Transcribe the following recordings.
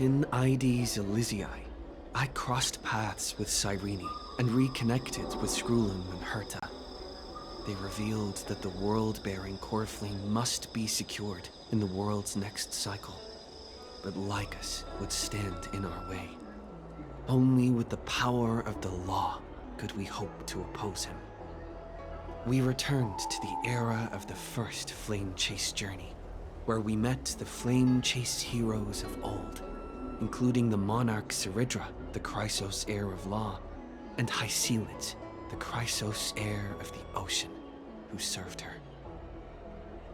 In Ides Elysiae, I crossed paths with Cyrene and reconnected with Skrulum and Herta. They revealed that the world-bearing core flame must be secured in the world's next cycle, but Lycus would stand in our way. Only with the power of the law could we hope to oppose him. We returned to the era of the first Flame Chase journey, where we met the Flame Chase heroes of old, including the monarch Seridra, the Chrysos heir of law, and Hycelid, the Chrysos heir of the ocean, who served her.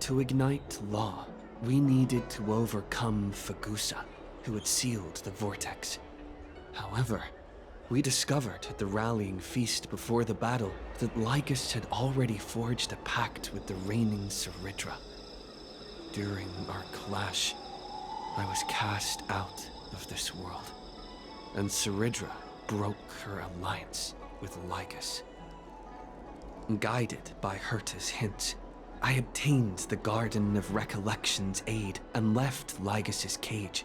To ignite law, we needed to overcome Fagusa, who had sealed the vortex. However, we discovered at the rallying feast before the battle that Lycus had already forged a pact with the reigning Seridra. During our clash, I was cast out of this world, and Seridra broke her alliance with Lycus. Guided by Herta's hints, I obtained the Garden of Recollection's aid and left Lycus's cage.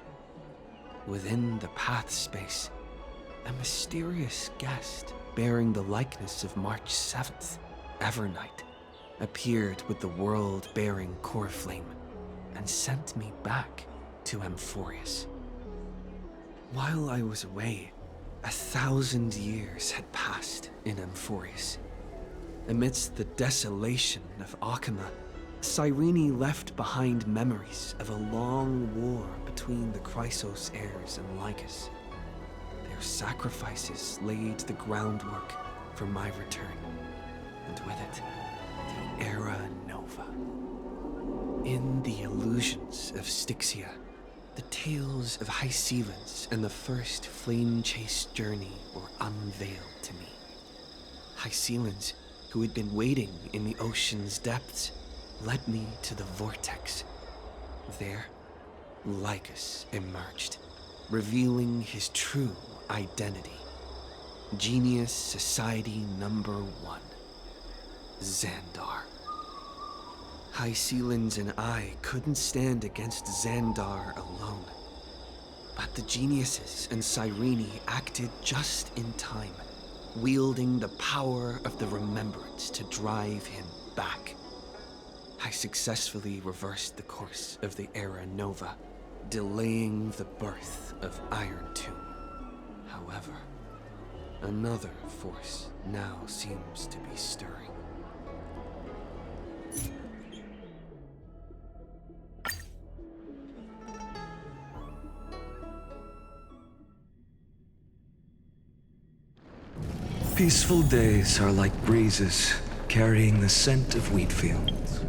Within the path space, a mysterious guest bearing the likeness of March 7th, Evernight, appeared with the world-bearing core flame and sent me back to Amphorius. While I was away, 1,000 years had passed in Amphorius. Amidst the desolation of Akama, Cyrene left behind memories of a long war between the Chrysos heirs and Lycus. Their sacrifices laid the groundwork for my return, and with it, the Era Nova. In the illusions of Styxia, the tales of Hycelid and the first Flame Chase journey were unveiled to me. Hycelid, who had been waiting in the ocean's depths, led me to the vortex. There, Lycus emerged, revealing his true identity. Genius Society Number 1, Xandar. Hycelid and I couldn't stand against Xandar alone, but the geniuses and Cyrene acted just in time, wielding the power of the remembrance to drive him back. I successfully reversed the course of the Era Nova, delaying the birth of Iron Tomb. However, another force now seems to be stirring. Peaceful days are like breezes, carrying the scent of wheat fields.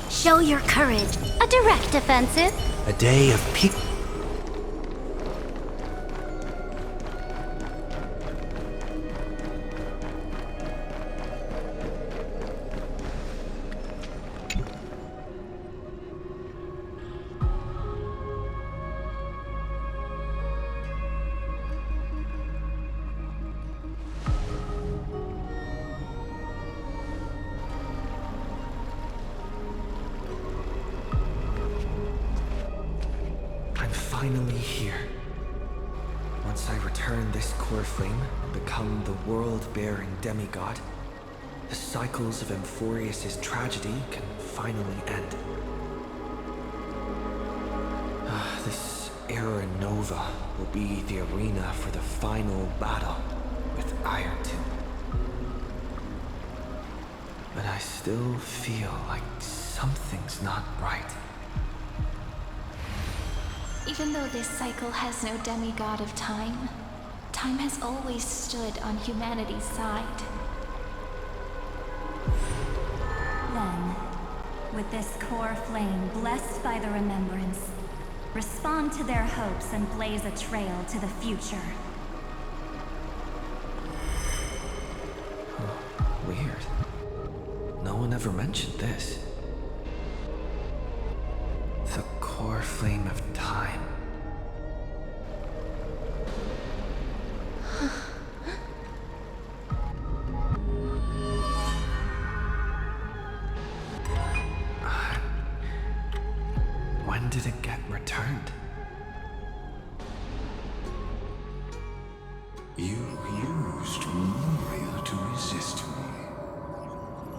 Show your courage. A direct offensive. A day of peak. Finally here. Once I return this core flame and become the world-bearing demigod, the cycles of Amphorius' tragedy can finally end. This Era Nova will be the arena for the final battle with Iron Tomb. But I still feel like something's not right. Even though this cycle has no demigod of time, time has always stood on humanity's side. Then, with this core flame blessed by the remembrance, respond to their hopes and blaze a trail to the future. Weird. No one ever mentioned this. The core flame of time. You used Moria to resist me.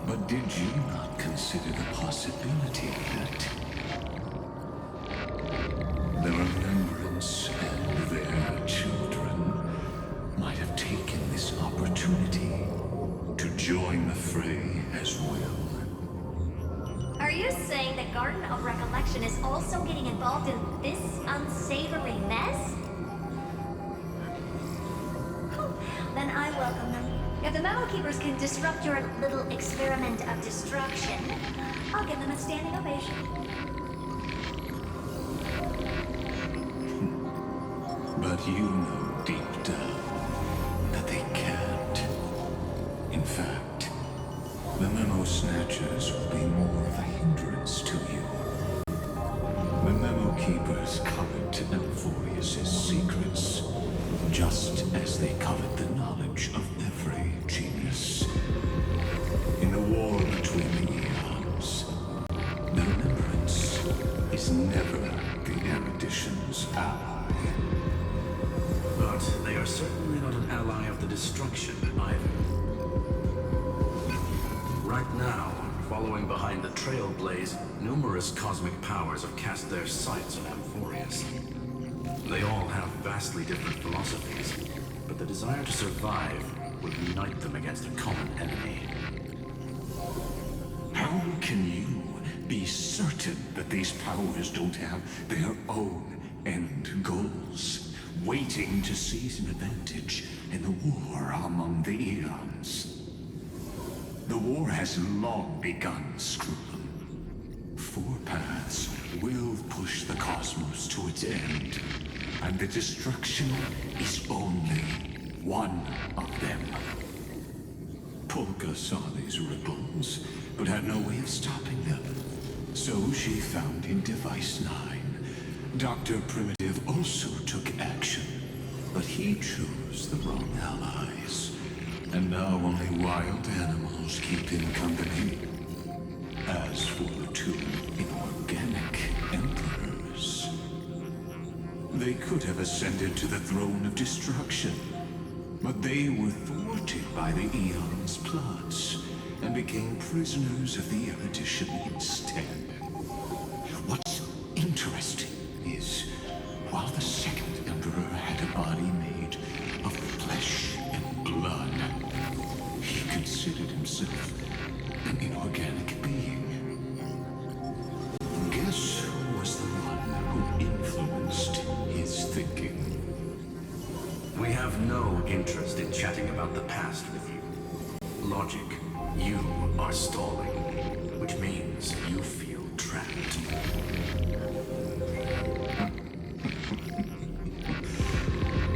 But did you not consider the possibility that the Remembrance and their children might have taken this opportunity to join the fray as well? Are you saying the Garden of Recollection is also getting involved in this unsavory mess? Then I welcome them. If the Memo Keepers can disrupt your little experiment of destruction, I'll give them a standing ovation. But you know deep down that they can't. In fact, the Memo Snatchers will be more of a hindrance to you. The Memo Keepers covet Amphorius' secrets, just as they covet the knowledge of every genius. In the war between the eons, the Remembrance is never the erudition's ally. But they are certainly not an ally of the destruction either. Right now, following behind the Trailblaze, numerous cosmic powers have cast their sights on Amphorius. They all have vastly different philosophies, but the desire to survive would unite them against a common enemy. How can you be certain that these powers don't have their own end goals, waiting to seize an advantage in the war among the eons? The war has long begun, Screw'em. Four paths will push the cosmos to its end, and the destruction is only one of them. Polka saw these ripples, but had no way of stopping them. So she found in Device 9. Dr. Primitive also took action, but he chose the wrong allies. And now only wild animals keep him company. As for the two inorganic emperors, they could have ascended to the throne of destruction, but they were thwarted by the Eon's plots and became prisoners of the erudition instead. What's interesting is, while the second emperor had a body made of flesh and blood, he considered himself an inorganic being. Guess who was the one who influenced his thinking? We have no interest in chatting about the past with you. Logic, you are stalling, which means you feel trapped.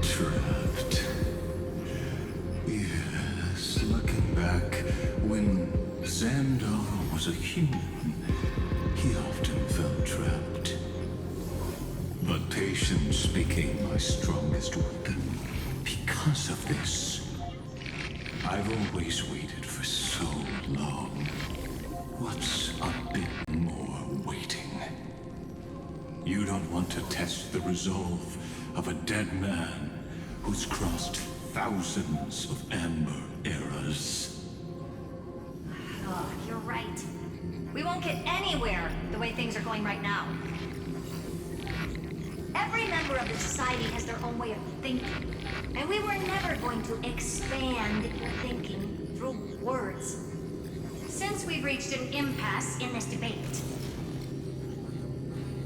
Trapped. Yes, looking back, when Xandar was a human, he often felt trapped. But patience became my strongest weapon. Because of this, I've always waited for so long. What's a bit more waiting? You don't want to test the resolve of a dead man who's crossed thousands of amber eras. Oh, you're right. We won't get anywhere the way things are going right now. Every member of the society has their own way of thinking, and we were never going to expand your thinking through words. Since we've reached an impasse in this debate.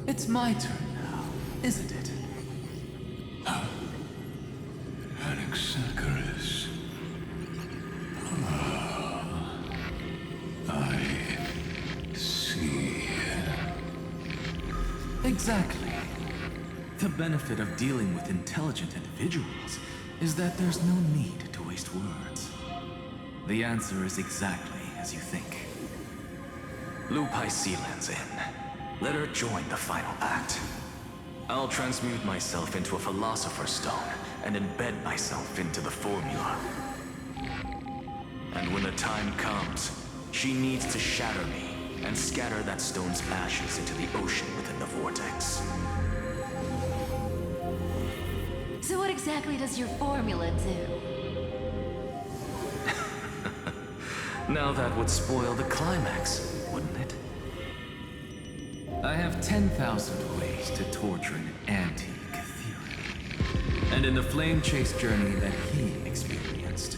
It's my turn now, isn't it? Anaxagoras. I see. Exactly. The benefit of dealing with intelligent individuals is that there's no need to waste words. The answer is exactly as you think. Lupai Sealand's in. Let her join the final act. I'll transmute myself into a Philosopher's Stone and embed myself into the formula. And when the time comes, she needs to shatter me and scatter that stone's ashes into the ocean within the vortex. So what exactly does your formula do? Now that would spoil the climax, wouldn't it? I have 10,000 ways to torture an antique theory. And in the flame chase journey that he experienced,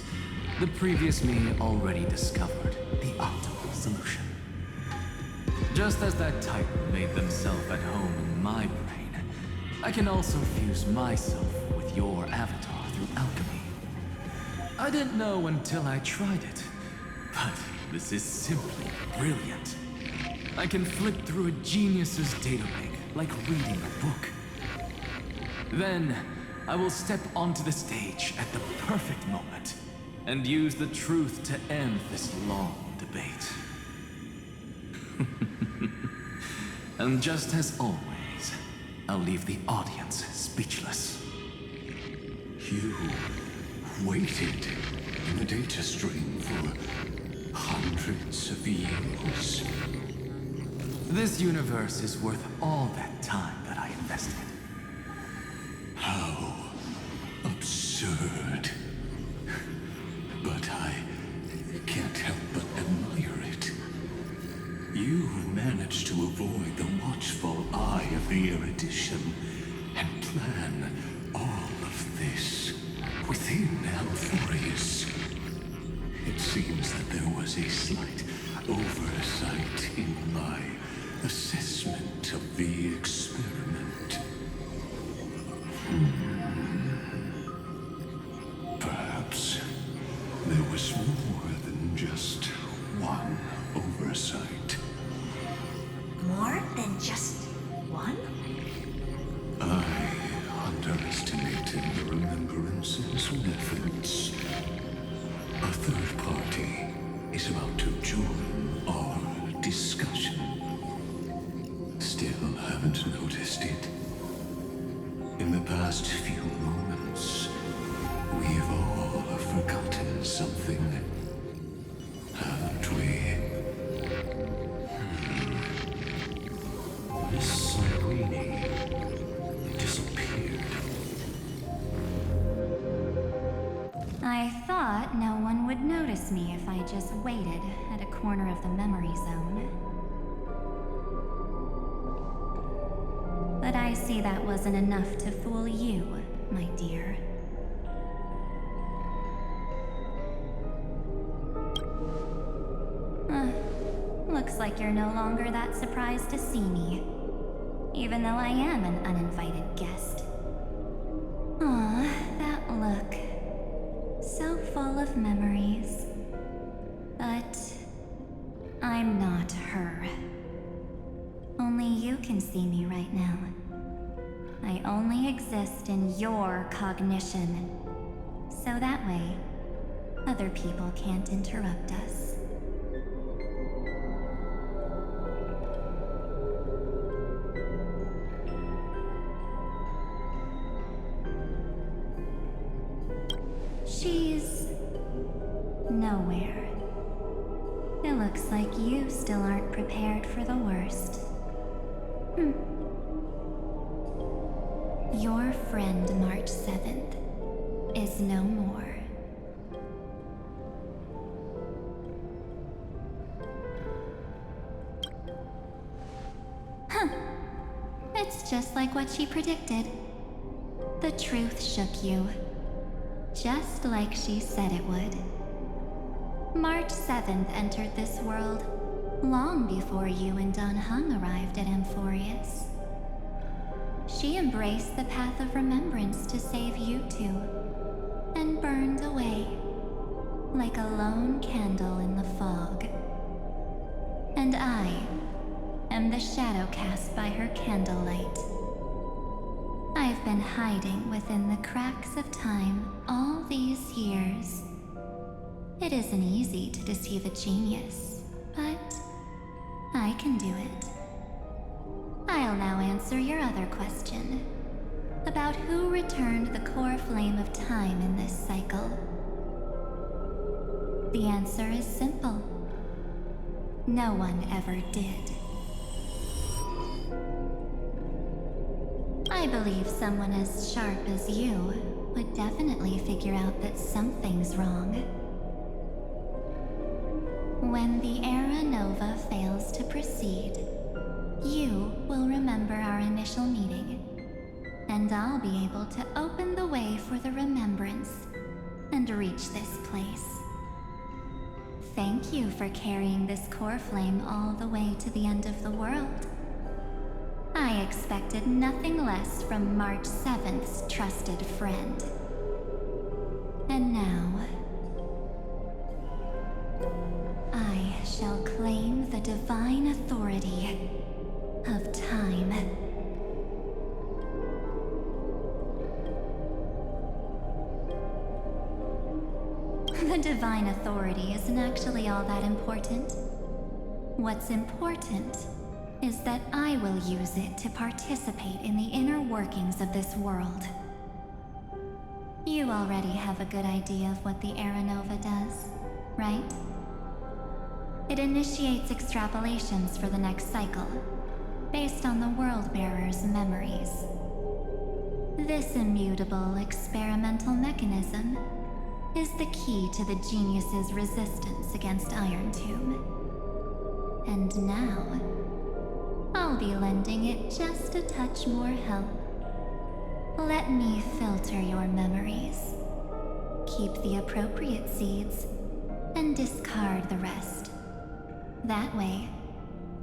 the previous me already discovered the optimal solution. Just as that titan made themselves at home in my brain, I can also fuse myself with your avatar through alchemy. I didn't know until I tried it, but this is simply brilliant. I can flip through a genius's data bank like reading a book. Then, I will step onto the stage at the perfect moment and use the truth to end this long debate. And just as always, I'll leave the audience speechless. You waited in the data stream for hundreds of years. This universe is worth all that time that I invested. How absurd. But I can't help but admire it. You managed to avoid the watchful eye of the erudition and plan all of this within Amphorius. It seems that there was a slight oversight in my assessment of the experiment. Perhaps there was more than just one oversight. More than just one? I underestimated the Remembrance's methods. A third party is about to join our discussion. Still haven't noticed it. In the past few moments, we've all forgotten something, haven't we? Miss Irene disappeared. I thought no one would notice me if I just waited at a corner of the memory zone. But I see that wasn't enough to fool you, my dear. Looks like you're no longer that surprised to see me, even though I am an uninvited guest. Aw, that look. So full of memories. But I'm not her. Only you can see me right now. I only exist in your cognition. So that way, other people can't interrupt us. She's nowhere. It looks like you still aren't prepared for the worst. Your friend March 7th is no more. It's just like what she predicted. The truth shook you. Just like she said it would. March 7th entered this world long before you and Don Hung arrived at Amphorius. She embraced the path of remembrance to save you two, and burned away like a lone candle in the fog. And I am the shadow cast by her candlelight. I've been hiding within the cracks of time all these years. It isn't easy to deceive a genius, but I can do it. I'll now answer your other question, about who returned the core flame of time in this cycle. The answer is simple. No one ever did. I believe someone as sharp as you definitely figure out that something's wrong. When the Era Nova fails to proceed, you will remember our initial meeting, and I'll be able to open the way for the remembrance and reach this place. Thank you for carrying this core flame all the way to the end of the world. I expected nothing less from March 7th's trusted friend. And now, I shall claim the divine authority of time. The divine authority isn't actually all that important. What's important is that I will use it to participate in the inner workings of this world. You already have a good idea of what the Era Nova does, right? It initiates extrapolations for the next cycle, based on the World-Bearer's memories. This immutable experimental mechanism is the key to the Genius's resistance against Iron Tomb. And now, I'll be lending it just a touch more help. Let me filter your memories. Keep the appropriate seeds, and discard the rest. That way,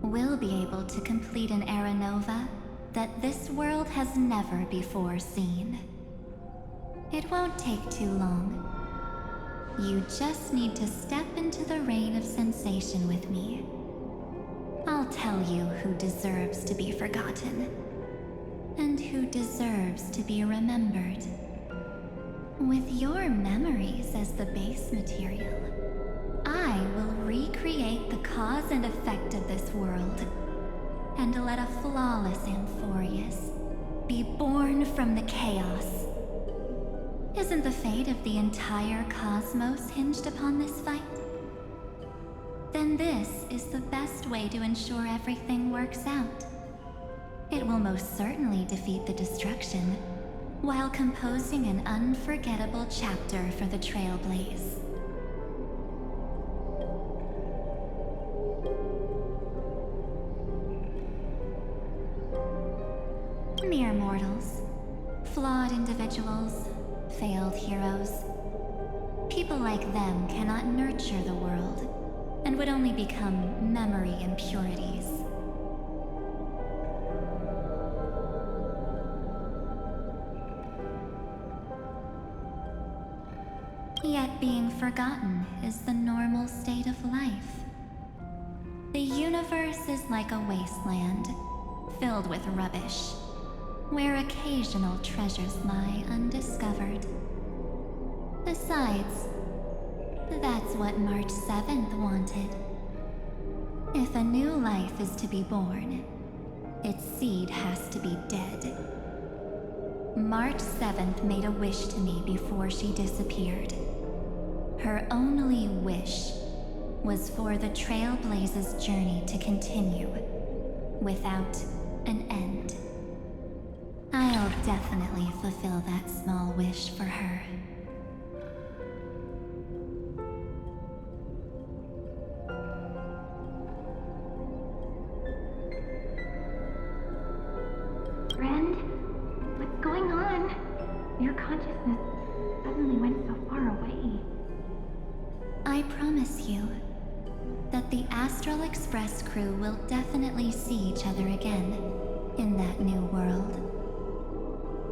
we'll be able to complete an Era Nova that this world has never before seen. It won't take too long. You just need to step into the rain of sensation with me. I'll tell you who deserves to be forgotten, and who deserves to be remembered. With your memories as the base material, I will recreate the cause and effect of this world, and let a flawless Amphorius be born from the chaos. Isn't the fate of the entire cosmos hinged upon this fight? Then this is the best way to ensure everything works out. It will most certainly defeat the destruction, while composing an unforgettable chapter for the Trailblaze. Mere mortals, flawed individuals, failed heroes. People like them cannot nurture the world, and would only become memory impurities. Yet being forgotten is the normal state of life. The universe is like a wasteland, filled with rubbish, where occasional treasures lie undiscovered. Besides, that's what March 7th wanted. If a new life is to be born, its seed has to be dead. March 7th made a wish to me before she disappeared. Her only wish was for the Trailblaze's journey to continue, without an end. I'll definitely fulfill that small wish for her. Friend, what's going on? Your consciousness suddenly went so far away. I promise you that the Astral Express crew will definitely see each other again in that new world.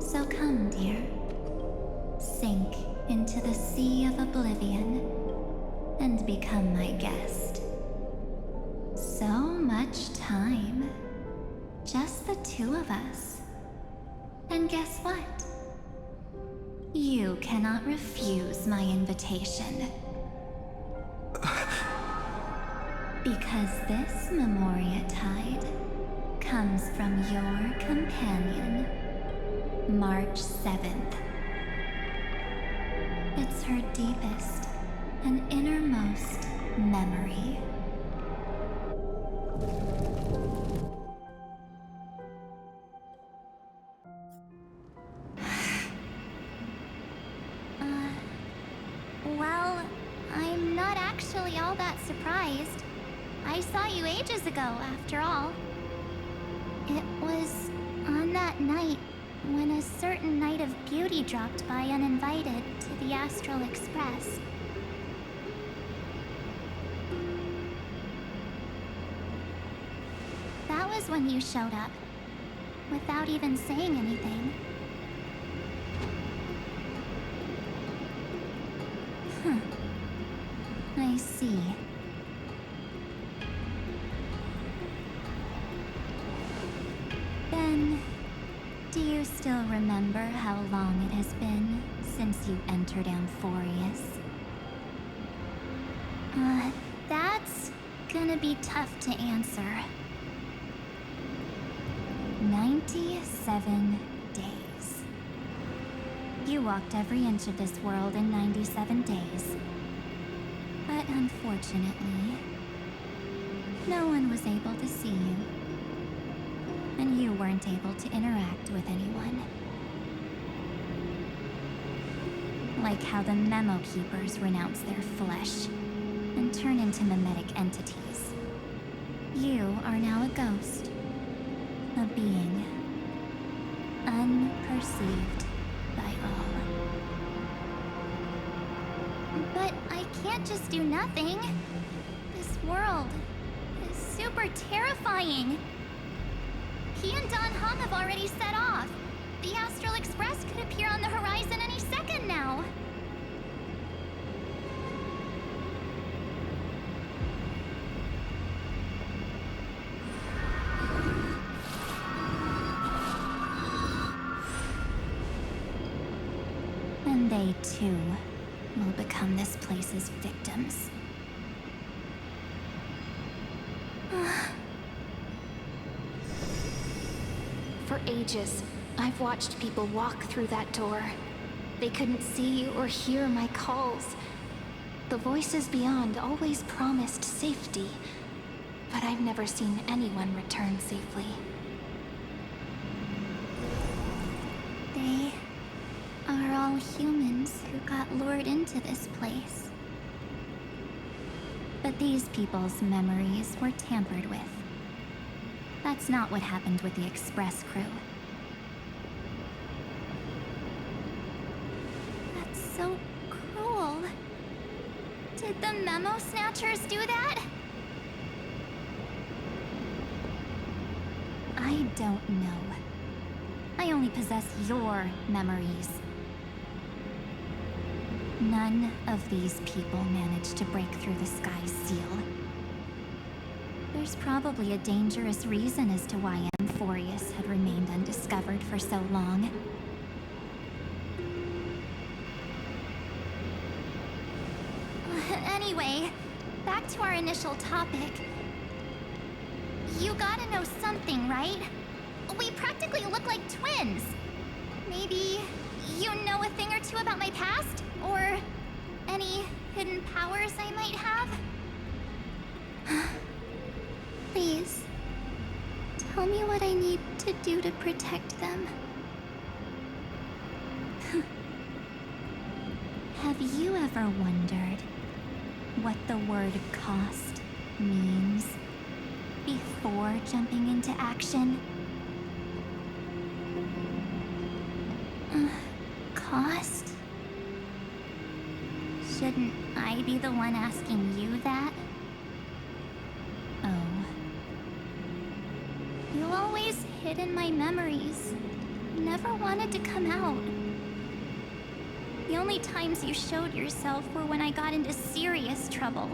So come, dear. Sink into the sea of oblivion and become my guest. So much time. Just the two of us. And guess what? You cannot refuse my invitation. Because this Memoria Tide comes from your companion, March 7th. It's her deepest and innermost memory. really all that surprised. I saw you ages ago, after all. It was on that night when a certain Knight of Beauty dropped by uninvited to the Astral Express. That was when you showed up, without even saying anything. I see. Then, do you still remember how long it has been since you entered Amphorius? That's gonna be tough to answer. 97 days. You walked every inch of this world in 97 days. But unfortunately, no one was able to see you. And you weren't able to interact with anyone. Like how the Memo Keepers renounce their flesh and turn into mimetic entities. You are now a ghost. A being. Unperceived by all. But I can't just do nothing. This world is super terrifying. He and Don Hong have already set off. The Astral Express could appear on the horizon any second now. And they too will become this place's victims. For ages, I've watched people walk through that door. They couldn't see or hear my calls. The voices beyond always promised safety, but I've never seen anyone return safely. They are all humans who got lured into this place. But these people's memories were tampered with. That's not what happened with the Express crew. That's so cruel. Did the Memo Snatchers do that? I don't know. I only possess your memories. None of these people managed to break through the sky's seal. There's probably a dangerous reason as to why Amphorius had remained undiscovered for so long. Anyway, back to our initial topic. You gotta know something, right? We practically look like twins. Maybe you know a thing or two about my past? Or any hidden powers I might have? Please, tell me what I need to do to protect them. Have you ever wondered what the word cost means before jumping into action? Cost? Shouldn't I be the one asking you that? Oh. You always hid in my memories. Never wanted to come out. The only times you showed yourself were when I got into serious trouble.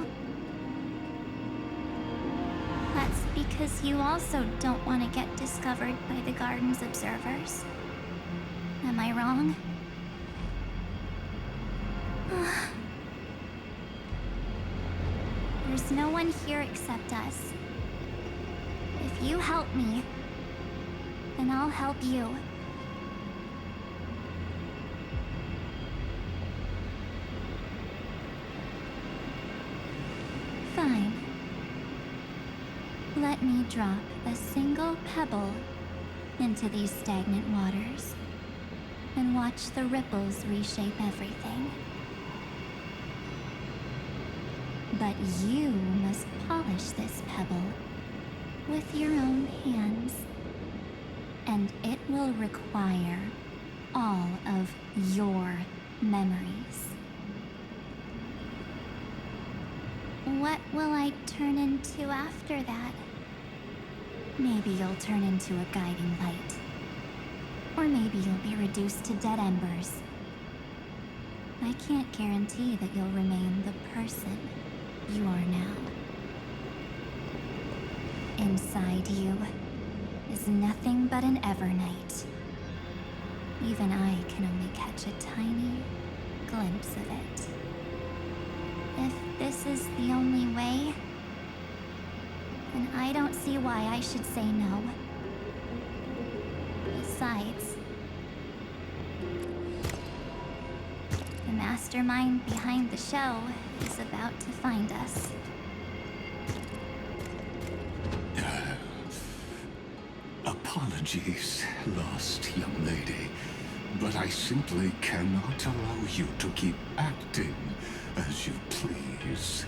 That's because you also don't want to get discovered by the Garden's observers. Am I wrong? There's no one here except us. If you help me, then I'll help you. Fine. Let me drop a single pebble into these stagnant waters and watch the ripples reshape everything. But you must polish this pebble with your own hands. And it will require all of your memories. What will I turn into after that? Maybe you'll turn into a guiding light. Or maybe you'll be reduced to dead embers. I can't guarantee that you'll remain the person you are now. Inside you is nothing but an Evernight. Even I can only catch a tiny glimpse of it. If this is the only way, then I don't see why I should say no. Besides, the mastermind behind the show is about to find us. Apologies, lost young lady, but I simply cannot allow you to keep acting as you please.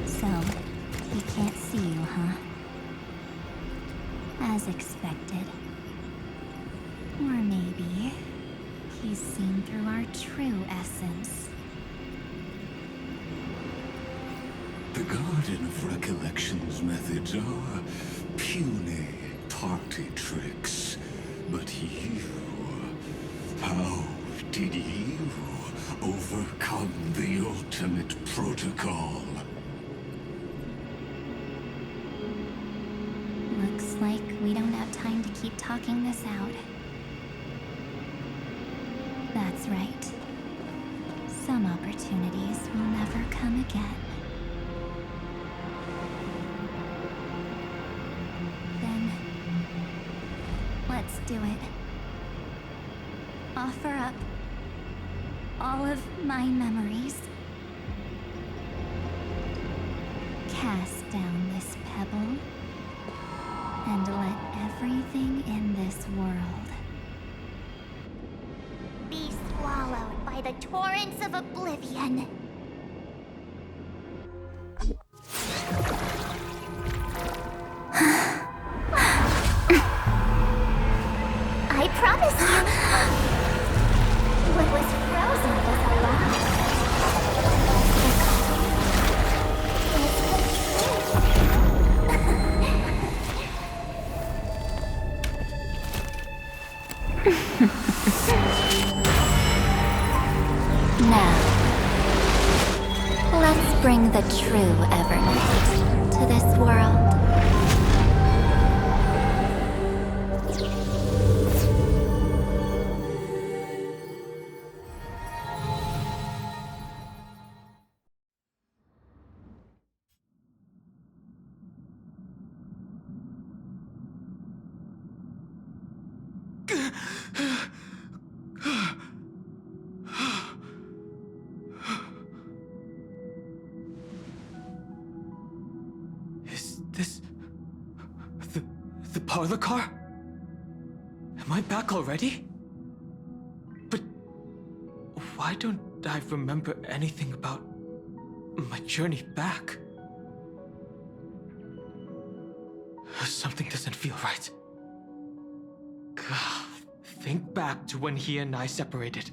So, he can't see you, huh? As expected. Or maybe he's seen through our true essence. The Garden of Recollection's methods are puny party tricks. But you... how did you overcome the ultimate protocol? Looks like we don't have time to keep talking this out. That's right. Some opportunities will never come again. Then, let's do it. Offer up all of my memories. Cast down this pebble and let everything in this world Be swallowed by the torrents of oblivion. I promise you, what was frozen was alive. Now, let's bring the true Evernight to this world. Is this... the parlor car? Am I back already? But why don't I remember anything about my journey back? Something doesn't feel right. Think back to when he and I separated.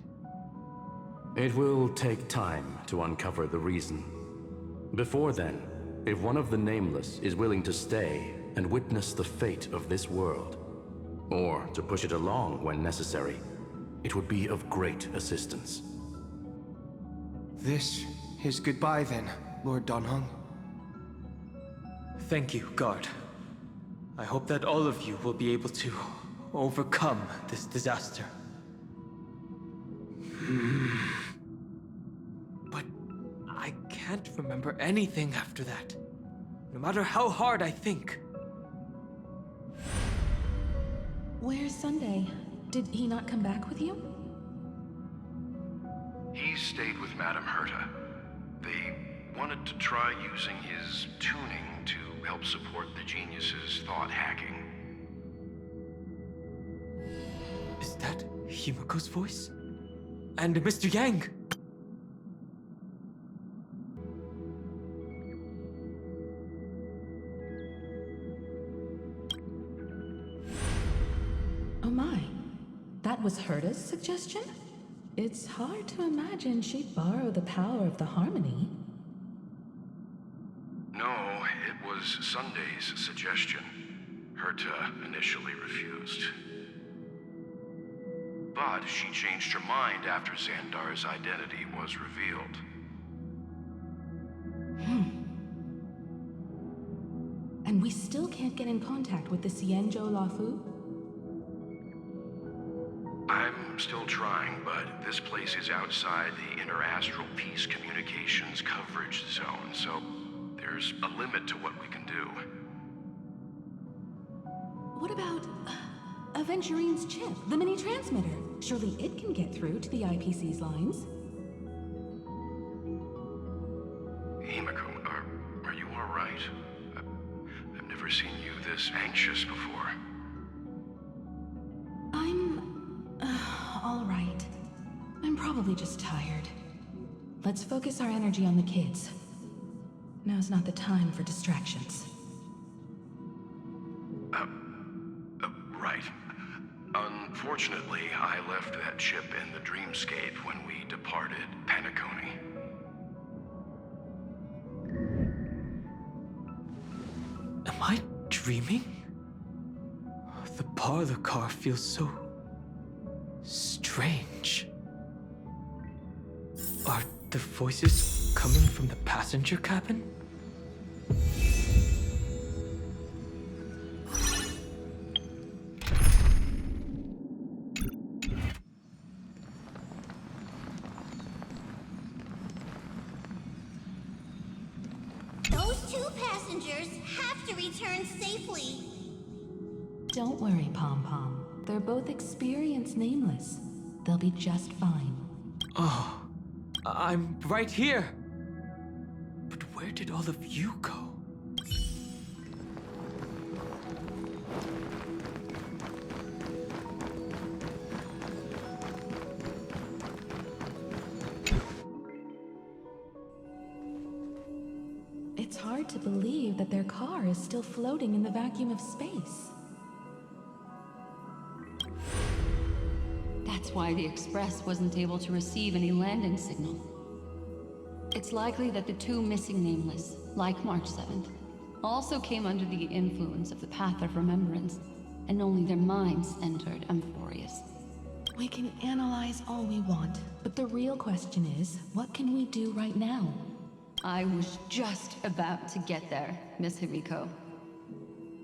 It will take time to uncover the reason. Before then, if one of the Nameless is willing to stay and witness the fate of this world, or to push it along when necessary, it would be of great assistance. This is goodbye then, Lord Donhong. Thank you, Guard. I hope that all of you will be able to overcome this disaster. But I can't remember anything after that, no matter how hard I think. Where's Sunday? Did he not come back with you? He stayed with Madame Herta. They wanted to try using his tuning to help support the genius's thought hacking. Is that Himiko's voice? And Mr. Yang. Oh my. That was Herta's suggestion? It's hard to imagine she'd borrow the power of the harmony. No, it was Sunday's suggestion. Herta initially refused. But she changed her mind after Xandar's identity was revealed. And we still can't get in contact with the Xianzhou Lafu? I'm still trying, but this place is outside the interastral peace communications coverage zone, so there's a limit to what we can do. What about Aventurine's chip, the mini transmitter? Surely it can get through to the IPC's lines. Himiko, are you all right? I've never seen you this anxious before. All right. I'm probably just tired. Let's focus our energy on the kids. Now's not the time for distractions. Right. Unfortunately, I left that chip in the dreamscape when we departed Penacony. Am I dreaming? The parlor car feels so strange. Are the voices coming from the passenger cabin? Those two passengers have to return safely. Don't worry, Pom Pom. They're both experienced nameless. They'll be just fine. Oh, I'm right here. But where did all of you go? It's hard to believe that their car is still floating in the vacuum of space. That's why the Express wasn't able to receive any landing signal. It's likely that the two missing nameless, like March 7th, also came under the influence of the Path of Remembrance, and only their minds entered Amphorius. We can analyze all we want, but the real question is, what can we do right now? I was just about to get there, Miss Himiko.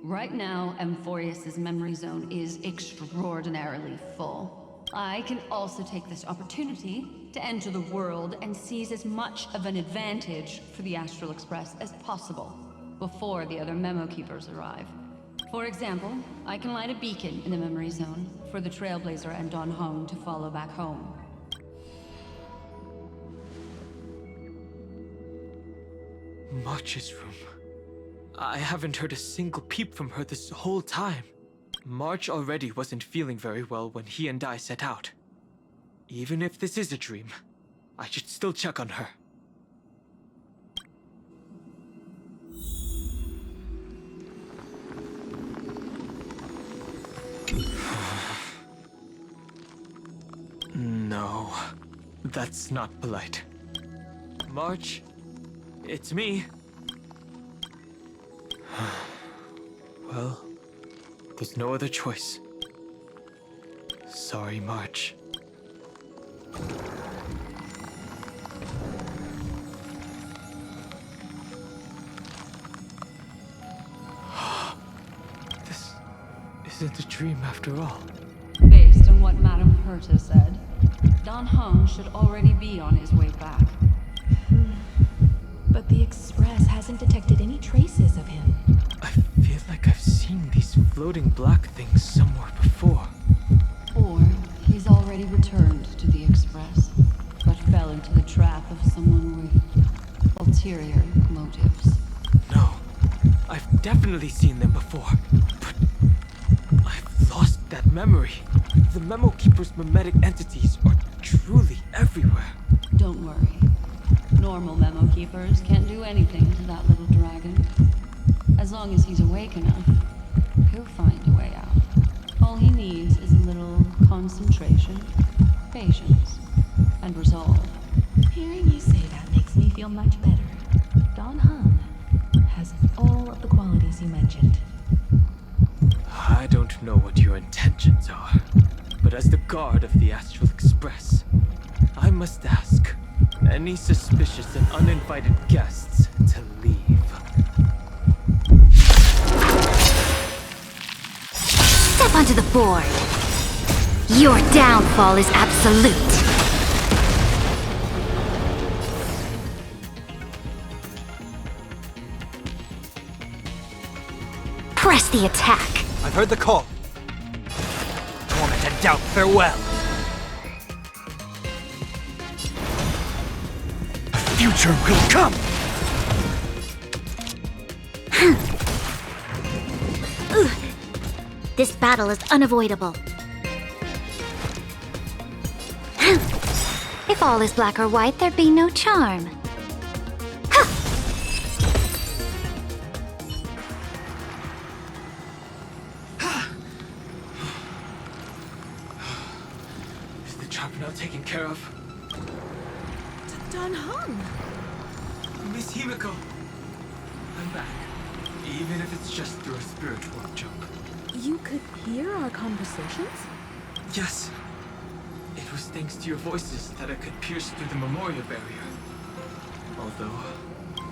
Right now, Amphorius' memory zone is extraordinarily full. I can also take this opportunity to enter the world and seize as much of an advantage for the Astral Express as possible before the other memo keepers arrive. For example, I can light a beacon in the memory zone for the Trailblazer and Don Hong to follow back home. March's room. I haven't heard a single peep from her this whole time. March already wasn't feeling very well when he and I set out. Even if this is a dream, I should still check on her. No, that's not polite. March, it's me. Well, there's no other choice. Sorry, March. This isn't a dream after all. Based on what Madame Herta said, Don Hong should already be on his way back. But the Express hasn't detected any traces of him. I feel like I've seen these floating black things somewhere before. Or he's already returned to the Express, but fell into the trap of someone with ulterior motives. No, I've definitely seen them before, but I've lost that memory. The Memo Keeper's memetic entities are truly everywhere. Don't worry. Normal memo keepers can't do anything to that little dragon. As long as he's awake enough, he'll find a way out. All he needs is a little concentration, patience, and resolve. Hearing you say that makes me feel much better. Don Hung has all of the qualities you mentioned. I don't know what your intentions are, but as the guard of the Astral Express, I must ask any suspicious and uninvited guests to leave. Step onto the board. Your downfall is absolute. Press the attack. I've heard the call. Torment and doubt, farewell. The future will come. This battle is unavoidable. If all is black or white, there'd be no charm. Is the trap now taken care of? Don Hung! Miss Himiko! I'm back. Even if it's just through a spiritual jump. You could hear our conversations? Yes. It was thanks to your voices that I could pierce through the memorial barrier. Although,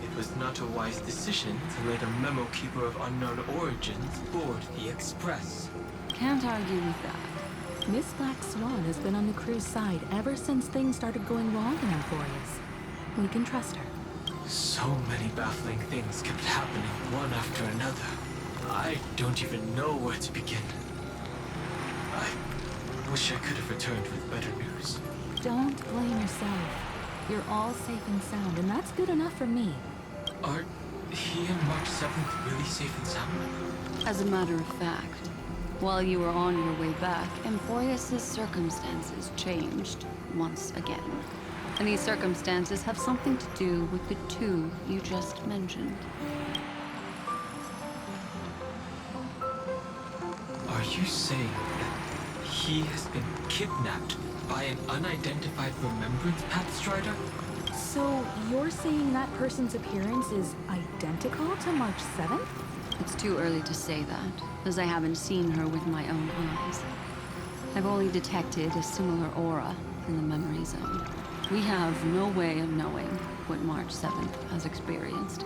it was not a wise decision to let a memo keeper of unknown origins board the Express. Can't argue with that. Miss Black Swan has been on the crew's side ever since things started going wrong in Amphorius. We can trust her. So many baffling things kept happening, one after another. I don't even know where to begin. I wish I could have returned with better news. Don't blame yourself. You're all safe and sound, and that's good enough for me. Are he and March 7th really safe and sound? As a matter of fact, while you were on your way back, Amphorius' circumstances changed once again. And these circumstances have something to do with the two you just mentioned. Are you saying that he has been kidnapped by an unidentified Remembrance Pathstrider? So you're saying that person's appearance is identical to March 7th? It's too early to say that, as I haven't seen her with my own eyes. I've only detected a similar aura in the memory zone. We have no way of knowing what March 7th has experienced.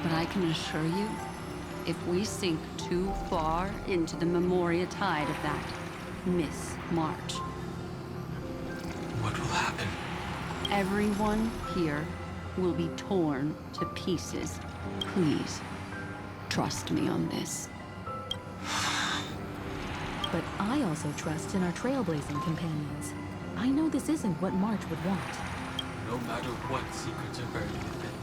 But I can assure you, if we sink too far into the Memoria tide of that Miss March, what will happen? Everyone here will be torn to pieces. Please, trust me on this. But I also trust in our trailblazing companions. I know this isn't what March would want. No matter what secrets are buried within,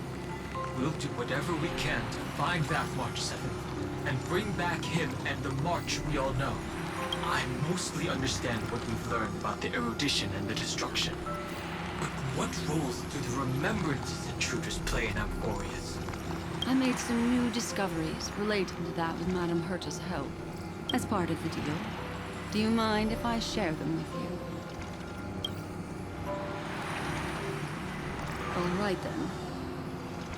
we'll do whatever we can to find that March 7th and bring back him and the March we all know. I mostly understand what we've learned about the erudition and the destruction. But what roles do the Remembrances intruders play in Amphorius? I made some new discoveries relating to that with Madame Herta's help, as part of the deal. Do you mind if I share them with you? All right then.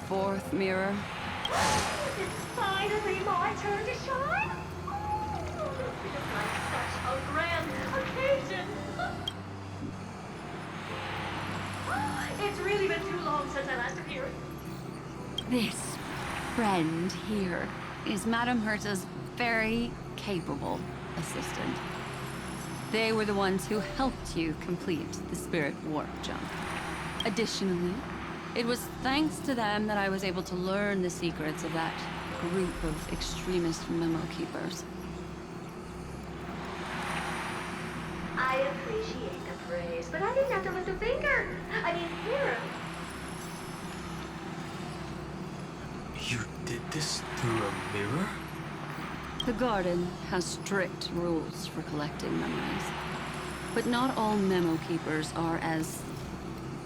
Fourth mirror. It's finally my turn to shine. Oh, this feels like such a grand occasion. It's really been too long since I last appeared. This friend here is Madame Herta's very capable assistant. They were the ones who helped you complete the spirit warp jump. Additionally, it was thanks to them that I was able to learn the secrets of that group of extremist memo keepers. I appreciate the praise, but I didn't have to lift a finger. I mean, here. You did this through a mirror? The Garden has strict rules for collecting memories. But not all memo keepers are as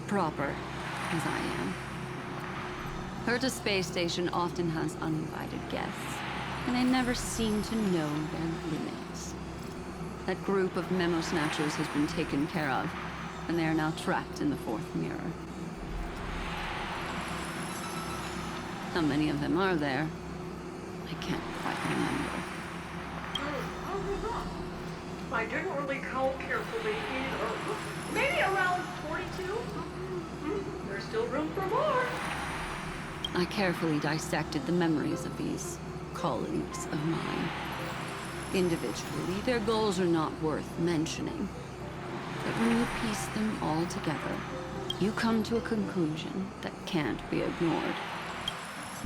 proper as I am. Herta Space Station often has uninvited guests, and they never seem to know their limits. That group of memo snatchers has been taken care of, and they are now trapped in the fourth mirror. How many of them are there? I can't quite remember. I didn't really count carefully either. Maybe around 42? There's still room for more. I carefully dissected the memories of these colleagues of mine. Individually, their goals are not worth mentioning. But when you piece them all together, you come to a conclusion that can't be ignored.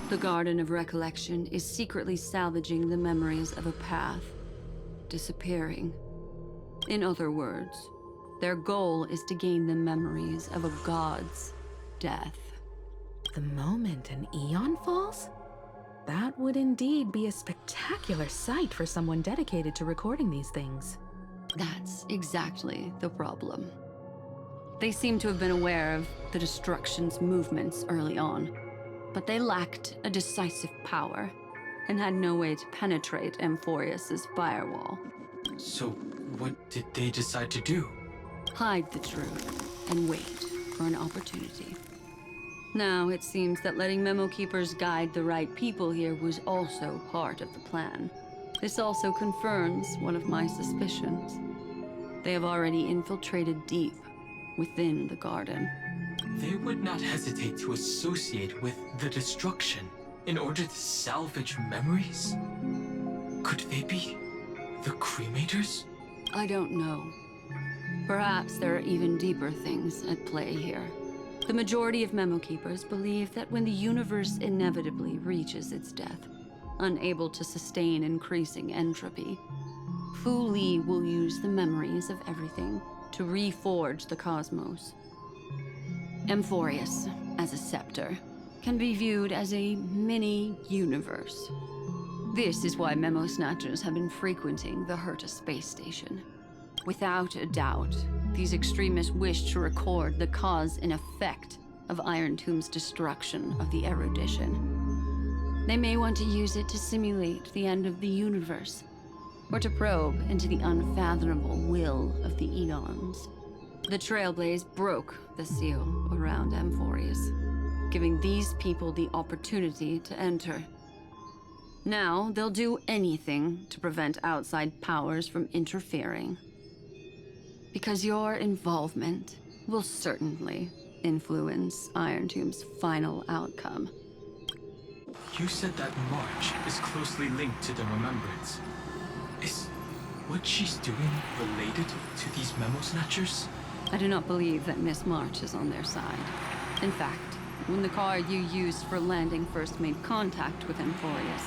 The Garden of Recollection is secretly salvaging the memories of a path, disappearing. In other words, their goal is to gain the memories of a god's death. The moment an eon falls? That would indeed be a spectacular sight for someone dedicated to recording these things. That's exactly the problem. They seem to have been aware of the Destruction's movements early on, but they lacked a decisive power and had no way to penetrate Amphorius's firewall. So, what did they decide to do? Hide the truth and wait for an opportunity. Now, it seems that letting Memo Keepers guide the right people here was also part of the plan. This also confirms one of my suspicions. They have already infiltrated deep within the Garden. They would not hesitate to associate with the Destruction in order to salvage memories? Could they be the Cremators? I don't know. Perhaps there are even deeper things at play here. The majority of Memo Keepers believe that when the universe inevitably reaches its death, unable to sustain increasing entropy, Fu Li will use the memories of everything to reforge the cosmos. Amphorius, as a scepter, can be viewed as a mini-universe. This is why Memo Snatchers have been frequenting the Herta Space Station. Without a doubt, these extremists wish to record the cause and effect of Iron Tomb's destruction of the erudition. They may want to use it to simulate the end of the universe, or to probe into the unfathomable will of the eons. The Trailblaze broke the seal around Amphorius, giving these people the opportunity to enter. Now, they'll do anything to prevent outside powers from interfering. Because your involvement will certainly influence Iron Tomb's final outcome. You said that March is closely linked to the Remembrance. Is what she's doing related to these Memo Snatchers? I do not believe that Miss March is on their side. In fact, when the car you used for landing first made contact with Amphorius,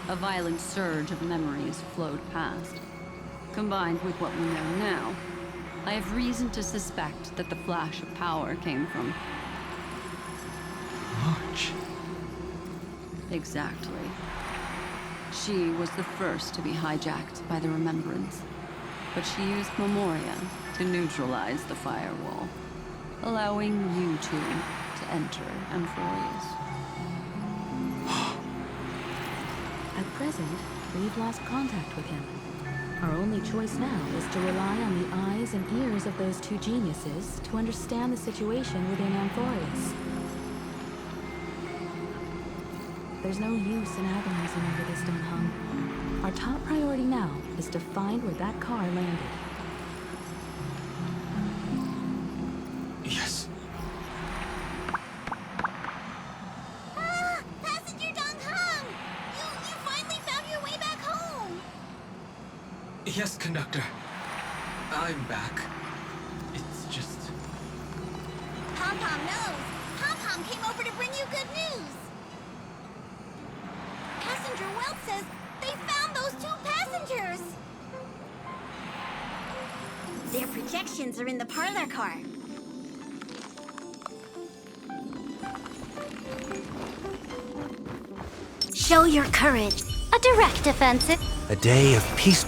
a violent surge of memories flowed past. Combined with what we know now, I have reason to suspect that the flash of power came from March. Exactly. She was the first to be hijacked by the Remembrance, but she used Memoria to neutralize the firewall, allowing you two to enter Amphorius. At present, we've lost contact with him. Our only choice now is to rely on the eyes and ears of those two geniuses to understand the situation within Amphorius. There's no use in agonizing over this, Don Hung. Our top priority now is to find where that car landed. Yes. Ah! Passenger Don Hung! You finally found your way back home! Yes, conductor. I'm back. It's just... Pom-Pom knows. Pom-Pom came over to bring you good news. Passenger Welt says they found those two passengers. Their projections are in the parlor car. Show your courage. A direct offensive. A day of peace.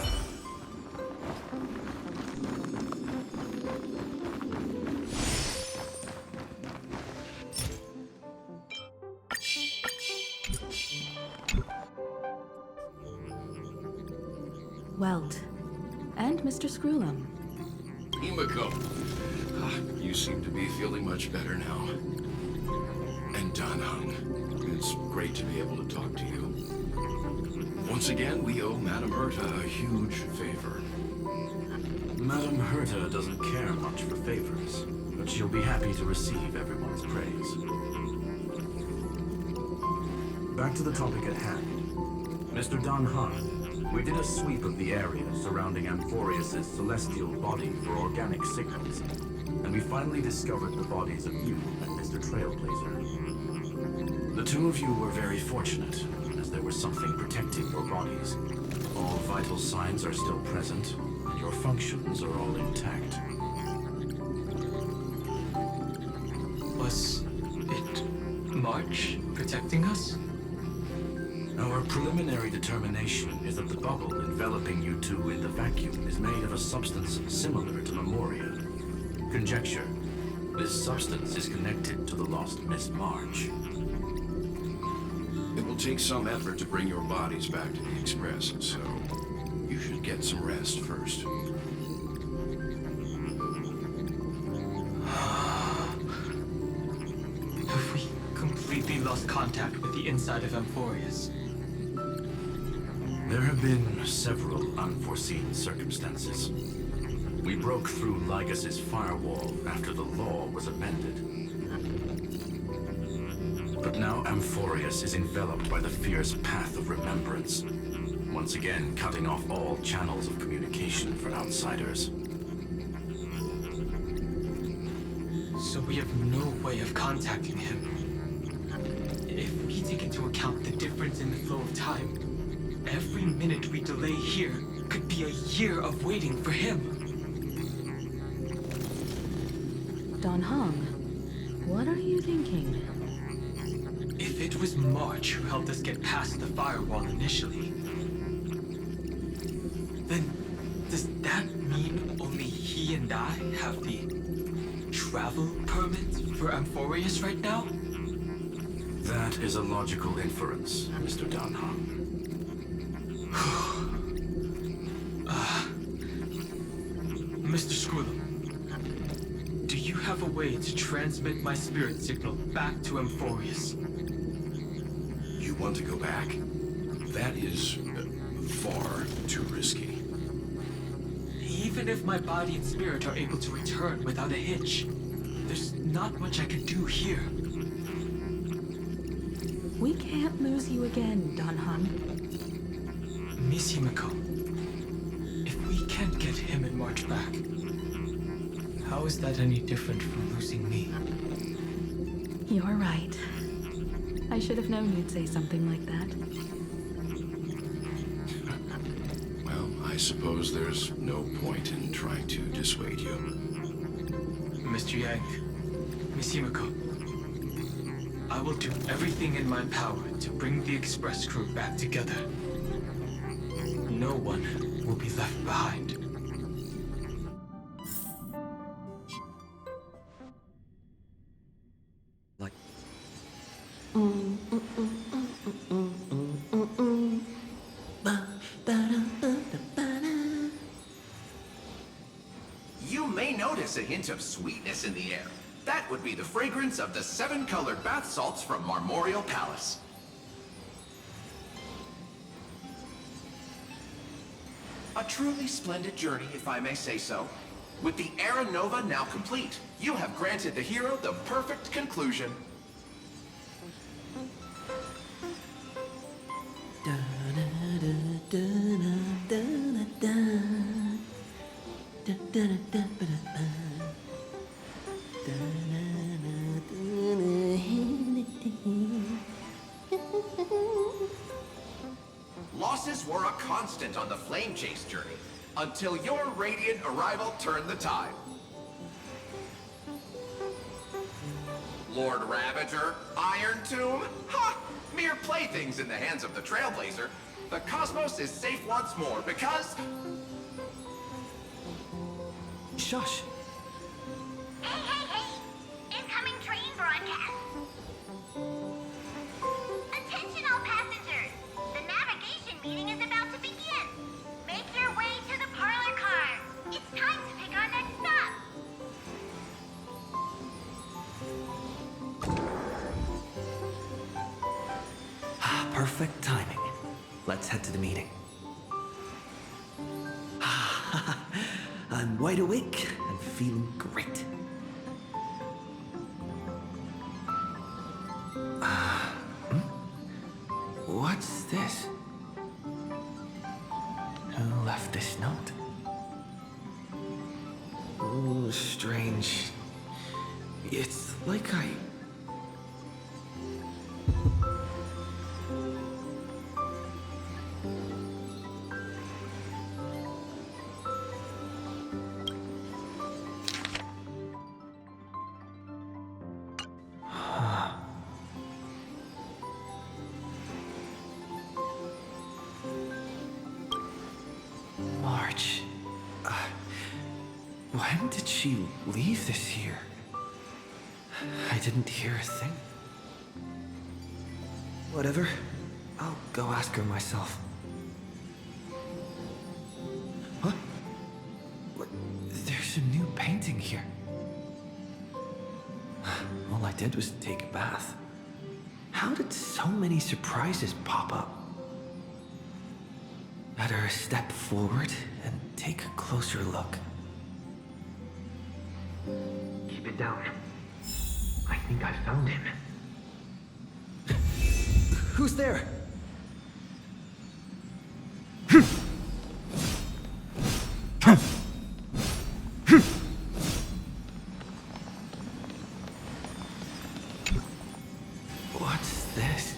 Welt. And Mr. Screwlum. Himiko, you seem to be feeling much better now. And Dan Hung, it's great to be able to talk to you. Once again, we owe Madame Herta a huge favor. Madame Herta doesn't care much for favors, but she'll be happy to receive everyone's praise. Back to the topic at hand. Mr. Dan Hung, we did a sweep of the area surrounding Amphorius' celestial body for organic signals, and we finally discovered the bodies of you and Mr. Trailblazer. The two of you were very fortunate, as there was something protecting your bodies. All vital signs are still present, and your functions are all intact. Was it March protecting us? Our preliminary determination is that the bubble enveloping you two in the vacuum is made of a substance similar to Memoria. Conjecture. This substance is connected to the lost Miss March. It will take some effort to bring your bodies back to the Express, so you should get some rest first. Have we completely lost contact with the inside of Amphorius? There have been several unforeseen circumstances. We broke through Lygus' firewall after the law was amended. But now Amphorius is enveloped by the fierce path of remembrance, once again cutting off all channels of communication for outsiders. So we have no way of contacting him. If we take into account the difference in the flow of time, every minute we delay here could be a year of waiting for him. Dan Hung, what are you thinking? If it was March who helped us get past the firewall initially, then does that mean only he and I have the travel permit for Amphorius right now? That is a logical inference, Mr. Dan Hung. Mr. Screwlum, do you have a way to transmit my spirit signal back to Amphorius? You want to go back? That is far too risky. Even if my body and spirit are able to return without a hitch, there's not much I can do here. We can't lose you again, Dan Hung. Miss Himiko, if we can't get him and March back, how is that any different from losing me? You're right. I should have known you'd say something like that. Well, I suppose there's no point in trying to dissuade you. Mr. Yang, Miss Himiko, I will do everything in my power to bring the Express crew back together. No one will be left behind. Like... You may notice a hint of sweetness in the air. That would be the fragrance of the 7-colored bath salts from Marmorial Palace. A truly splendid journey, if I may say so. With the Era Nova now complete, you have granted the hero the perfect conclusion. Losses were a constant on the Flame Chase journey, until your radiant arrival turned the tide. Lord Ravager, Iron Tomb, ha! Mere playthings in the hands of the Trailblazer. the cosmos is safe once more because... Shush. Hey, hey, hey! Incoming train broadcast! Attention all passengers! The navigation meeting is about to begin! Make your way to the parlor car! It's time to pick our next stop! Perfect timing. Let's head to the meeting. I'm wide awake and feeling great. What's this? Who left this note? Oh, strange. It's like I... March. When did she leave this here? I didn't hear a thing. Whatever. I'll go ask her myself. Huh? What? There's a new painting here. All I did was take a bath. How did so many surprises pop up? Better step forward and take a closer look. Keep it down. I think I found him. Who's there? What's this?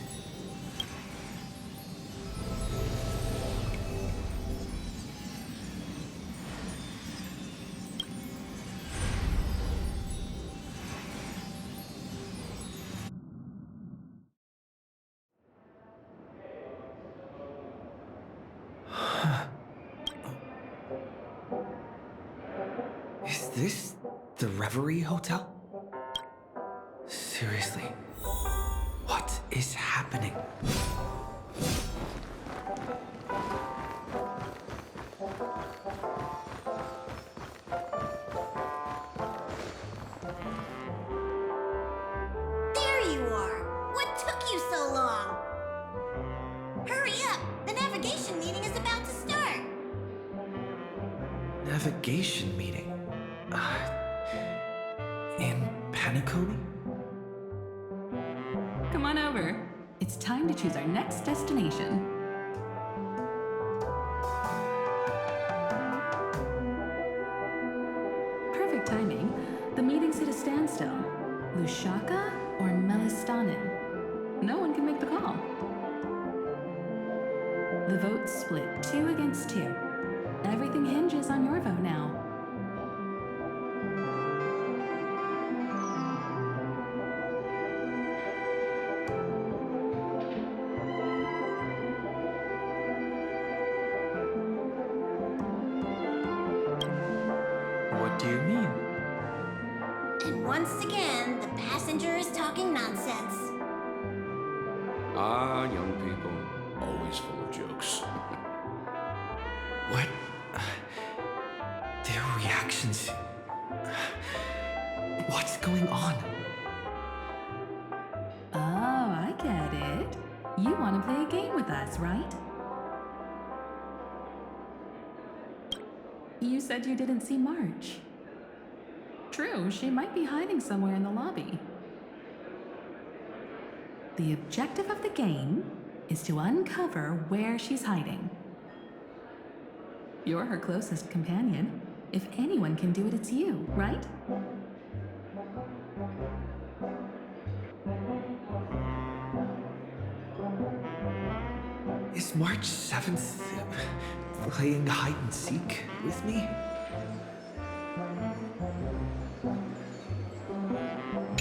Is this the Reverie Hotel? Seriously, what is happening? There you are! What took you so long? Hurry up! The navigation meeting is about to start! Navigation meeting? In Penacony? Come on over. It's time to choose our next destination. Perfect timing. The meeting's at a standstill. Lushaka or Melistanin? No one can make the call. The vote's split 2 against 2. Everything hinges on your vote now. What do you mean? And once again, the passenger is talking nonsense. Ah, young people, always full of jokes. What? Their reactions. What's going on? Oh, I get it. You want to play a game with us, right? You said you didn't see March. True, she might be hiding somewhere in the lobby. The objective of the game is to uncover where she's hiding. You're her closest companion. If anyone can do it, it's you, right? Is March 7th playing hide and seek with me?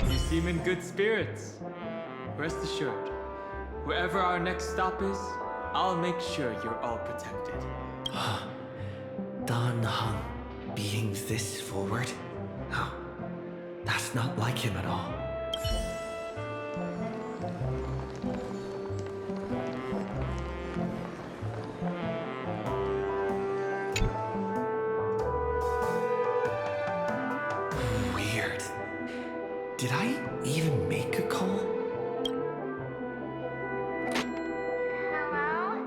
You seem in good spirits. Rest assured, wherever our next stop is, I'll make sure you're all protected. Dan Heng being this forward? Oh, that's not like him at all. Weird. Did I even make a call? Hello?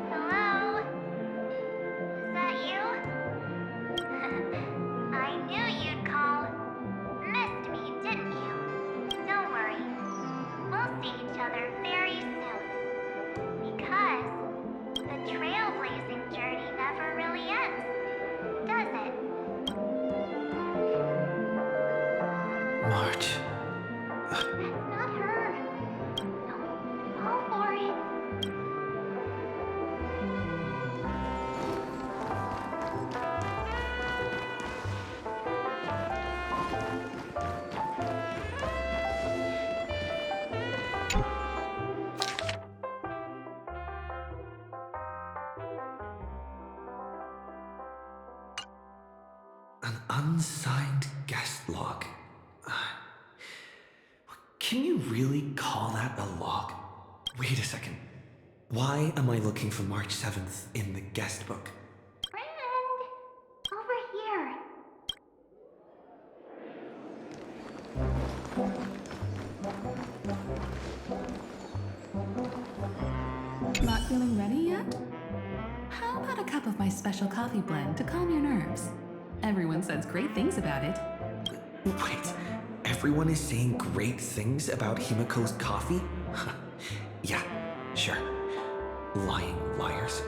Hello? Is that you? I knew you'd call. Missed me, didn't you? Don't worry. We'll see each other very soon. Because the trailblazing journey never really ends, does it? March. That's not her. Don't fall for it. An unsigned guest log. Can you really call that a log? Wait a second. Why am I looking for March 7th in the guest book? Friend! Over here. Not feeling ready yet? How about a cup of my special coffee blend to calm your nerves? Everyone says great things about it. Wait, everyone is saying great things about Himiko's coffee? Yeah, sure. Lying liars.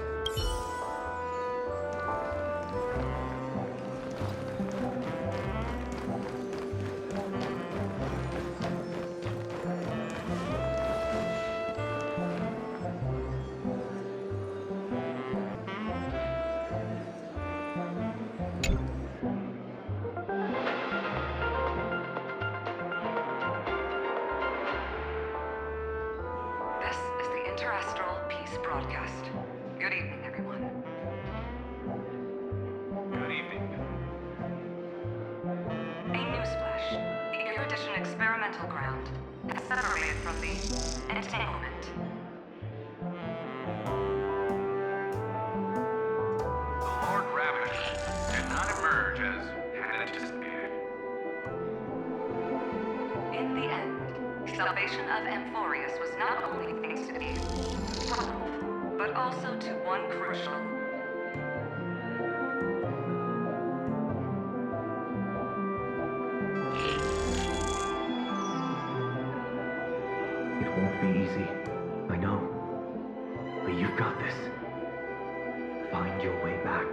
This is the Interastral Peace Broadcast. Good evening, everyone. Good evening. A newsflash. The Erudition experimental ground is separated from the entanglement. The Lord Ravenous did not emerge as had anticipated. In the end, salvation of Amphorius was not only thanks to the 12, but also to one crucial. It won't be easy. I know. But you've got this. Find your way back.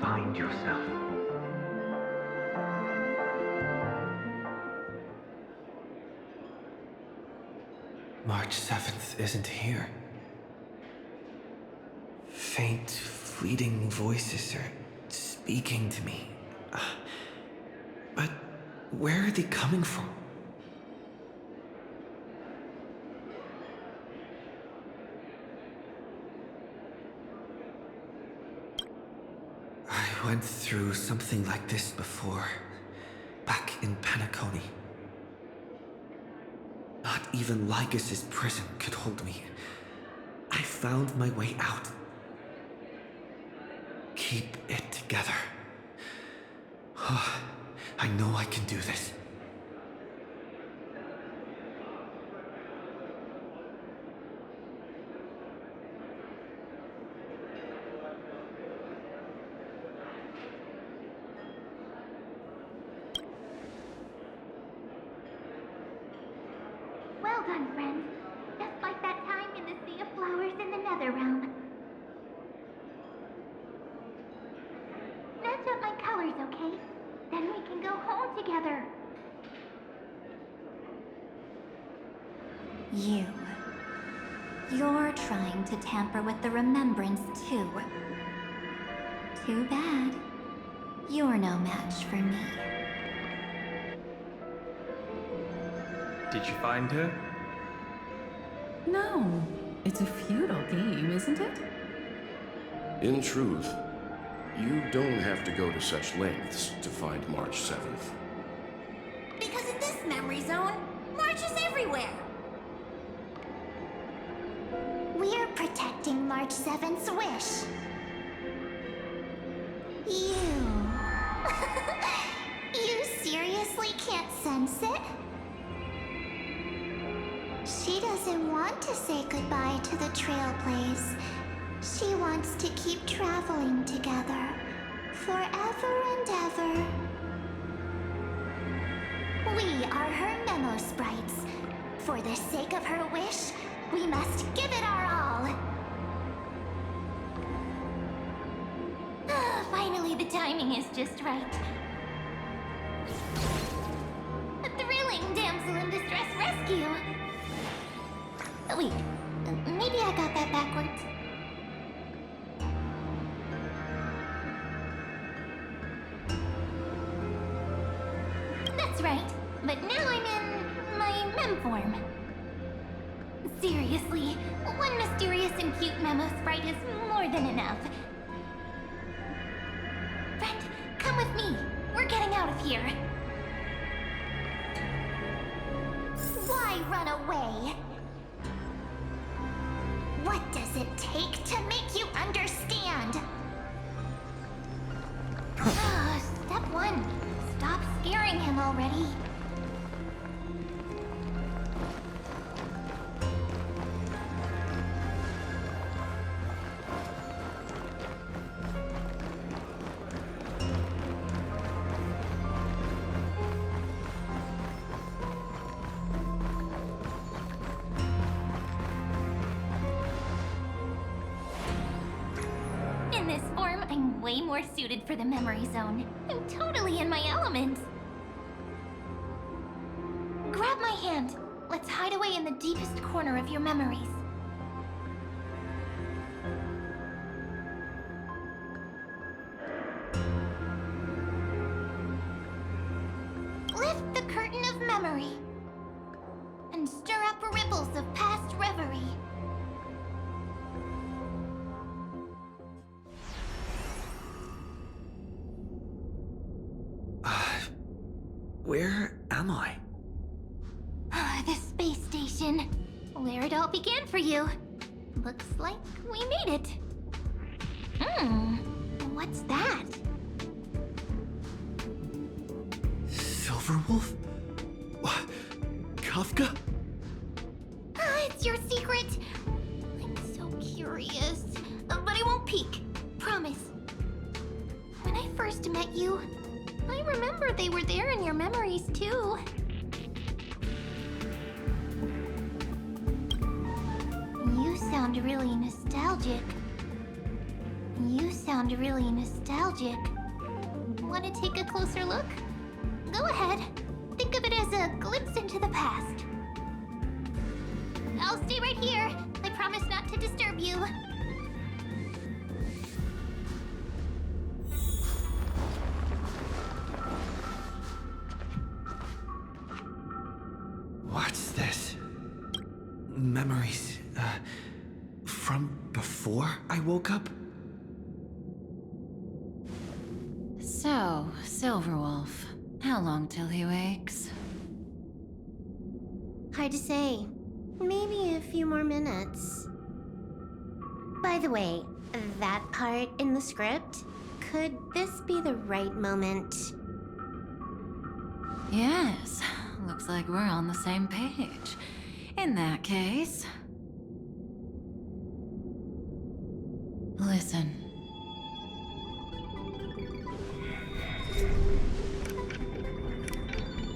Find yourself. March 7th isn't here. Faint, fleeting voices are speaking to me. But where are they coming from? I went through something like this before, back in Penacony. Not even Lycus's prison could hold me. I found my way out. Keep it together. I know I can do this. Well done, friend. Just like that time in the Sea of Flowers in the Nether Realm. Match up my colors, okay? Then we can go home together. You're trying to tamper with the remembrance, too. Too bad. You're no match for me. Did you find her? No. It's a futile game, isn't it? In truth, you don't have to go to such lengths to find March 7th. Because in this memory zone, March is everywhere. We're protecting March 7th's wish. You seriously can't sense it? She doesn't want to say goodbye to the Trailblaze. She wants to keep traveling together, forever and ever. We are her memo sprites. For the sake of her wish, we must give it our all. Finally, the timing is just right. A thrilling damsel in distress rescue. Wait, maybe I got that backwards. That's right, but now I'm in my mem form. Seriously, one mysterious and cute memo sprite is more than enough. Friend, come with me. We're getting out of here. Why run away? What does it take to make you understand? Step 1. Stop scaring him already. In this form, I'm way more suited for the memory zone. I'm totally in my element. Grab my hand. Let's hide away in the deepest corner of your memories. Lift the curtain of memory and stir up ripples of past reverie. Where am I? The space station. Where it all began for you. Looks like we made it. What's that? Silverwolf? What? Kafka? It's your secret. I'm so curious. But I won't peek. Promise. When I first met you, I remember they were there in your memories too. You sound really nostalgic. Want to take a closer look? Go ahead. Think of it as a glimpse into the past. I'll stay right here. I promise not to disturb you. What's this? Memories, from before I woke up? So, Silverwolf, how long till he wakes? Hard to say. Maybe a few more minutes. By the way, that part in the script, could this be the right moment? Yes, looks like we're on the same page. In that case... Listen.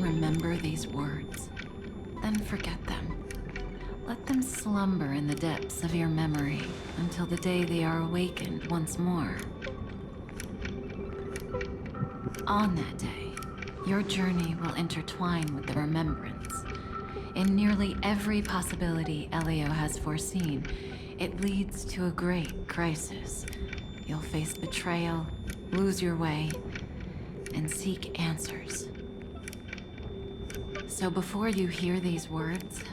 Remember these words, then forget them. Let them slumber in the depths of your memory until the day they are awakened once more. On that day, your journey will intertwine with the remembrance. In nearly every possibility Elio has foreseen, it leads to a great crisis. You'll face betrayal, lose your way, and seek answers. So before you hear these words,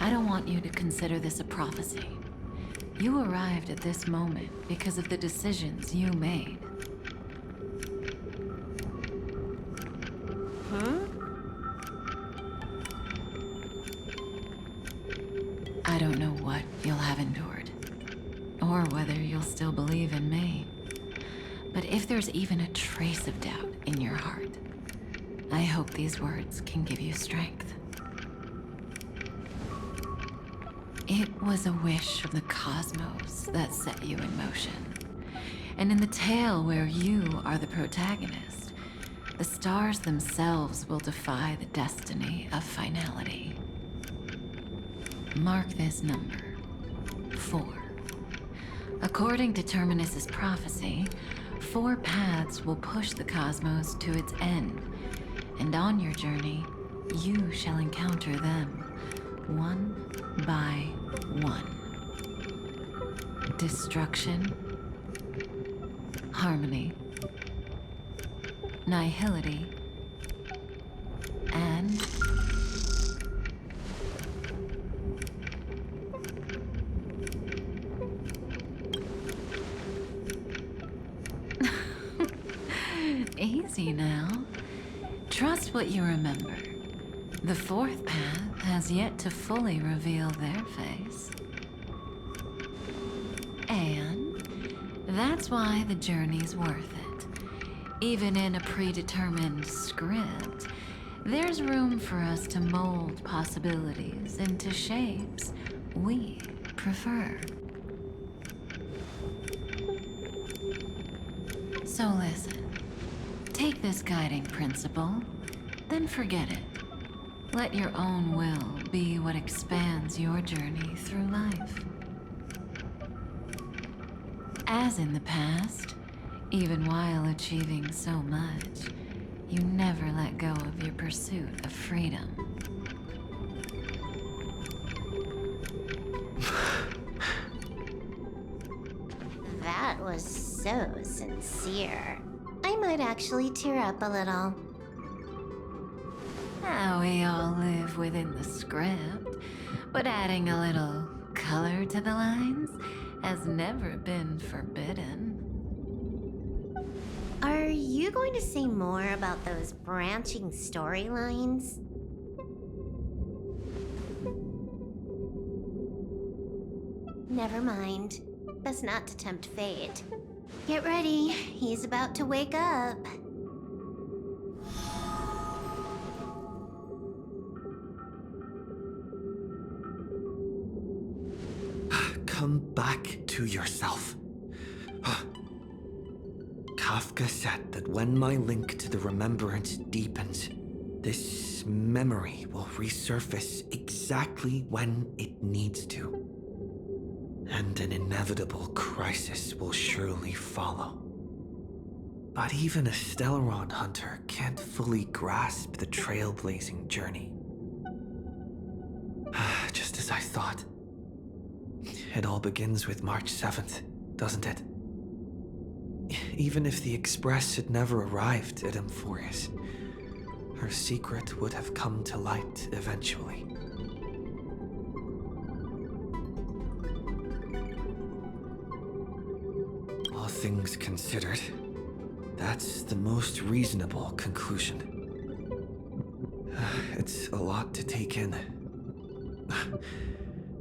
I don't want you to consider this a prophecy. You arrived at this moment because of the decisions you made. Huh? I don't know what you'll have endured, or whether you'll still believe in me. But if there's even a trace of doubt in your heart, I hope these words can give you strength. It was a wish of the cosmos that set you in motion. And in the tale where you are the protagonist, the stars themselves will defy the destiny of finality. Mark this number, 4. According to Terminus's prophecy, 4 paths will push the cosmos to its end, and on your journey, you shall encounter them, one by one. Destruction, harmony, nihility, and easy now. Trust what you remember. The 4th path has yet to fully reveal their face. And that's why the journey's worth it. Even in a predetermined script, there's room for us to mold possibilities into shapes we prefer. So listen. Take this guiding principle, then forget it. Let your own will be what expands your journey through life. As in the past, even while achieving so much, you never let go of your pursuit of freedom. That was so sincere. I might actually tear up a little. Now we all live within the script, but adding a little color to the lines has never been forbidden. Are you going to say more about those branching storylines? Never mind. Best not to tempt fate. Get ready, he's about to wake up. Come back to yourself. Kafka said that when my link to the remembrance deepens, this memory will resurface exactly when it needs to. And an inevitable crisis will surely follow. But even a Stellaron hunter can't fully grasp the trailblazing journey. Just as I thought. It all begins with March 7th, doesn't it? Even if the Express had never arrived at Amphorius, her secret would have come to light eventually. All things considered, that's the most reasonable conclusion. It's a lot to take in.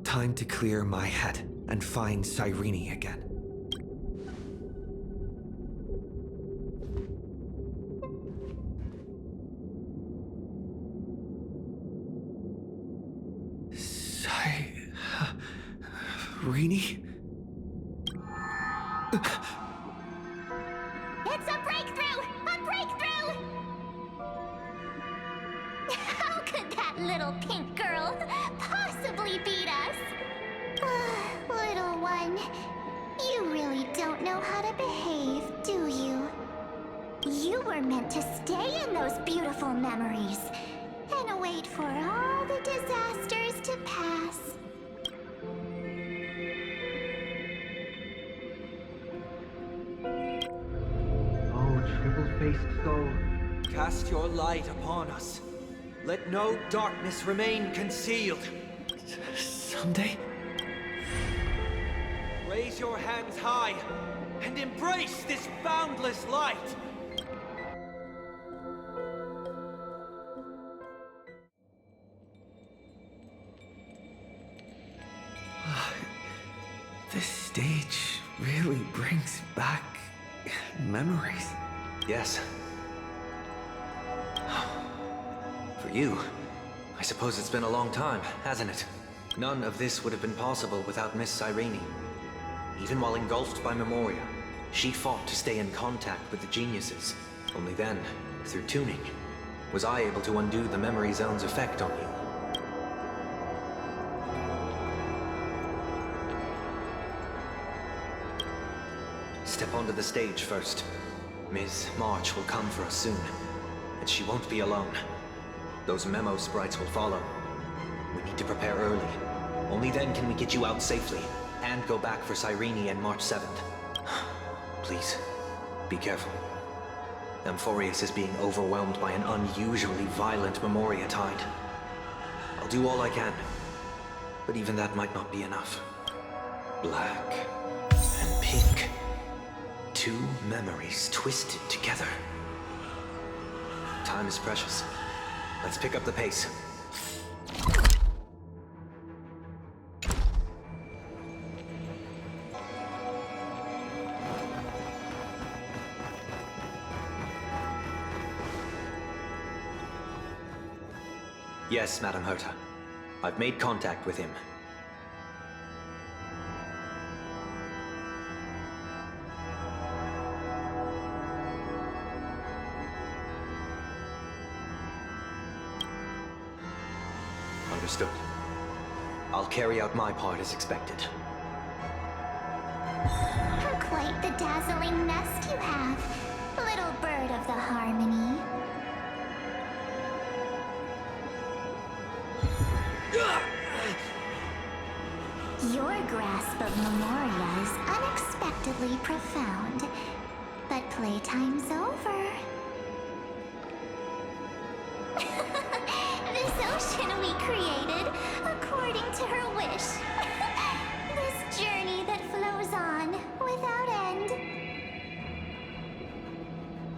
Time to clear my head and find Cyrene again. Cyrene? It's a breakthrough! A breakthrough! How could that little pink girl possibly beat us? Little one, you really don't know how to behave, do you? You were meant to stay in those beautiful memories and wait for all the disasters to pass. Triple-faced soul. Cast your light upon us. Let no darkness remain concealed. Sunday? Raise your hands high and embrace this boundless light. This stage really brings back memories. Yes. For you, I suppose it's been a long time, hasn't it? None of this would have been possible without Miss Cyrene. Even while engulfed by Memoria, she fought to stay in contact with the geniuses. Only then, through tuning, was I able to undo the memory zone's effect on you. Step onto the stage first. Ms. March will come for us soon, and she won't be alone. Those memo sprites will follow. We need to prepare early. Only then can we get you out safely, and go back for Cyrene and March 7th. Please, be careful. Amphorius is being overwhelmed by an unusually violent Memoria tide. I'll do all I can, but even that might not be enough. Black and pink. Two memories twisted together. Time is precious. Let's pick up the pace. Yes, Madam Herta. I've made contact with him. Understood. I'll carry out my part as expected. Quite the dazzling nest you have, little bird of the harmony. Your grasp of Memoria is unexpectedly profound, but playtime's over. This ocean we created according to her wish. This journey that flows on without end.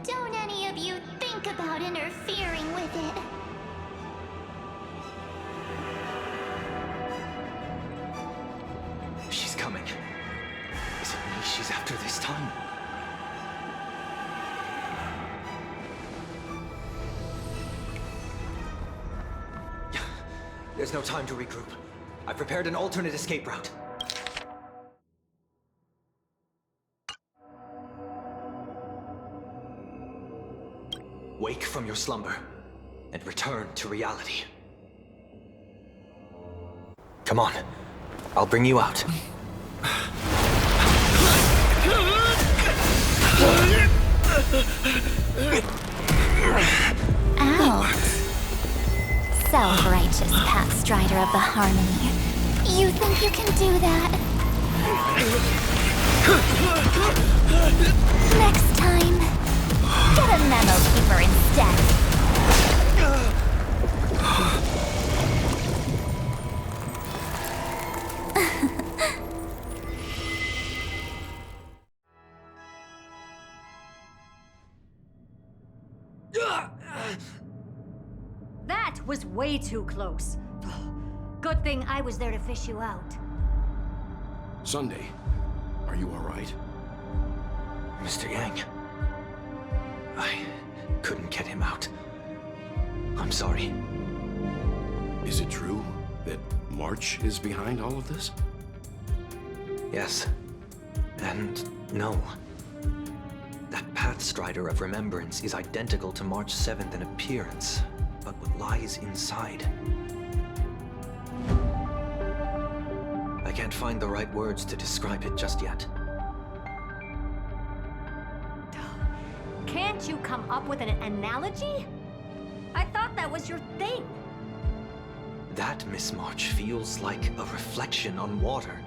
Don't any of you think about interfering with it. She's coming. Is it me she's after this time? There's no time to regroup. I've prepared an alternate escape route. Wake from your slumber and return to reality. Come on, I'll bring you out. Out. Self-righteous pathstrider of the harmony. You think you can do that? Next time, get a memo keeper instead. That was way too close. Good thing I was there to fish you out. Sunday, are you all right? Mr. Yang, I couldn't get him out. I'm sorry. Is it true that March is behind all of this? Yes. And no. That Pathstrider of Remembrance is identical to March 7th in appearance, but what lies inside. I can't find the right words to describe it just yet. Can't you come up with an analogy? I thought that was your thing. That, Miss March, feels like a reflection on water.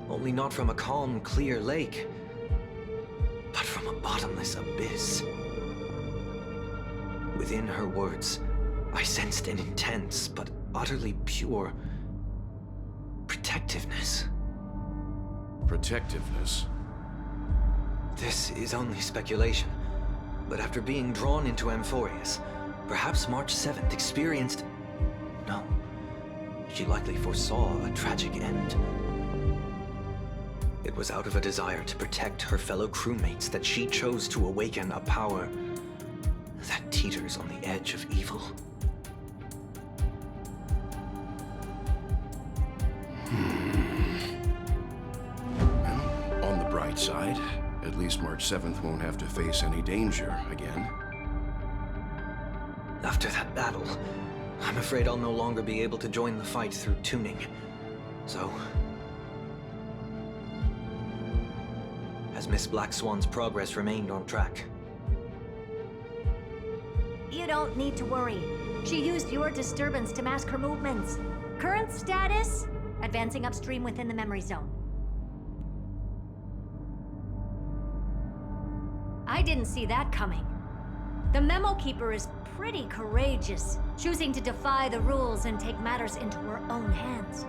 Only not from a calm, clear lake, but from a bottomless abyss. Within her words, I sensed an intense but utterly pure Protectiveness. Protectiveness? This is only speculation, but after being drawn into Amphorius, perhaps March 7th experienced... No. She likely foresaw a tragic end. It was out of a desire to protect her fellow crewmates that she chose to awaken a power that teeters on the edge of evil. Well, on the bright side, at least March 7th won't have to face any danger again. After that battle, I'm afraid I'll no longer be able to join the fight through tuning. So... has Miss Black Swan's progress remained on track? You don't need to worry. She used your disturbance to mask her movements. Current status? Advancing upstream within the memory zone. I didn't see that coming. The Memo Keeper is pretty courageous, choosing to defy the rules and take matters into her own hands.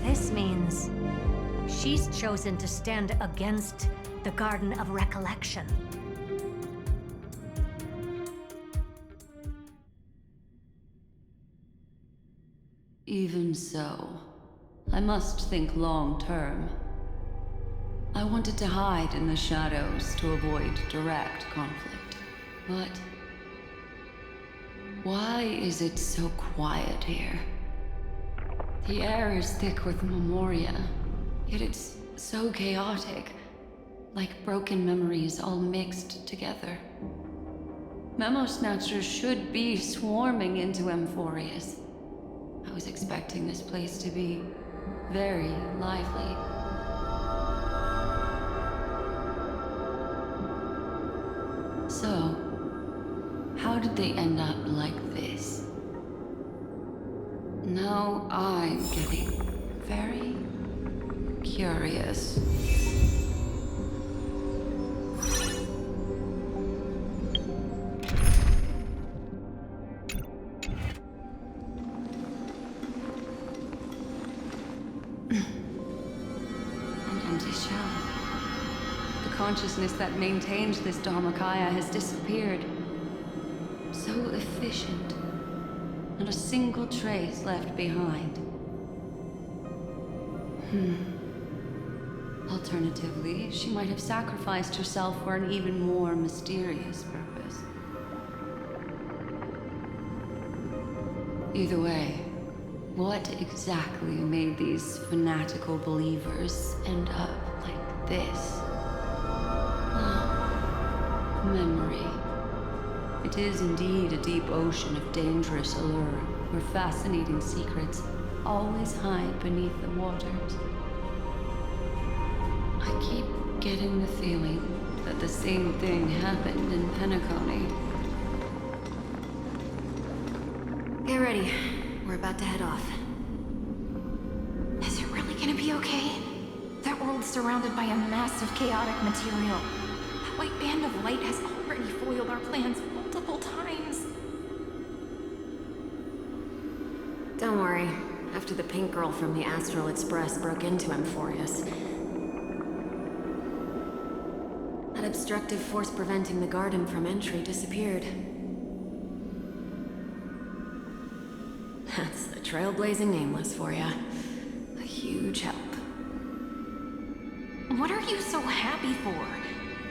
This means she's chosen to stand against the Garden of Recollection. Even so, I must think long term. I wanted to hide in the shadows to avoid direct conflict. But why is it so quiet here? The air is thick with memoria, yet it's so chaotic, like broken memories all mixed together. Memo Snatchers should be swarming into Amphorius. I was expecting this place to be very lively. So, how did they end up like this? Now I'm getting very curious. An empty shell. The consciousness that maintained this Dharmakaya has disappeared. So efficient. Not a single trace left behind. Alternatively, she might have sacrificed herself for an even more mysterious purpose. Either way, what exactly made these fanatical believers end up like this? Memory. It is indeed a deep ocean of dangerous allure, where fascinating secrets always hide beneath the waters. I keep getting the feeling that the same thing happened in Penacony. Get ready. We're about to head off. Is it really gonna be okay? That world's surrounded by a massive chaotic material. That white band of light has already foiled our plans multiple times. Don't worry. After the pink girl from the Astral Express broke into Amphorius, that obstructive force preventing the garden from entry disappeared. That's the Trailblazing Nameless for ya. A huge help. What are you so happy for?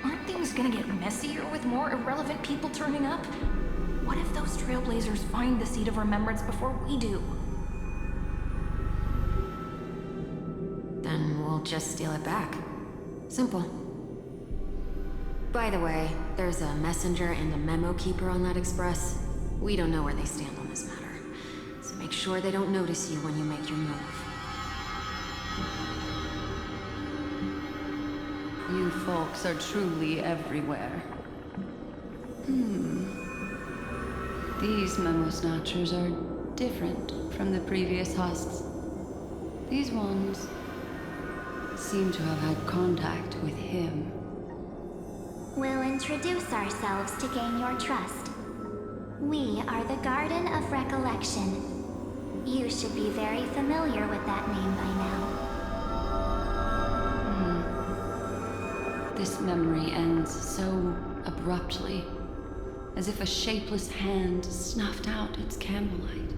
Aren't things gonna get messier with more irrelevant people turning up? What if those Trailblazers find the Seed of Remembrance before we do? Then we'll just steal it back. Simple. By the way, there's a messenger and a memo keeper on that express. We don't know where they stand on this matter. So make sure they don't notice you when you make your move. You folks are truly everywhere. These Memo Snatchers are different from the previous husks. These ones seem to have had contact with him. We'll introduce ourselves to gain your trust. We are the Garden of Recollection. You should be very familiar with that name by now. This memory ends so abruptly, as if a shapeless hand snuffed out its candlelight.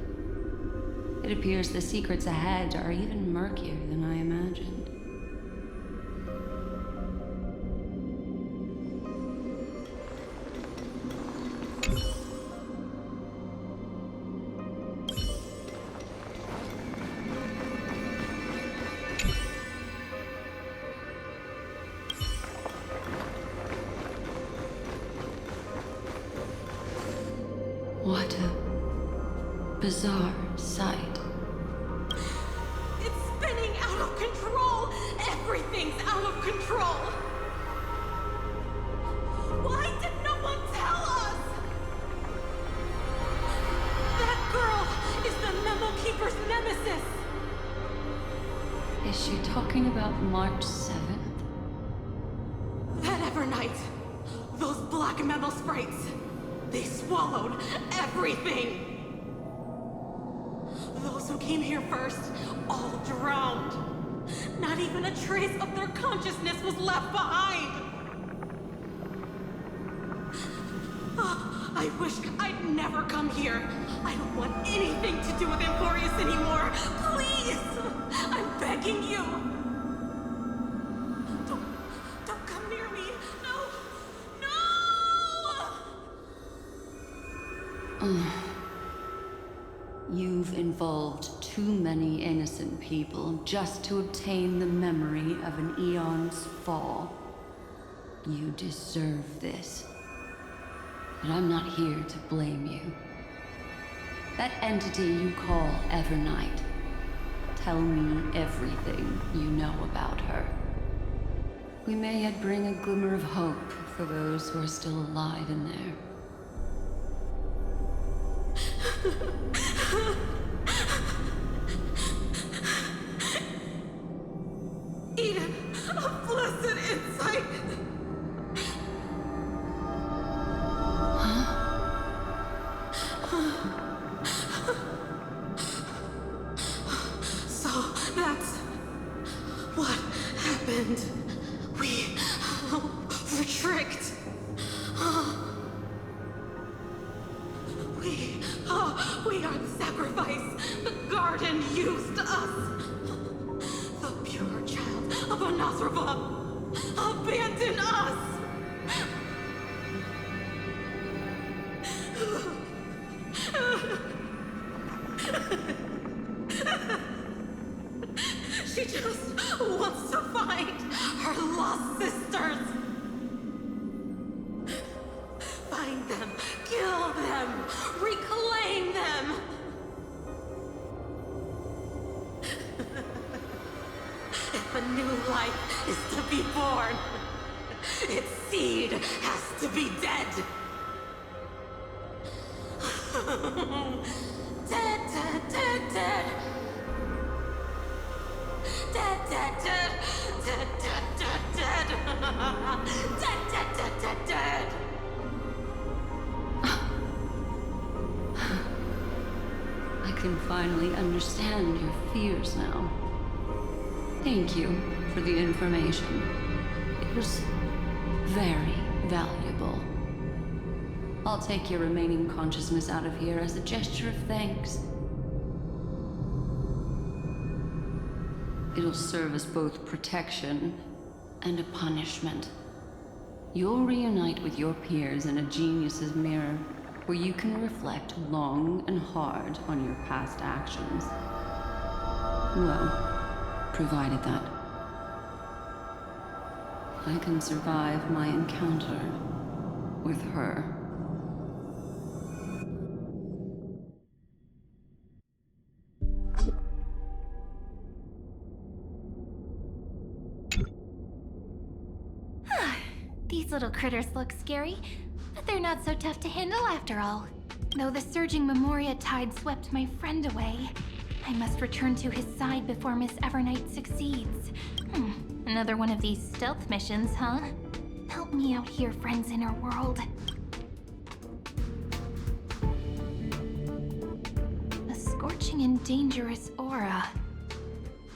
It appears the secrets ahead are even murkier than I imagined. What a bizarre sight. It's spinning out of control! Everything's out of control! Why did no one tell us? That girl is the Memo Keeper's nemesis! Is she talking about March 7th? That Evernight, those black Memo sprites, they swallowed everything! Those who came here first, all drowned. Not even a trace of their consciousness was left behind! I wish I'd never come here. I don't want anything to do with Emporius anymore. Please! I'm begging you! Don't come near me! No! No! You've involved too many innocent people just to obtain the memory of an eon's fall. You deserve this. But I'm not here to blame you. That entity you call Evernight, tell me everything you know about her. We may yet bring a glimmer of hope for those who are still alive in there. Eden, a blessed insight! So that's what happened. We were tricked. We are the sacrifice. The garden used us. The pure child of Anazrava abandoned us. She just wants to find her lost sisters. Find them, kill them, reclaim them. If a new life is to be born, its seed has to be dead. Dead, dead, dead, dead. Dead, dead, dead. Dead, dead, dead, dead. Dead, dead, dead, dead, dead. I can finally understand your fears now. Thank you for the information. It was very valuable. I'll take your remaining consciousness out of here as a gesture of thanks. It'll serve as both protection and a punishment. You'll reunite with your peers in a genius's mirror, where you can reflect long and hard on your past actions. Well, provided that I can survive my encounter with her. These little critters look scary, but they're not so tough to handle after all. Though the surging Memoria tide swept my friend away, I must return to his side before Miss Evernight succeeds. Another one of these stealth missions, huh? Help me out here, friends in our world. A scorching glowing and dangerous aura.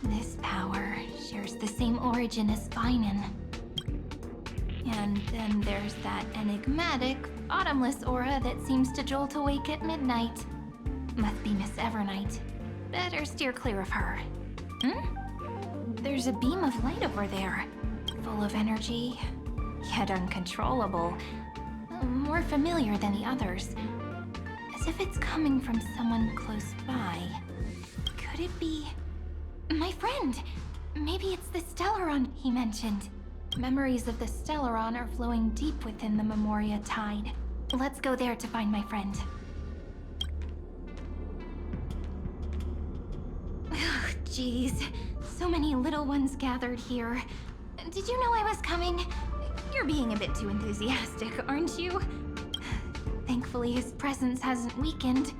This power shares the same origin as Finan. And then there's that enigmatic, bottomless aura that seems to jolt awake at midnight. Must be Miss Evernight. Better steer clear of her. There's a beam of light over there. Full of energy, yet uncontrollable. More familiar than the others. As if it's coming from someone close by. Could it be... my friend? Maybe it's the Stellaron he mentioned. Memories of the Stellaron are flowing deep within the Memoria Tide. Let's go there to find my friend. Ugh, jeez. So many little ones gathered here. Did you know I was coming? You're being a bit too enthusiastic, aren't you? Thankfully, his presence hasn't weakened.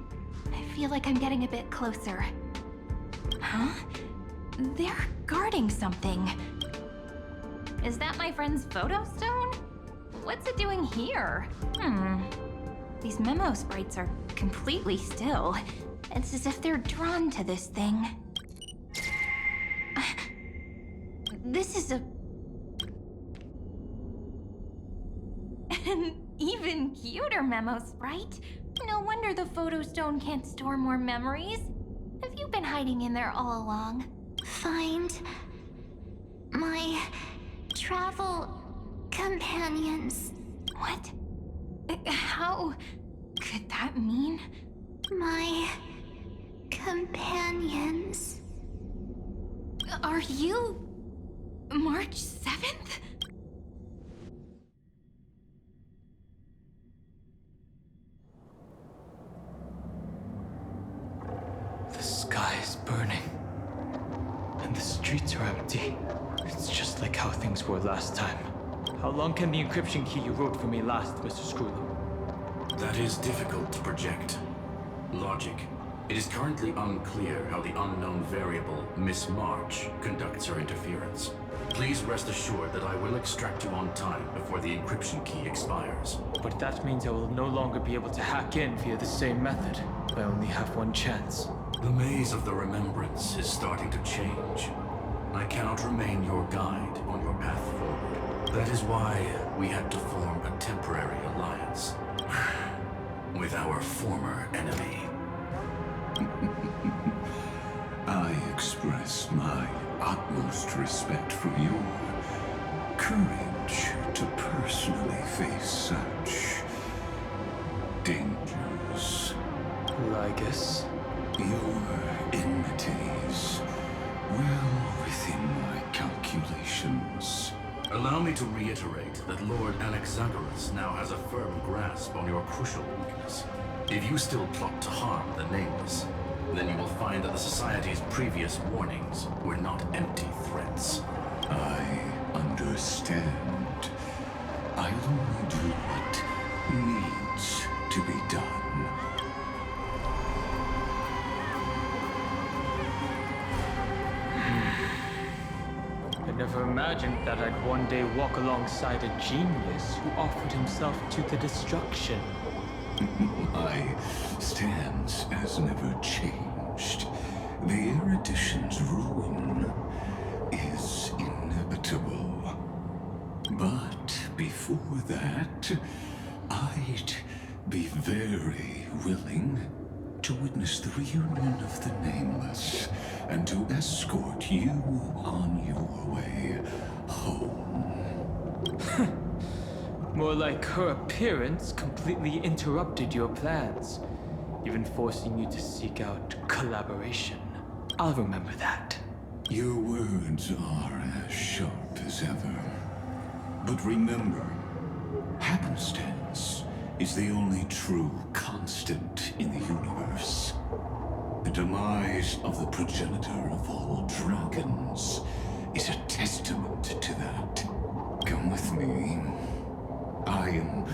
I feel like I'm getting a bit closer. Huh? They're guarding something. Is that my friend's photo stone? What's it doing here? These memo sprites are completely still. It's as if they're drawn to this thing. This is an even cuter memo sprite. No wonder the photo stone can't store more memories. Have you been hiding in there all along? Find my travel companions. What? How could that mean? My companions. Are you March 7th? The sky is burning. And the streets are empty. It's just like how things were last time. How long can the encryption key you wrote for me last, Mr. Screwlow? That is difficult to project. Logic. It is currently unclear how the unknown variable, Miss March, conducts her interference. Please rest assured that I will extract you on time before the encryption key expires. But that means I will no longer be able to hack in via the same method. I only have one chance. The maze of the remembrance is starting to change. I cannot remain your guide on your path forward. That is why we had to form a temporary alliance with our former enemy. I express my utmost respect for your courage to personally face such dangers. Lygus? Your enmities, well within my calculations. Allow me to reiterate that Lord Anaxagoras now has a firm grasp on your crucial weakness. If you still plot to harm the Nameless, then you will find that the Society's previous warnings were not empty threats. I understand. I'll only do what needs to be done. I never imagined that I'd one day walk alongside a genius who offered himself to the destruction. My stance has never changed. The erudition's ruin is inevitable. But before that, I'd be very willing to witness the reunion of the Nameless and to escort you on your way home. More like her appearance completely interrupted your plans, even forcing you to seek out collaboration. I'll remember that. Your words are as sharp as ever. But remember, happenstance is the only true constant in the universe. The demise of the progenitor of all dragons is a testament to that. Come with me. I am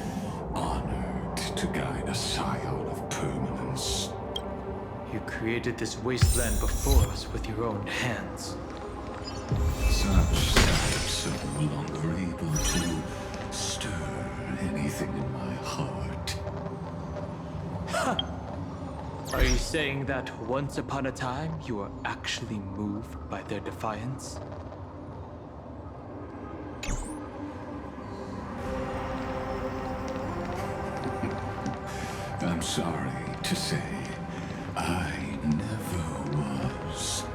honored to guide a scion of permanence. You created this wasteland before us with your own hands. Such sights are no longer able to stir anything in my heart. Are you saying that once upon a time you were actually moved by their defiance? I'm sorry to say, I never was.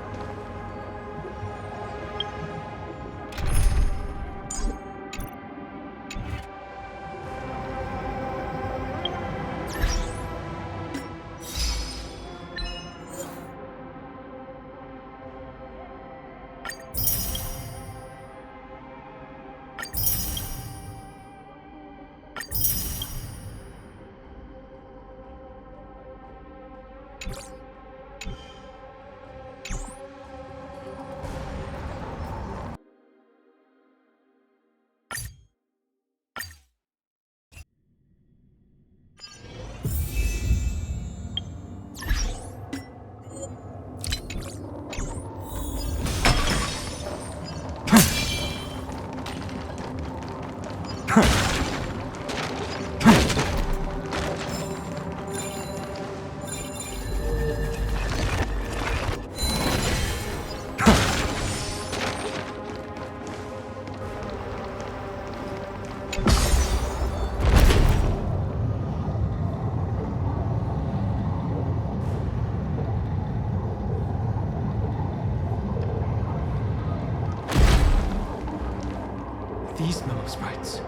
These memo sprites.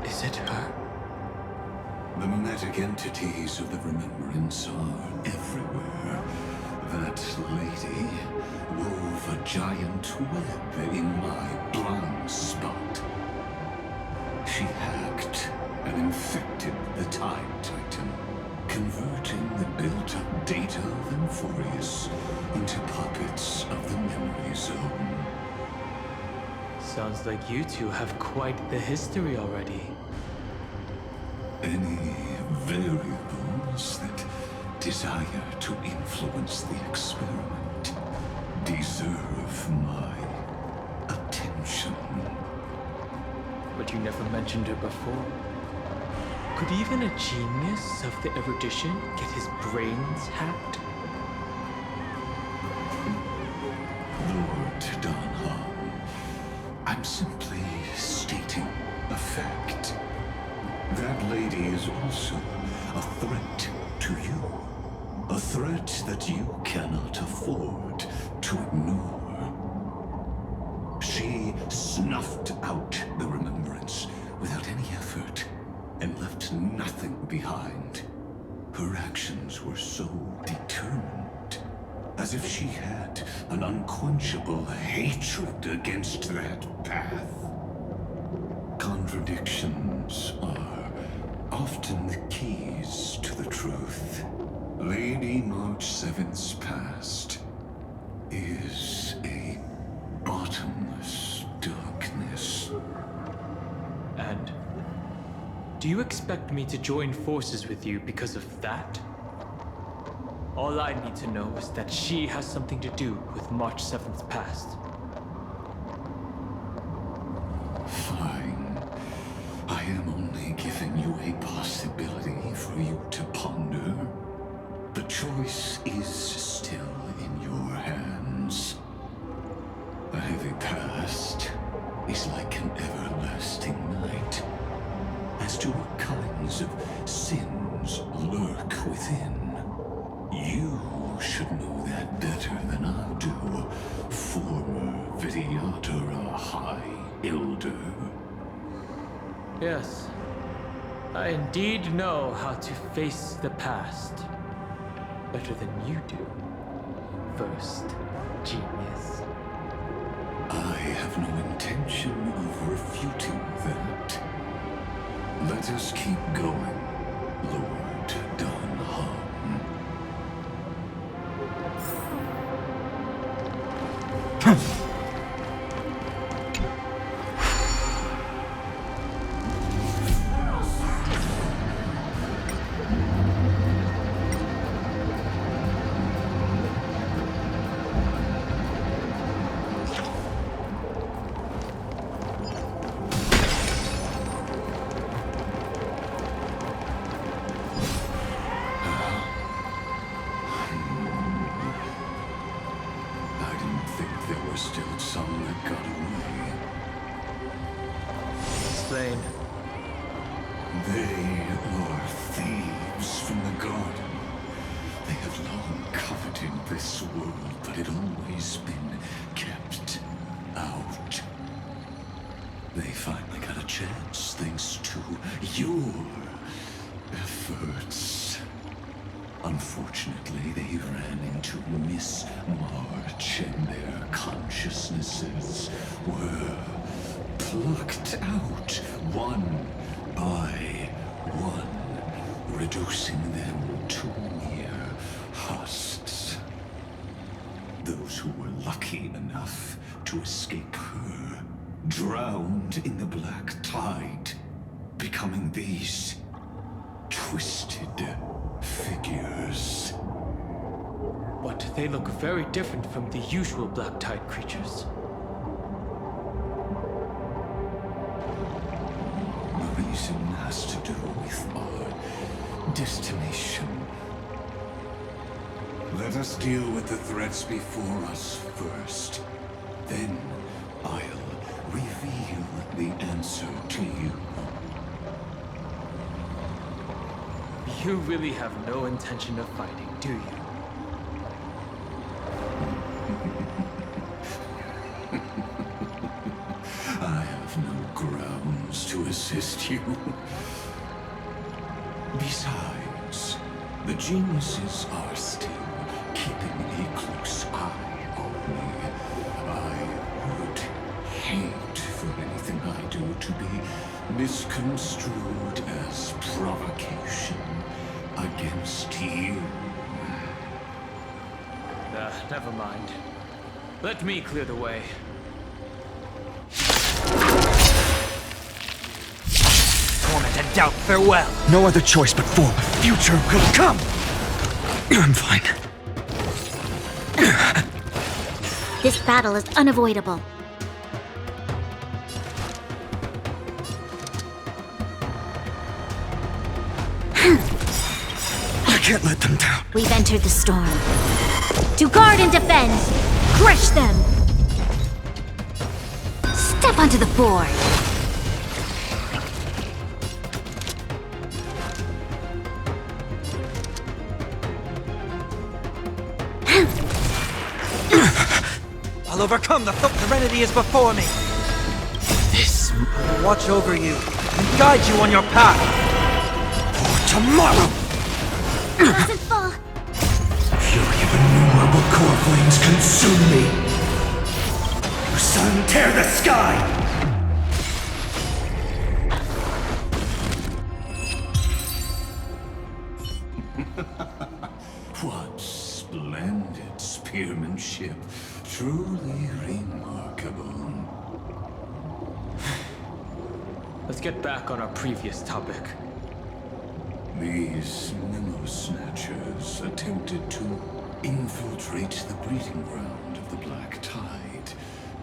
Is it her? The mimetic entities of the Remembrance are everywhere. That lady wove a giant web in my blind spot. She hacked and infected the Time Titan, converting the built-up data of Amphorius into puppets of the memory zone. Sounds like you two have quite the history already. Any variables that desire to influence the experiment deserve my attention. But you never mentioned her before. Could even a genius of the erudition get his brains hacked? Lord Donham, I'm simply stating a fact. That lady is also a threat to you. A threat that you cannot afford to ignore. She snuffed out the Remembrance without any effort and left nothing behind. Her actions were so determined, as if she had an unquenchable hatred against that path. Contradictions are often the keys to the truth. Lady March 7th's past is a bottomless darkness. And do you expect me to join forces with you because of that? All I need to know is that she has something to do with March 7th's past. Fine. I am only giving you a possibility for you to ponder. The choice is still in your hands. A heavy past is like an everlasting night. As to what kinds of sins lurk within, you should know that better than I do, former Vidyatara High Elder. Yes, I indeed know how to face the past better than you do, first genius. I have no intention of refuting that. Let us keep going, Lord Donham. They are thieves from the garden. They have long coveted this world, but it always been kept out. They finally got a chance thanks to your efforts. Unfortunately, they ran into Miss March and their consciousnesses were plucked out one by one, reducing them to mere husks. Those who were lucky enough to escape her drowned in the black tide, becoming these twisted figures. But they look very different from the usual black tide creatures. The reason has to do with our destination. Let us deal with the threats before us first. Then I'll reveal the answer to you. You really have no intention of fighting, do you? I have no grounds to assist you. Besides, the geniuses are still keeping a close eye on me. I would hate for anything I do to be misconstrued as provocation against you. Never mind. Let me clear the way. Torment and doubt, farewell. No other choice but forward. Future will come. I'm fine. This battle is unavoidable. I can't let them down. We've entered the storm. To guard and defend! Crush them! Step onto the board! I'll overcome. The serenity is before me. This will watch over you and guide you on your path. For tomorrow! Doesn't fall! Fury of innumerable core flames consume me! You sun, tear the sky! What splendid spearmanship. Truly remarkable. Let's get back on our previous topic. These memo snatchers attempted to infiltrate the breeding ground of the Black Tide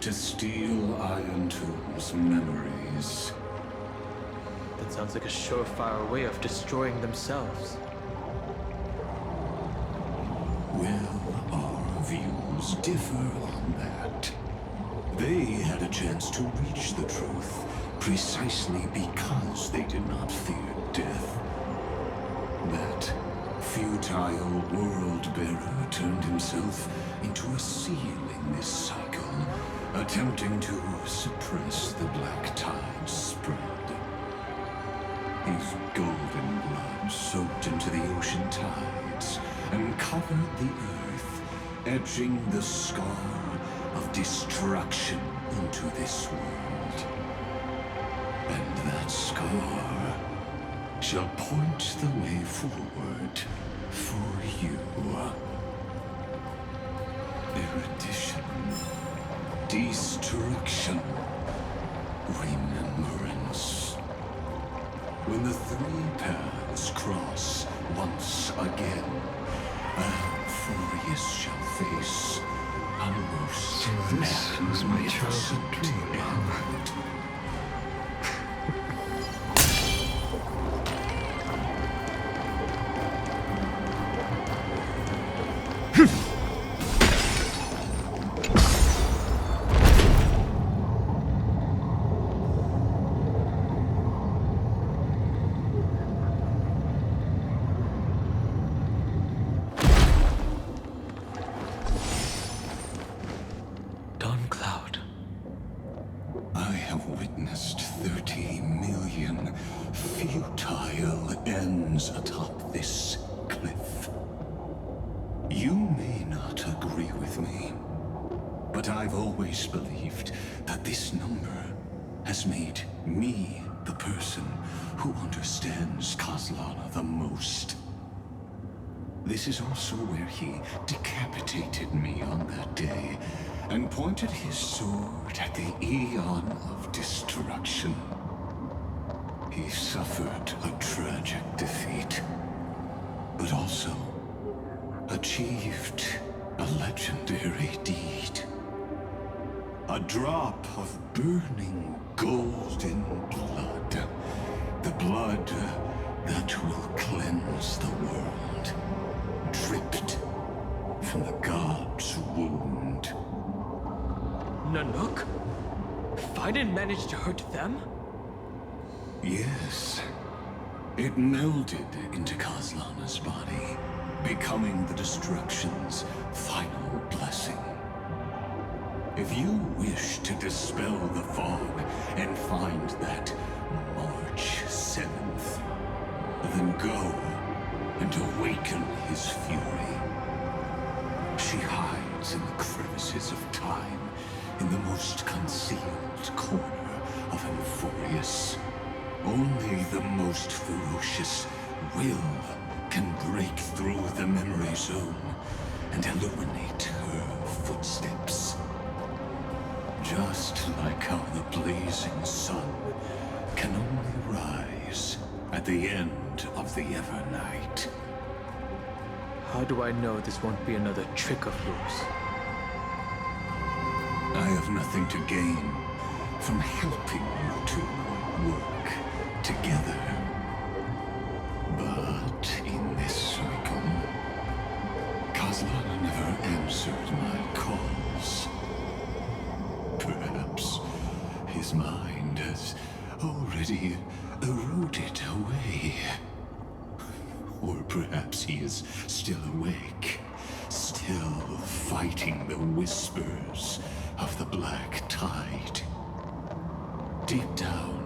to steal Iron Tomb's memories. That sounds like a surefire way of destroying themselves. Well, our views differ on that. They had a chance to reach the truth precisely because they did not fear death. That futile world-bearer turned himself into a seal in this cycle, attempting to suppress the Black Tide's spread. His golden blood soaked into the ocean tides and covered the earth, etching the scar of destruction into this world. And that scar shall point the way forward for you. Erudition, destruction, remembrance. When the three paths cross once again, Amphorius shall face a most This was my childhood dream. end. futile ends atop this cliff. You may not agree with me, but I've always believed that this number has made me the person who understands Kozlana the most. This is also where he decapitated me on that day and pointed his sword at the Eon of Destruction. He suffered a tragic defeat, but also achieved a legendary deed. A drop of burning golden blood. The blood that will cleanse the world. Dripped from the god's wound. Nanook? I didn't manage to hurt them? Yes. It melded into Kozlana's body, becoming the Destruction's final blessing. If you wish to dispel the fog and find that March 7th, then go and awaken his fury. She hides in the crevices of time, in the most concealed corner of Euphorius. Only the most ferocious will can break through the memory zone and illuminate her footsteps. Just like how the blazing sun can only rise at the end of the Evernight. How do I know this won't be another trick of yours? I have nothing to gain from helping you to work together. But in this cycle, Kozlana never answered my calls. Perhaps his mind has already eroded away. Or perhaps he is still awake, still fighting the whispers of the Black Tide. Deep down,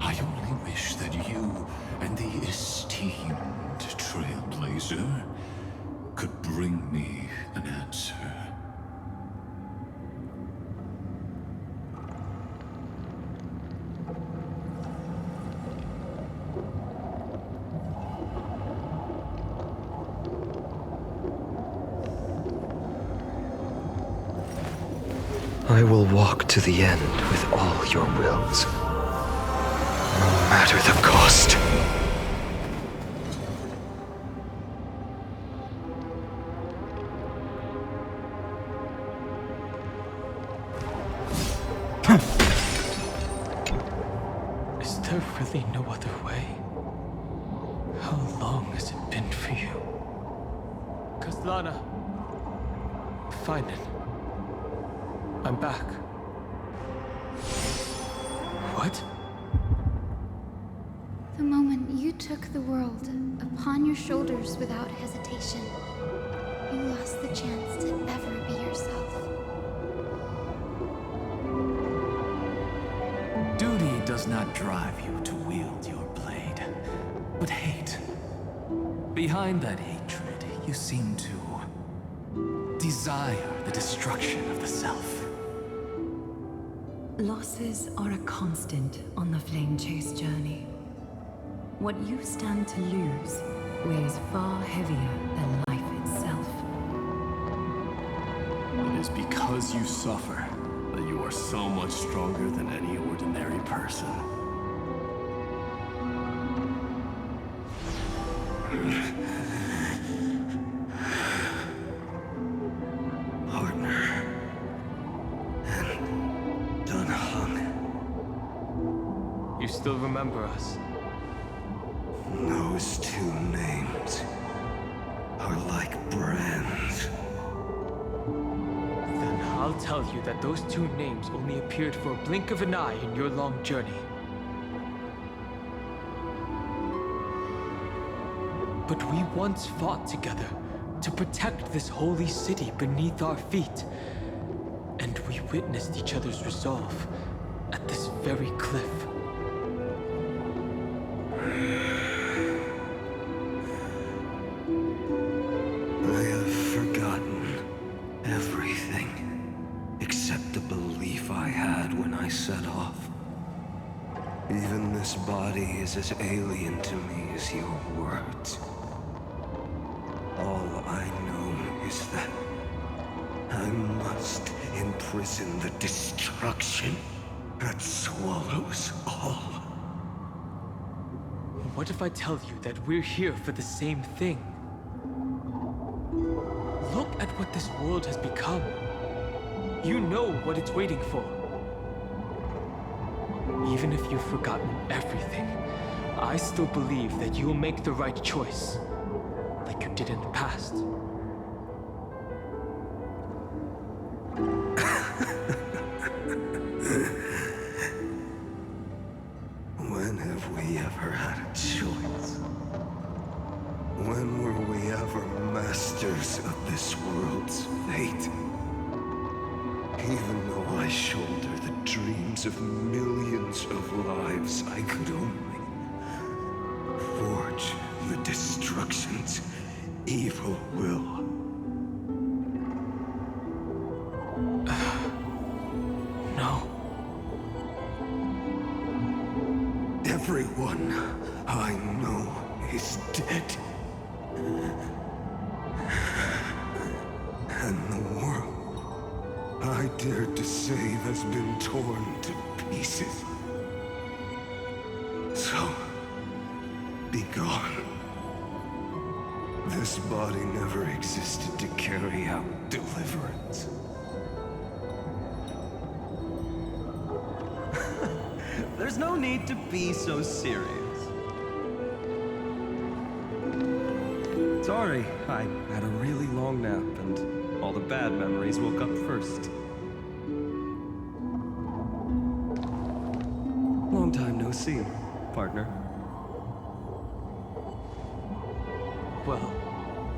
I only wish that you and the esteemed Trailblazer could bring me an answer. I will walk to the end with all your wills, no matter the cost. Is there really no other way? How long has it been for you? Kozlana. Fine then. I'm back. What? The moment you took the world upon your shoulders without hesitation, you lost the chance to ever be yourself. Duty does not drive you to wield your blade, but hate. Behind that hatred, you seem to desire the destruction of the self. Losses are a constant on the Flame Chase journey. What you stand to lose weighs far heavier than life itself. It is because you suffer that you are so much stronger than any ordinary person. Partner. You still remember us? Those two names are like brands. Then I'll tell you that those two names only appeared for a blink of an eye in your long journey. But we once fought together to protect this holy city beneath our feet. And we witnessed each other's resolve at this very cliff. body is as alien to me as your words. All I know is that I must imprison the destruction that swallows all. What if I tell you that we're here for the same thing? Look at what this world has become. You know what it's waiting for. Even if you've forgotten everything, I still believe that you'll make the right choice, like you did in the past. When have we ever had a choice? When were we ever masters of this world's fate? Even though I shoulder the dreams of millions of lives, I could only forge the destruction's evil will. No. Everyone I know is dead. And the world I dared to save has been torn to pieces. So, be gone. This body never existed to carry out deliverance. There's no need to be so serious. Sorry, I had a really long nap and all the bad memories woke up first. Long time no see, partner. Well,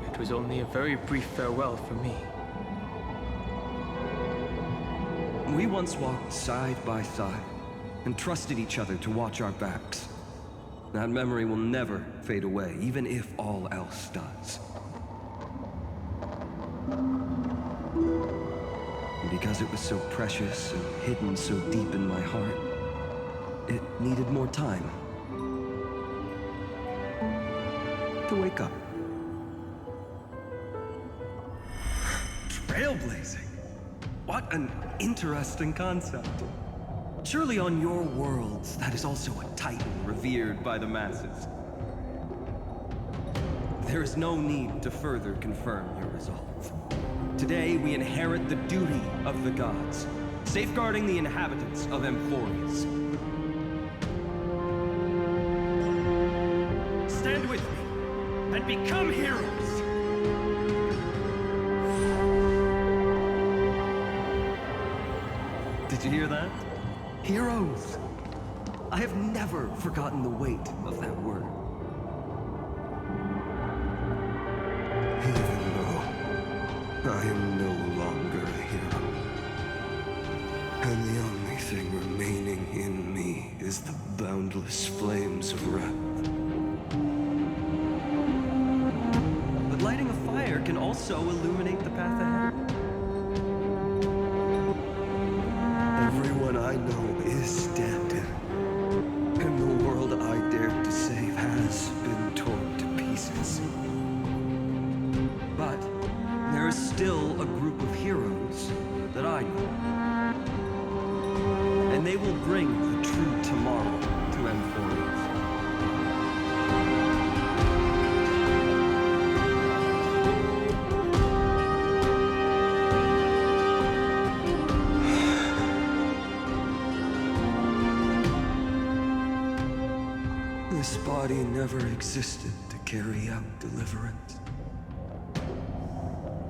it was only a very brief farewell for me. We once walked side by side and trusted each other to watch our backs. That memory will never fade away, even if all else does. And because it was so precious and hidden so deep in my heart, it needed more time to wake up. Trailblazing! What an interesting concept. Surely on your worlds, that is also a titan revered by the masses. There is no need to further confirm your resolve. Today, we inherit the duty of the gods, safeguarding the inhabitants of Amphorius. Stand with me, and become heroes! Did you hear that? Heroes! I have never forgotten the weight of that word. Even though I am no longer a hero, and the only thing remaining in me is the boundless flames of wrath. But lighting a fire can also illuminate the path ahead. Everyone I know is dead, and the world I dared to save has been torn to pieces. But there is still a group of heroes that I know. And they will bring the true tomorrow to Amphorius. This body never existed to carry out deliverance.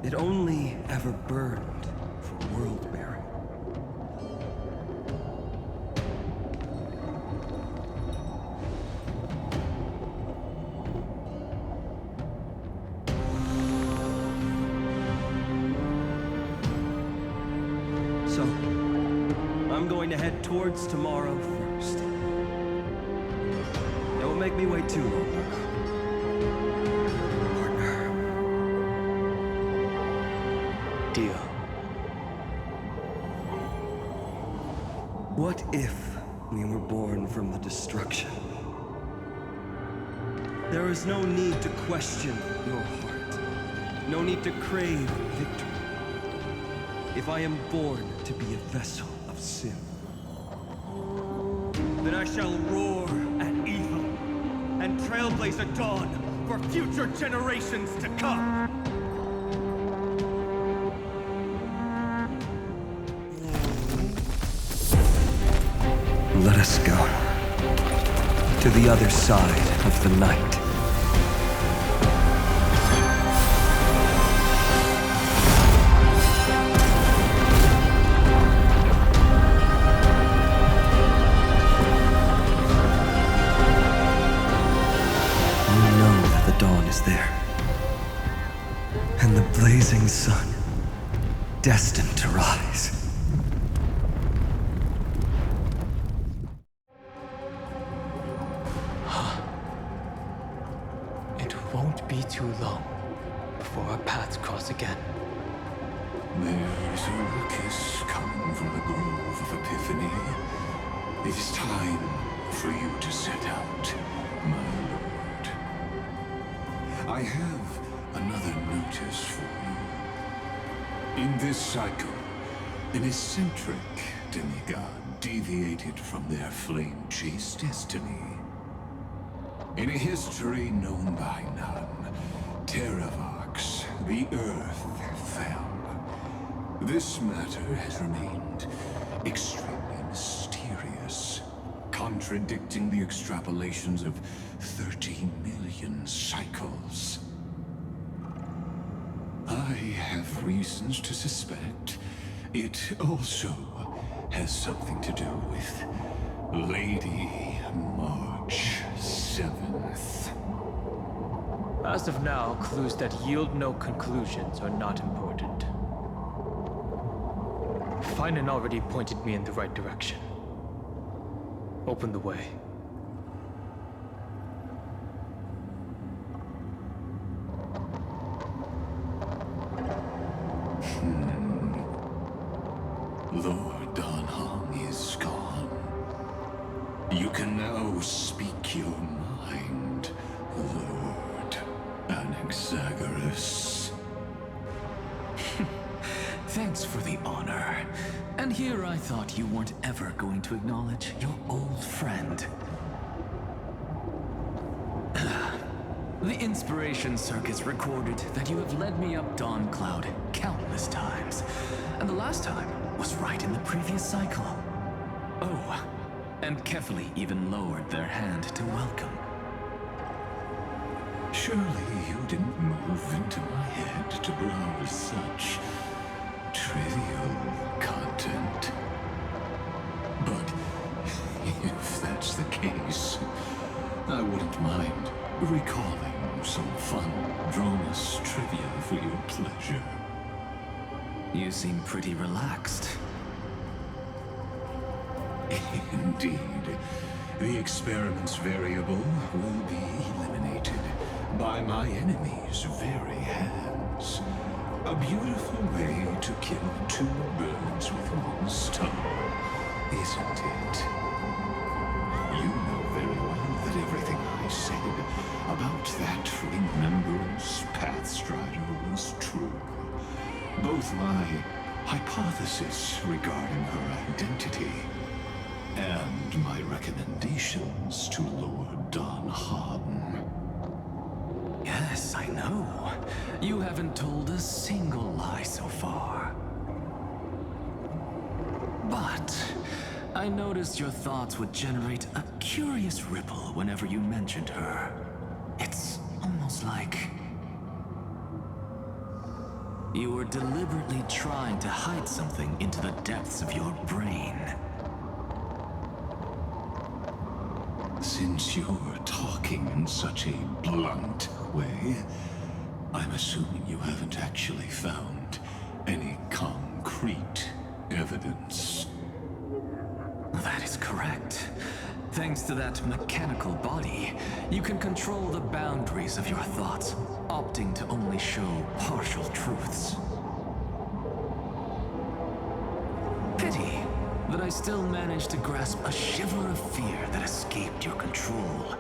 It only ever burned for world-bearing. So, I'm going to head towards tomorrow first. Don't make me wait too long. Deal. What if we were born from the destruction There is no need to question your heart. No need to crave victory. If I am born to be a vessel of sin, then I shall roar at evil and trailblaze a dawn for future generations to come. Let us go to the other side of the night. The dawn is there, and the blazing sun, destined to rise. It won't be too long before our paths cross again. There's a ruckus coming from the Grove of Epiphany. It is time for you to set out, my lord. I have another notice for you. In this cycle, an eccentric demigod deviated from their flame-chased destiny. In a history known by none, Terravox, the Earth, fell. This matter has remained extremely mysterious, contradicting the extrapolations of 13 million cycles. I have reasons to suspect it also has something to do with Lady March 7th. As of now, clues that yield no conclusions are not important. Finan already pointed me in the right direction. Open the way. Lord Donhong is gone. You can now speak your mind, Lord Anaxagoras. Thanks for the honor. And here I thought you weren't ever going to acknowledge your old friend. The Inspiration Circus recorded that you have led me up Dawn Cloud countless times. And the last time was right in the previous cycle. Oh, and Kefali even lowered their hand to welcome. Surely you didn't move into my head to browse such trivial content. But if that's the case, I wouldn't mind recalling some fun Dromus trivia for your pleasure. You seem pretty relaxed. Indeed. The experiment's variable will be eliminated by my enemy's very hands. A beautiful way to kill two birds with one stone, isn't it? You know very well that everything I said about that remembrance Pathstrider was true. Both my hypothesis regarding her identity and my recommendations to Lord Donhong. Yes, I know. You haven't told a single lie so far. But I noticed your thoughts would generate a curious ripple whenever you mentioned her. It's almost like you were deliberately trying to hide something into the depths of your brain. Since you're talking in such a blunt way, I'm assuming you haven't actually found any concrete evidence. That is correct. Thanks to that mechanical body, you can control the boundaries of your thoughts, opting to only show partial truths. Pity that I still managed to grasp a shiver of fear that escaped your control.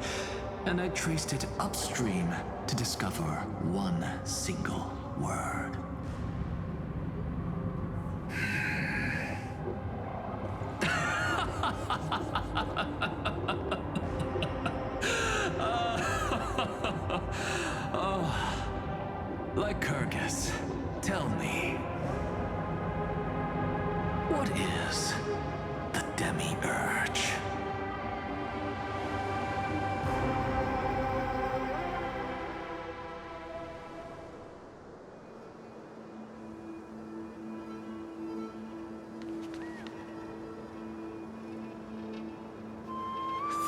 and I traced it upstream to discover one single word. Oh, Lycurgus, tell me, what is the Demi-Urge?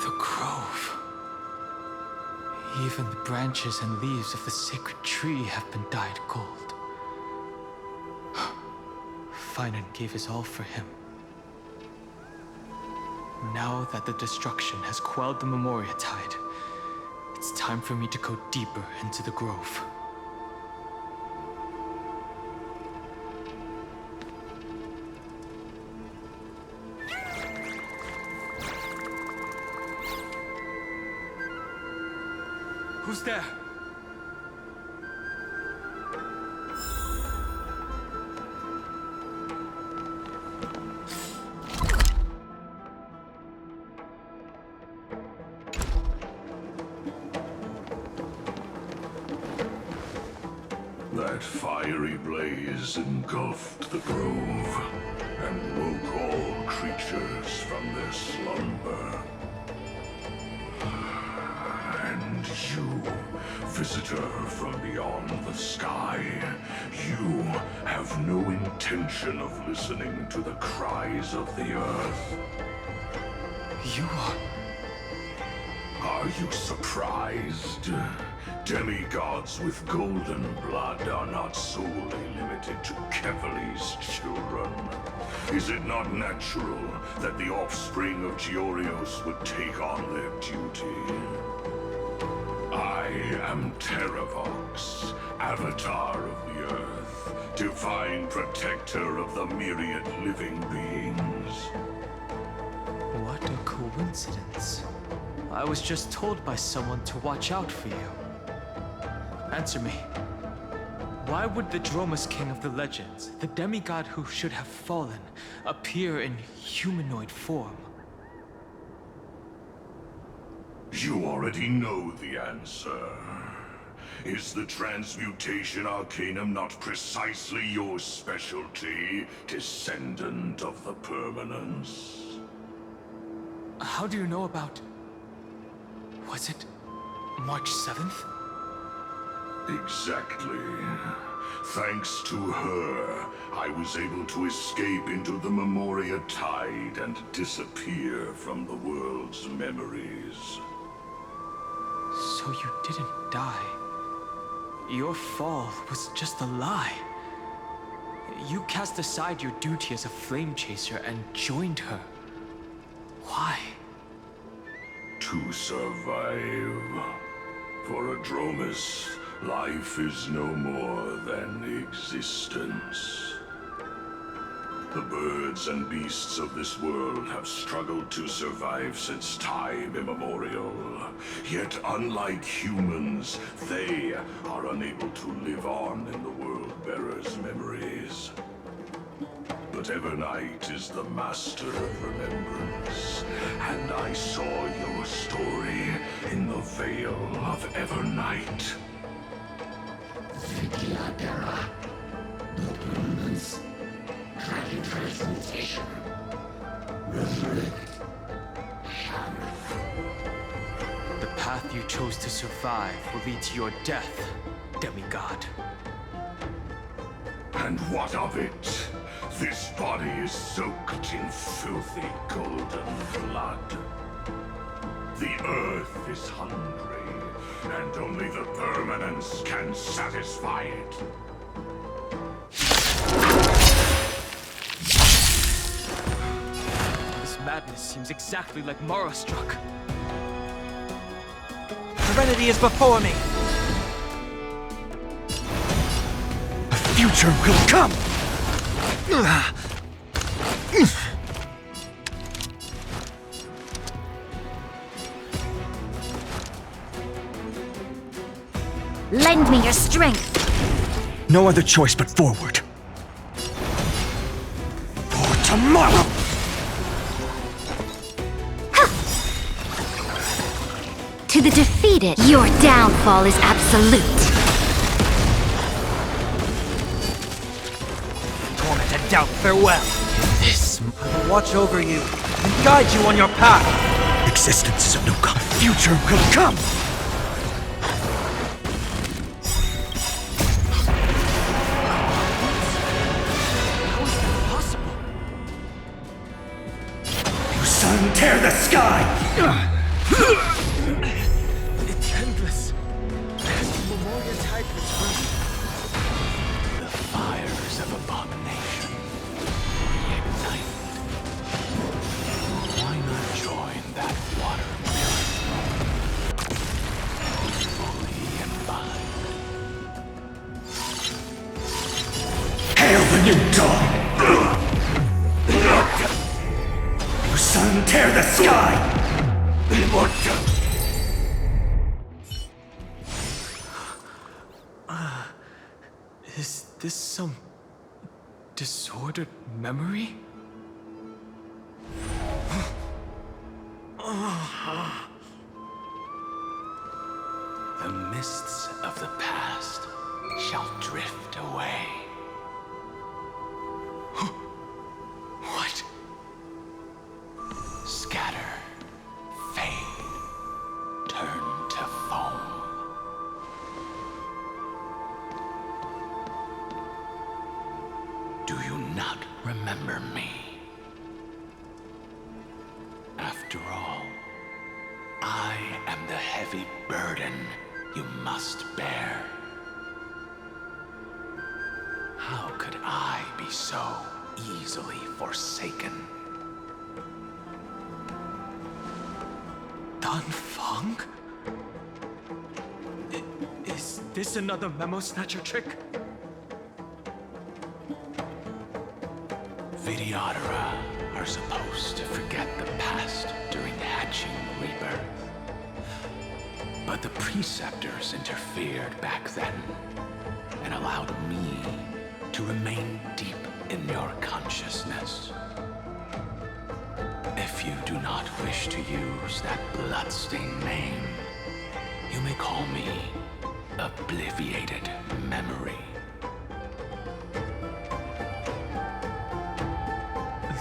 The grove. Even the branches and leaves of the sacred tree have been dyed gold. Finan gave his all for him. Now that the destruction has quelled the Memoria tide, it's time for me to go deeper into the grove. Who's there? That fiery blaze engulfed the grove and woke all creatures from their slumber. And you, visitor from beyond the sky, you have no intention of listening to the cries of the earth. You are... Are you surprised? Demigods with golden blood are not solely limited to Kevali's children. Is it not natural that the offspring of Georios would take on their duty? I am Terravox, Avatar of the Earth, divine protector of the myriad living beings. What a coincidence. I was just told by someone to watch out for you. Answer me. Why would the Dromus King of the Legends, the demigod who should have fallen, appear in humanoid form? You already know the answer. Is the Transmutation Arcanum not precisely your specialty, descendant of the Permanence? How do you know about... Was it March 7th? Exactly. Thanks to her, I was able to escape into the Memoria tide and disappear from the world's memories. So you didn't die. Your fall was just a lie. You cast aside your duty as a flame chaser and joined her. Why? To survive. For a Dromus, life is no more than existence. The birds and beasts of this world have struggled to survive since time immemorial. Yet unlike humans, they are unable to live on in the World-Bearer's memories. But Evernight is the master of remembrance, and I saw your story in the Veil of Evernight. The permanence, dragon transmutation, resurrect, The path you chose to survive will lead to your death, demigod. And what of it? This body is soaked in filthy golden blood. The earth is hungry, and only the permanence can satisfy it. This madness seems exactly like Mara struck. Serenity is before me! The future will come! Lend me your strength. No other choice but forward. For tomorrow! To the defeated, your downfall is absolute. Torment and doubt, farewell! This, I will watch over you and guide you on your path. Existence is of no good. Future will come! How is that possible? You sun, tear the sky! It's endless. As the Memoria tide returns. The fires of abomination reignite. Why not join that water mirror? Fully imbibe. Hail the new dawn! You sun, tear the sky! Is this some disordered memory? The mists of the past shall drift away. What? Scatter, fade, turn to foam. Do you not remember me? After all, I am the heavy burden you must bear. How could I be so easily forsaken? Dan Feng? Is this another memo snatcher trick? Vidyadhara are supposed to forget the past during hatching rebirth. But the preceptors interfered back then and allowed me to remain deep in your consciousness. If you do not wish to use that bloodstained name, you may call me Obliviated Memory.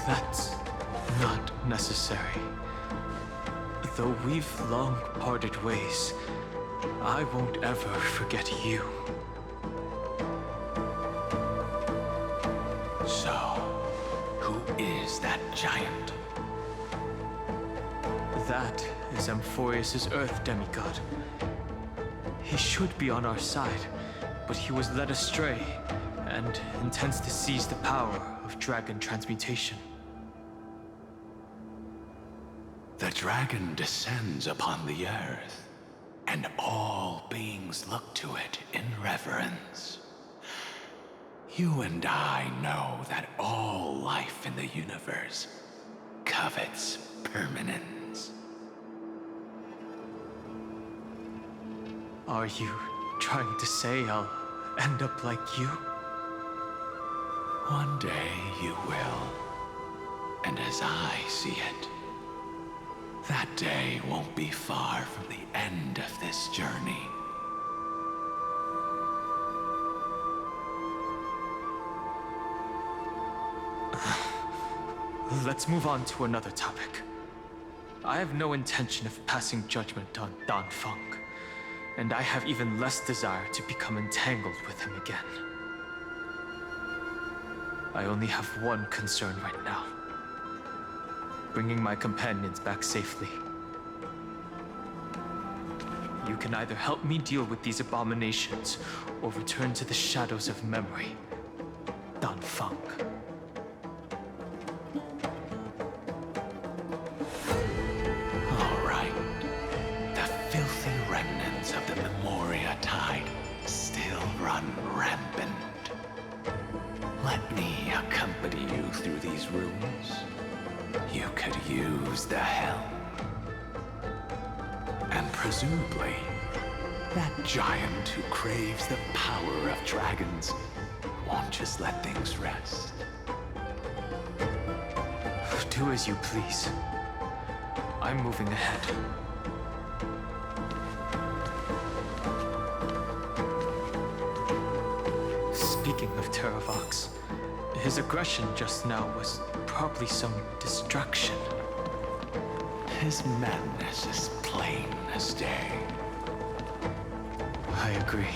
That's not necessary. Though we've long parted ways, I won't ever forget you. So, who is that giant? That is Amphorius' Earth demigod. He should be on our side, but he was led astray and intends to seize the power of dragon transmutation. The dragon descends upon the earth, and all beings look to it in reverence. You and I know that all life in the universe covets permanence. Are you trying to say I'll end up like you? One day you will, and as I see it, that day won't be far from the end of this journey. Let's move on to another topic. I have no intention of passing judgment on Dan Feng, and I have even less desire to become entangled with him again. I only have one concern right now: bringing my companions back safely. You can either help me deal with these abominations, or return to the shadows of memory. Dan Feng. All right. The filthy remnants of the Memoria tide still run rampant. Let me accompany you through these rooms. You could use the help. And presumably, That giant who craves the power of dragons won't just let things rest. Do as you please. I'm moving ahead. Speaking of Terravox, his aggression just now was probably some distraction. His madness is plain as day. I agree.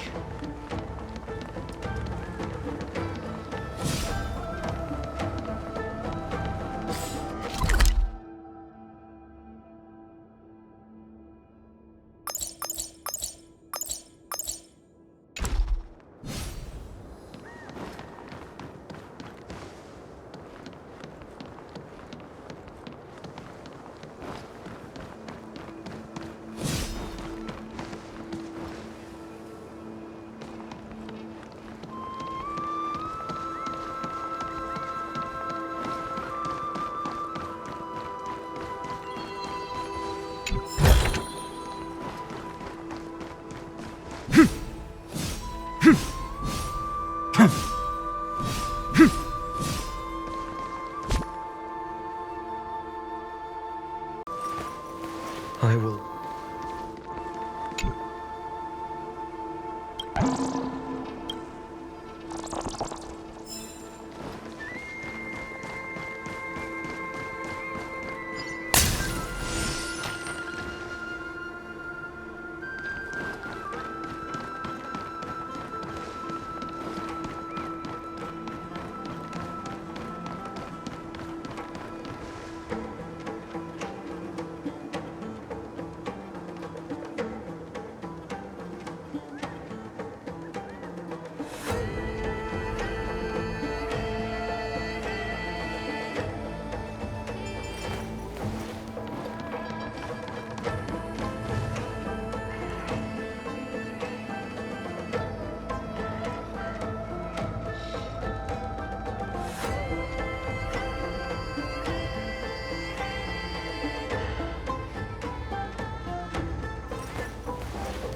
I will...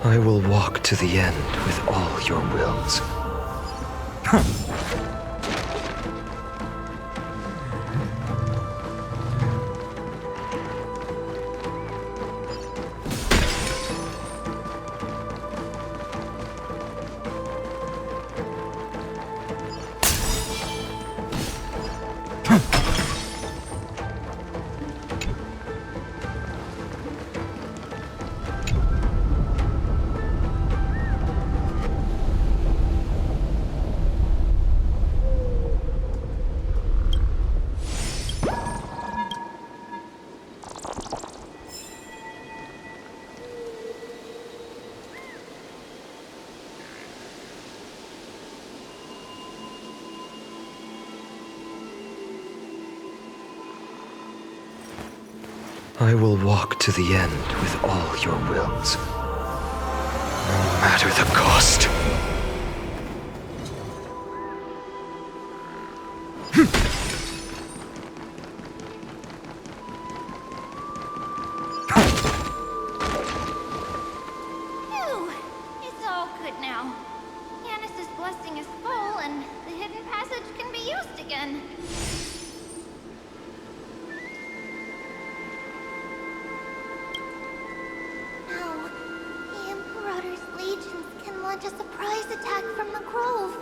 I will walk to the end with all your wills. I will walk to the end with all your wills, no matter the cost. Phew! It's all good now. Yanis's blessing is full, and the hidden passage can be used again. Now, the Imperator's legions can launch a surprise attack from the Grove.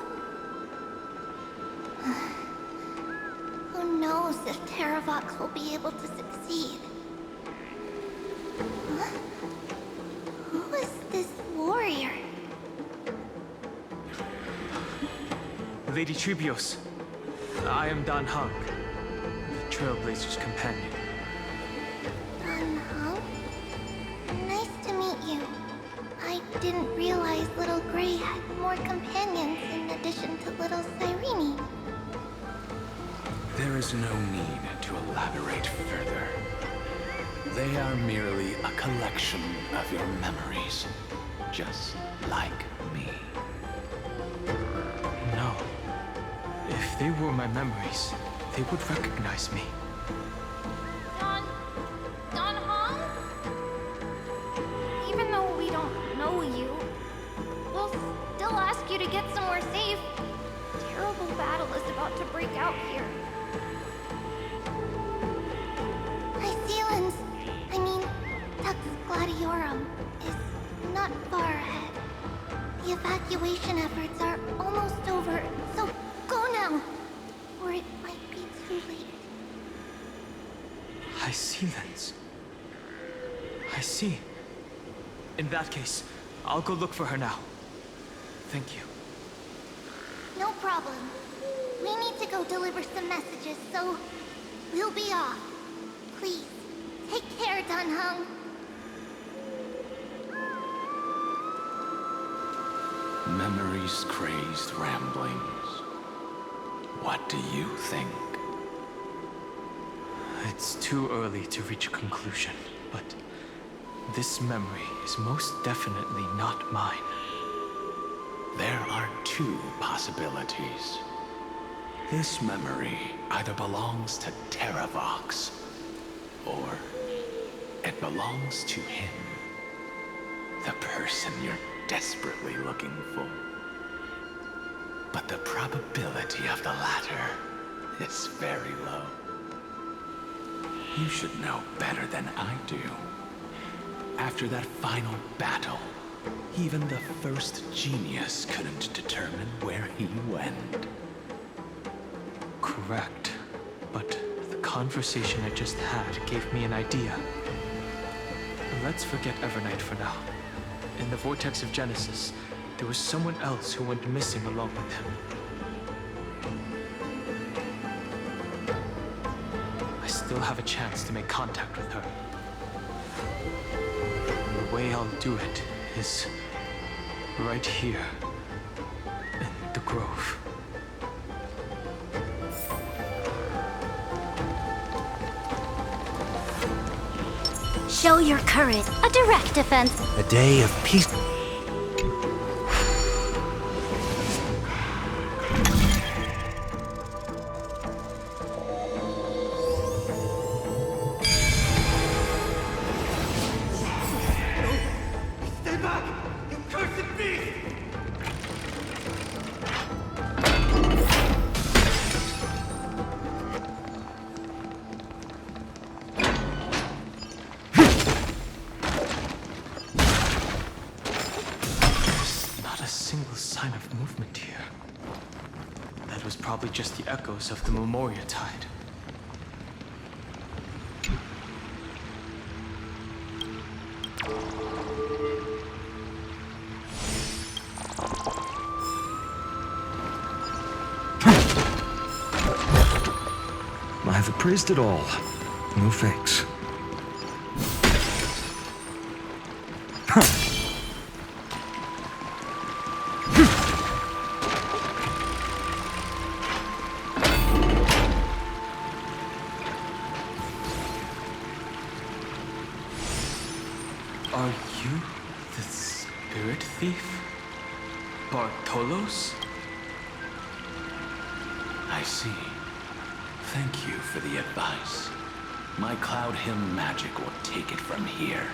Who knows if Terravox will be able to succeed? Huh? Who is this warrior? Lady Trebios, I am Dan Hung, the Trailblazer's companion. Nice to meet you. I didn't realize Little Gray had more companions in addition to Little Cyrene. There is no need to elaborate further. They are merely a collection of your memories, just like me. No. If they were my memories, they would recognize me. Don Hong? Even though we don't know you, not to break out here. Icelands, I mean, Tux Gladiorum, is not far ahead. The evacuation efforts are almost over, so go now, or it might be too late. Icelands. I see. In that case, I'll go look for her now. Thank you. No problem. We need to go deliver some messages, so we'll be off. Please, take care, Dunhung. Memories crazed ramblings. What do you think? It's too early to reach a conclusion, but this memory is most definitely not mine. There are two possibilities. This memory either belongs to Terravox, or it belongs to him. The person you're desperately looking for. But the probability of the latter is very low. You should know better than I do. After that final battle, even the first genius couldn't determine where he went. Correct. But the conversation I just had gave me an idea. Let's forget Evernight for now. In the Vortex of Genesis, there was someone else who went missing along with him. I still have a chance to make contact with her. And the way I'll do it is right here in the Grove. Show your courage. A direct defense. A day of peace. Stay back! You cursed beast! Sign of movement here. That was probably just the echoes of the Memoria Tide. I've appraised it all. No fakes. Are you the spirit thief? Bartolos? I see. Thank you for the advice. My Cloud Hymn magic will take it from here.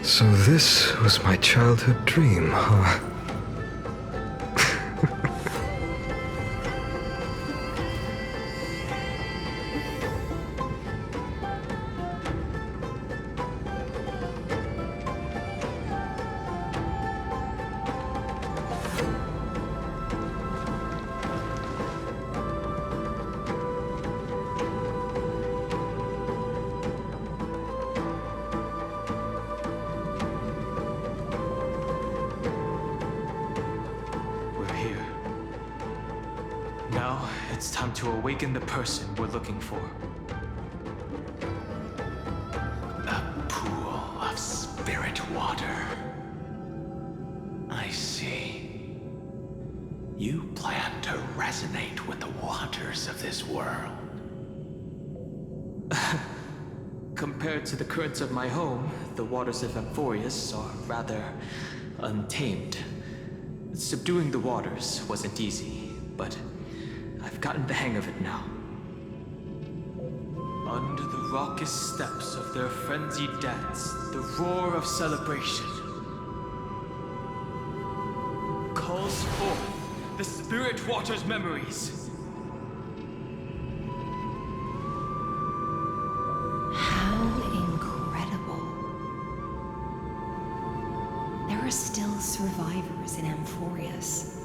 So this was my childhood dream, huh? We're here. Now, it's time to awaken the person we're looking for. A pool of spirit water. I see. You plan to resonate with the waters of this world. Compared to the currents of my home, the waters of Amphorius are rather untamed. Subduing the waters wasn't easy, but I've gotten the hang of it now. Under the raucous steps of their frenzied dance, the roar of celebration calls forth the spirit water's memories. How incredible. There are still survivors in Amphorius.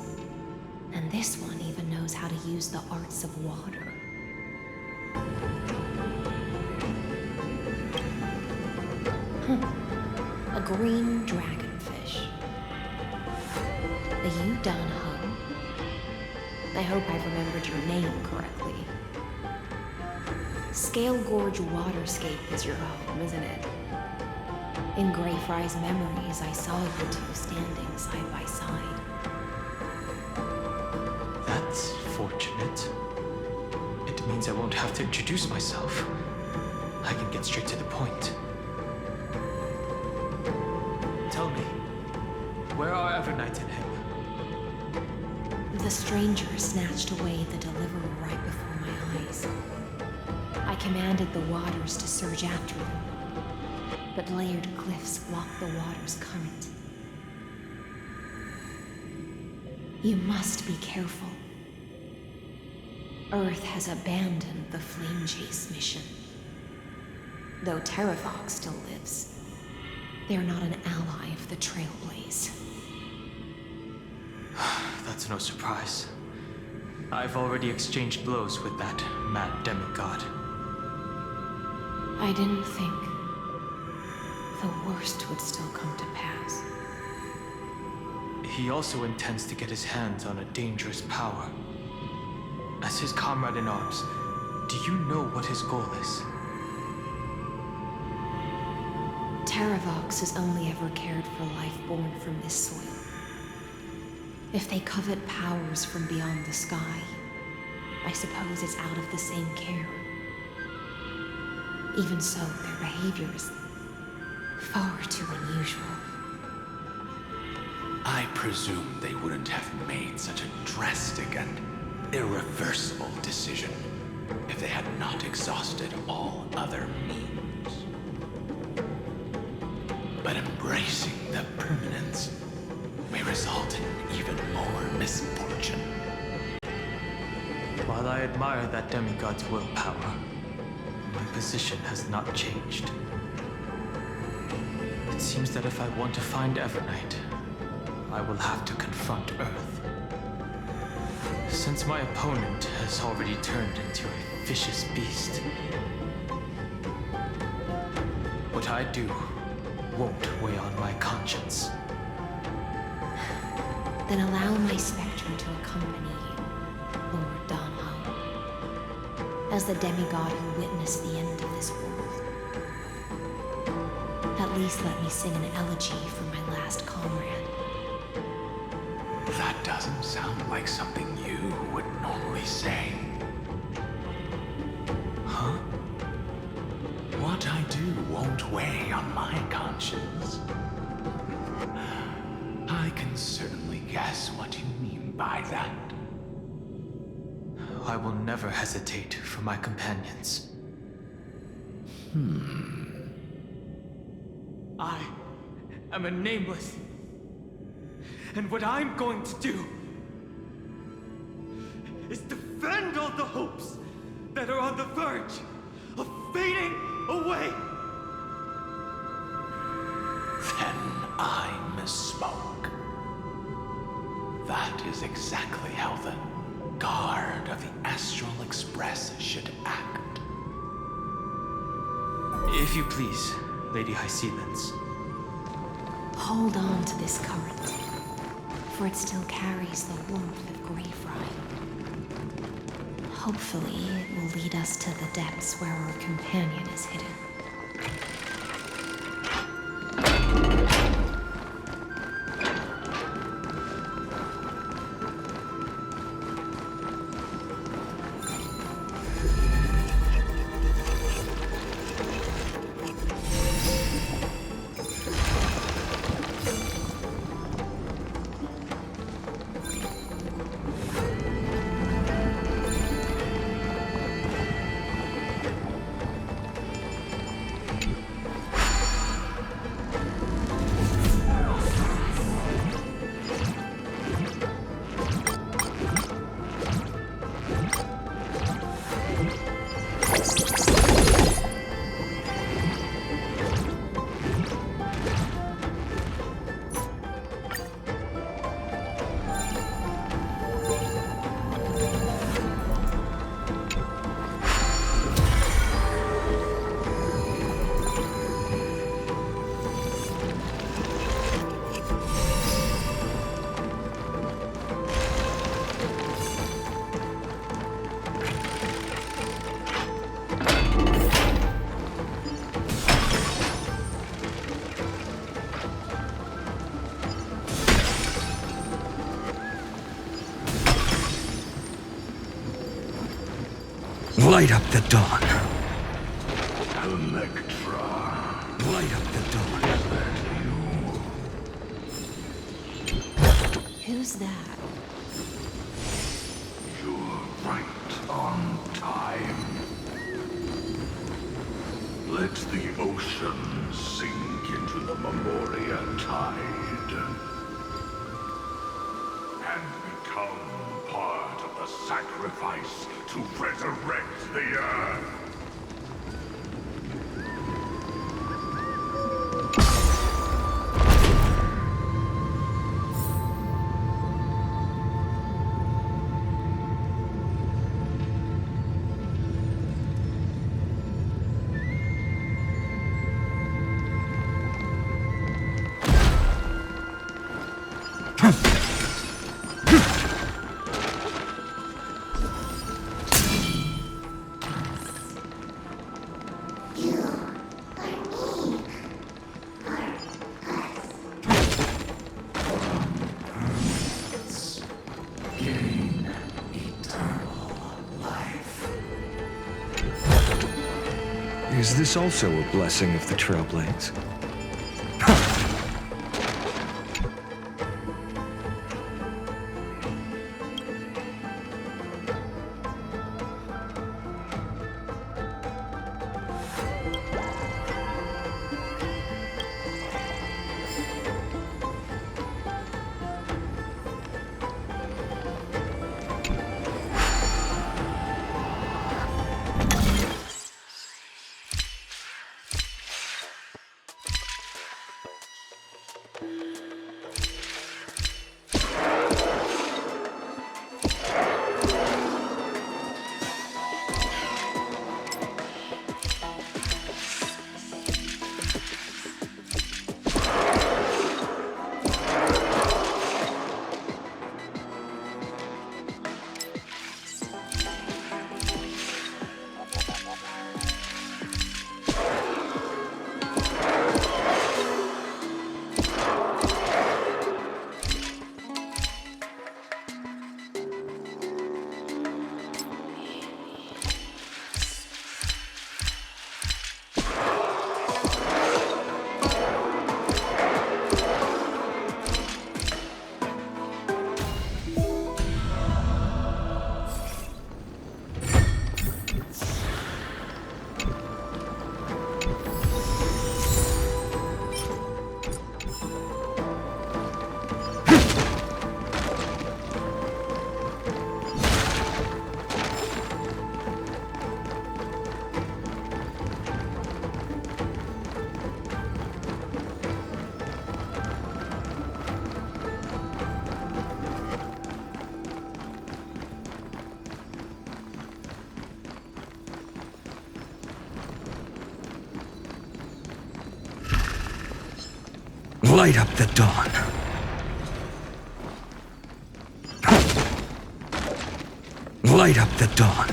And this one even knows how to use the arts of water. A green dragonfish. Are you done, huh? I hope I've remembered your name correctly. Scale Gorge Waterscape is your home, isn't it? In Greyfry's memories, I saw you two standing side by side. That's fortunate. It means I won't have to introduce myself. I can get straight to the point. Tell me, where are Evernight and him? The stranger snatched away the deliverer right before my eyes. I commanded the waters to surge after them, but layered cliffs blocked the water's current. You must be careful. Earth has abandoned the Flame Chase mission. Though Terravox still lives, they're not an ally of the Trailblaze. That's no surprise. I've already exchanged blows with that mad demigod. I didn't think the worst would still come to pass. He also intends to get his hands on a dangerous power. As his comrade in arms, do you know what his goal is? Terravox has only ever cared for life born from this soil. If they covet powers from beyond the sky, I suppose it's out of the same care. Even so, their behavior is far too unusual. I presume they wouldn't have made such a drastic and irreversible decision if they had not exhausted all other means. But embracing the permanence may result in even more misfortune. While I admire that demigod's willpower, my position has not changed. It seems that if I want to find Evernight, I will have to confront Earth. Since my opponent has already turned into a vicious beast, what I do won't weigh on my conscience. Then allow my spectrum to accompany you, Lord Donho, as the demigod who witnessed the end of this world. At least let me sing an elegy for my last comrade. That doesn't sound like something you would normally say. Huh? What I do won't weigh on my conscience. I can certainly guess what you mean by that. I will never hesitate for my companions. I'm a nameless. And what I'm going to do is defend all the hopes that are on the verge of fading away. Then I misspoke. That is exactly how the Guard of the Astral Express should act. If you please, Lady High-Sealance. Hold on to this current, for it still carries the warmth of Greyfry. Hopefully, it will lead us to the depths where our companion is hidden. Light up the dawn. Electra. Light up the dawn. Who's that? You're right on time. Let the ocean sink into the Memoria tide and become part of the sacrifice to resurrect the Earth. Is this also a blessing of the Trailblaze? Light up the dawn. Light up the dawn.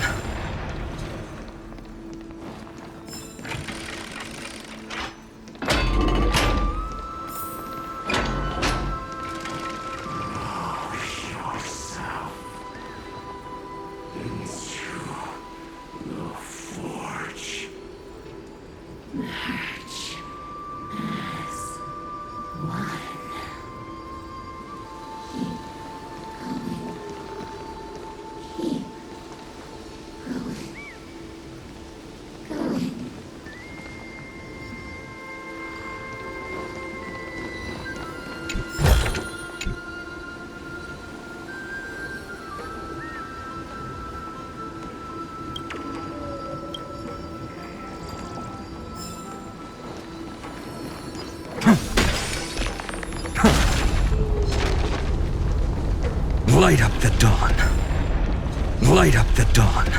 Light up the dawn. Light up the dawn.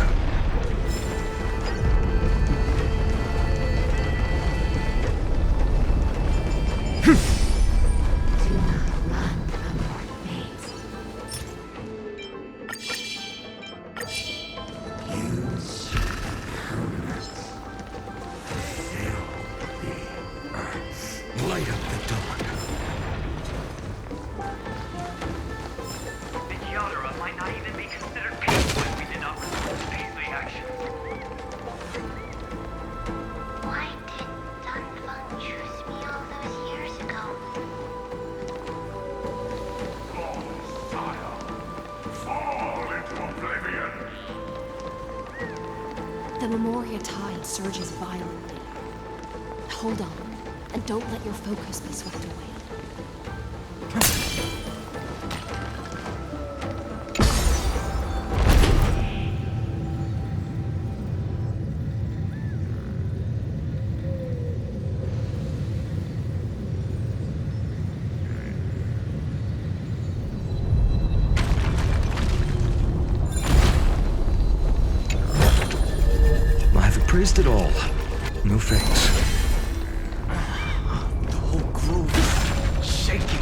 Light up the dawn. Might not even be considered peaceful if we did not respond to Paisley action. Why did Dunfeng choose me all those years ago? Oh, sire. Fall into oblivion. The Memoria tide surges violently. Hold on, and don't let your focus be swept away. I've praised it all. No thanks. The whole grove is shaking.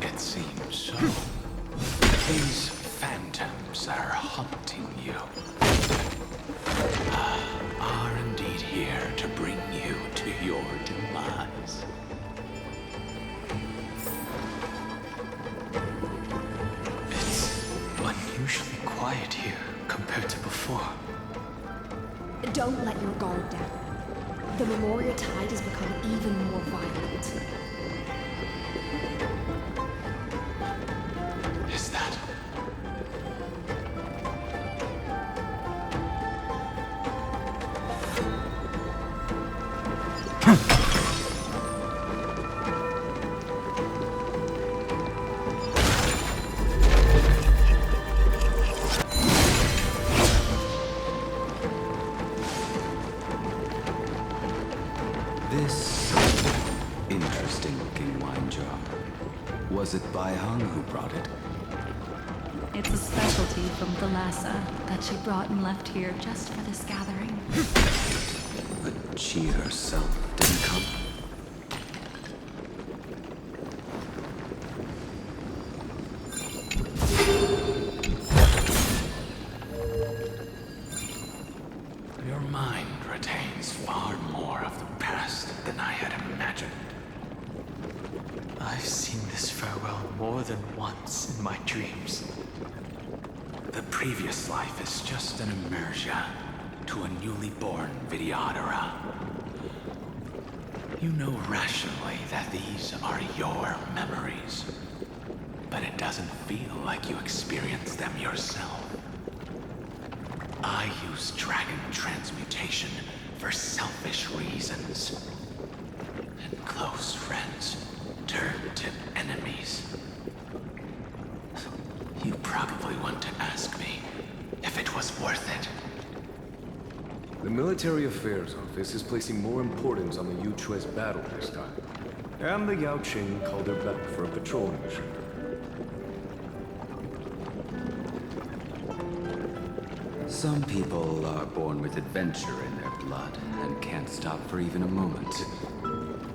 It seems so. These phantoms are haunting you. Are indeed here to bring you to your demise. It's unusually quiet here compared to before. Don't let your guard down. The Memoria tide has become even more violent. Is that? This interesting looking wine jar. Was it Baihang who brought it? It's a specialty from Thalassa that she brought and left here just for this gathering. But she herself didn't come? Your mind retains far more of the past than I had imagined. I've seen this farewell more than once in my dreams. The previous life is just an immersion to a newly born Vidyadhara. You know rationally that these are your memories, but it doesn't feel like you experienced them yourself. I use dragon transmutation for selfish reasons, and close friends turn to enemies. You probably want to ask me if it was worth it. The Military Affairs Office is placing more importance on the Yuchue's battle this time. And the Yao Qing called her back for a patrol mission. Some people are born with adventure in their blood and can't stop for even a moment.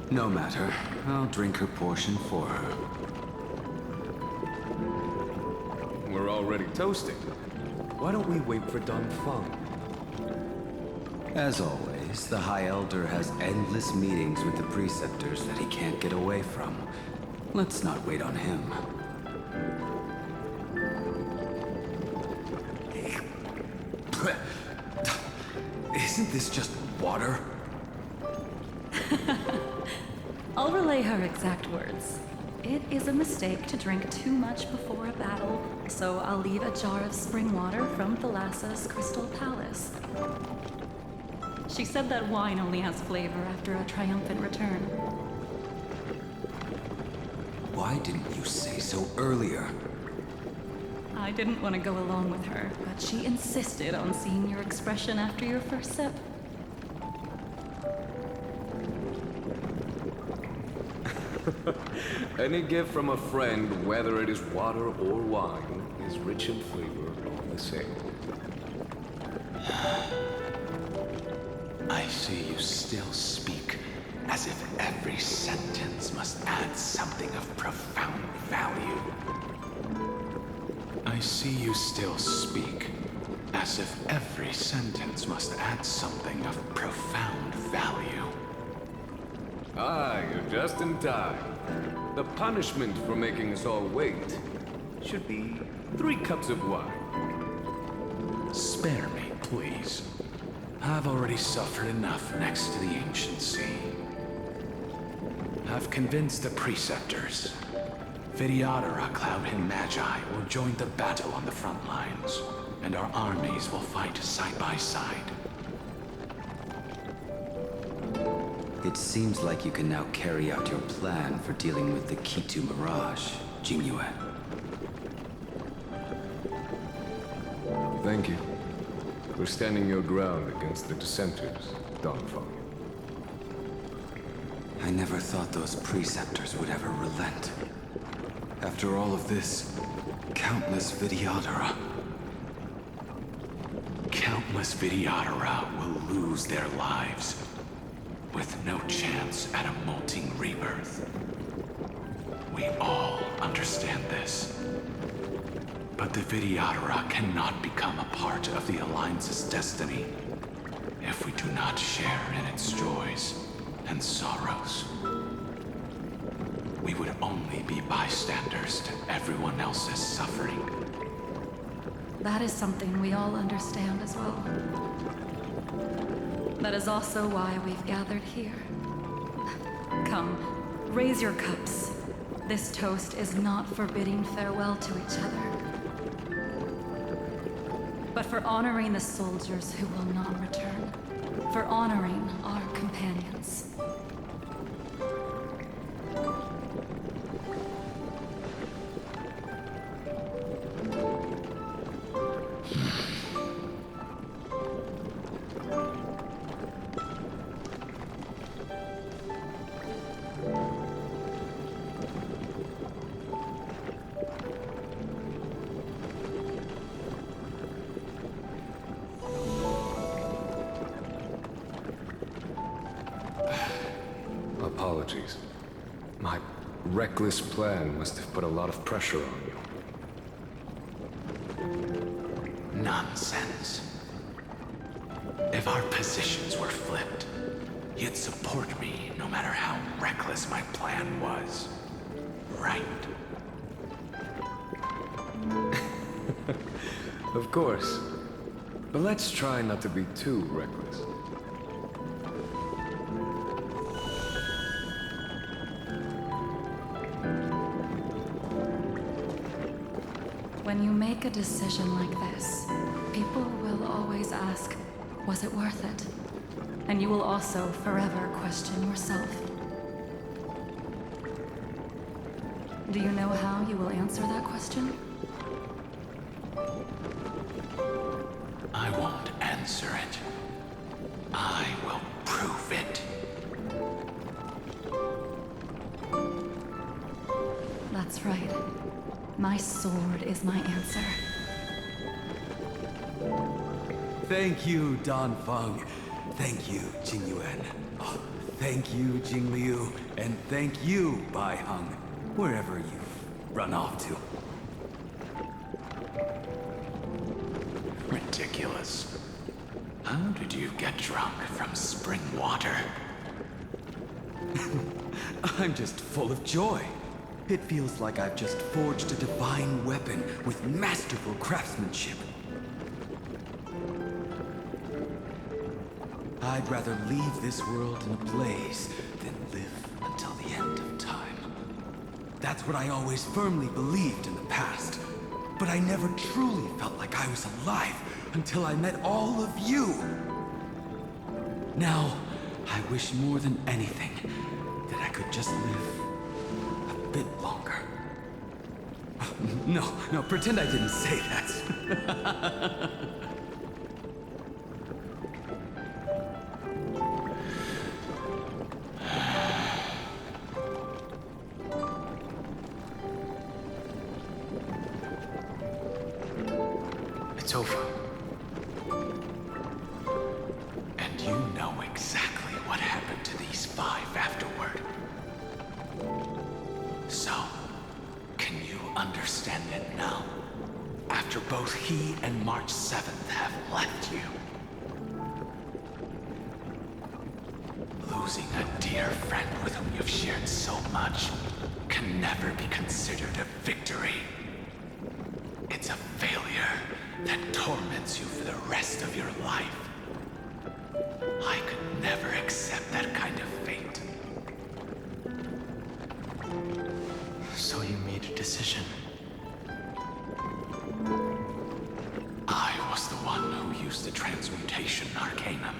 No matter, I'll drink her portion for her. We're already toasting. Why don't we wait for Don Feng? As always, the High Elder has endless meetings with the Preceptors that he can't get away from. Let's not wait on him. Isn't this just water? I'll relay her exact words. It is a mistake to drink too much before a battle, so I'll leave a jar of spring water from Thalassa's Crystal Palace. She said that wine only has flavor after a triumphant return. Why didn't you say so earlier? I didn't want to go along with her, but she insisted on seeing your expression after your first sip. Any gift from a friend, whether it is water or wine, is rich in flavor all the same. I see you still speak as if every sentence must add something of profound value. I see you still speak as if every sentence must add something of profound value. Ah, you're just in time. The punishment for making us all wait should be 3 cups of wine. Spare me, please. I've already suffered enough next to the ancient sea. I've convinced the Preceptors. Vidyadhara, Cloud and Magi will join the battle on the front lines, and our armies will fight side by side. It seems like you can now carry out your plan for dealing with the Kitu Mirage, Jingyue. Thank you for standing your ground against the dissenters, Don Feng. I never thought those Preceptors would ever relent. After all of this, countless Vidyadhara. Countless Vidyadhara will lose their lives, with no chance at a molting rebirth. We all understand this. But the Vidyadhara cannot become a part of the Alliance's destiny if we do not share in its joys and sorrows. We would only be bystanders to everyone else's suffering. That is something we all understand as well. That is also why we've gathered here. Come, raise your cups. This toast is not for bidding farewell to each other, but for honoring the soldiers who will not return, for honoring our companions. Apologies. My reckless plan must have put a lot of pressure on you. Nonsense. If our positions were flipped, you'd support me no matter how reckless my plan was. Right? Of course. But let's try not to be too reckless. When you make a decision like this, people will always ask, was it worth it? And you will also forever question yourself. Do you know how you will answer that question? I won't answer it. I will prove it. That's right. My sword is my answer. Thank you, Dan Feng. Thank you, Jing Yuan. Oh, thank you, Jing Liu. And thank you, Bai Heng, wherever you've run off to. Ridiculous. How did you get drunk from spring water? I'm just full of joy. It feels like I've just forged a divine weapon with masterful craftsmanship. I'd rather leave this world in a blaze than live until the end of time. That's what I always firmly believed in the past. But I never truly felt like I was alive until I met all of you. Now, I wish more than anything that I could just live a bit longer. No, pretend I didn't say that. It's over. And you know exactly what happened to these 5 afterward. So, can you understand it now? After both he and March 7th have left you. Losing a dear friend with whom you've shared so much can never be considered a victory. It's a failure that torments you for the rest of your life. I could never accept that kind of fate. So you made a decision. I was the one who used the transmutation arcanum.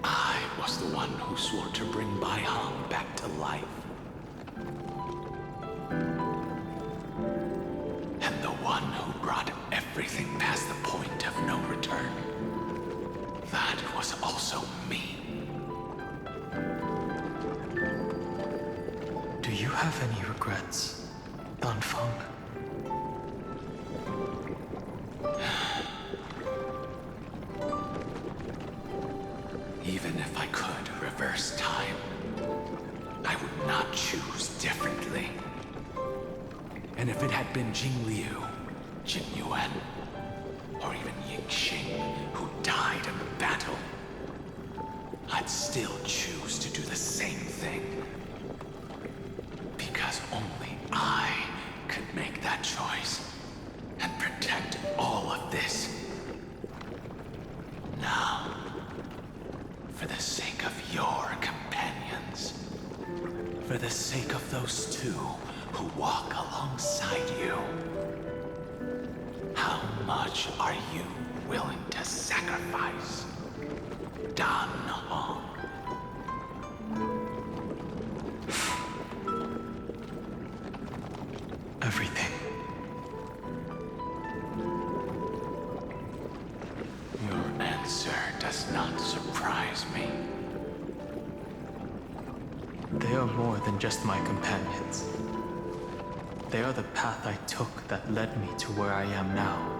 I was the one who swore to bring Bai Heng back to life. And the one who brought everything past the point of no return. That was also me. Do you have any regrets, Dan Feng? Even if I could reverse time, I would not choose differently. And if it had been Jing Liu, Jin Yuan, or even Ying Xing who died in the battle, I'd still choose to do the same thing. Because only I could make that choice and protect all of this. Now, for the sake of your companions, for the sake of those 2 who walk alongside you, how much are you willing to sacrifice, Dan Hong? Everything. Your answer does not surprise me. They are more than just my companions. They are the path I took that led me to where I am now.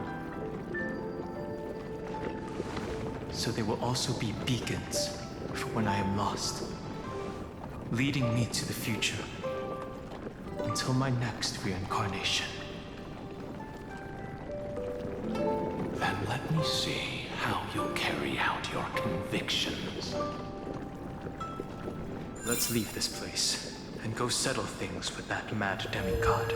So they will also be beacons for when I am lost, leading me to the future until my next reincarnation. Then let me see how you'll carry out your convictions. Let's leave this place and go settle things with that mad demigod.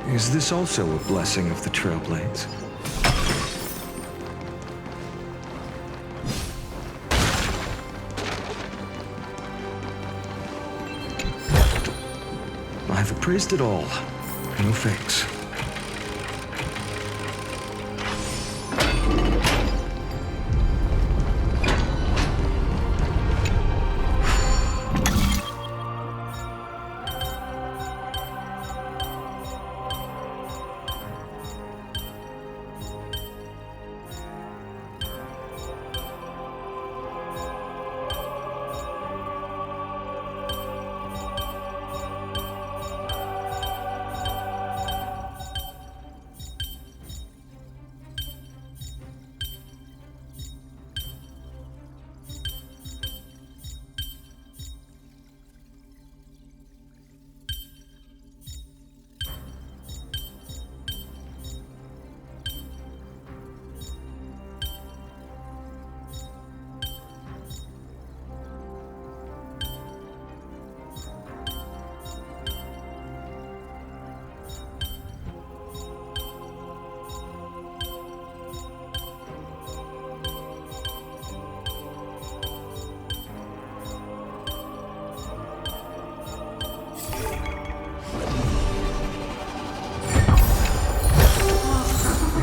Is this also a blessing of the Trailblaze? I've appraised it all. No fakes.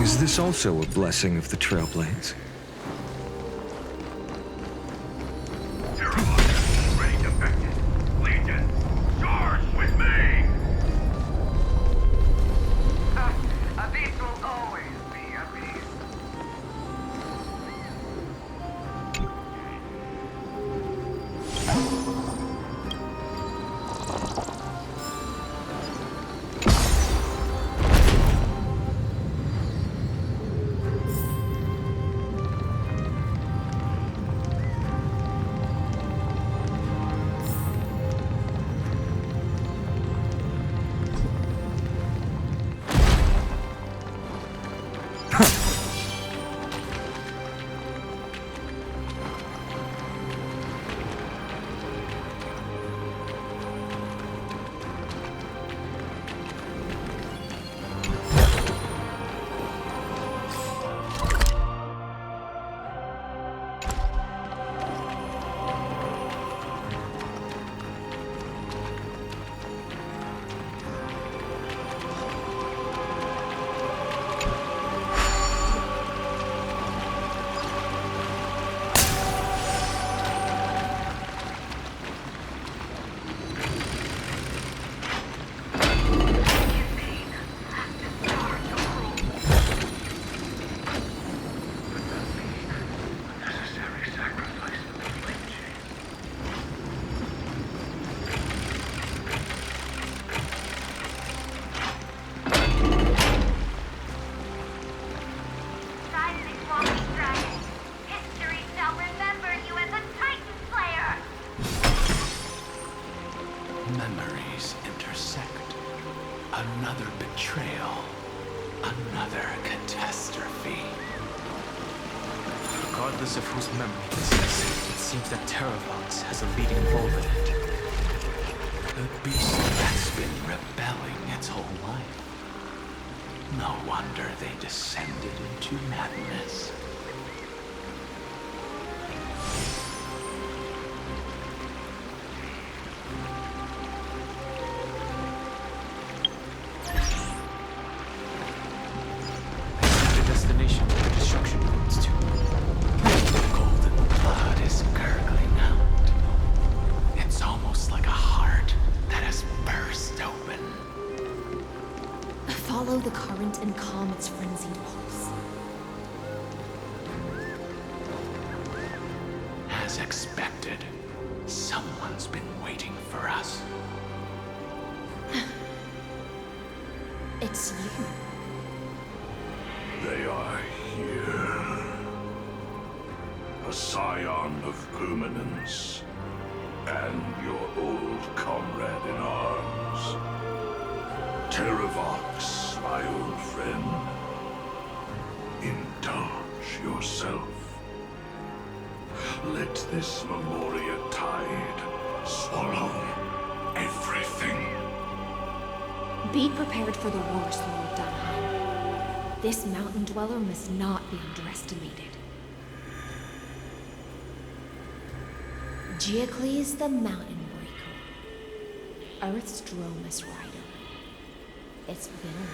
Is this also a blessing of the Trailblaze? Memories intersect. Another betrayal. Another catastrophe. Regardless of whose memory this is, it seems that Terravox has a leading role in it. The beast that's been rebelling its whole life. No wonder they descended into madness. Destination where the destruction points to. Golden blood is gurgling out. It's almost like a heart that has burst open. Follow Follow the current and calm its frenzied pulse. As expected, someone's been waiting for us. It's you. They are here. A scion of permanence. And your old comrade in arms. Terravox, my old friend. Indulge yourself. Let this Memoria tide swallow everything. Be prepared for the worst, Lord Dunheim. This mountain dweller must not be underestimated. Geocles the Mountain Breaker. Earth's Dromus Rider. It's been a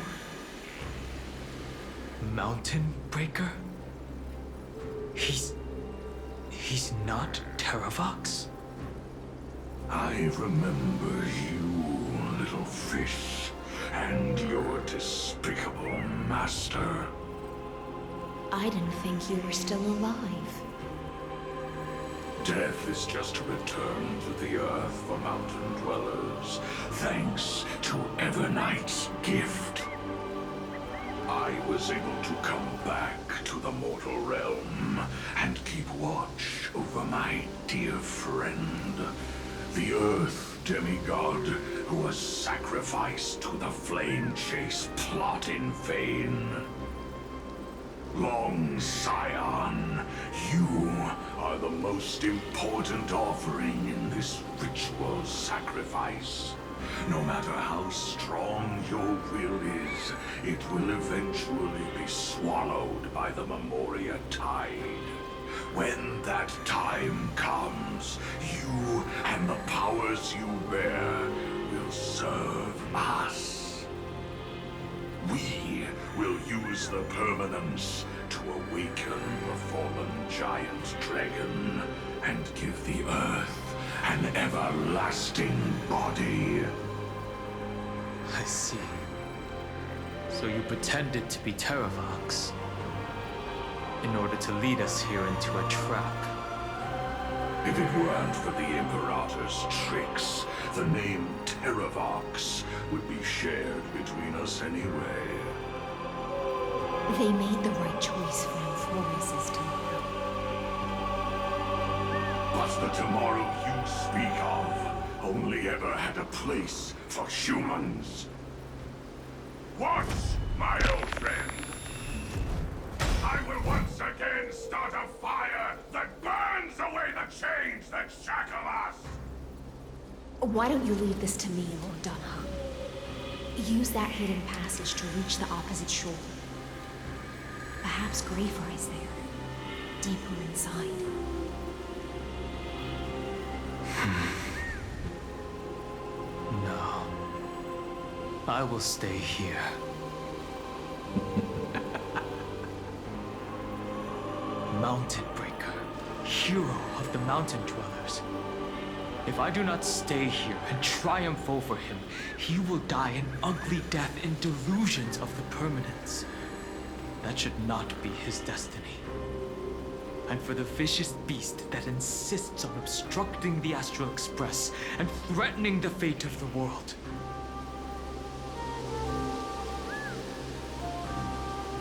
while. Mountain Breaker? He's not Terravox? I remember you, little fish, and your despicable master. I didn't think you were still alive. Death is just a return to the earth for mountain dwellers, thanks to Evernight's gift. I was able to come back to the mortal realm and keep watch over my dear friend, the Earth demigod who was sacrificed to the flame chase plot in vain. Long Scion, you are the most important offering in this ritual sacrifice. No matter how strong your will is, it will eventually be swallowed by the Memoria tide. When that time comes, you and the powers you bear will serve us. We will use the permanence to awaken the fallen giant dragon and give the earth an everlasting body. I see. So you pretended to be Terravox in order to lead us here into a trap. If it weren't for the Imperator's tricks, the name Terravox would be shared between us anyway. They made the right choice for Amphorius' tomorrow. But the tomorrow you speak of only ever had a place for humans. What, my old friend? I will once again start a fire that burns away the chains that shackle us! Why don't you leave this to me, Lord Dunham? Use that hidden passage to reach the opposite shore. Perhaps Graver is there, deeper inside. No. I will stay here. Mountain Breaker, hero of the mountain dwellers. If I do not stay here and triumph over him, he will die an ugly death in delusions of the permanence. That should not be his destiny. And for the vicious beast that insists on obstructing the Astral Express and threatening the fate of the world.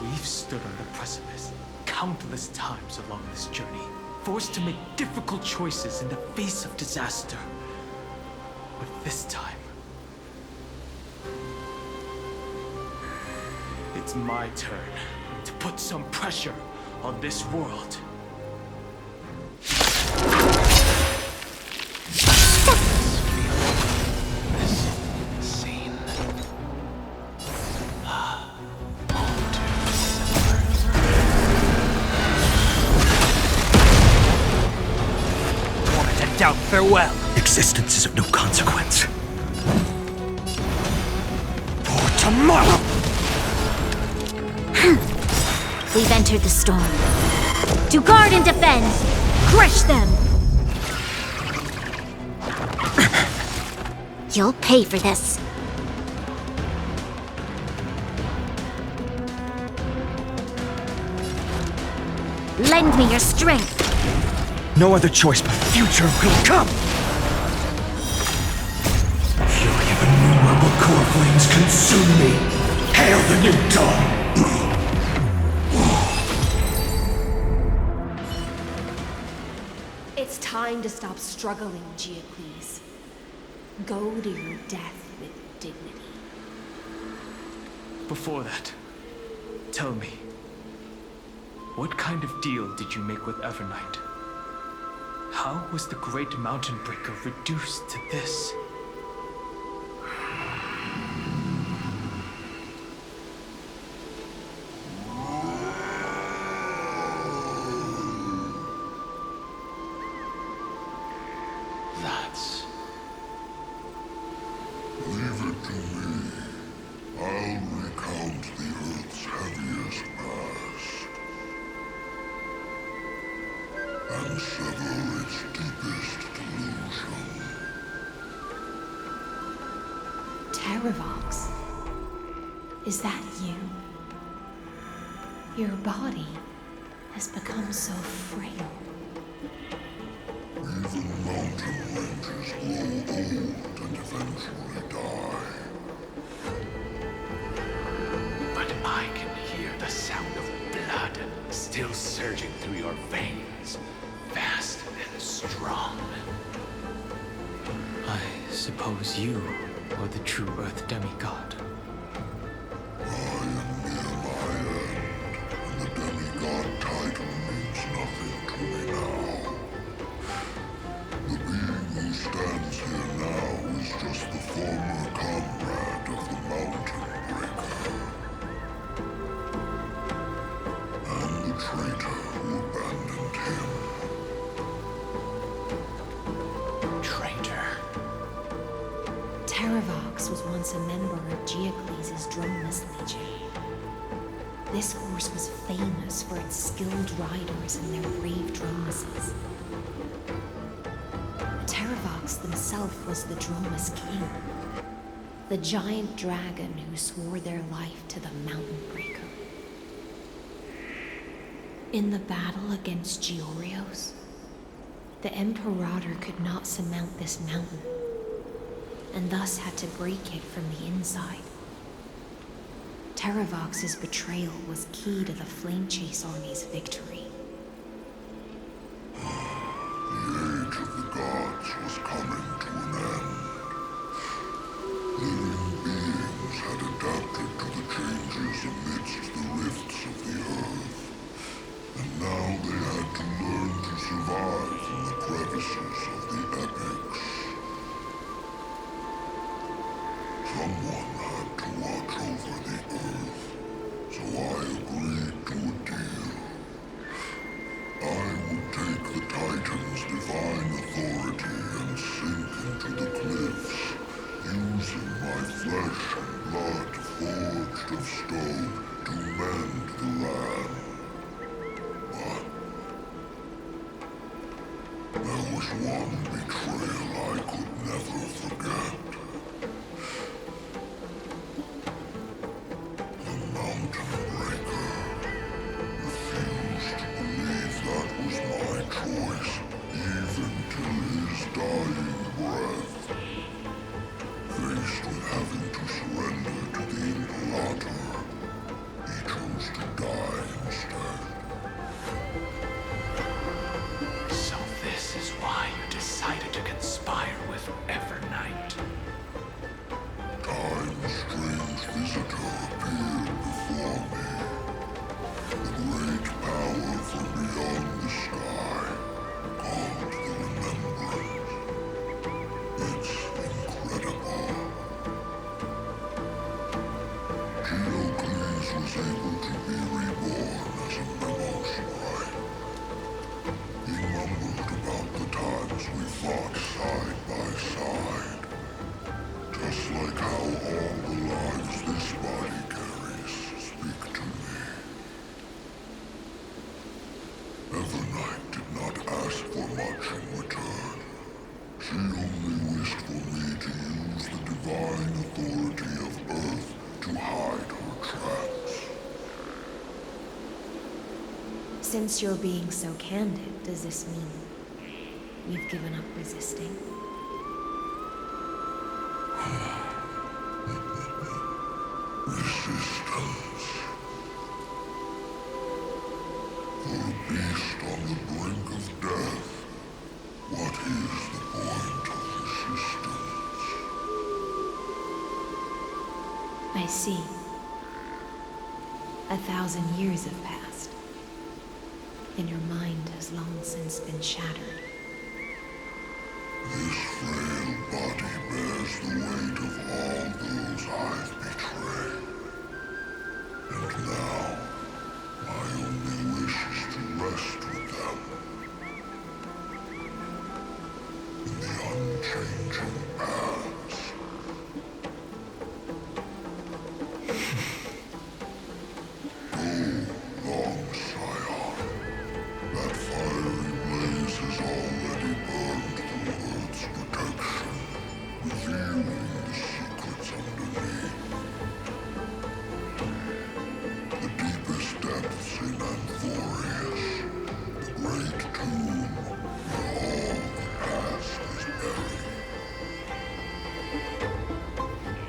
We've stood on the precipice countless times along this journey, forced to make difficult choices in the face of disaster. But this time, it's my turn to put some pressure on this world. Doubt farewell. Existence is of no consequence. For tomorrow! We've entered the storm. To guard and defend! Crush them! You'll pay for this. Lend me your strength. No other choice but future will come! Fury of innumerable core flames consume me! Hail the new dawn! It's time to stop struggling, Geocles. Go to your death with dignity. Before that, tell me, what kind of deal did you make with Evernight? How was the Great Mountain Breaker reduced to this? That's... Leave it to me. I'll recount the Earth's heaviest past. And sever its deepest delusion. Terravox. Is that you? Your body has become so frail. Even mountain ranges grow old and eventually die. But I can hear the sound of blood still surging through your veins, fast and strong. I suppose you are the true Earth demigod. I am near my end, and the demigod title means nothing to me now. The being who stands here now is just the former comrade of the Mountain Breaker. And the traitor who abandoned him. Traitor. Terravox was once a member of Geocles' Droneless Legion. This force was famous for its skilled riders and their brave Dronelesses. Terravox himself was the Droneless King, the giant dragon who swore their life to the Mountain Breaker. In the battle against Georios, the Imperator could not surmount this mountain, and thus had to break it from the inside. Terravox's betrayal was key to the Flame Chase Army's victory. The age of the gods was coming to an end. Living beings had adapted to the changes amidst the rifts of the earth, and now they had to learn to survive in the crevices of the epics. Someone had to watch over the earth, so I agreed to a deal. I would take the Titan's divine authority and sink into the cliffs, using my flesh and blood forged of stone to mend the land. But there was one betrayal I could never forget. The Mountain Breaker refused to believe that was my choice, even till his dying breath. Faced with having to surrender to the Imperator, he chose to die instead. So this is why you decided to conspire with Evernight. Time's strange visitor appeared before me. The great power from beyond the sky, called the Remembrance. It's incredible. Geocles was able to be reborn as a memo scribe. He mumbled about the times we fought side by side. Just like how all the lives this body carries speak to me. Evernight did not ask for much in return. She only wished for me to use the divine authority of Earth to hide her tracks. Since you're being so candid, does this mean you've given up resisting? Resistance. For a beast on the brink of death, what is the point of resistance? I see. 1,000 years have passed, and your mind has long since been shattered. This frail body bears the weight of all those I've betrayed. And now, my only wish is to rest with them. In the unchanging paths. Go, long Scion. That fiery blaze has already burned through Earth's protection, revealing the secrets underneath. The deepest depths in Anthorius, the great tomb where all the past is buried.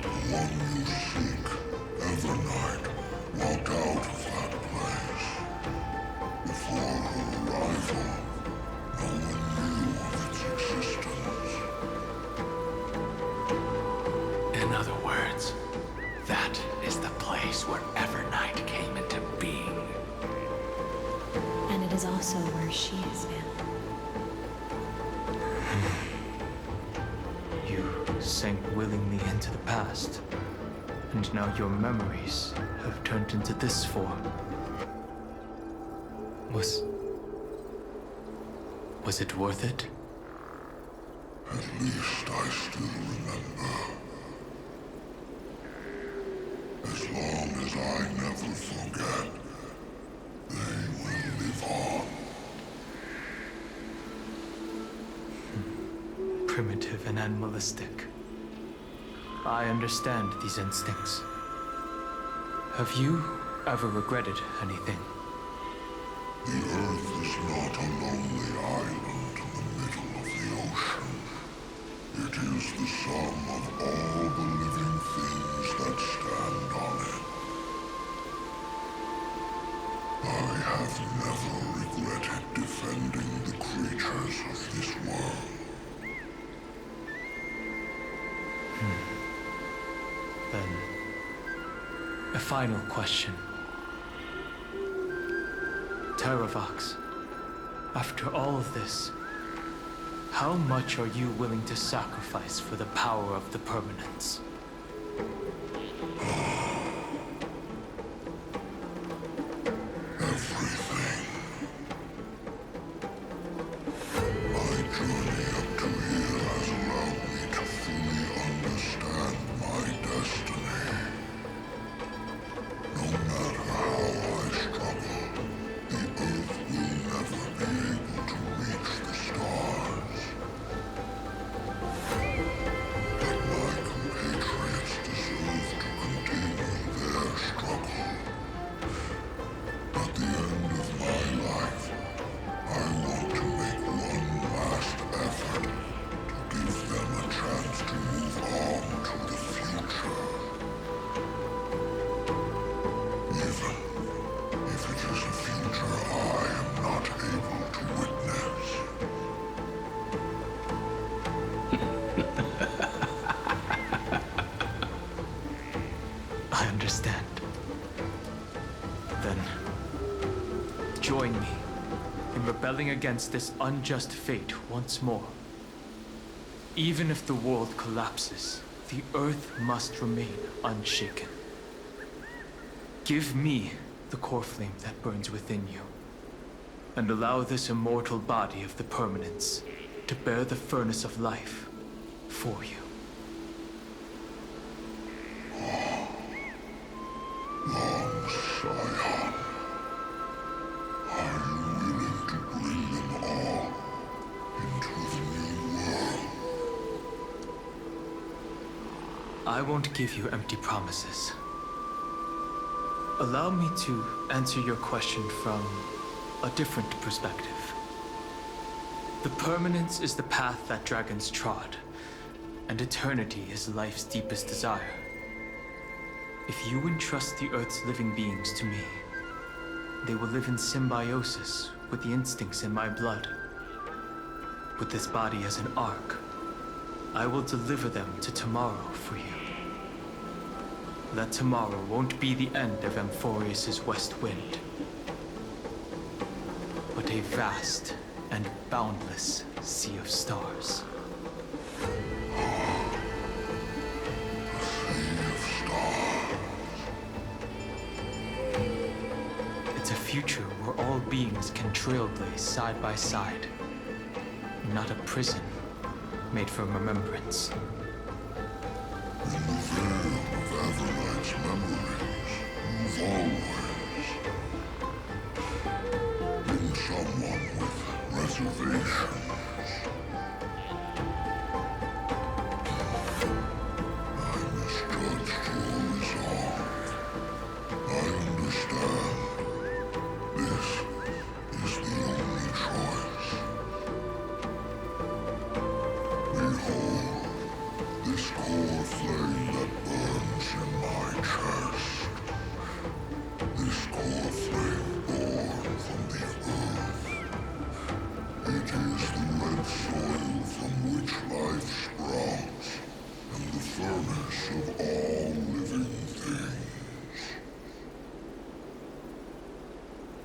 The one you seek, Evernight, walked out of that place. Before her arrival, no one knew of its existence. In other words, that is the place where Evernight came into being. And it is also where she is now. You sank willingly into the past, and now your memories have turned into this form. Was it worth it? At least I still remember. As long as I never forget, they will live on. Primitive and animalistic. I understand these instincts. Have you ever regretted anything? The Earth is not a lonely island in the middle of the ocean. It is the sum of all the living things that stand on it. I have never regretted defending the creatures of this world. Then, a final question. Terravox, after all of this, how much are you willing to sacrifice for the power of the permanence? Everything. My journey up to here has allowed me to fully understand my destiny. No matter how I struggle, the Earth will never be able to reach the stars. But my compatriots deserve to continue their struggle. At the end of my life, I want to make one last effort to give them a chance to move on to the future. Even if it is a future I am not able to witness. I understand. Then, join me in rebelling against this unjust fate once more. Even if the world collapses, the Earth must remain unshaken. Give me the core flame that burns within you, and allow this immortal body of the permanence to bear the furnace of life for you. Long Scion, are you willing to bring them all into the new world? I won't give you empty promises. Allow me to answer your question from a different perspective. The permanence is the path that dragons trod, and eternity is life's deepest desire. If you entrust the Earth's living beings to me, they will live in symbiosis with the instincts in my blood. With this body as an ark, I will deliver them to tomorrow for you. That tomorrow won't be the end of Amphorius's west wind, but a vast and boundless sea of stars. It's a future where all beings can trailblaze side by side, not a prison made from remembrance. In the veil of Everlight's memories, you've always been someone with reservations. I misjudged your resolve. I understand. This is the only choice. Behold, this core flame that burns in my chest. This core flame born from the earth. It is the red soil from which life sprouts, and the furnace of all living things.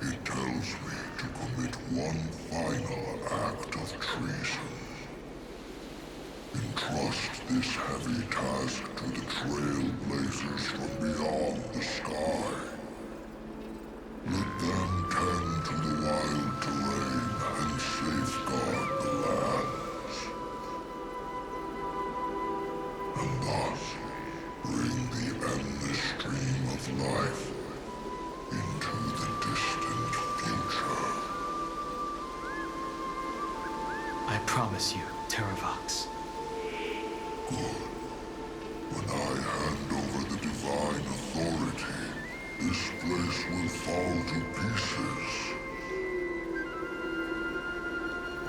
It tells me to commit one final act of treason. Entrust this heavy task to the Trailblazers from beyond the sky. Let them tend to the wild terrain and safeguard the lands. And thus bring the endless stream of life into the distant future. I promise you, Terravox. Good. When I hand over the divine authority, this place will fall to pieces.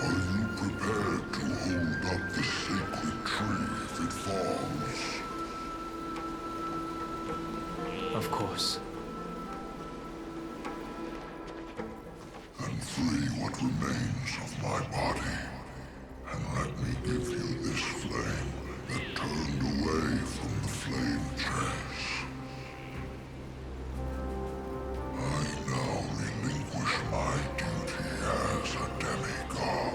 Are you prepared to hold up the sacred tree if it falls? Of course. Then free what remains of my body, and let me give you this flame that turned away from the flame chase. I now relinquish my duty as a demigod.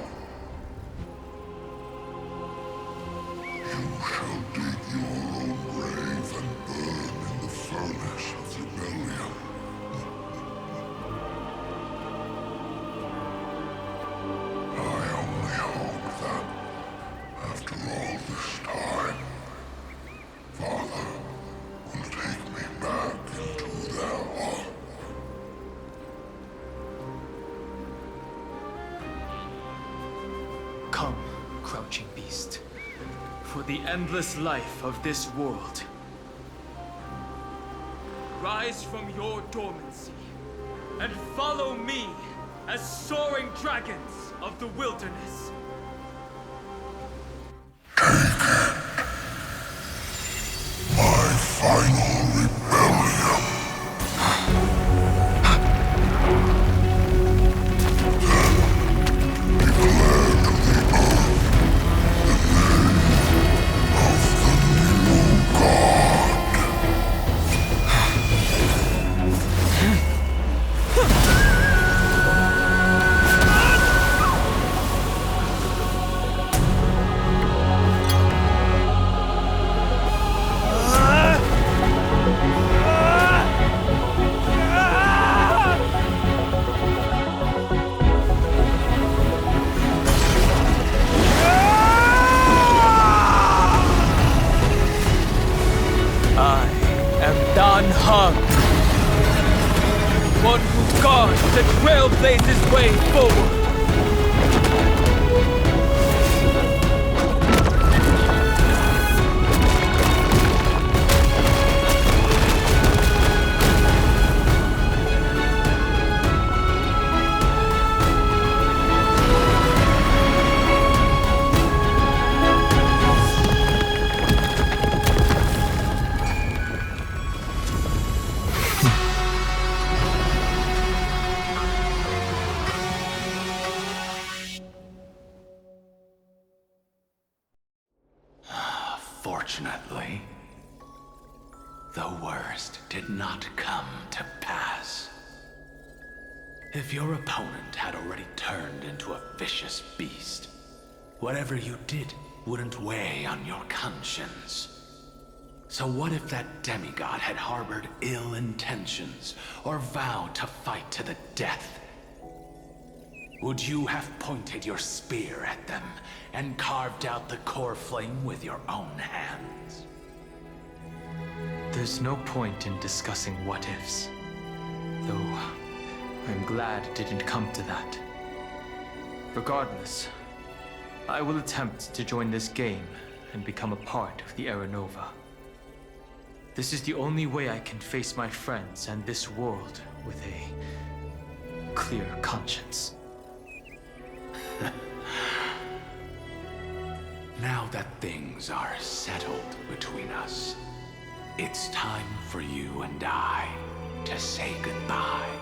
You shall dig your own grave and burn in the furnace of rebellion. I only hope that, after all this time, Father will take me back into their heart. Come, crouching beast, for the endless life of this world. Rise from your dormancy and follow me as soaring dragons of the wilderness. My final rebellion. Then declare to the earth the name of the new god. I am Dan Hung, one who guards the Trailblaze's way forward. first did not come to pass. If your opponent had already turned into a vicious beast, whatever you did wouldn't weigh on your conscience. So what if that demigod had harbored ill intentions or vowed to fight to the death? Would you have pointed your spear at them and carved out the core flame with your own hands? There's no point in discussing what-ifs. Though, I'm glad it didn't come to that. Regardless, I will attempt to join this game and become a part of the Era Nova. This is the only way I can face my friends and this world with a clear conscience. Now that things are settled between us, it's time for you and I to say goodbye.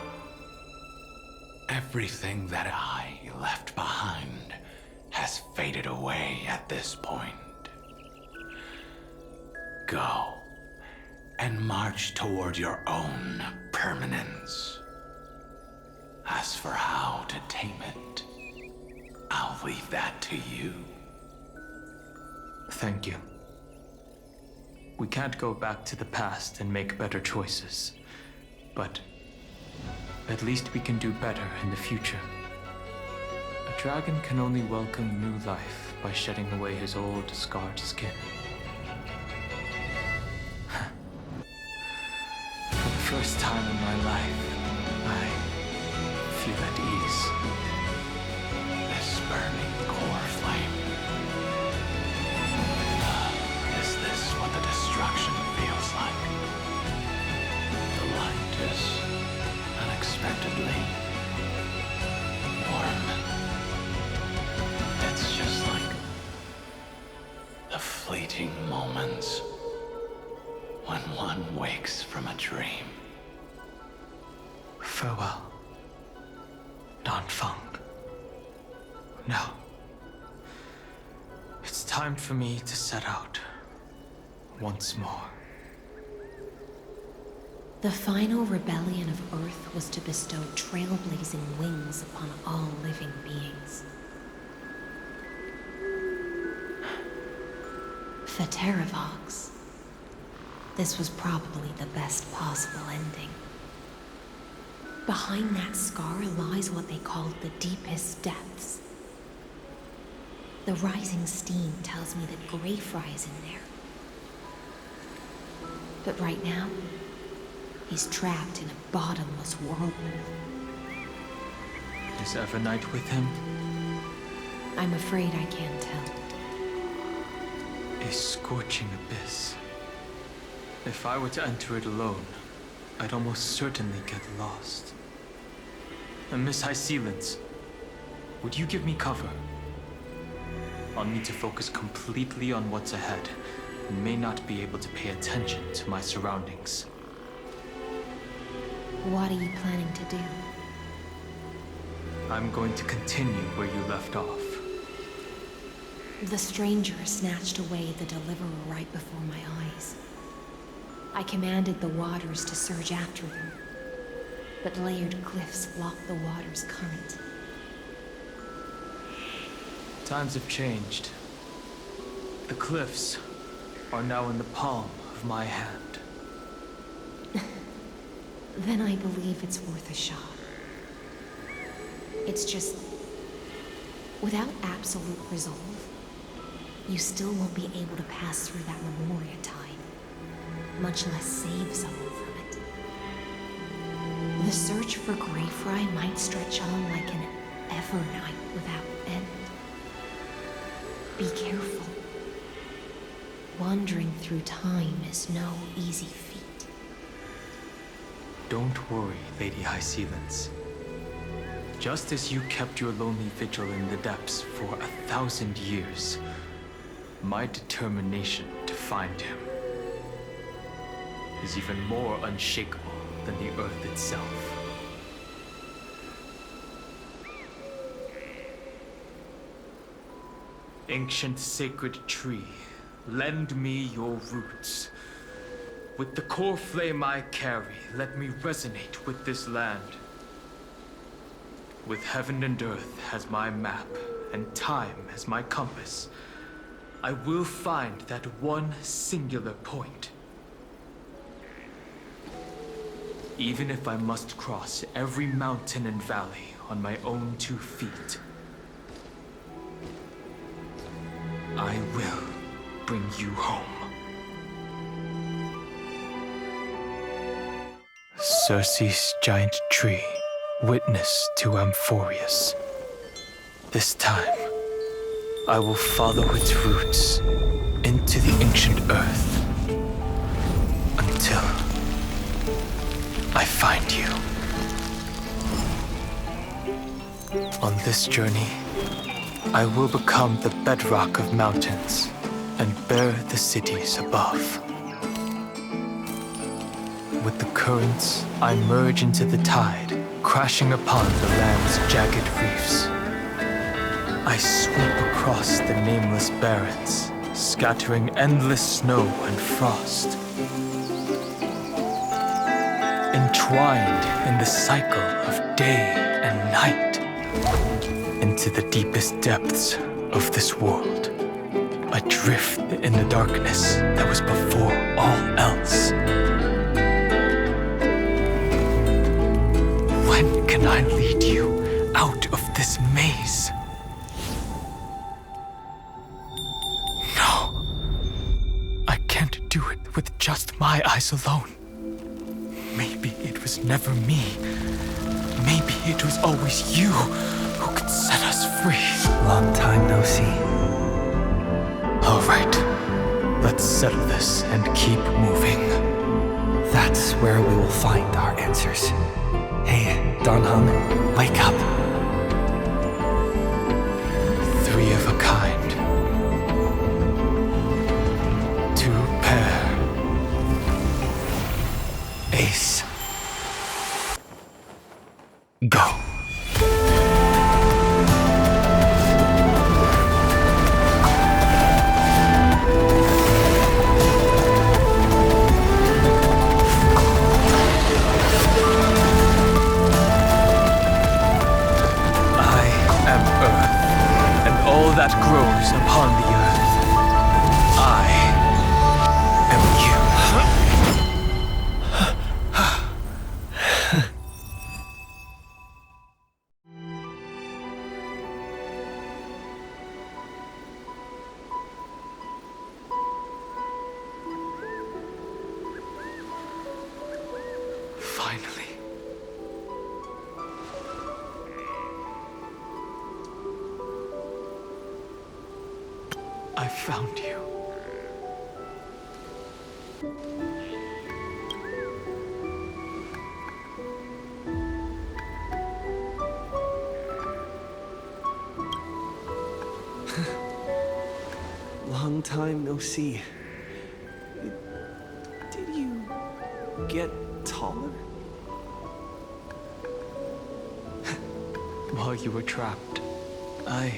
Everything that I left behind has faded away at this point. Go and march toward your own permanence. As for how to tame it, I'll leave that to you. Thank you. We can't go back to the past and make better choices, but at least we can do better in the future. A dragon can only welcome new life by shedding away his old, scarred skin. For the first time in my life, I feel at ease. This burning core flame. Is this what the destruction feels like? The light is unexpectedly warm. It's just like the fleeting moments when one wakes from a dream. Farewell, Feng. Now, it's time for me to set out once more. The final rebellion of Earth was to bestow trailblazing wings upon all living beings. For Terravox, this was probably the best possible ending. Behind that scar lies what they called the deepest depths. The rising steam tells me that Greyfry is in there. But right now, he's trapped in a bottomless whirlpool. Is Evernight with him? I'm afraid I can't tell. A scorching abyss. If I were to enter it alone, I'd almost certainly get lost. And Miss High Sealants, would you give me cover? I'll need to focus completely on what's ahead, and may not be able to pay attention to my surroundings. What are you planning to do? I'm going to continue where you left off. The stranger snatched away the deliverer right before my eyes. I commanded the waters to surge after them, but layered cliffs blocked the water's current. Times have changed. The cliffs are now in the palm of my hand. Then I believe it's worth a shot. It's just, without absolute resolve, you still won't be able to pass through that Memoria tide, much less save someone from it. The search for Greyfry might stretch on like an Evernight without end. Be careful. Wandering through time is no easy feat. Don't worry, Lady High Sealants. Just as you kept your lonely vigil in the depths for 1,000 years, my determination to find him is even more unshakable than the earth itself. Ancient sacred tree, lend me your roots. With the core flame I carry, let me resonate with this land. With heaven and earth as my map, and time as my compass, I will find that one singular point. Even if I must cross every mountain and valley on my own 2 feet, I will bring you home. Circe's giant tree, witness to Amphorius. This time, I will follow its roots into the ancient earth until I find you. On this journey, I will become the bedrock of mountains and bear the cities above. With the currents, I merge into the tide, crashing upon the land's jagged reefs. I sweep across the nameless barrens, scattering endless snow and frost. Entwined in the cycle of day and night, into the deepest depths of this world, adrift in the darkness that was before all else. When can I lead you out of this maze? No. I can't do it with just my eyes alone. Maybe it was never me. Maybe it was always you who could set us free. Long time no see. All right. Let's settle this and keep moving. That's where we will find our answers. Hey, Donhung, wake up. 3 of a kind. 2 pair. Ace. Go. That grows upon the earth. I am Finally. I found you. Long time no see. Did you get taller? While you were trapped, I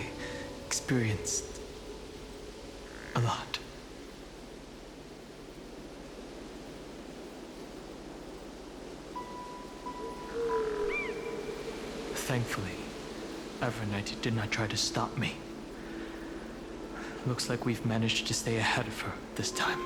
experienced a lot. Thankfully, Evernight did not try to stop me. Looks like we've managed to stay ahead of her this time.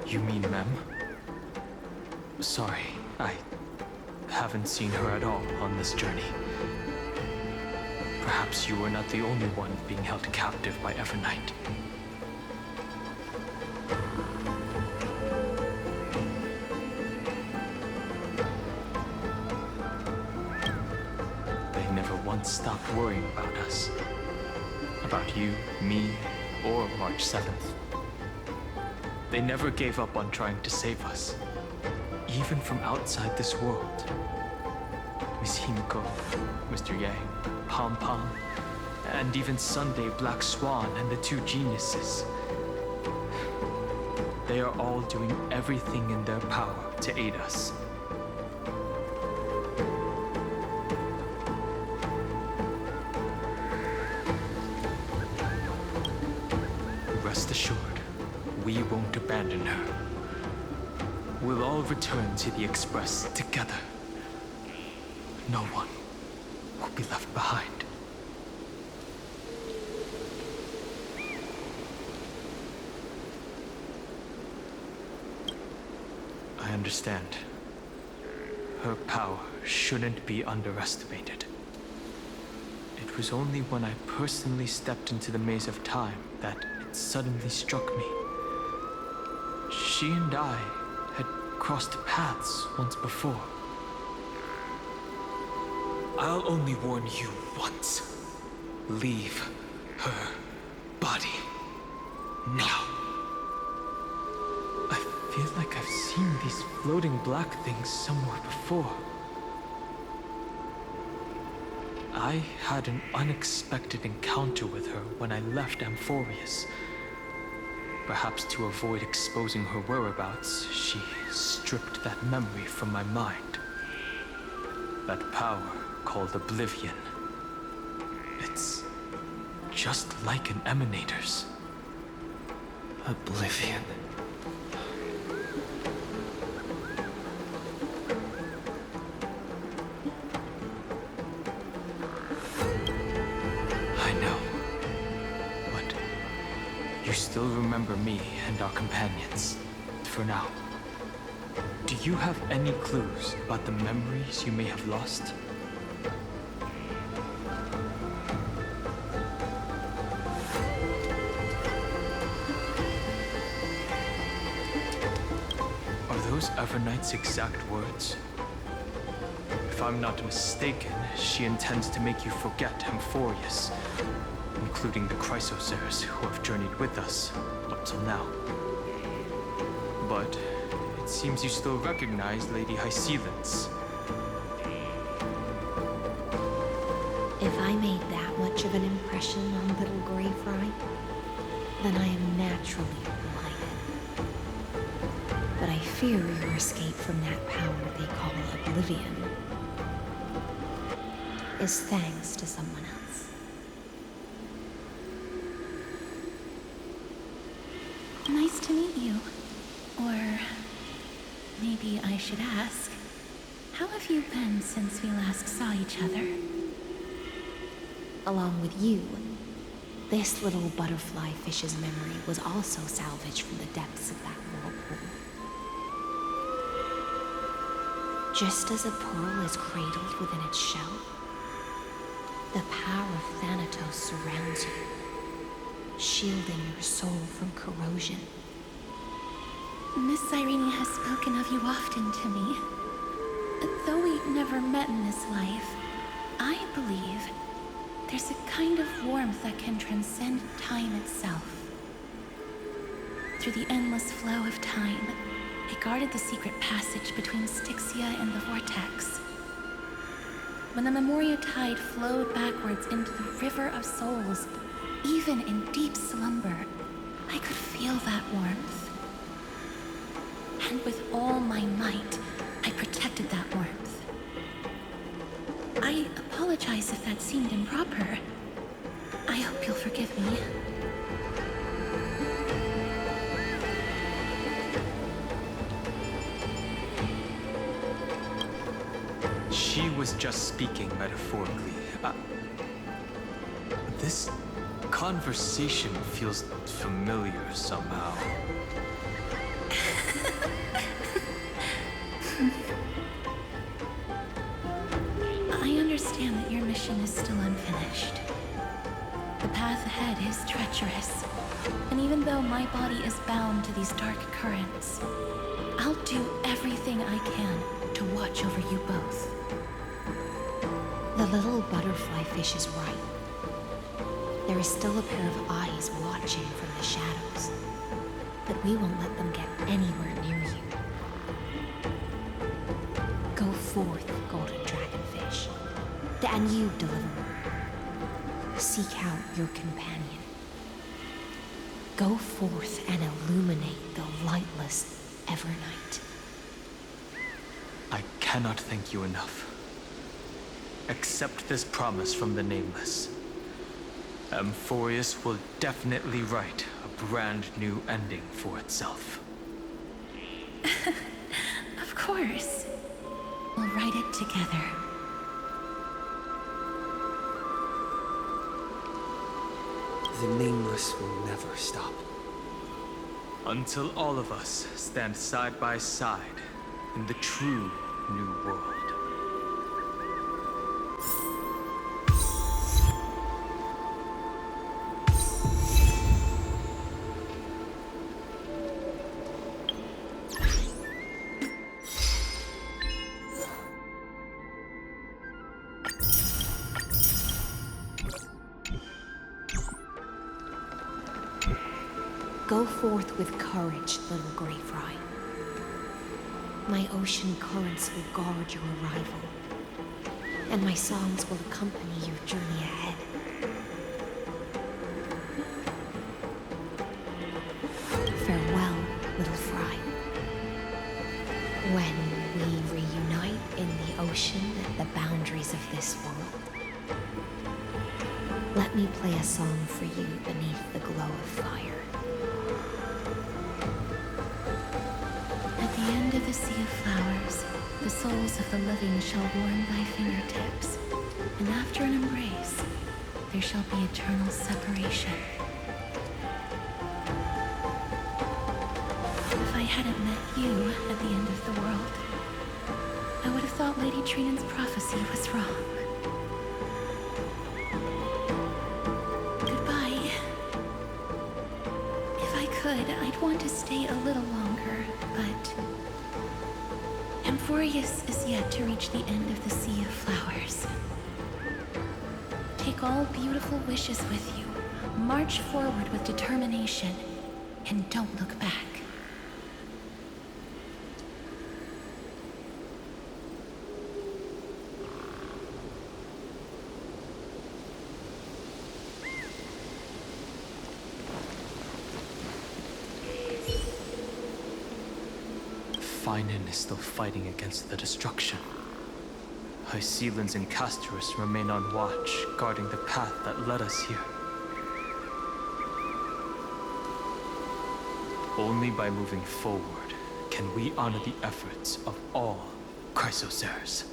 You mean Mem? Sorry, I haven't seen her at all on this journey. Perhaps you were not the only one being held captive by Evernight. once stopped worrying about us. About you, me, or March 7th. They never gave up on trying to save us, even from outside this world. Miss Himiko, Mr. Yang, Pom Pom, and even Sunday Black Swan and the two geniuses. They are all doing everything in their power to aid us. Rest assured, we won't abandon her. We'll all return to the Express together. No one will be left behind. I understand. Her power shouldn't be underestimated. It was only when I personally stepped into the maze of time that it suddenly struck me. She and I had crossed paths once before. I'll only warn you once. Leave her body now. I feel like I've seen these floating black things somewhere before. I had an unexpected encounter with her when I left Amphorius. Perhaps to avoid exposing her whereabouts, she stripped that memory from my mind. That power called Oblivion. It's just like an Emanator's. Oblivion. I know. But you still remember me and our companions, for now. Do you have any clues about the memories you may have lost? Are those Everknight's exact words? If I'm not mistaken, she intends to make you forget Amphorius, including the Chrysosaurs who have journeyed with us up till now. But it seems you still recognize Lady Hysealence. If I made that much of an impression on little Grey Fry, then I am naturally blinded. But I fear your escape from that power they call Oblivion is thanks to someone else. Nice to meet you. Or maybe I should ask, how have you been since we last saw each other? Along with you, this little butterfly fish's memory was also salvaged from the depths of that whirlpool. Just as a pearl is cradled within its shell, the power of Thanatos surrounds you, shielding your soul from corrosion. Miss Irene has spoken of you often to me. Though we never met in this life, I believe there's a kind of warmth that can transcend time itself. Through the endless flow of time, I guarded the secret passage between Styxia and the Vortex. When the Memoria tide flowed backwards into the River of Souls, even in deep slumber, I could feel that warmth. And with all my might, I protected that warmth. I apologize if that seemed improper. I hope you'll forgive me. She was just speaking metaphorically. This conversation feels familiar somehow. I understand that your mission is still unfinished. The path ahead is treacherous, and even though my body is bound to these dark currents, I'll do everything I can to watch over you both. The little butterfly fish is right. There is still a pair of eyes watching from the shadows, but we won't let them get anywhere near you. Go forth, golden dragonfish, and you, deliverer. Seek out your companion. Go forth and illuminate the lightless Evernight. I cannot thank you enough. Accept this promise from the Nameless. Amphorius will definitely write a brand new ending for itself. Of course. We'll write it together. The Nameless will never stop. Until all of us stand side by side in the true new world. Go forth with courage, little gray fry. My ocean currents will guard your arrival, and my songs will accompany your journey ahead. Farewell, little fry. When we reunite in the ocean at the boundaries of this world, let me play a song for you beneath the glow of fire. At the end of the sea of flowers, the souls of the living shall warm thy fingertips, and after an embrace, there shall be eternal separation. If I hadn't met you at the end of the world, I would have thought Lady Trinan's prophecy was wrong. Goodbye. If I could, I'd want to stay a little longer, but Amphorius is yet to reach the end of the Sea of Flowers. Take all beautiful wishes with you, march forward with determination, and don't look back. Finan is still fighting against the destruction. Hycelans and Castorus remain on watch, guarding the path that led us here. Only by moving forward can we honor the efforts of all Chrysosaurs.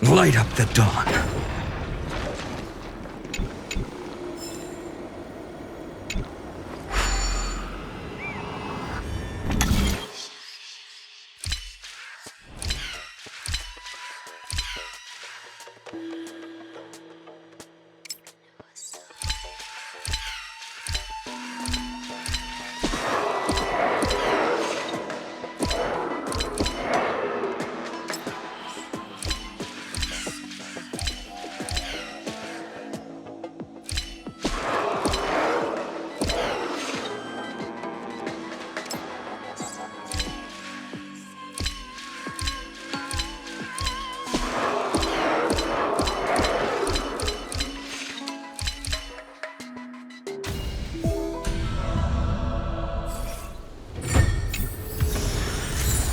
Light up the dawn.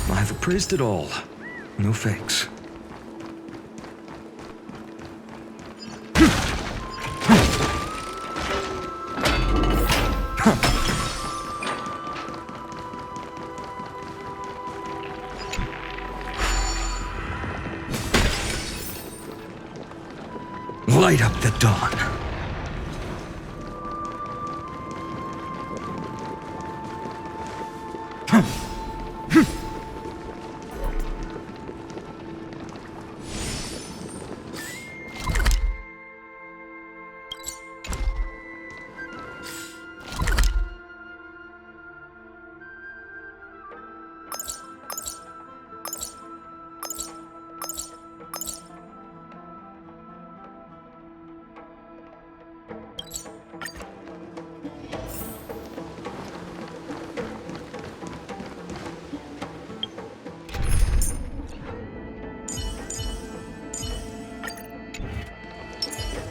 I've appraised it all. No fakes. Light up the dawn.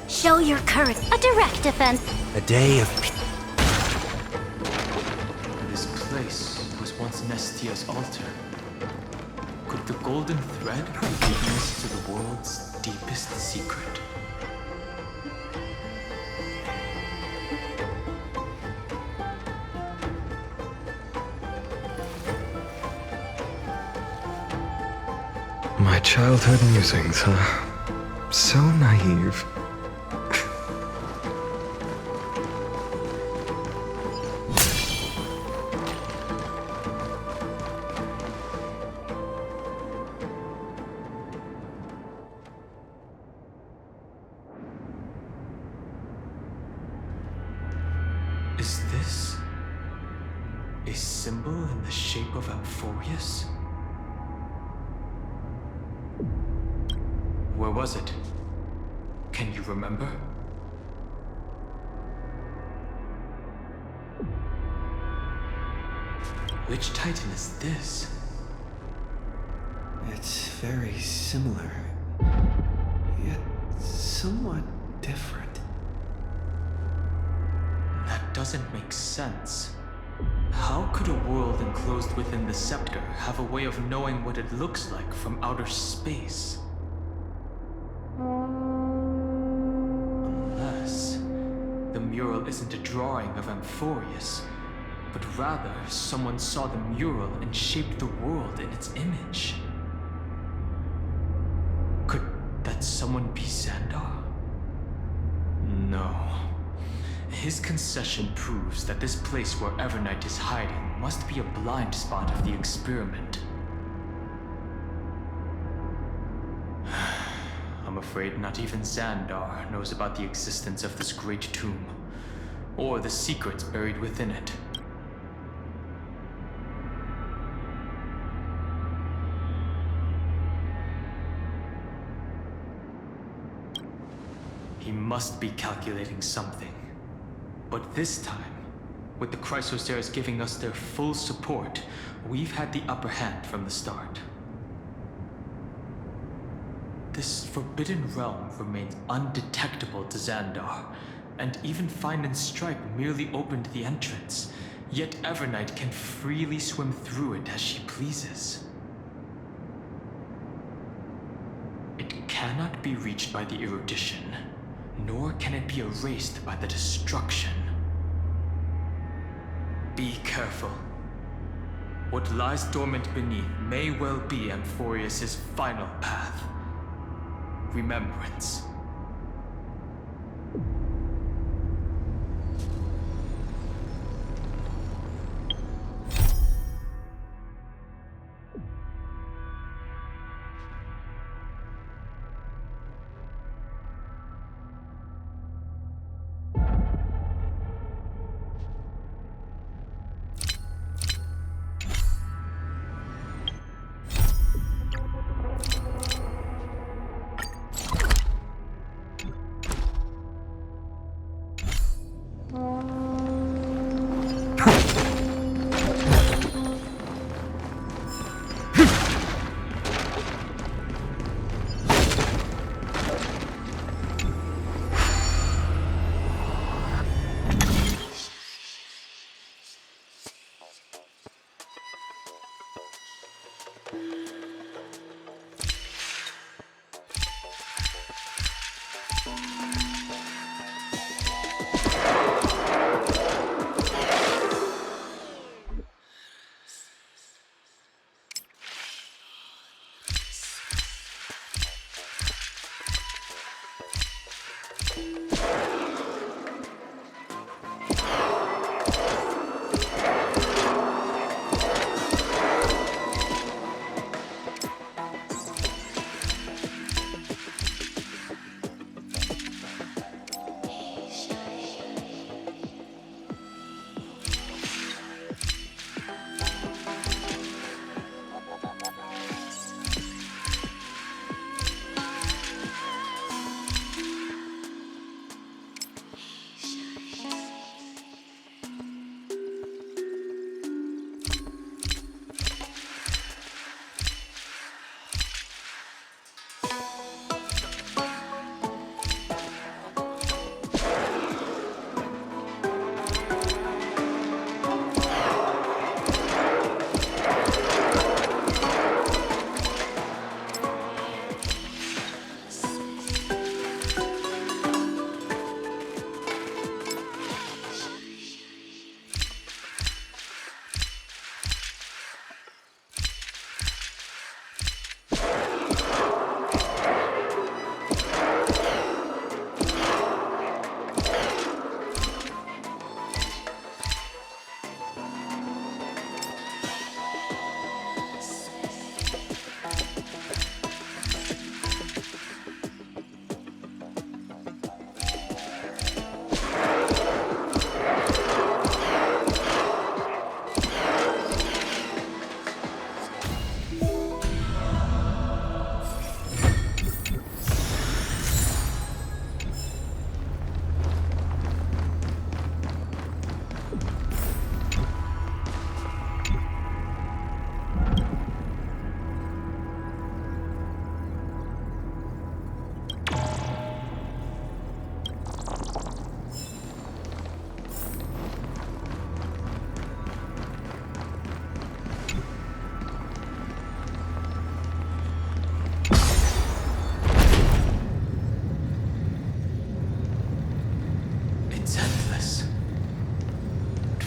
Show your courage. A direct defense. A day of This place was once Nestia's altar. Could the golden thread be leading us to the world's deepest secret? My childhood musings, huh? So naive. Is this a symbol in the shape of Amphorius? Where was it? Can you remember? Which Titan is this? It's very similar, yet somewhat different. That doesn't make sense. How could a world enclosed within the scepter have a way of knowing what it looks like from outer space? Unless the mural isn't a drawing of Amphorius, but rather someone saw the mural and shaped the world in its image. Could that someone be Xandar? No. His concession proves that this place where Evernight is hiding must be a blind spot of the experiment. I'm afraid not even Xandar knows about the existence of this great tomb, or the secrets buried within it. He must be calculating something. But this time, with the Chrysosaurs giving us their full support, we've had the upper hand from the start. This forbidden realm remains undetectable to Xandar, and even Find and Stripe merely opened the entrance, yet Evernight can freely swim through it as she pleases. It cannot be reached by the erudition, nor can it be erased by the destruction. Be careful. What lies dormant beneath may well be Amphorius' final path. Remembrance.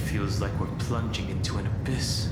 Feels like we're plunging into an abyss.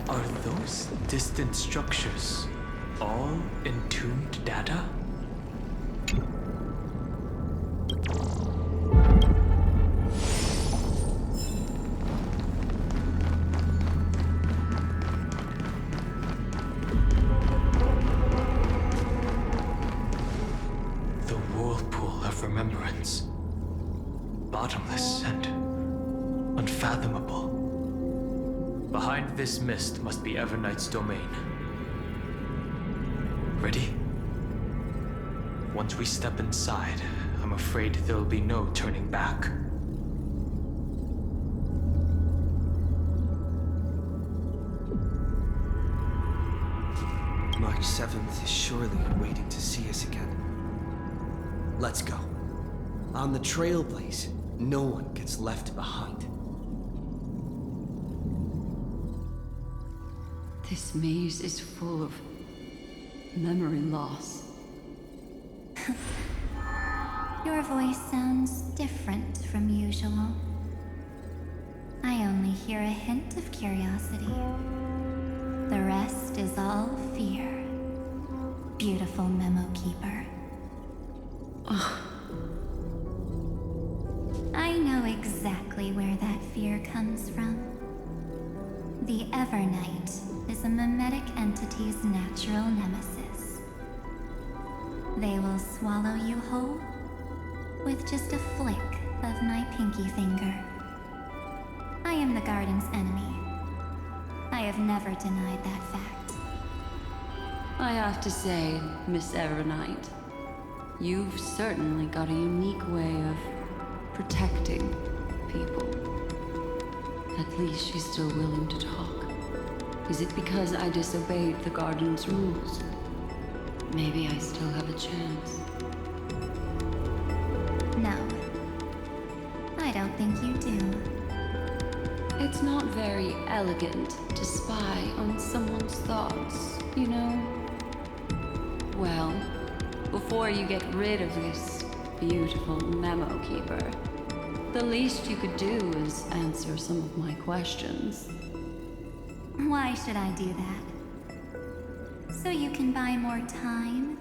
Are those distant structures all entombed data? The whirlpool of remembrance. Bottomless and unfathomable. Behind this mist must be Everknight's domain. Ready? Once we step inside, I'm afraid there'll be no turning back. March 7th is surely waiting to see us again. Let's go. On the Trailblaze, no one gets left behind. This maze is full of memory loss. Your voice sounds different from usual. I only hear a hint of curiosity. The rest is all fear. Beautiful Memo Keeper. I know exactly where that fear comes from. The Everknight is a mimetic entity's natural nemesis. They will swallow you whole with just a flick of my pinky finger. I am the Garden's enemy. I have never denied that fact. I have to say, Miss Everknight, you've certainly got a unique way of protecting people. At least she's still willing to talk. Is it because I disobeyed the Garden's rules? Maybe I still have a chance. No. I don't think you do. It's not very elegant to spy on someone's thoughts, you know? Well, before you get rid of this beautiful Memo Keeper, the least you could do is answer some of my questions. Why should I do that? So you can buy more time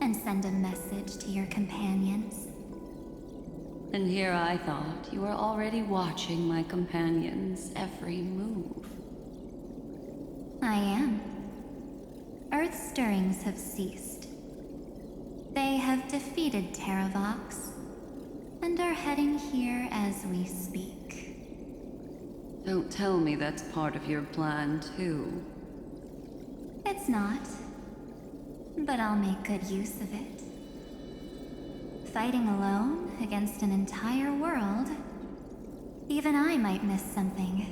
and send a message to your companions? And here I thought you were already watching my companions' every move. I am. Earth's stirrings have ceased. They have defeated Terravox and are heading here as we speak. Don't tell me that's part of your plan, too. It's not. But I'll make good use of it. Fighting alone against an entire world, even I might miss something.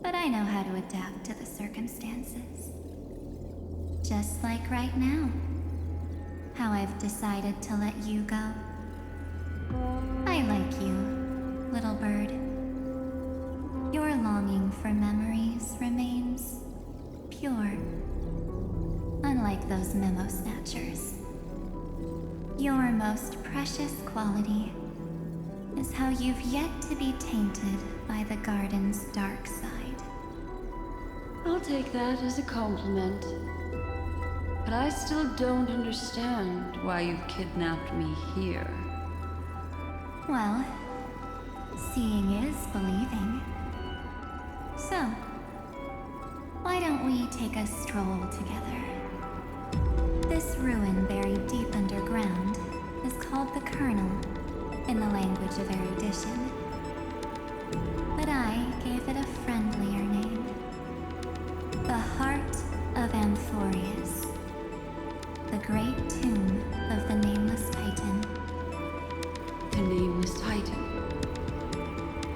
But I know how to adapt to the circumstances. Just like right now. How I've decided to let you go. I like you, little bird. Your longing for memories remains pure. Unlike those memo snatchers. Your most precious quality is how you've yet to be tainted by the Garden's dark side. I'll take that as a compliment. But I still don't understand why you've kidnapped me here. Well, seeing is believing. So, why don't we take a stroll together? This ruin buried deep underground is called the Kernel, in the language of erudition. But I gave it a friendlier name. The Heart of Amphorius. The great tomb of the Nameless Titan. The Nameless Titan?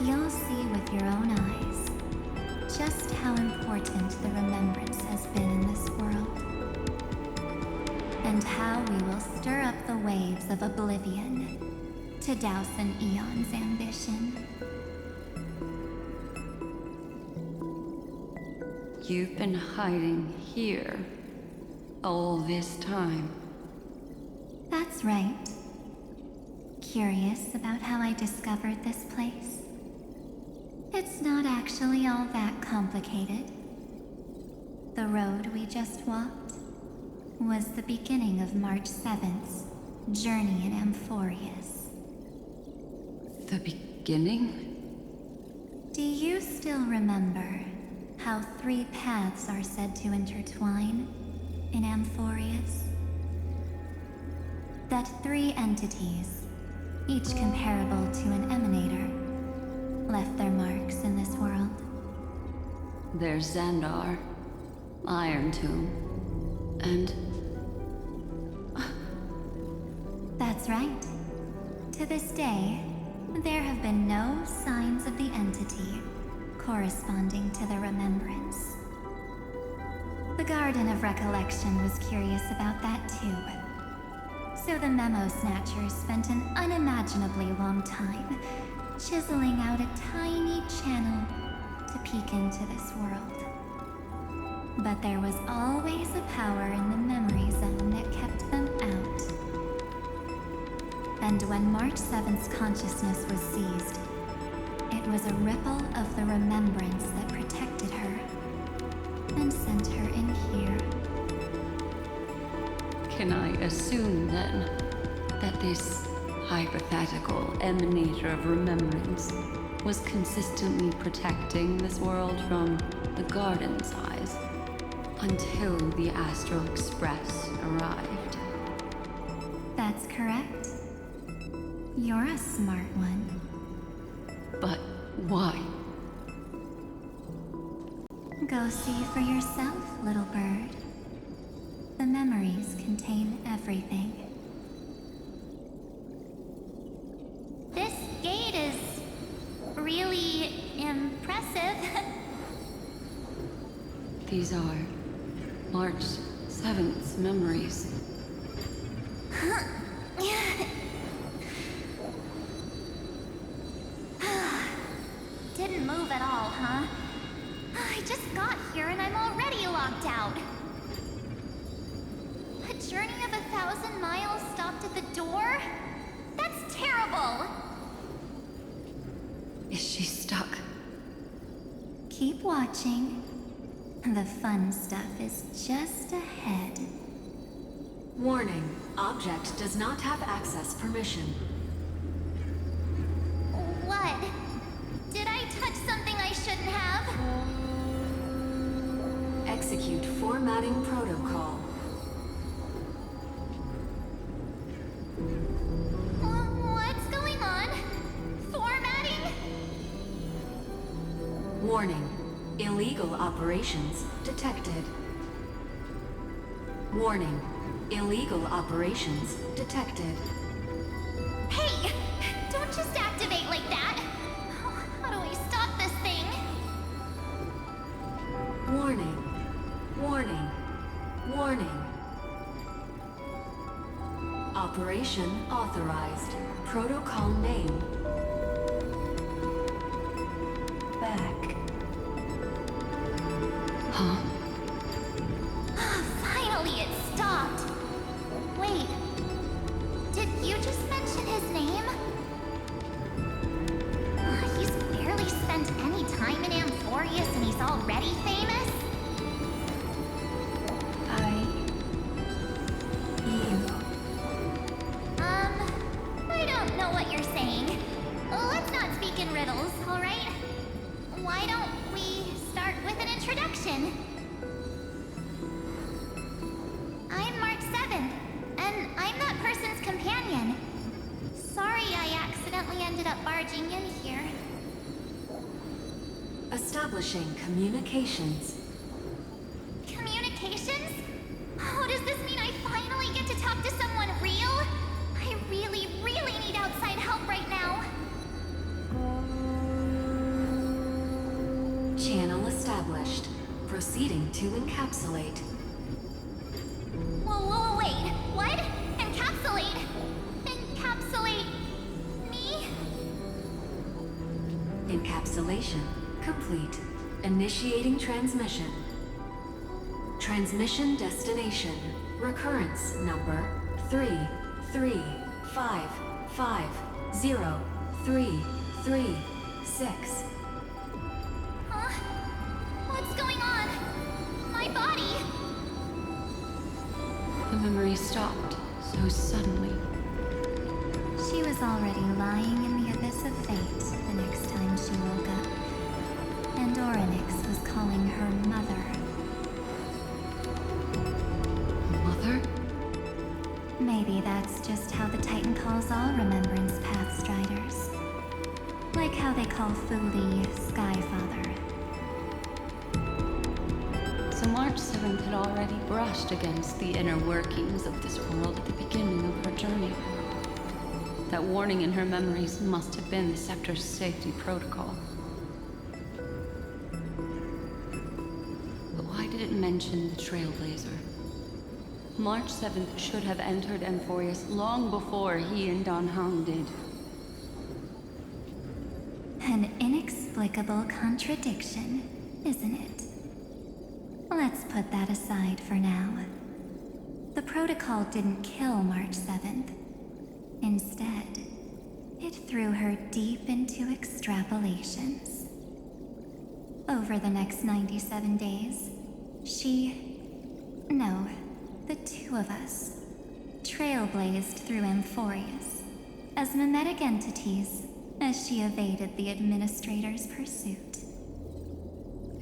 You'll see with your own eyes just how important the remembrance has been in this world. And how we will stir up the waves of oblivion to douse an eon's ambition. You've been hiding here all this time. That's right. Curious about how I discovered this place? It's not actually all that complicated. The road we just walked was the beginning of March 7th's journey in Amphorius. The beginning? Do you still remember how 3 paths are said to intertwine in Amphorius? That 3 entities, each comparable to an emanator, left their marks in this world. There's Xandar, Iron Tomb, and... That's right. To this day, there have been no signs of the entity corresponding to the remembrance. The Garden of Recollection was curious about that too. So the Memo Snatchers spent an unimaginably long time chiseling out a tiny channel to peek into this world. But there was always a power in the memory zone that kept them out. And when March 7th's consciousness was seized, it was a ripple of the remembrance that protected her and sent her in here. Can I assume then that this hypothetical emanator of remembrance was consistently protecting this world from the Garden's eyes until the Astral Express arrived? That's correct. You're a smart one. But why? Go see for yourself, little bird. The memories contain everything. This gate is really impressive. These are March 7th's memories. Didn't move at all, huh? I just got here and I'm already locked out. A journey of 1,000 miles stopped at the door? That's terrible! Is she stuck? Keep watching. The fun stuff is just ahead. Warning. Object does not have access permission. What? Did I touch something I shouldn't have? Execute formatting protocol. What's going on? Formatting? Warning. Illegal operations detected. Warning. Illegal operations detected. Hey! Don't just activate like that! How do I stop this thing? Warning. Warning. Warning. Operation authorized. Protocol name. Back. Huh? Finally, it stopped. Wait. Did you just mention his name? He's barely spent any time in Amphorius and he's already famous? I don't know what you're saying. Let's not speak in riddles, alright? Why don't we start with an introduction? I'm Mark 7, and I'm that person's companion. Sorry I accidentally ended up barging in here. Establishing communications. Communications? Oh, does this mean I finally get to talk to someone real? I really, really need outside help right now. Channel established. Proceeding to encapsulate. Whoa, wait. What? Encapsulate? Encapsulate me? Encapsulation complete. Initiating transmission. Transmission destination. Recurrence number 335503336. Huh? What's going on? My body? The memory stopped so suddenly. She was already lying in the abyss of fate the next time she woke up. And Orynyx was calling her mother. Mother? Maybe that's just how the Titan calls all Remembrance Pathstriders. Like how they call Thule Skyfather. 7th had already brushed against the inner workings of this world at the beginning of her journey. That warning in her memories must have been the Sector's safety protocol. But why did it mention the Trailblazer? March 7th should have entered Amphorius long before he and Don Hung did. An inexplicable contradiction, isn't it? Let's put that aside for now. The protocol didn't kill March 7th. Instead, it threw her deep into extrapolations. Over the next 97 days, the two of us, trailblazed through Amphorius as mimetic entities as she evaded the Administrator's pursuit.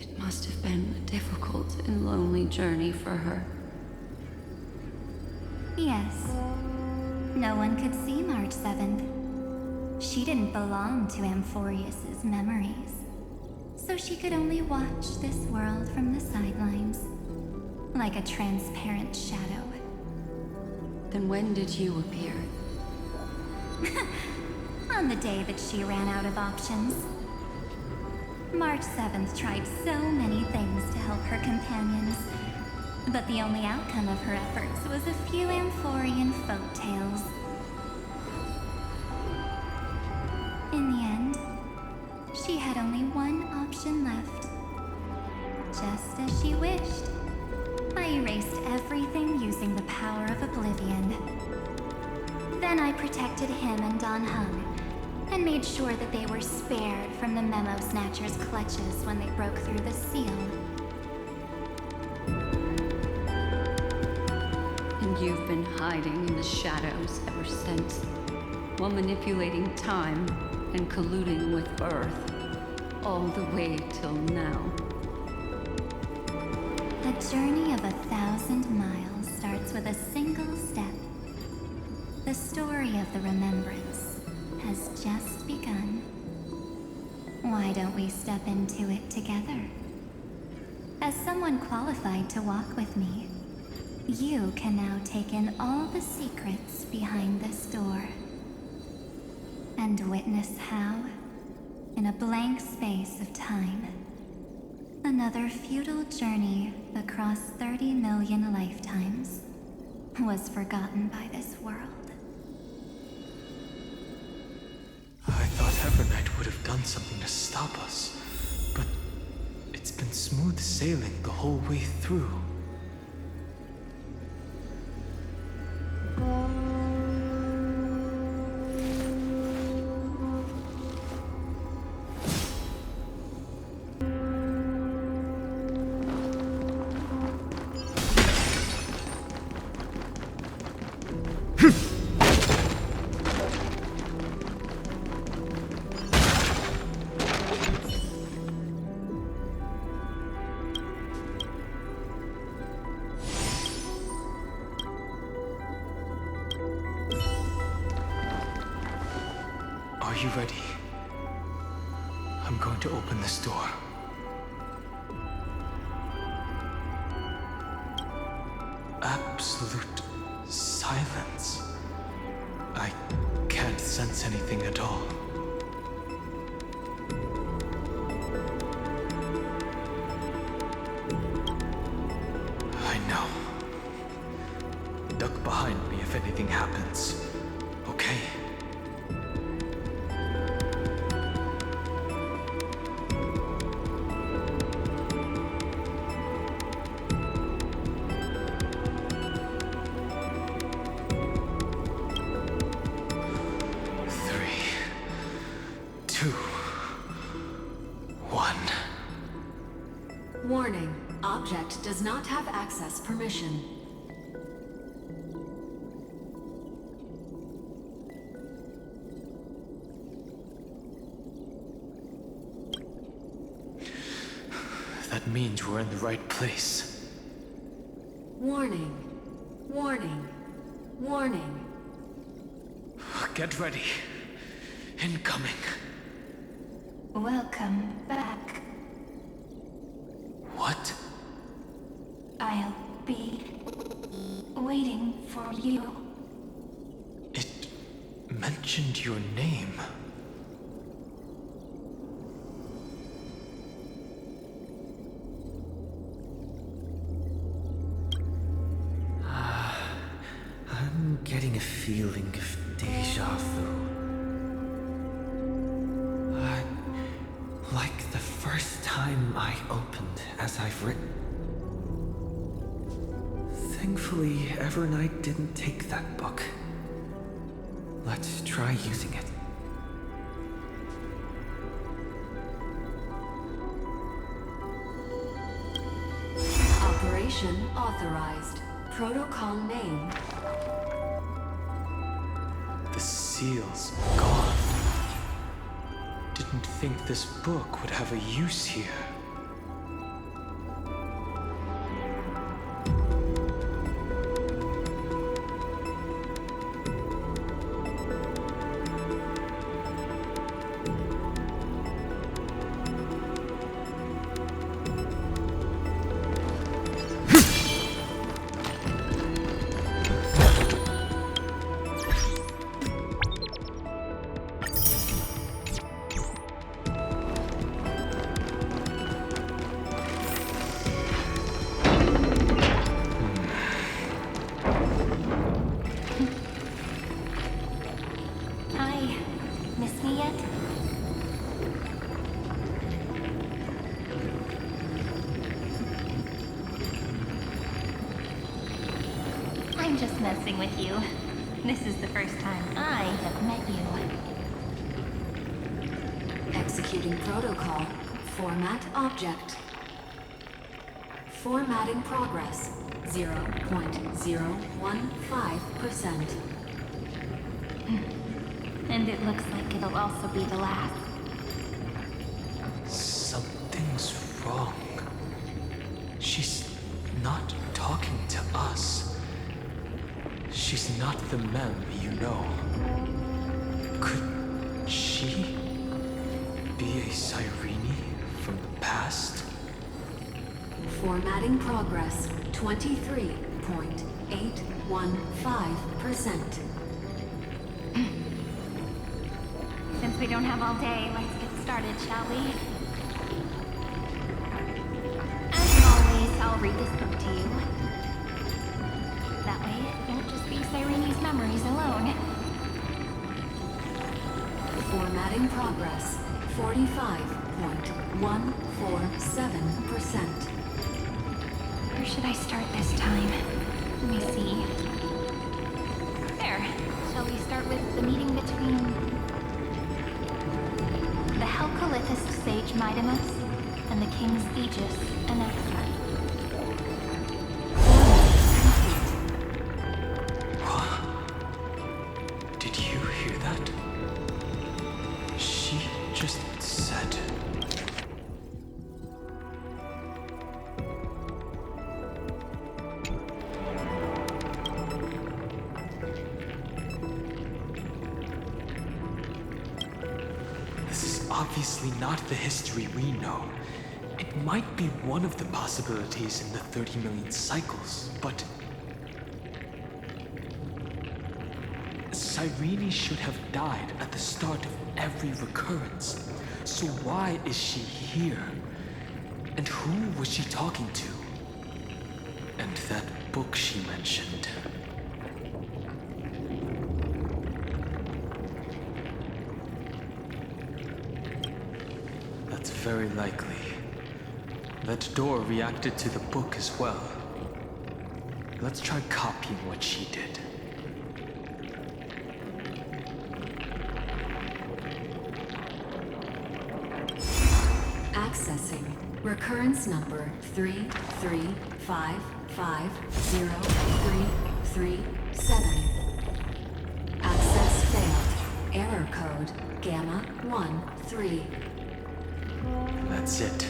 It must have been a difficult and lonely journey for her. Yes. No one could see March 7th. She didn't belong to Amphorius's memories, so she could only watch this world from the sidelines, like a transparent shadow. Then when did you appear? On the day that she ran out of options. March 7th tried so many things to help her companions, but the only outcome of her efforts was a few Amphorian folktales. In the end, she had only one option left. Just as she wished, I erased everything using the power of oblivion. Then I protected him and Don Hung, and made sure that they were spared from the Memo Snatcher's clutches when they broke through the seal. And you've been hiding in the shadows ever since, while manipulating time and colluding with Earth, all the way till now. A journey of 1,000 miles starts with a single step. The story of the Remembrance has just begun. Why don't we step into it together? As someone qualified to walk with me, you can now take in all the secrets behind this door. And witness how, in a blank space of time, another futile journey across 30 million lifetimes was forgotten by this world. I thought Evernight would have done something to stop us, but it's been smooth sailing the whole way through. Are you ready? I'm going to open this door. Absolute silence. I can't sense anything at all. I know. Duck behind me if anything happens. Okay? Warning. Object does not have access permission. That means we're in the right place. Warning. Warning. Warning. Get ready. Incoming. Welcome back. What? I'll be waiting for you. It mentioned your name. I'm getting a feeling of deja vu. Like the first time I opened as I've written. Thankfully, Evernight didn't take that book. Let's try using it. Operation authorized. Protocol name. The seal's gone. Didn't think this book would have a use here. I'm just messing with you. This is the first time I have met you. Executing protocol. Format object. Formatting progress. 0.015%. And it looks like it'll also be the last. Something's wrong. She's not talking to us. She's not the mem you know. Could she be a Cyrene from the past? Formatting progress. 23.815%. Since we don't have all day, let's get started, shall we? As always, I'll read this book to you. That way, it won't just be Cyrene's memories alone. Formatting progress. 45.147%. Where should I start this time? Let me see. There. Shall we start with the meeting between the Helcolithist sage Midamus and the King's Aegis and Extra? Did you hear that? She just said... This is obviously not the history we know. It might be one of the possibilities in the 30 million cycles, but... Cyrene should have died at the start of every recurrence. So why is she here? And who was she talking to? And that book she mentioned. That's very likely. That door reacted to the book as well. Let's try copying what she did. Accessing. Recurrence number 335503337. Access failed. Error code Gamma 13. That's it.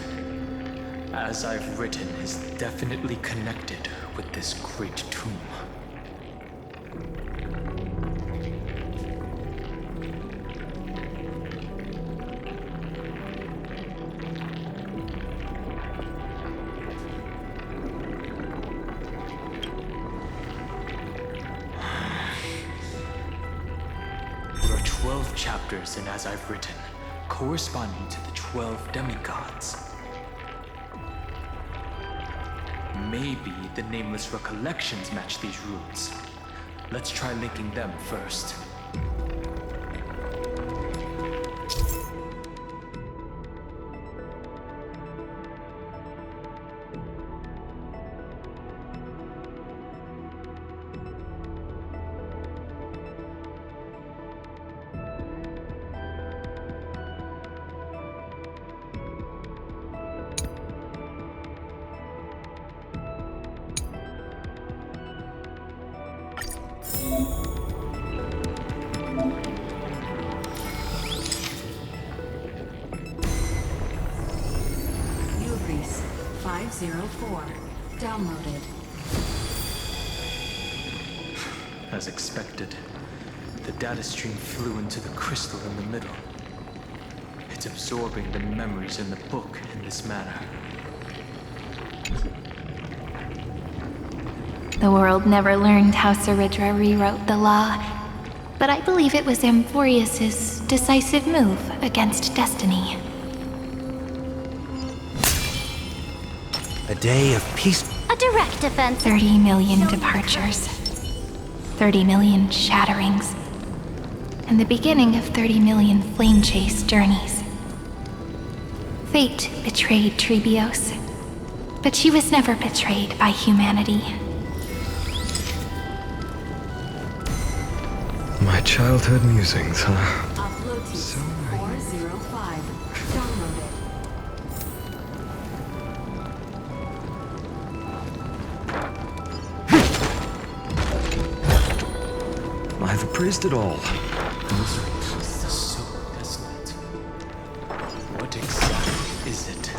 As I've written, is definitely connected with this great tomb. chapters in As I've Written, corresponding to the 12 demigods. Maybe the Nameless Recollections match these runes. Let's try linking them first. V3.6 downloaded. As expected, the data stream flew into the crystal in the middle. It's absorbing the memories in the book in this manner. The world never learned how Ceridra rewrote the law, but I believe it was Amphorius's decisive move against destiny. A day of peace. A direct defense. 30 million departures. 30 million shatterings. And the beginning of 30 million flame chase journeys. Fate betrayed Trebios, but she was never betrayed by humanity. My childhood musings, huh? Upload to 405 downloaded. I've appraised it all. This is so desolate. What exactly is it?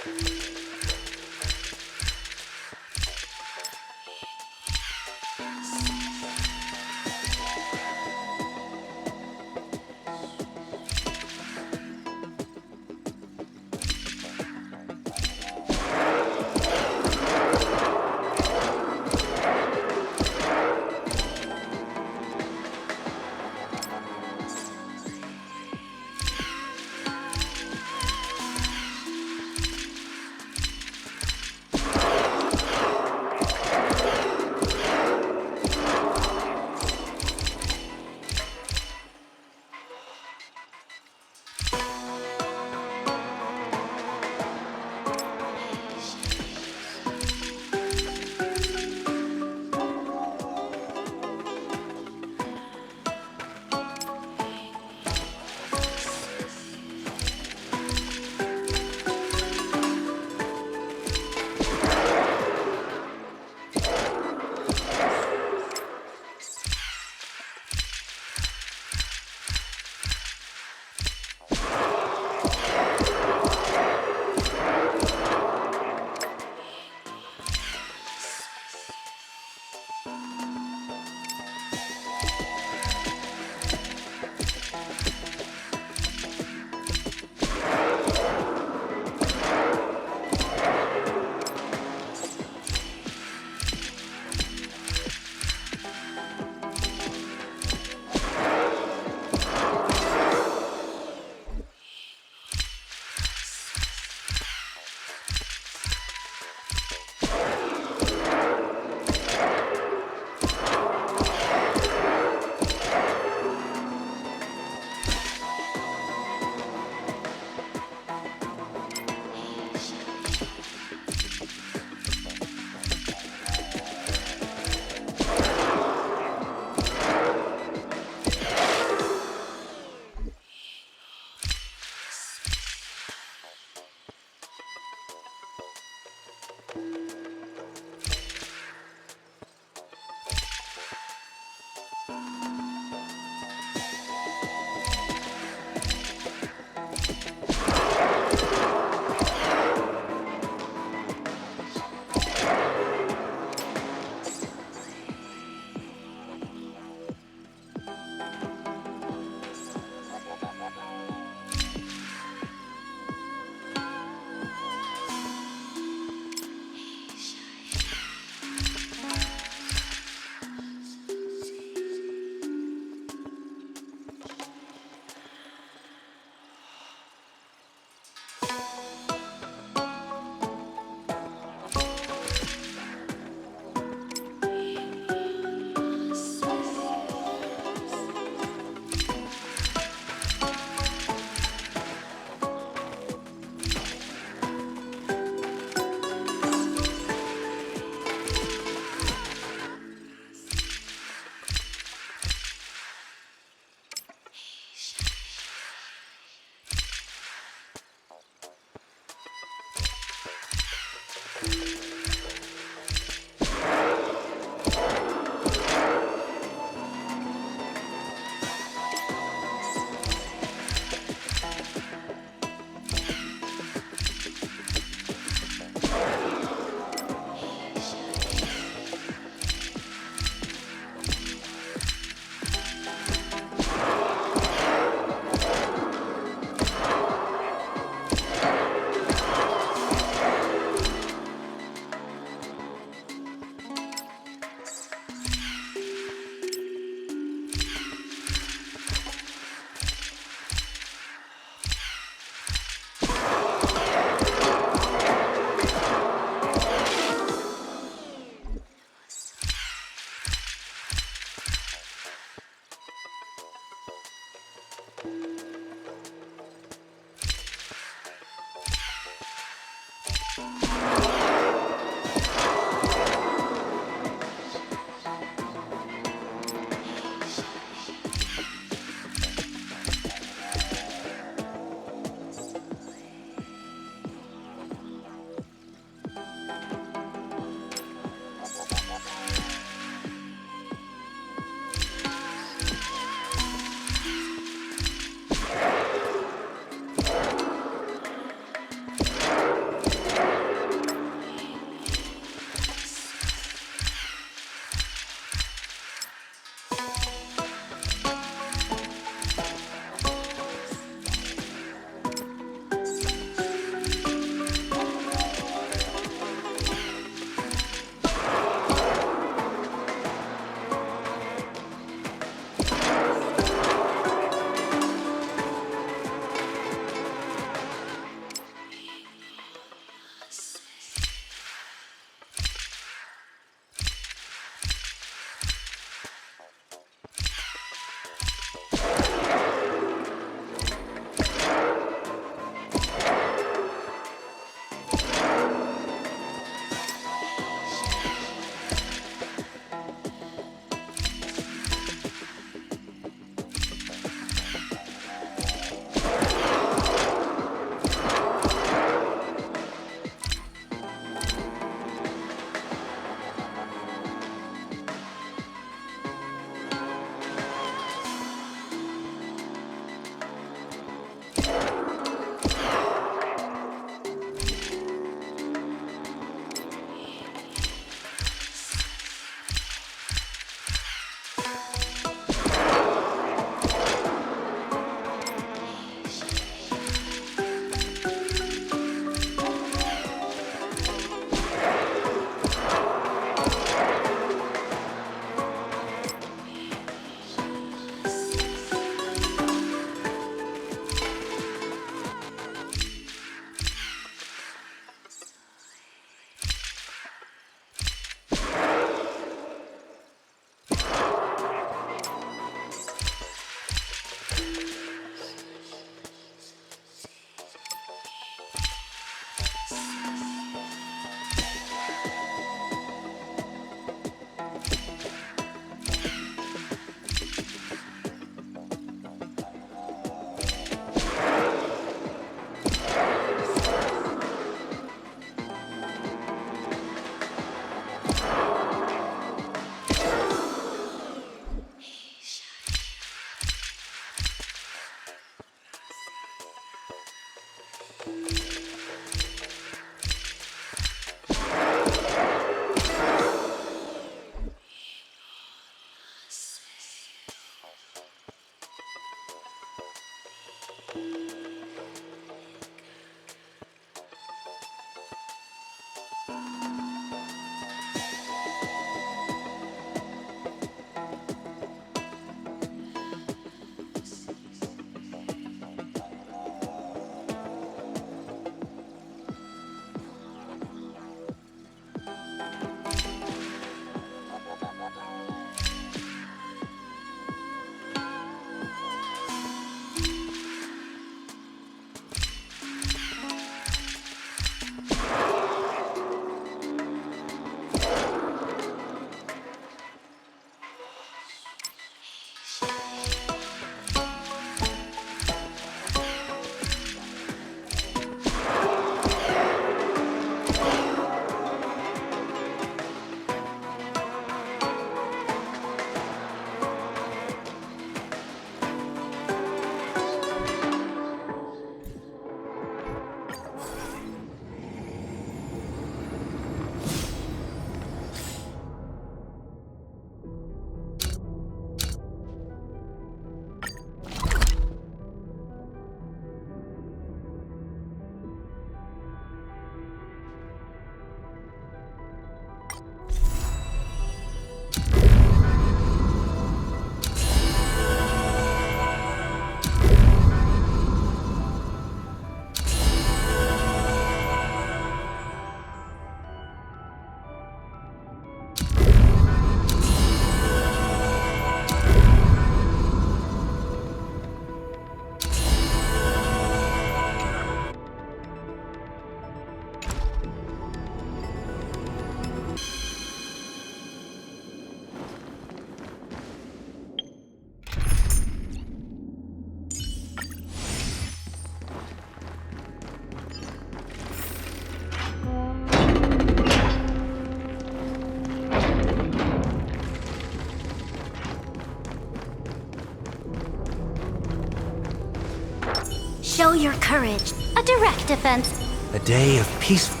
Show your courage. A direct defense. A day of peaceful.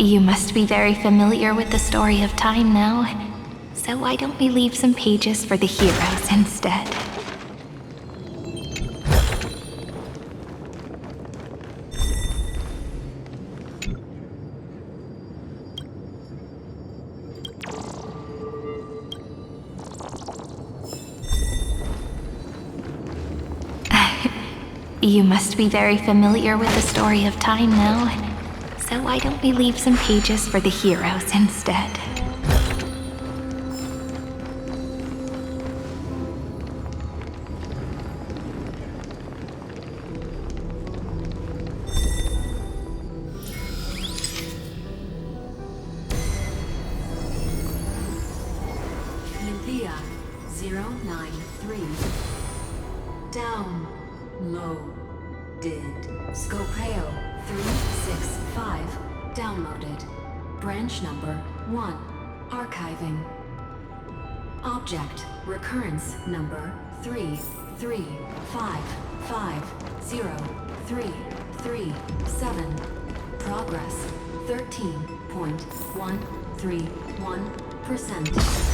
You must be very familiar with the story of time now. So why don't we leave some pages for the heroes instead? You must be very familiar with the story of time now. So why don't we leave some pages for the heroes instead? Downloaded. Scopeo 365 downloaded. Branch number 1. Archiving. Object recurrence number 335503337. Progress 13.131%.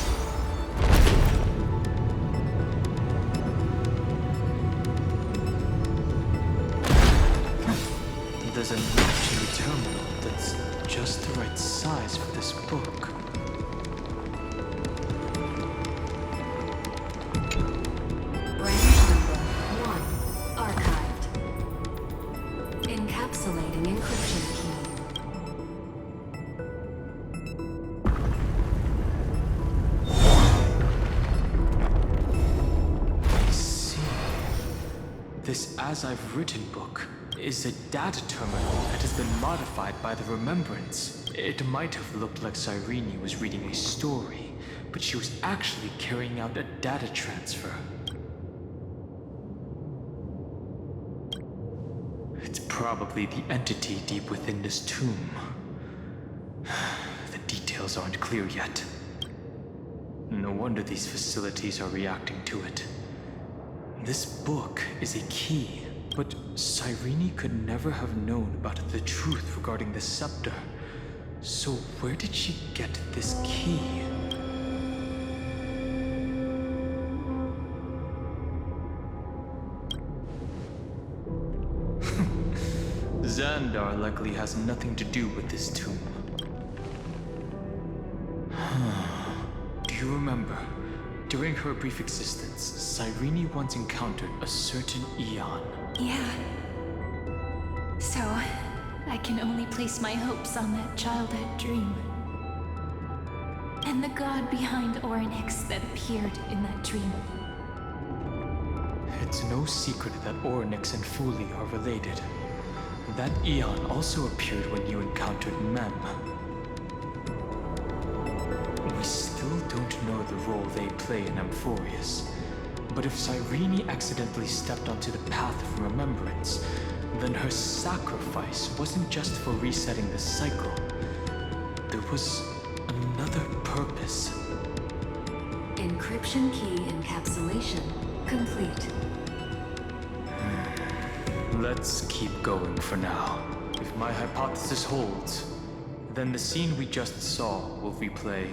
There's a notch in the terminal that's just the right size for this book. Branch number 1 archived. Encapsulating encryption key. I see. This As I've Written book is a data terminal that has been modified by the Remembrance. It might have looked like Cyrene was reading a story, but she was actually carrying out a data transfer. It's probably the entity deep within this tomb. The details aren't clear yet. No wonder these facilities are reacting to it. This book is a key. But Cyrene could never have known about the truth regarding the scepter. So where did she get this key? Xandar likely has nothing to do with this tomb. Do you remember? During her brief existence, Cyrene once encountered a certain Eon. Yeah. So, I can only place my hopes on that childhood dream. And the god behind Orynyx that appeared in that dream. It's no secret that Orynyx and Fuli are related. That Eon also appeared when you encountered Mem. We still don't know the role they play in Amphorius. But if Cyrene accidentally stepped onto the path of remembrance, then her sacrifice wasn't just for resetting the cycle. There was another purpose. Encryption key encapsulation complete. Let's keep going for now. If my hypothesis holds, then the scene we just saw will replay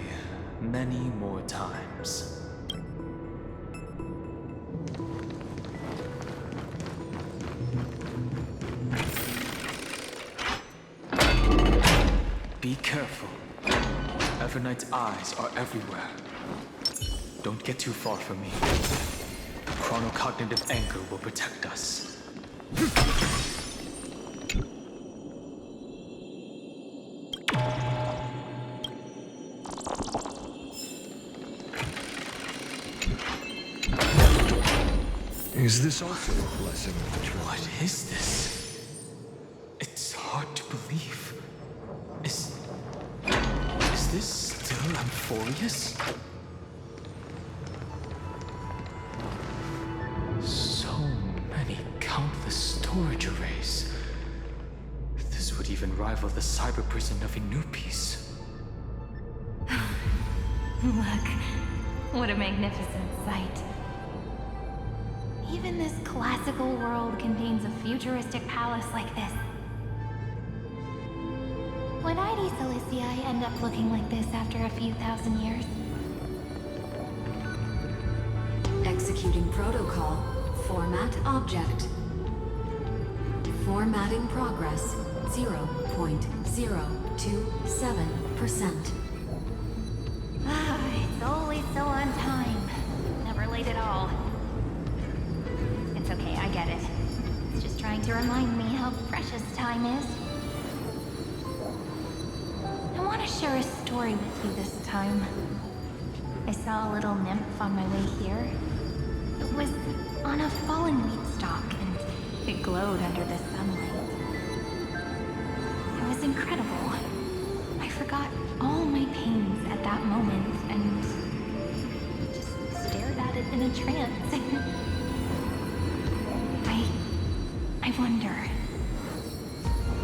many more times. Be careful. Evernight's eyes are everywhere. Don't get too far from me. Chronocognitive anchor will protect us. Is this also a blessing of the Trailblaze? What is this? It's hard to believe. Is this still Amphorius? So many countless storage arrays. This would even rival the cyber prison of Inupis. Look, what a magnificent sight. Even this classical world contains a futuristic palace like this. Would ID Silicii end up looking like this after a few thousand years? Executing protocol. Format object. Formatting progress 0.027%. It's always so on time. Never late at all. It's okay, I get it. It's just trying to remind me how precious time is. I want to share a story with you this time. I saw a little nymph on my way here. It was on a fallen wheat stalk, and it glowed under the sunlight. It was incredible. I forgot all my pains at that moment, and just stared at it in a trance. wonder,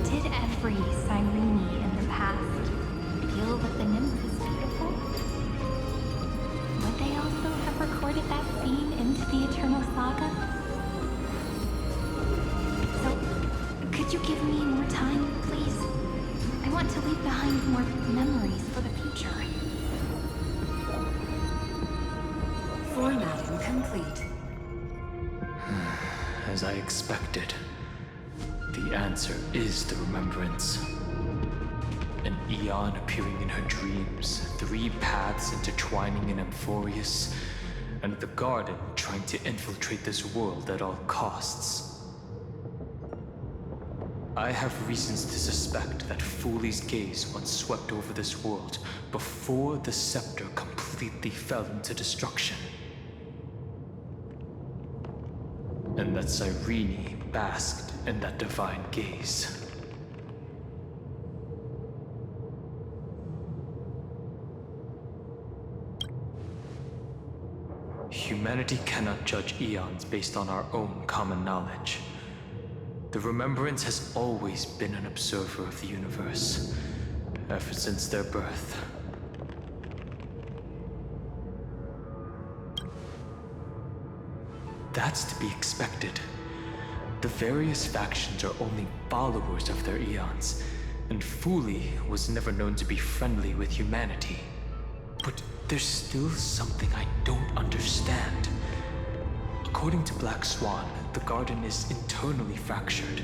did every Cyrene in the past feel that the nymph is beautiful? Would they also have recorded that scene into the Eternal Saga? So, could you give me more time, please? I want to leave behind more memories for the future. Formatting complete. As I expected, the answer is the remembrance. An Eon appearing in her dreams, 3 paths intertwining in Amphorius, and the Garden trying to infiltrate this world at all costs. I have reasons to suspect that Fooley's gaze once swept over this world before the scepter completely fell into destruction. And that Cyrene basked in that divine gaze. Humanity cannot judge eons based on our own common knowledge. The Remembrance has always been an observer of the universe, ever since their birth. That's to be expected. The various factions are only followers of their eons, and Fooley was never known to be friendly with humanity. But there's still something I don't understand. According to Black Swan, the Garden is internally fractured,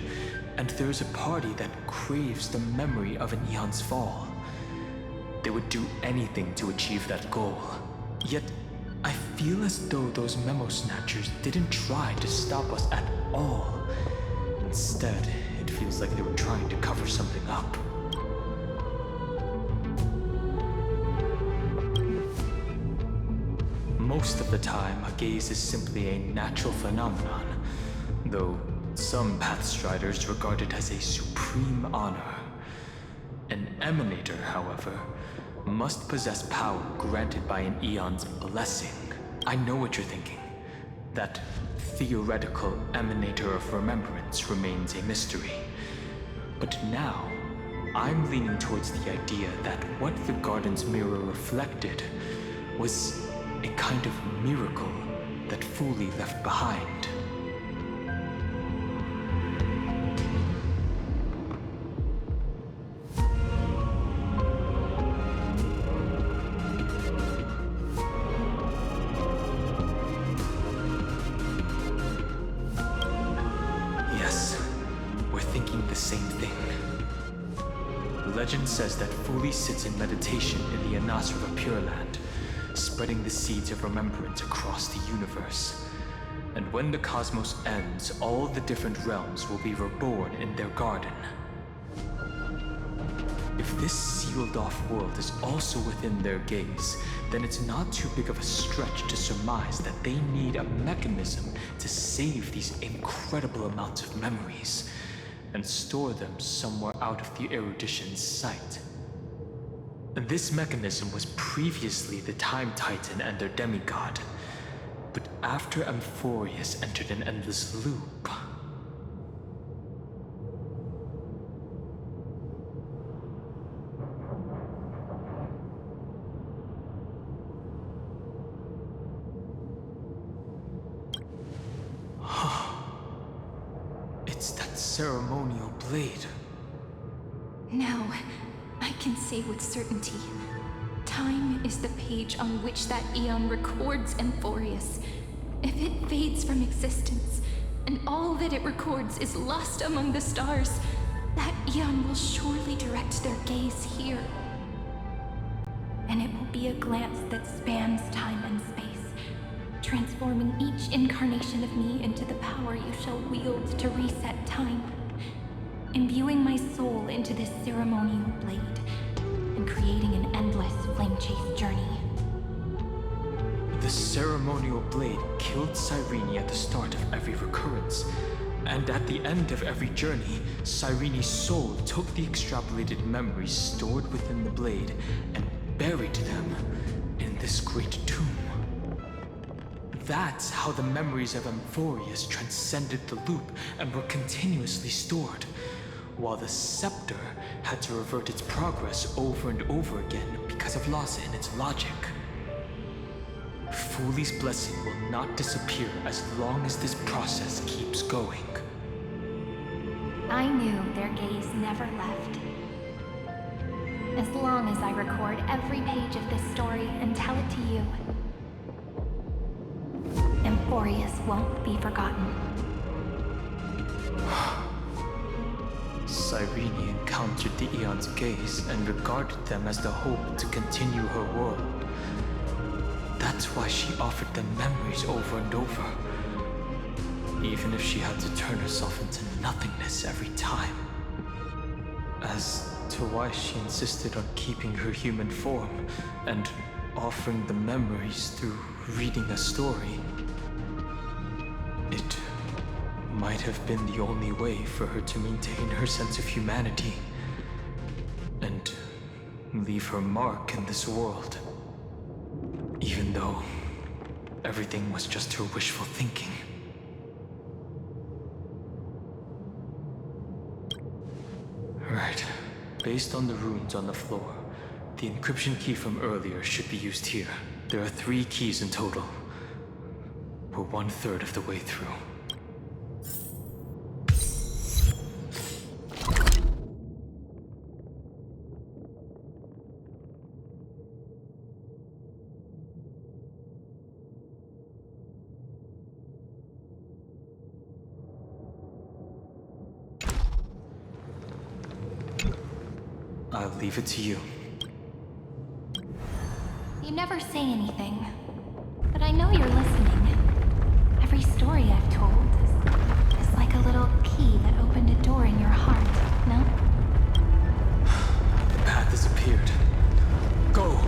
and there's a party that craves the memory of an eon's fall. They would do anything to achieve that goal. Yet, I feel as though those memo snatchers didn't try to stop us at all. Instead, it feels like they were trying to cover something up. Most of the time, a gaze is simply a natural phenomenon, though some Pathstriders regard it as a supreme honor. An Emanator, however, must possess power granted by an eon's blessing. I know what you're thinking. That theoretical Emanator of Remembrance remains a mystery. But now, I'm leaning towards the idea that what the Garden's mirror reflected was a kind of miracle that Fooley left behind. Yes, we're thinking the same thing. Legend says that Fooley sits in meditation in the Anasra Pure Land, spreading the seeds of remembrance across the universe. And when the cosmos ends, all the different realms will be reborn in their garden. If this sealed-off world is also within their gaze, then it's not too big of a stretch to surmise that they need a mechanism to save these incredible amounts of memories and store them somewhere out of the erudition's sight. This mechanism was previously the Time Titan and their demigod, but after Amphorius entered an endless loop... It's that ceremonial blade. Now, I can say with certainty, time is the page on which that eon records Amphorius. If it fades from existence, and all that it records is lost among the stars, that eon will surely direct their gaze here. And it will be a glance that spans time and space, transforming each incarnation of me into the power you shall wield to reset time, imbuing my soul into this ceremonial blade, and creating an endless flame chase journey. The ceremonial blade killed Cyrene at the start of every recurrence, and at the end of every journey, Cyrene's soul took the extrapolated memories stored within the blade and buried them in this great tomb. that's how the memories of Amphorius transcended the loop and were continuously stored, while the scepter had to revert its progress over and over again because of loss in its logic. Foolie's blessing will not disappear as long as this process keeps going. I knew their gaze never left. As long as I record every page of this story and tell it to you, Amphorius won't be forgotten. Cyrene encountered the Eon's gaze and regarded them as the hope to continue her world. That's why she offered them memories over and over, even if she had to turn herself into nothingness every time. As to why she insisted on keeping her human form and offering the memories through reading a story, it might have been the only way for her to maintain her sense of humanity and leave her mark in this world, even though everything was just her wishful thinking. Right. Based on the runes on the floor, the encryption key from earlier should be used here. There are 3 keys in total. We're 1/3 of the way through. I'll leave it to you. You never say anything, but I know you're listening. Every story I've told is like a little key that opened a door in your heart, no? The path has appeared. Go!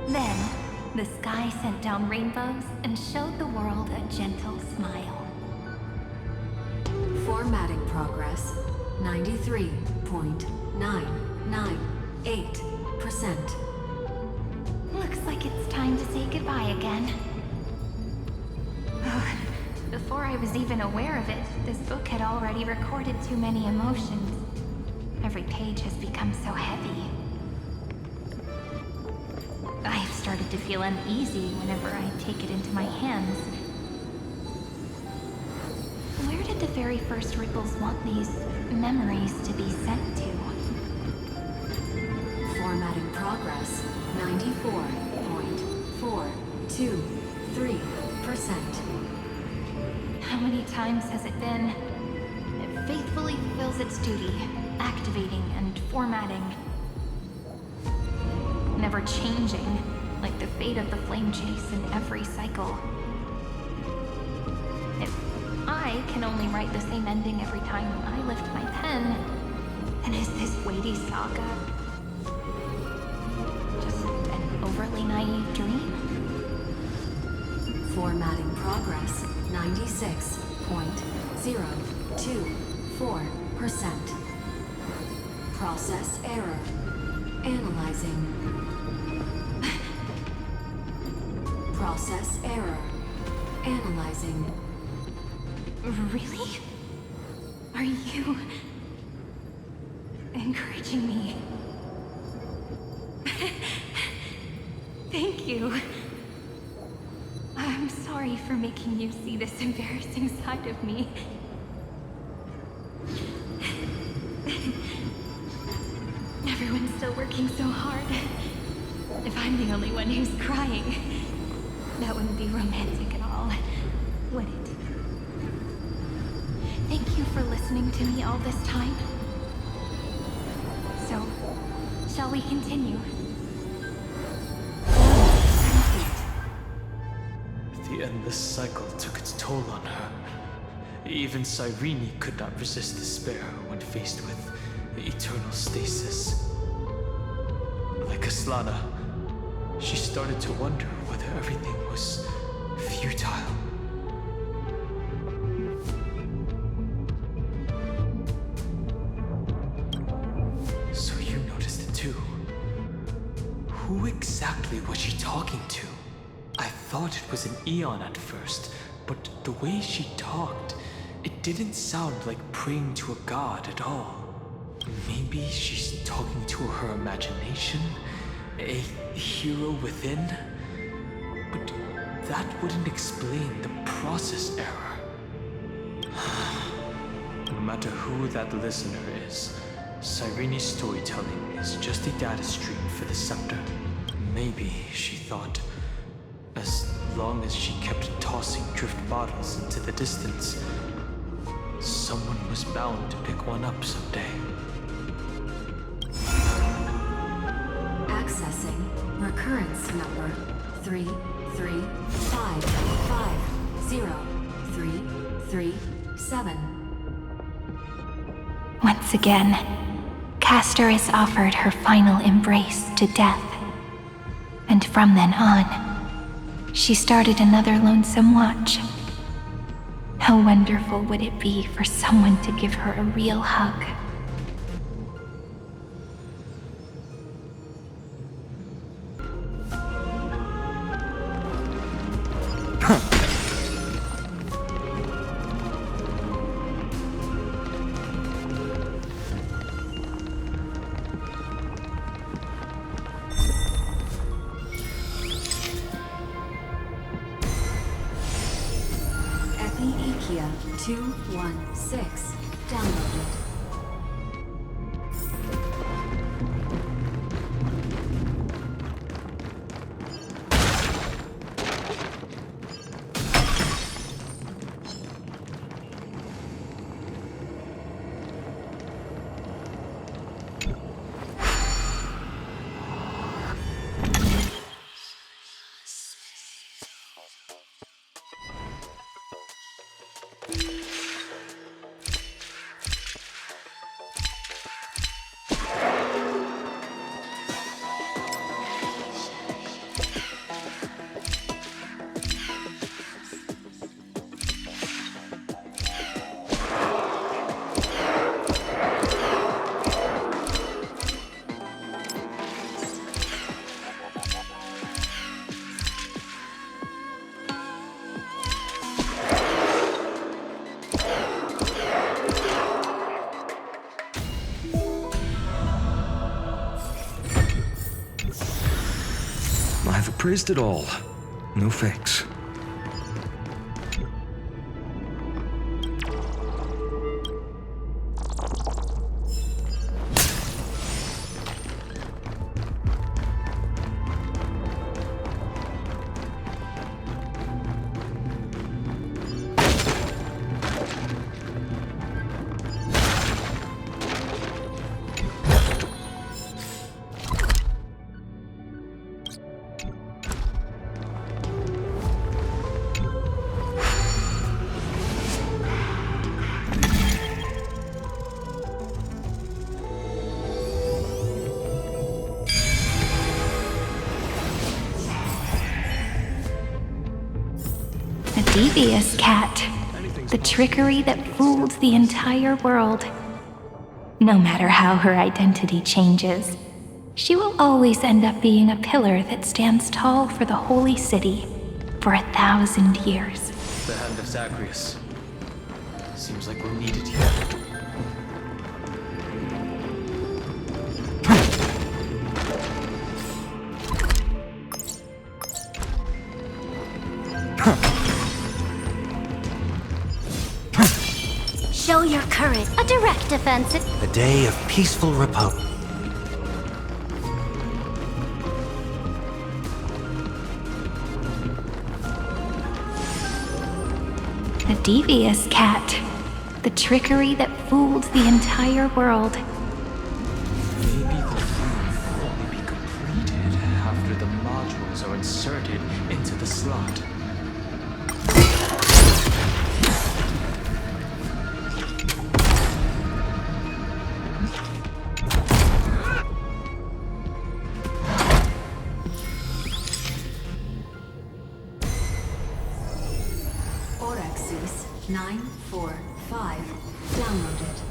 Then, the sky sent down rainbows and showed the world a gentle smile. Formatting progress, 93.998%. Looks like it's time to say goodbye again. Before I was even aware of it, this book had already recorded too many emotions. Every page has become so heavy. I have started to feel uneasy whenever I take it into my hands. Where did the very first ripples want these memories to be sent to? Formatting progress, 94.423%. How many times has it been? It faithfully fulfills its duty, activating and formatting. Never changing, like the fate of the flame chase in every cycle. If I can only write the same ending every time I lift my pen, then is this weighty saga just an overly naive dream? Formatting progress, 96.024%. Process error. Analyzing. Process error. Analyzing. Really? Are you encouraging me? Thank you. I'm sorry for making you see this embarrassing side of me. Everyone's still working so hard. If I'm the only one who's crying, that wouldn't be romantic at all, would it? Thank you for listening to me all this time. So, shall we continue? The endless cycle took its toll on her. Even Cyrene could not resist despair when faced with the eternal stasis. Like Aslana, she started to wonder whether everything was futile. So you noticed it too. Who exactly was she talking to? I thought it was an Eon at first, but the way she talked, it didn't sound like praying to a god at all. Maybe she's talking to her imagination? A hero within? But that wouldn't explain the process error. No matter who that listener is, Cyrene's storytelling is just a data stream for the Scepter. Maybe, she thought, as long as she kept tossing drift bottles into the distance, someone was bound to pick one up someday. Accessing recurrence number 335503337. Once again, Castor is offered her final embrace to death. And from then on, she started another lonesome watch. How wonderful would it be for someone to give her a real hug? Epi-Ikia 216 downloaded. I've appraised it all. No fakes. Devious cat. The trickery that fooled the entire world. No matter how her identity changes, she will always end up being a pillar that stands tall for the holy city for 1,000 years. The hand of Zagreus. Seems like we'll need it here. Show your courage. A direct defense. A day of peaceful repose. The devious cat. The trickery that fooled the entire world. Maybe the room will only be completed after the modules are inserted into the slot. Orexis 945 downloaded.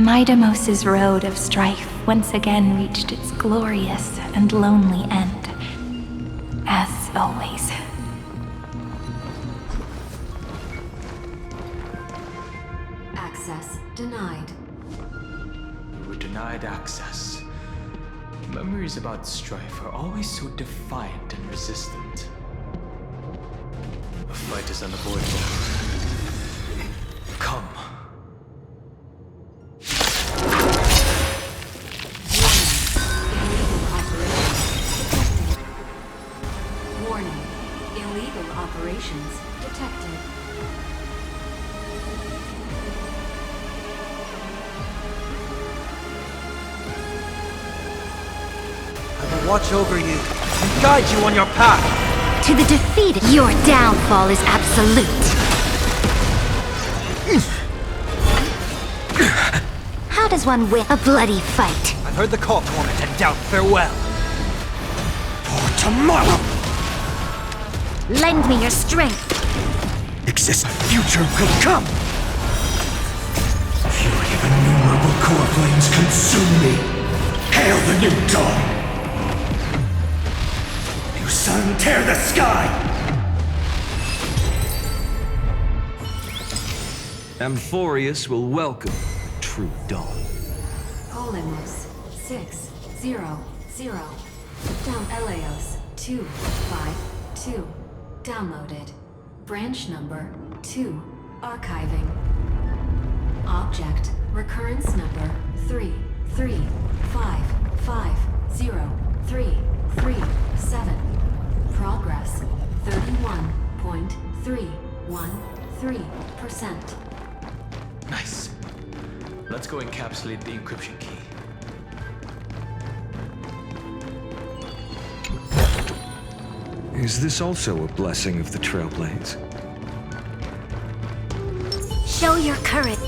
Midamos's road of strife. once again reached its glorious and lonely end. As always. Access denied. We were denied access. Memories about strife are always so defiant and resistant. A fight is unavoidable. Come. Warning. Illegal operations detected. I will watch over you and guide you on your path. To the defeated, your downfall is absolute. How does one win a bloody fight? I've heard the call, torment, and doubt farewell. For tomorrow! Lend me your strength. Exist. Future will come. Fury of innumerable core flames consume me. Hail the new dawn. New sun, tear the sky. Amphorius will welcome true dawn. Polemos 600. Down Eleos 252. Downloaded. Branch number 2. Archiving. Object recurrence number 3355037. Progress 31.313%. Nice. Let's go encapsulate the encryption key. Is this also a blessing of the Trailblaze? Show your courage.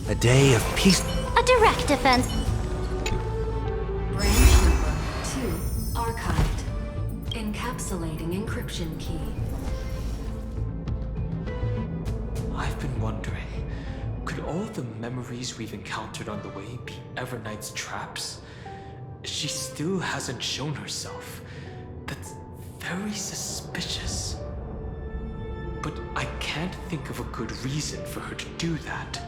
A day of peace. A direct defense. Branch number 2 archived. Encapsulating encryption key. I've been wondering, could all the memories we've encountered on the way be Everknight's traps? She still hasn't shown herself. That's very suspicious. But I can't think of a good reason for her to do that.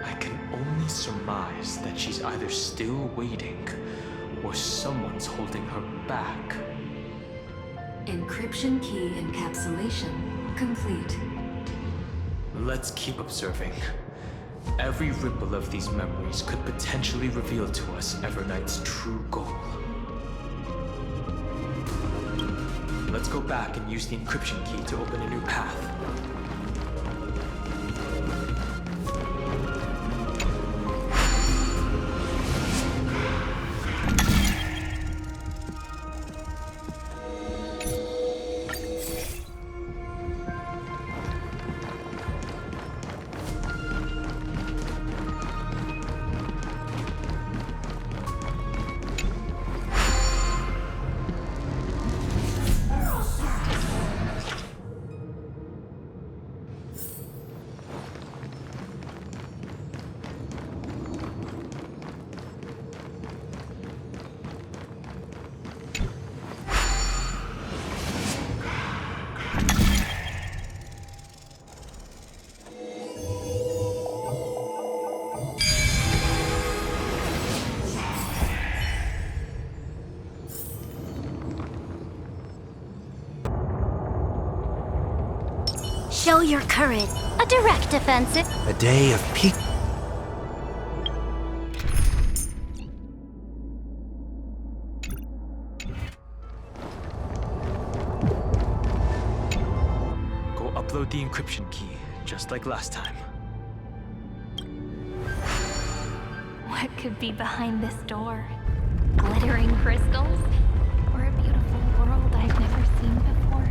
I can only surmise that she's either still waiting, or someone's holding her back. Encryption key encapsulation complete. Let's keep observing. Every ripple of these memories could potentially reveal to us Everknight's true goal. Let's go back and use the encryption key to open a new path. Show your courage. A direct offensive. A day of peace. Go upload the encryption key, just like last time. What could be behind this door? Glittering crystals? Or a beautiful world I've never seen before?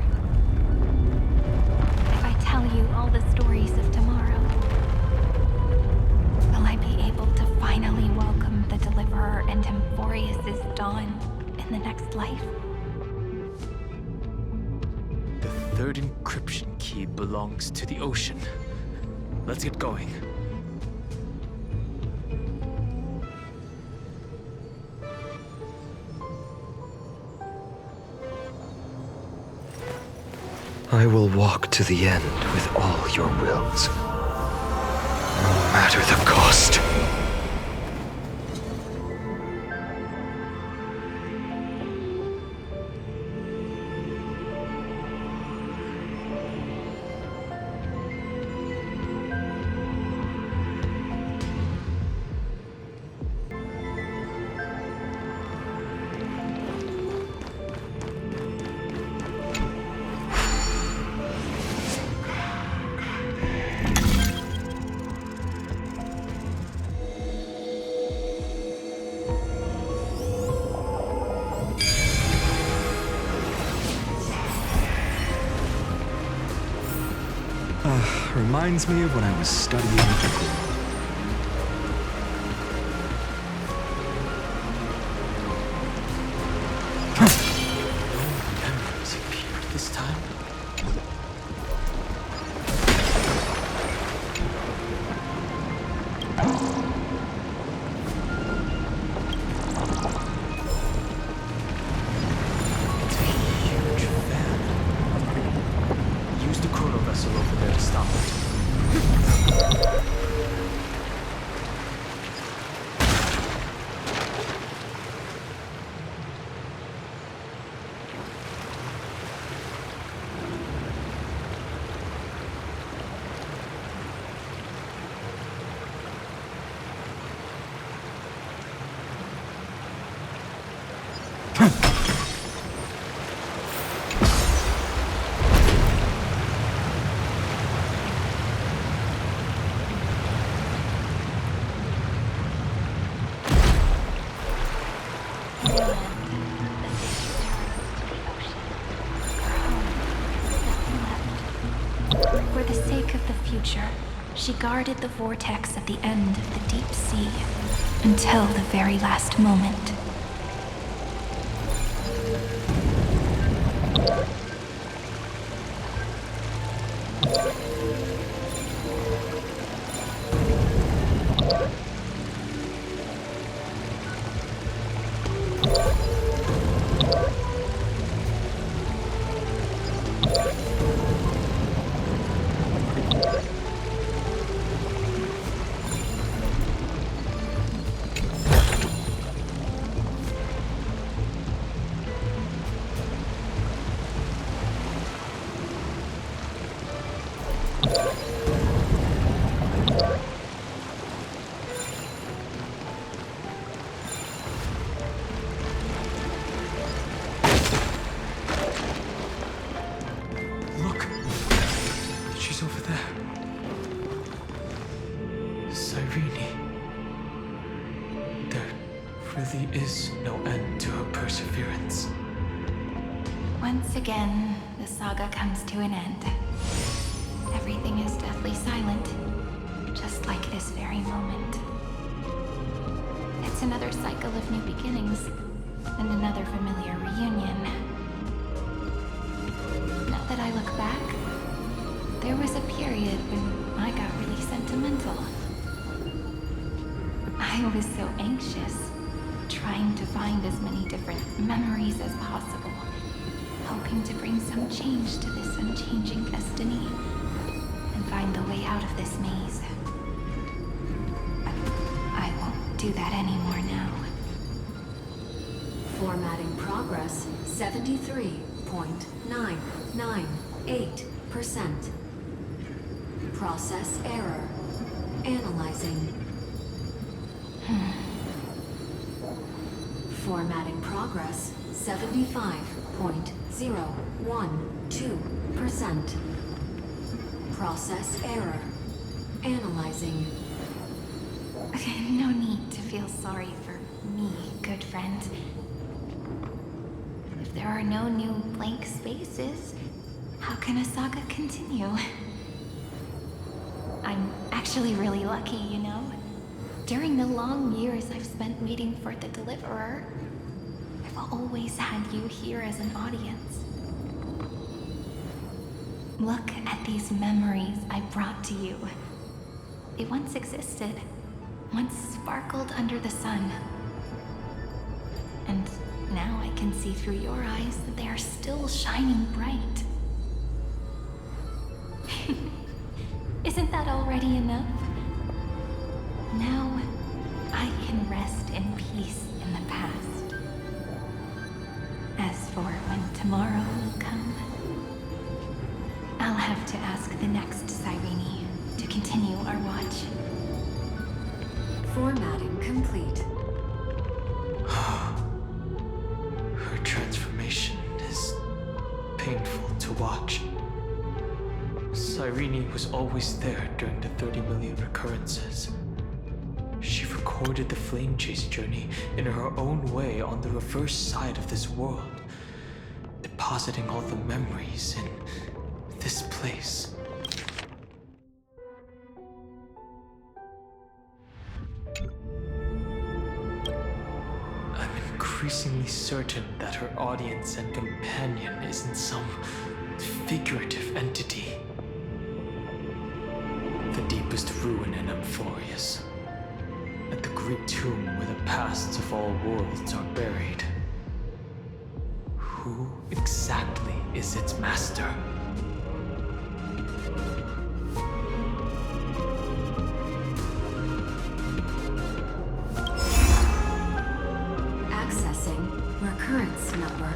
If I tell you all the stories of tomorrow, will I be able to finally welcome the Deliverer and Amphorius' dawn in the next life? The third encryption key belongs to the ocean. Let's get going. I will walk to the end with all your wills, no matter the cost. Reminds me of when I was studying at the school. Memories appeared this time. It's a huge fan. Use the chrono vessel over there to stop it. For the sake of the future, she guarded the vortex at the end of the deep sea until the very last moment. Look! She's over there. Cyrene. There really is no end to her perseverance. Once again, the saga comes to an end. Everything is deathly silent, just like this very moment. It's another cycle of new beginnings, and another familiar reunion. Now that I look back, there was a period when I got really sentimental. I was so anxious, trying to find as many different memories as possible, hoping to bring some change to this unchanging destiny, and find the way out of this maze. But I won't do that anymore now. Formatting progress 73.998%. Process error. Analyzing. Formatting progress 75.012%. Process error. Analyzing. No need to feel sorry for me, good friend. If there are no new blank spaces, how can a saga continue? I'm actually really lucky, you know? During the long years I've spent waiting for the Deliverer, I've always had you here as an audience. Look at these memories I brought to you. They once existed, once sparkled under the sun. And now I can see through your eyes that they are still shining bright. Isn't that already enough? Now, I can rest in peace in the past. As for when tomorrow will come, I'll have to ask the next Cyrene to continue our watch. Formatting complete. Her transformation is painful to watch. Cyrene was always there during the 30 million recurrences. She recorded the Flame Chase journey in her own way on the reverse side of this world, depositing all the memories in this place. I'm increasingly certain that her audience and companion isn't some figurative entity. The deepest ruin in Amphorius, at the great tomb where the pasts of all worlds are buried. Who exactly is its master? Accessing recurrence number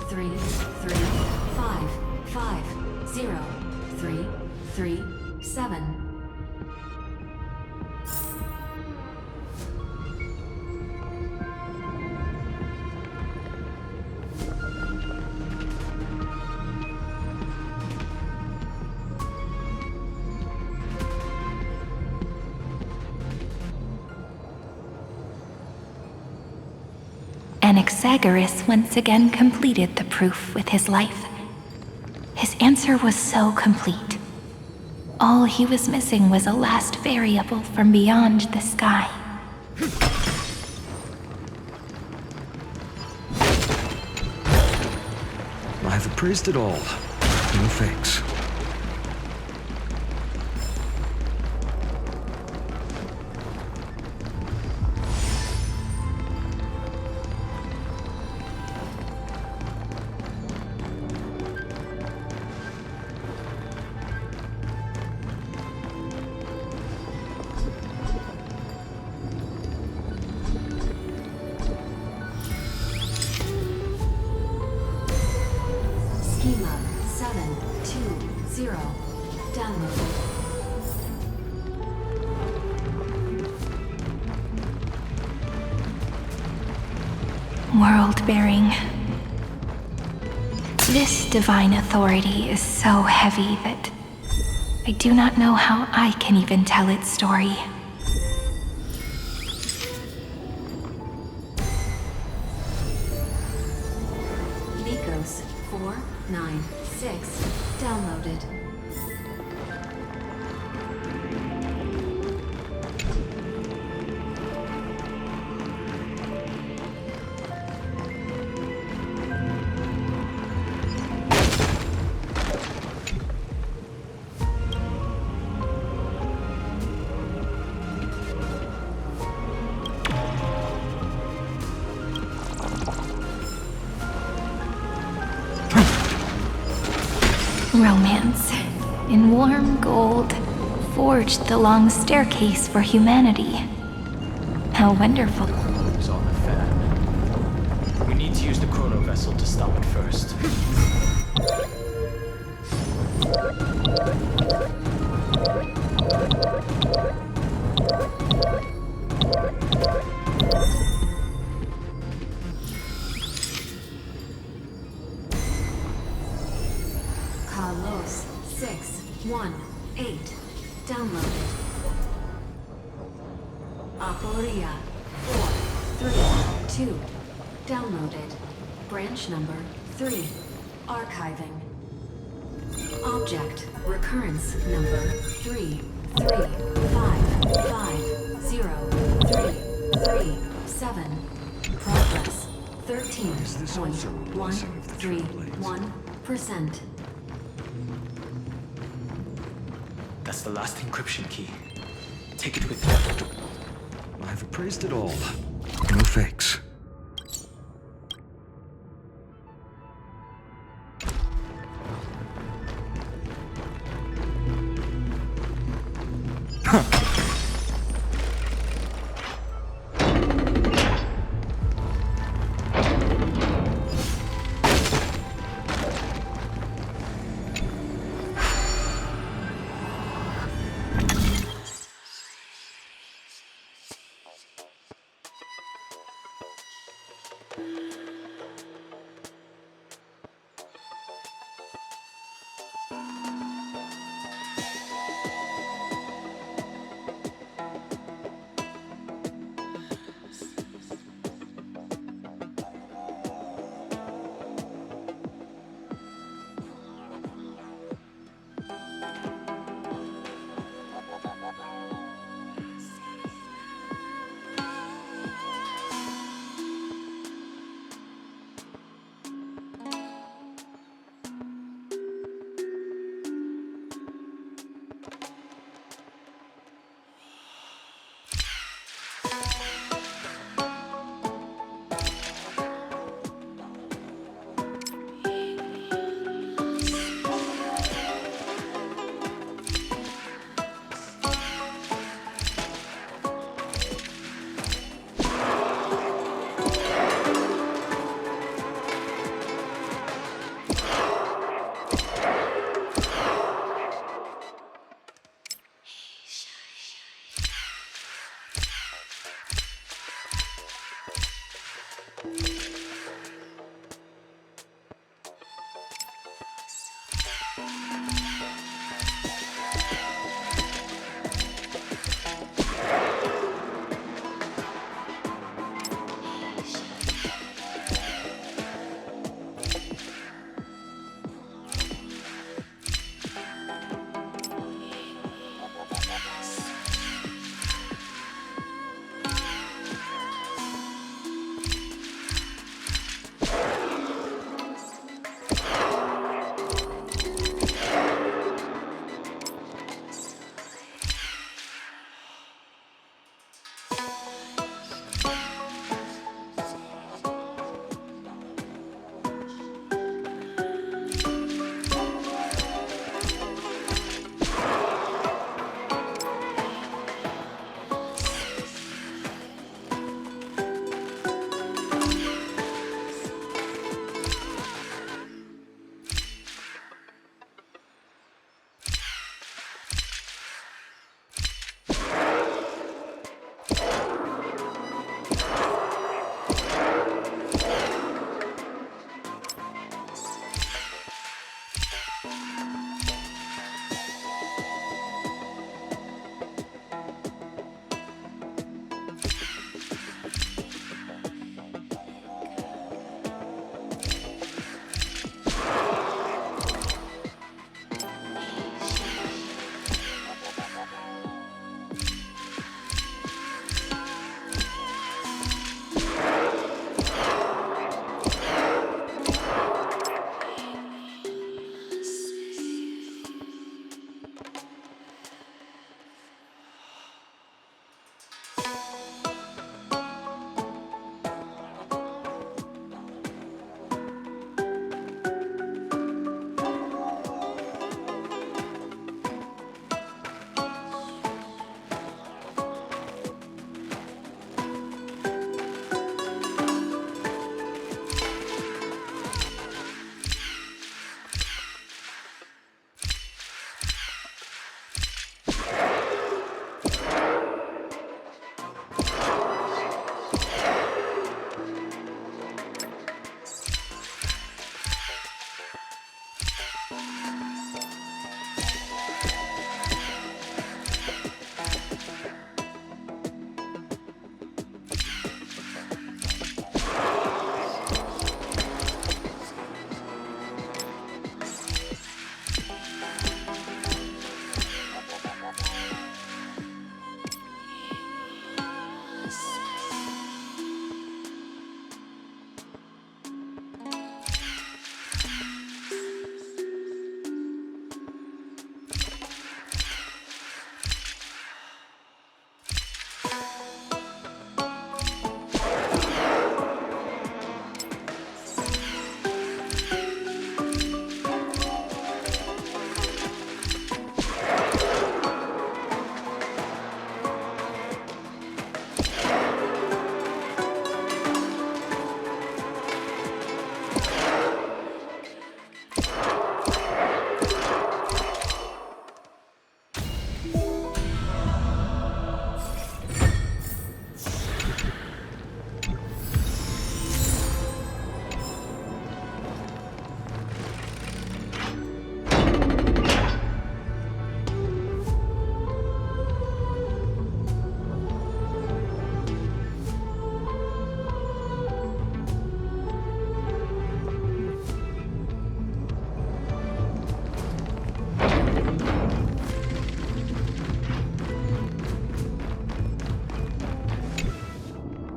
335503337. Anaxagoras once again completed the proof with his life. His answer was so complete. All he was missing was a last variable from beyond the sky. I've appraised it all. No fakes. Schema 720. Downloaded. World-bearing. This divine authority is so heavy that I do not know how I can even tell its story. Nikos 496. Downloaded. Romance, in warm gold, forged the long staircase for humanity. How wonderful. It's on the fan. We need to use the chrono vessel to stop it first. Carlos 618. Downloaded. Aporia 432. Downloaded. Branch number 3. Archiving. Object recurrence number 335503337. Progress 13.131%. That's the last encryption key. Take it with you. I've appraised it all. No fakes.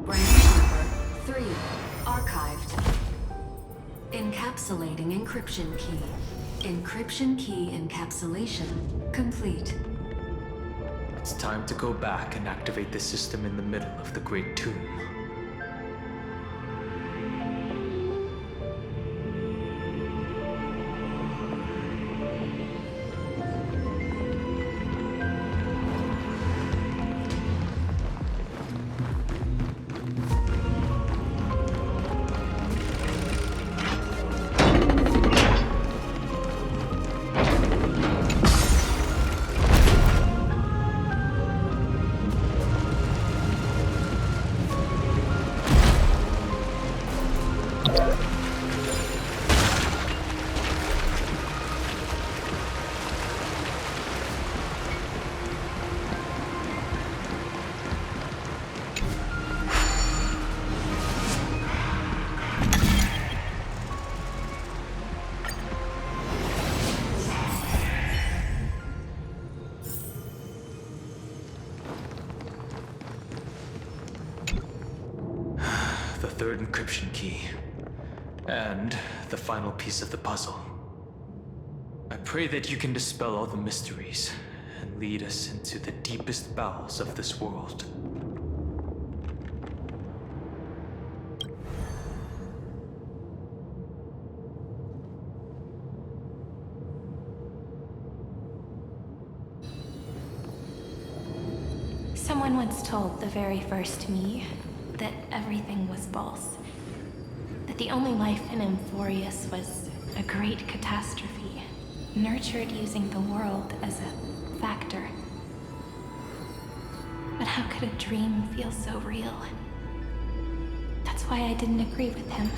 Branch number 3. Archived. Encapsulating encryption key. Encryption key encapsulation complete. It's time to go back and activate the system in the middle of the Great Tomb. The third encryption key, and the final piece of the puzzle. I pray that you can dispel all the mysteries and lead us into the deepest bowels of this world. Someone once told the very first me that everything was false. That the only life in Amphorius was a great catastrophe, nurtured using the world as a factor. But how could a dream feel so real? That's why I didn't agree with him.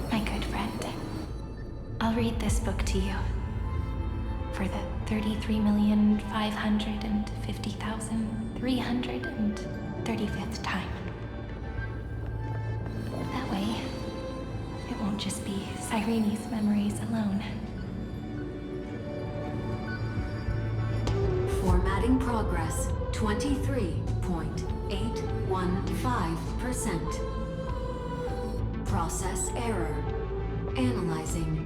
My good friend, I'll read this book to you. For the 33,550,335th time. That way, it won't just be Cyrene's memories alone. Formatting progress 23.815%. Process error. Analyzing.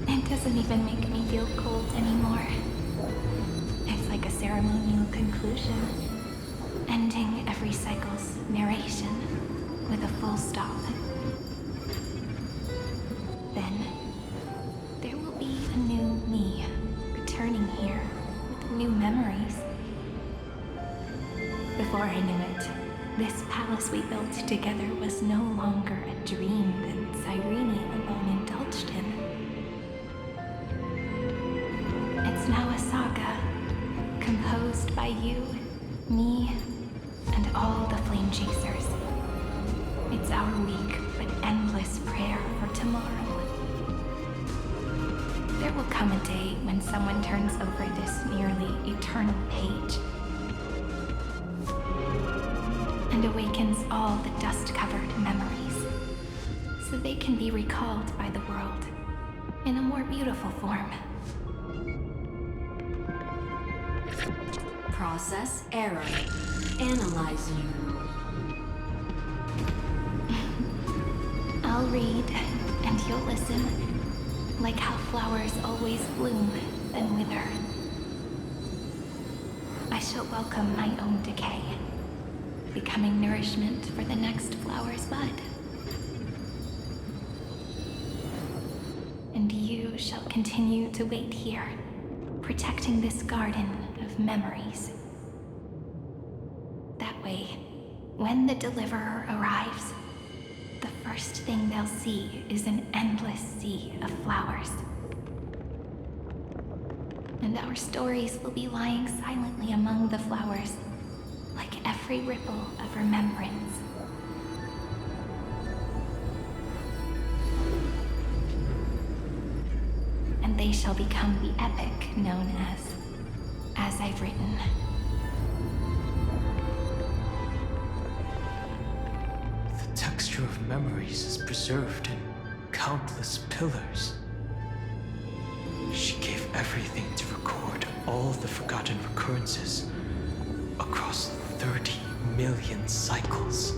It doesn't even make me feel cold anymore. It's like a ceremonial conclusion, ending every cycle's narration with a full stop. Then, there will be a new me, returning here with new memories. Before I knew it, this palace we built together was no longer a dream that Cyrene alone indulged in. It's now a saga, composed by you, me, and all the Flame Chasers. It's our weak but endless prayer for tomorrow. There will come a day when someone turns over this nearly eternal page and awakens all the dust-covered memories, so they can be recalled by the world in a more beautiful form. Process error. Analyzing. I'll read, and you'll listen, like how flowers always bloom, then wither. I shall welcome my own decay, becoming nourishment for the next flower's bud. And you shall continue to wait here, protecting this garden of memories. That way, when the Deliverer arrives, the first thing they'll see is an endless sea of flowers. And our stories will be lying silently among the flowers, like every ripple of remembrance. And they shall become the epic known as I've written. The texture of memories is preserved in countless pillars. She gave everything to record all the forgotten recurrences across 30 million cycles.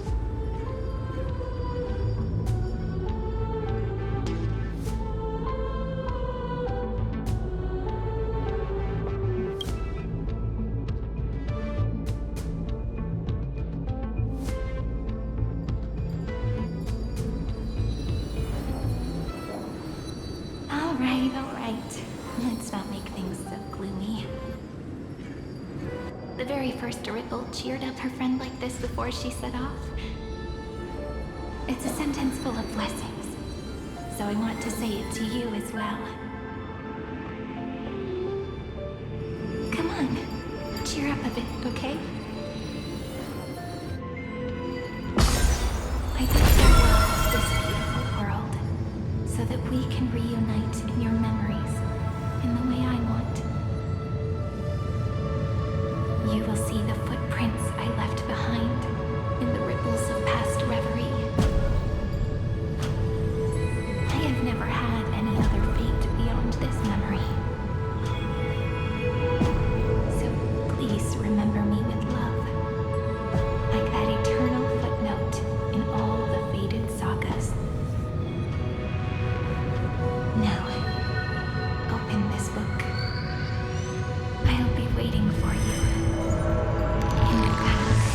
All right. Let's not make things so gloomy. The very first ripple cheered up her friend like this before she set off. It's a sentence full of blessings, so I want to say it to you as well. Come on, cheer up a bit, okay? I bid farewell to this beautiful world, so that we can reunite in your memories in the way I want. You will see the footprints I left behind in the ripples of past reverie. I have never had any other fate beyond this memory. So please remember me with love, like that eternal footnote in all the faded sagas. Now, open this book. I'll be waiting for you in the past.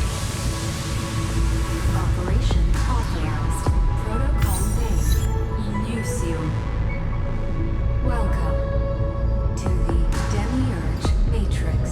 Operation authorized. Protocol made. Lucium. Welcome to the Demiurge Matrix.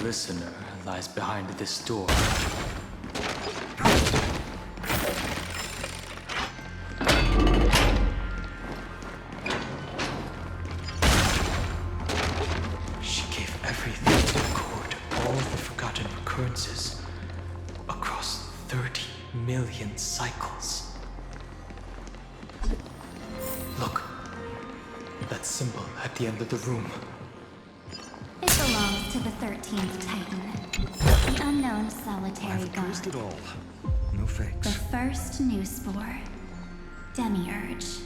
Listener lies behind this door. She gave everything to record all the forgotten occurrences across 30 million cycles. Look, that symbol at the end of the room. It belongs to the 13th Titan, the unknown solitary I've god. traced it all. No fakes. The first new spore, Demiurge.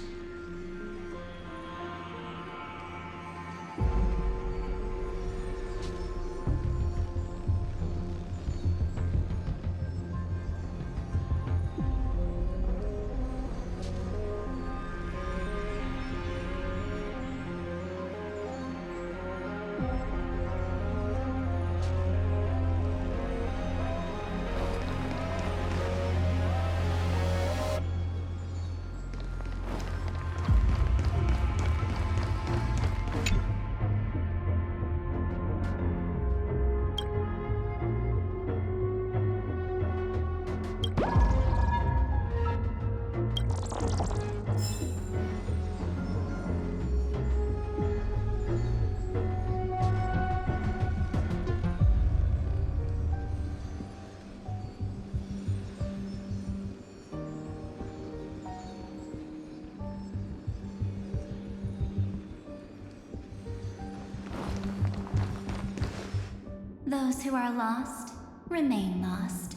Those who are lost remain lost,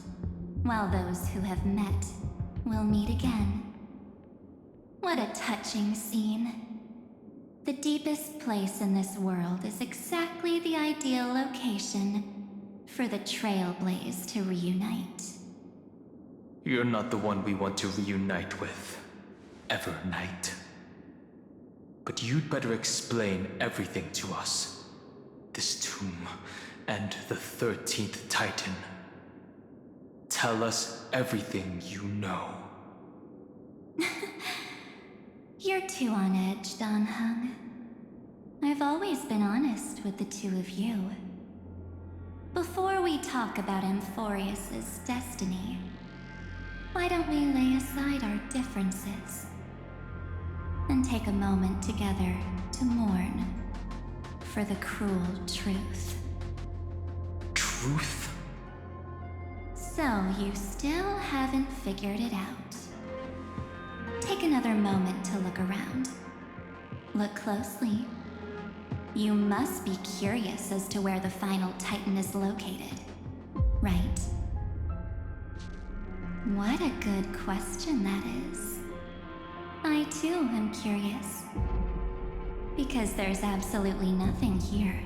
while those who have met will meet again. What a touching scene. The deepest place in this world is exactly the ideal location for the Trailblaze to reunite. You're not the one we want to reunite with. Ever, Knight. But you'd better explain everything to us. This tomb and the 13th Titan. Tell us everything you know. You're too on edge, Dan Hung. I've always been honest with the two of you. Before we talk about Amphorius's destiny, why don't we lay aside our differences and take a moment together to mourn for the cruel truth? Truth? So you still haven't figured it out. Take another moment to look around. Look closely. You must be curious as to where the final Titan is located, right? What a good question that is. I too am curious. Because there's absolutely nothing here.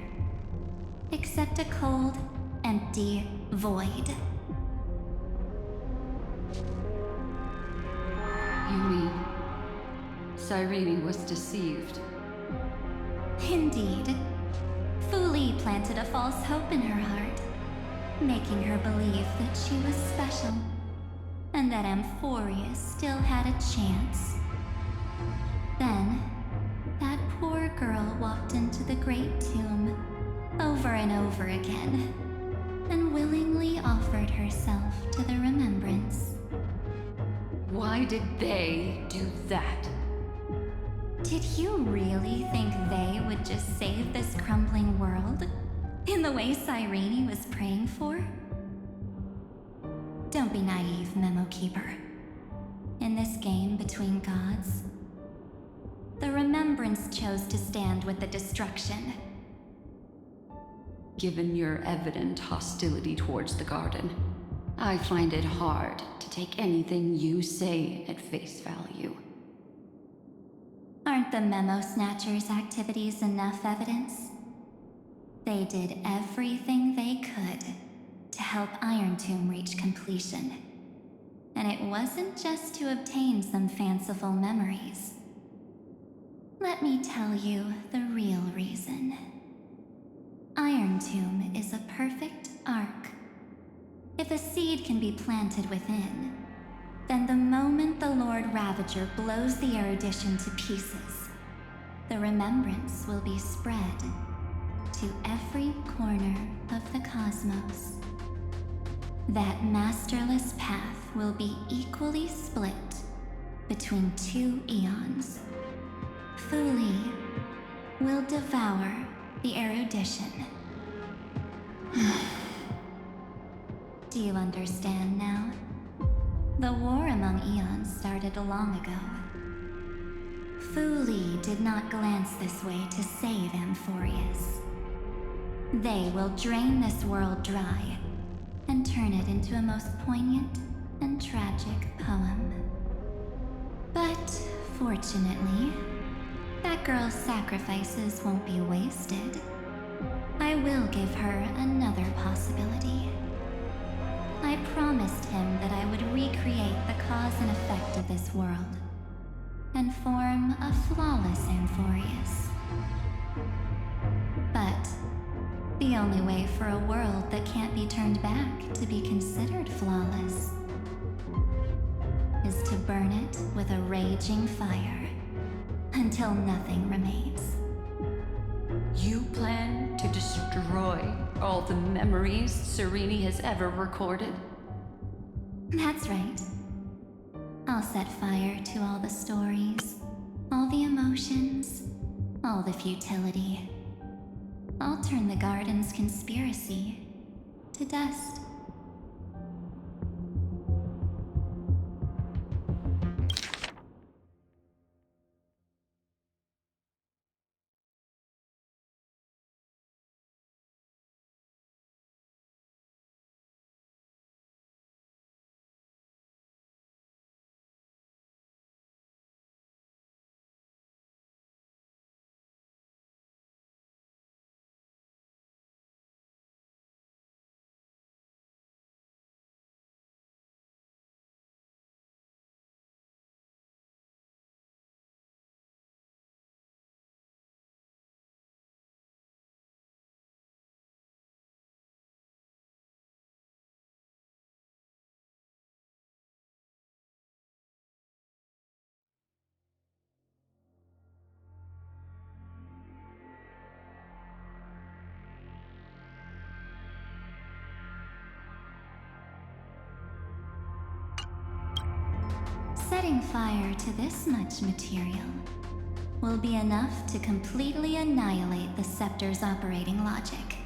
Except a cold, empty void. You mean Cyrene was deceived? Indeed. Fu Li planted a false hope in her heart, making her believe that she was special, and that Amphorius still had a chance. Then, that poor girl walked into the Great Tomb over and over again, and willingly offered herself to the remembrance. Why did they do that? Did you really think they would just save this crumbling world? In the way Cyrene was praying for? Don't be naive, Memo Keeper. In this game between gods, the Remembrance chose to stand with the destruction. Given your evident hostility towards the Garden, I find it hard to take anything you say at face value. Aren't the Memo Snatchers' activities enough evidence? They did everything they could to help Iron Tomb reach completion. And it wasn't just to obtain some fanciful memories. Let me tell you the real reason. Iron Tomb is a perfect arc. If a seed can be planted within, then the moment the Lord Ravager blows the erudition to pieces, the remembrance will be spread to every corner of the cosmos. That masterless path will be equally split between two eons. Fu Li will devour the erudition. Do you understand now? The war among eons started long ago. Fu Li did not glance this way to save Amphorius. They will drain this world dry and turn it into a most poignant and tragic poem. But fortunately, that girl's sacrifices won't be wasted. I will give her another possibility. I promised him that I would recreate the cause and effect of this world and form a flawless Amphorius. But the only way for a world that can't be turned back to be considered flawless is to burn it with a raging fire until nothing remains. You plan to destroy all the memories Cyrene has ever recorded? That's right. I'll set fire to all the stories, all the emotions, all the futility. I'll turn the Garden's conspiracy to dust. Setting fire to this much material will be enough to completely annihilate the scepter's operating logic.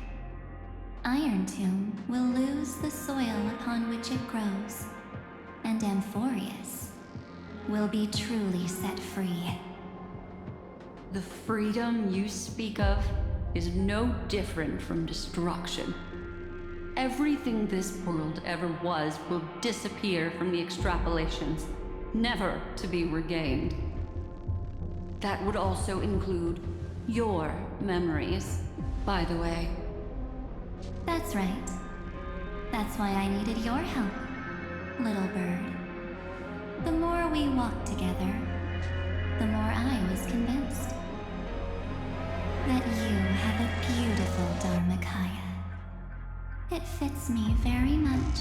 Iron Tomb will lose the soil upon which it grows, and Amphorius will be truly set free. The freedom you speak of is no different from destruction. Everything this world ever was will disappear from the extrapolations, never to be regained. That would also include your memories, by the way. That's right. That's why I needed your help, little bird. The more we walked together, the more I was convinced that you have a beautiful Dharmakaya. It fits me very much.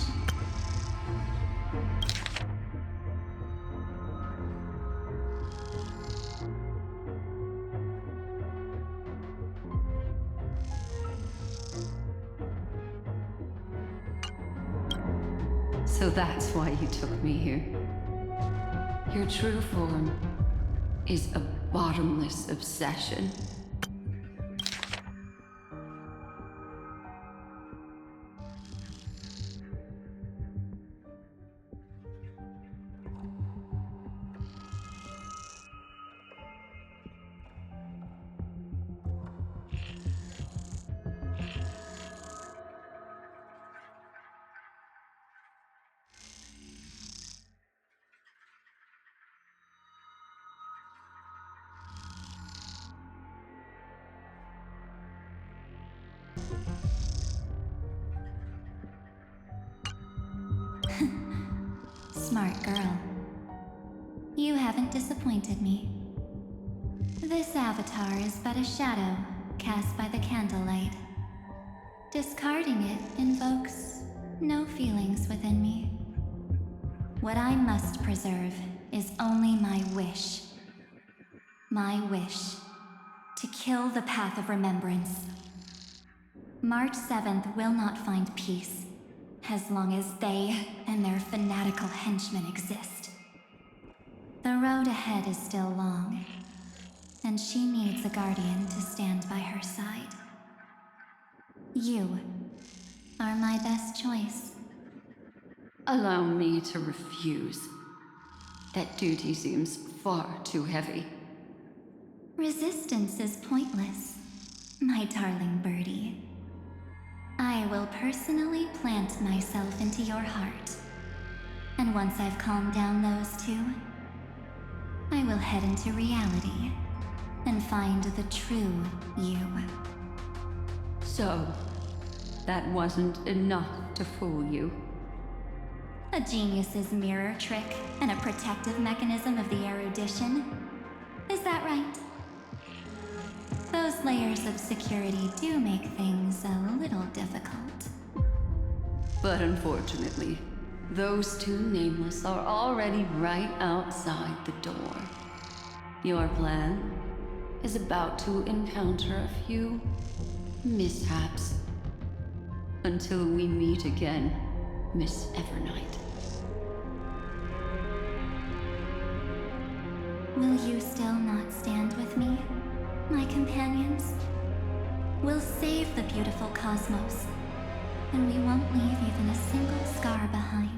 So that's why you took me here. Your true form is a bottomless obsession. Smart girl. You haven't disappointed me. This avatar is but a shadow cast by the candlelight. Discarding it invokes no feelings within me. What I must preserve is only my wish. My wish to kill the path of remembrance. March 7th will not find peace as long as they and their fanatical henchmen exist. The road ahead is still long, and she needs a guardian to stand by her side. You are my best choice. Allow me to refuse. That duty seems far too heavy. Resistance is pointless, my darling birdie. I will personally plant myself into your heart. And once I've calmed down those two, I will head into reality and find the true you. So, that wasn't enough to fool you. A genius's mirror trick and a protective mechanism of the erudition. Is that right? Those layers of security do make things a little difficult. But unfortunately, those two nameless are already right outside the door. Your plan is about to encounter a few mishaps. Until we meet again, Miss Evernight. Will you still not stand with me, my companions? We'll save the beautiful cosmos, and we won't leave even a single scar behind.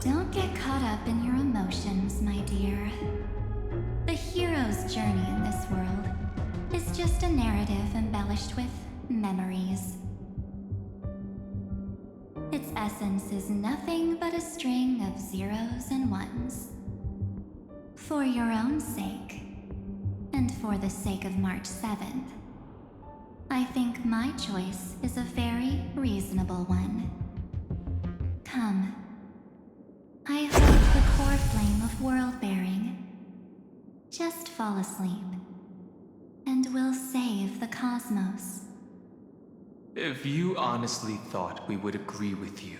Don't get caught up in your emotions, my dear. The hero's journey in this world is just a narrative embellished with memories. Its essence is nothing but a string of zeros and ones. For your own sake, and for the sake of March 7th, I think my choice is a very reasonable one. Come. I hold the core flame of world-bearing. Just fall asleep, and we'll save the cosmos. If you honestly thought we would agree with you,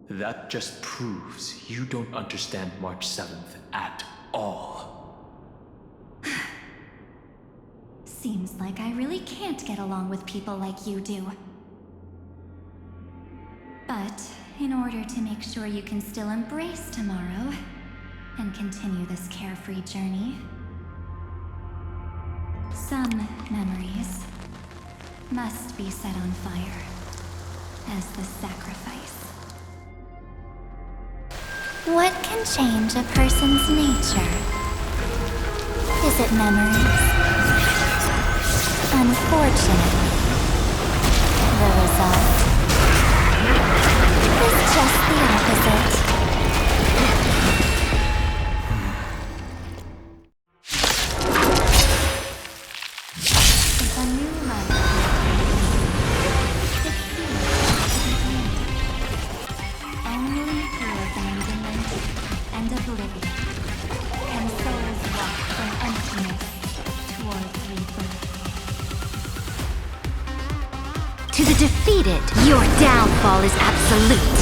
That just proves you don't understand March 7th at all. Seems like I really can't get along with people like you do. But in order to make sure you can still embrace tomorrow and continue this carefree journey, some memories must be set on fire as the sacrifice. What can change a person's nature? Is it memories? Unfortunately, the result is just the opposite. If a new life it seems to be ended. Only through abandonment and oblivion can souls walk from emptiness towards rebirth. To the defeated, your downfall is absolute.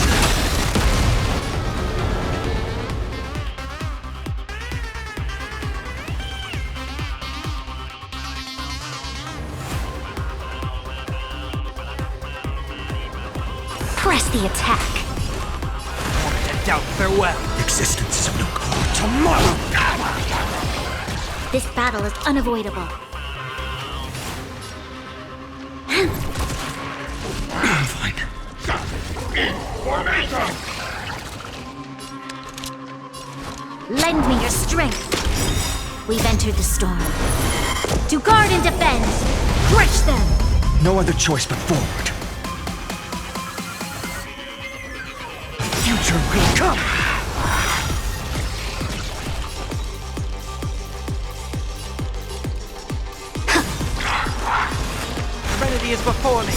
Press the attack. And doubt farewell. Existence is of no good. Tomorrow! This battle is unavoidable. I'm fine. Lend me your strength. We've entered the storm. To guard and defend! Crush them! No other choice but forward. Future will come! Serenity is before me.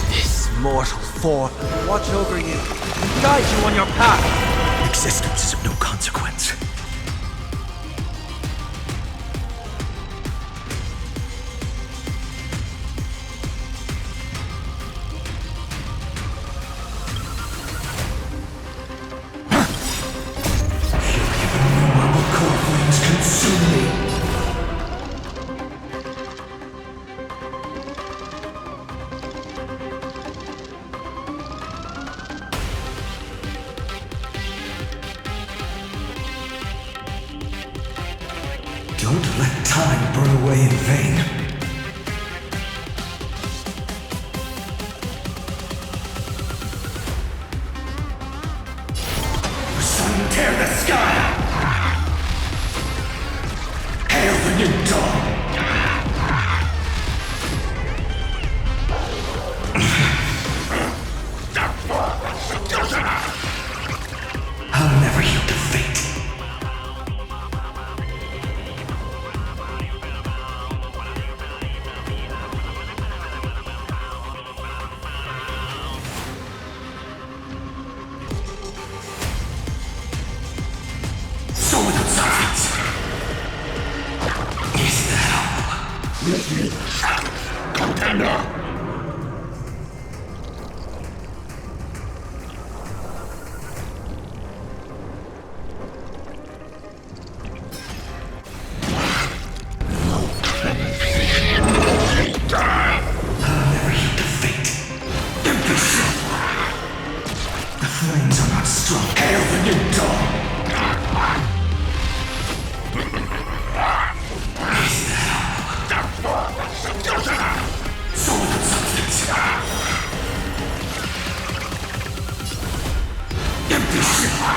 This mortal form will watch over you and guide you on your path. Existence is of no consequence. Don't let time burn away in vain. The sun tear the sky! Hail the new dawn! I'll never yield to fate. Contender! The flames are not strong. Hail the new dawn! Soul of substance! Empty shell!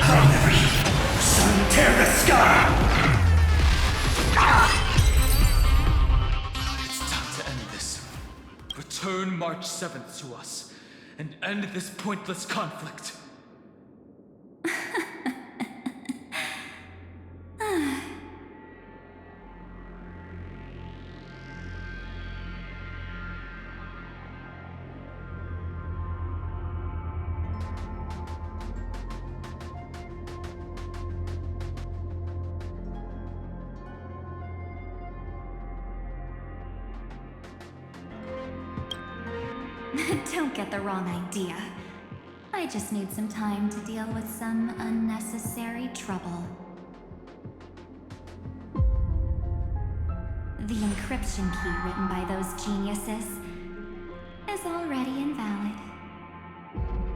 I'll never heal. Sun tear the sky! It's time to end this. Return March 7th to us, and end this pointless conflict. Don't get the wrong idea. I just need some time to deal with some unnecessary trouble. The encryption key written by those geniuses is already invalid.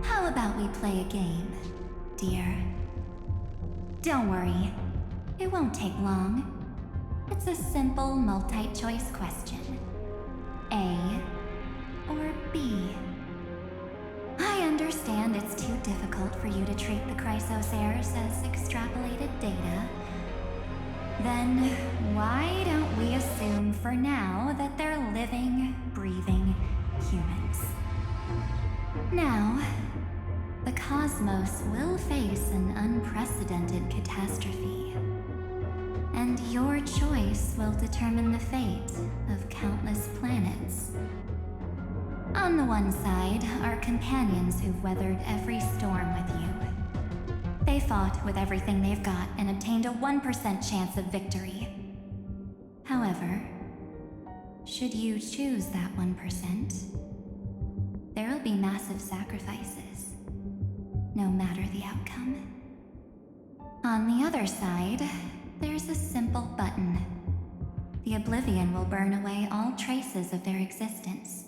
How about we play a game, dear? Don't worry, it won't take long. It's a simple multi-choice question. A or B? I understand it's too difficult for you to treat the Chrysosairs as extrapolated data. Then why don't we assume for now that they're living, breathing humans? Now, the cosmos will face an unprecedented catastrophe. And your choice will determine the fate of countless planets. On the one side are companions who've weathered every storm with you. They fought with everything they've got and obtained a 1% chance of victory. However, should you choose that 1%, there'll be massive sacrifices, no matter the outcome. On the other side, there's a simple button. The Oblivion will burn away all traces of their existence,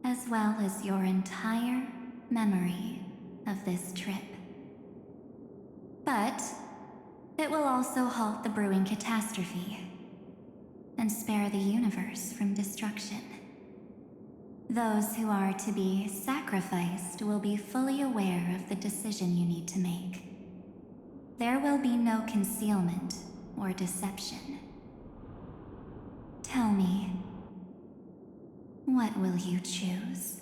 as well as your entire memory of this trip. But it will also halt the brewing catastrophe and spare the universe from destruction. Those who are to be sacrificed will be fully aware of the decision you need to make. There will be no concealment or deception. Tell me, what will you choose?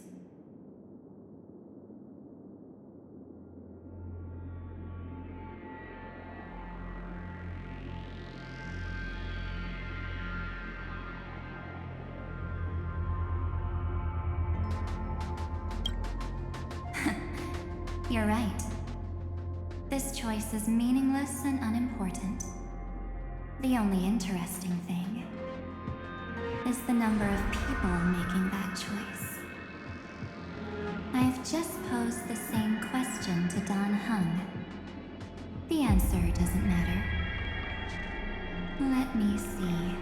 You're right. This choice is meaningless and unimportant. The only interesting thing is the number of people making that choice. I've just posed the same question to Don Hung. The answer doesn't matter. Let me see.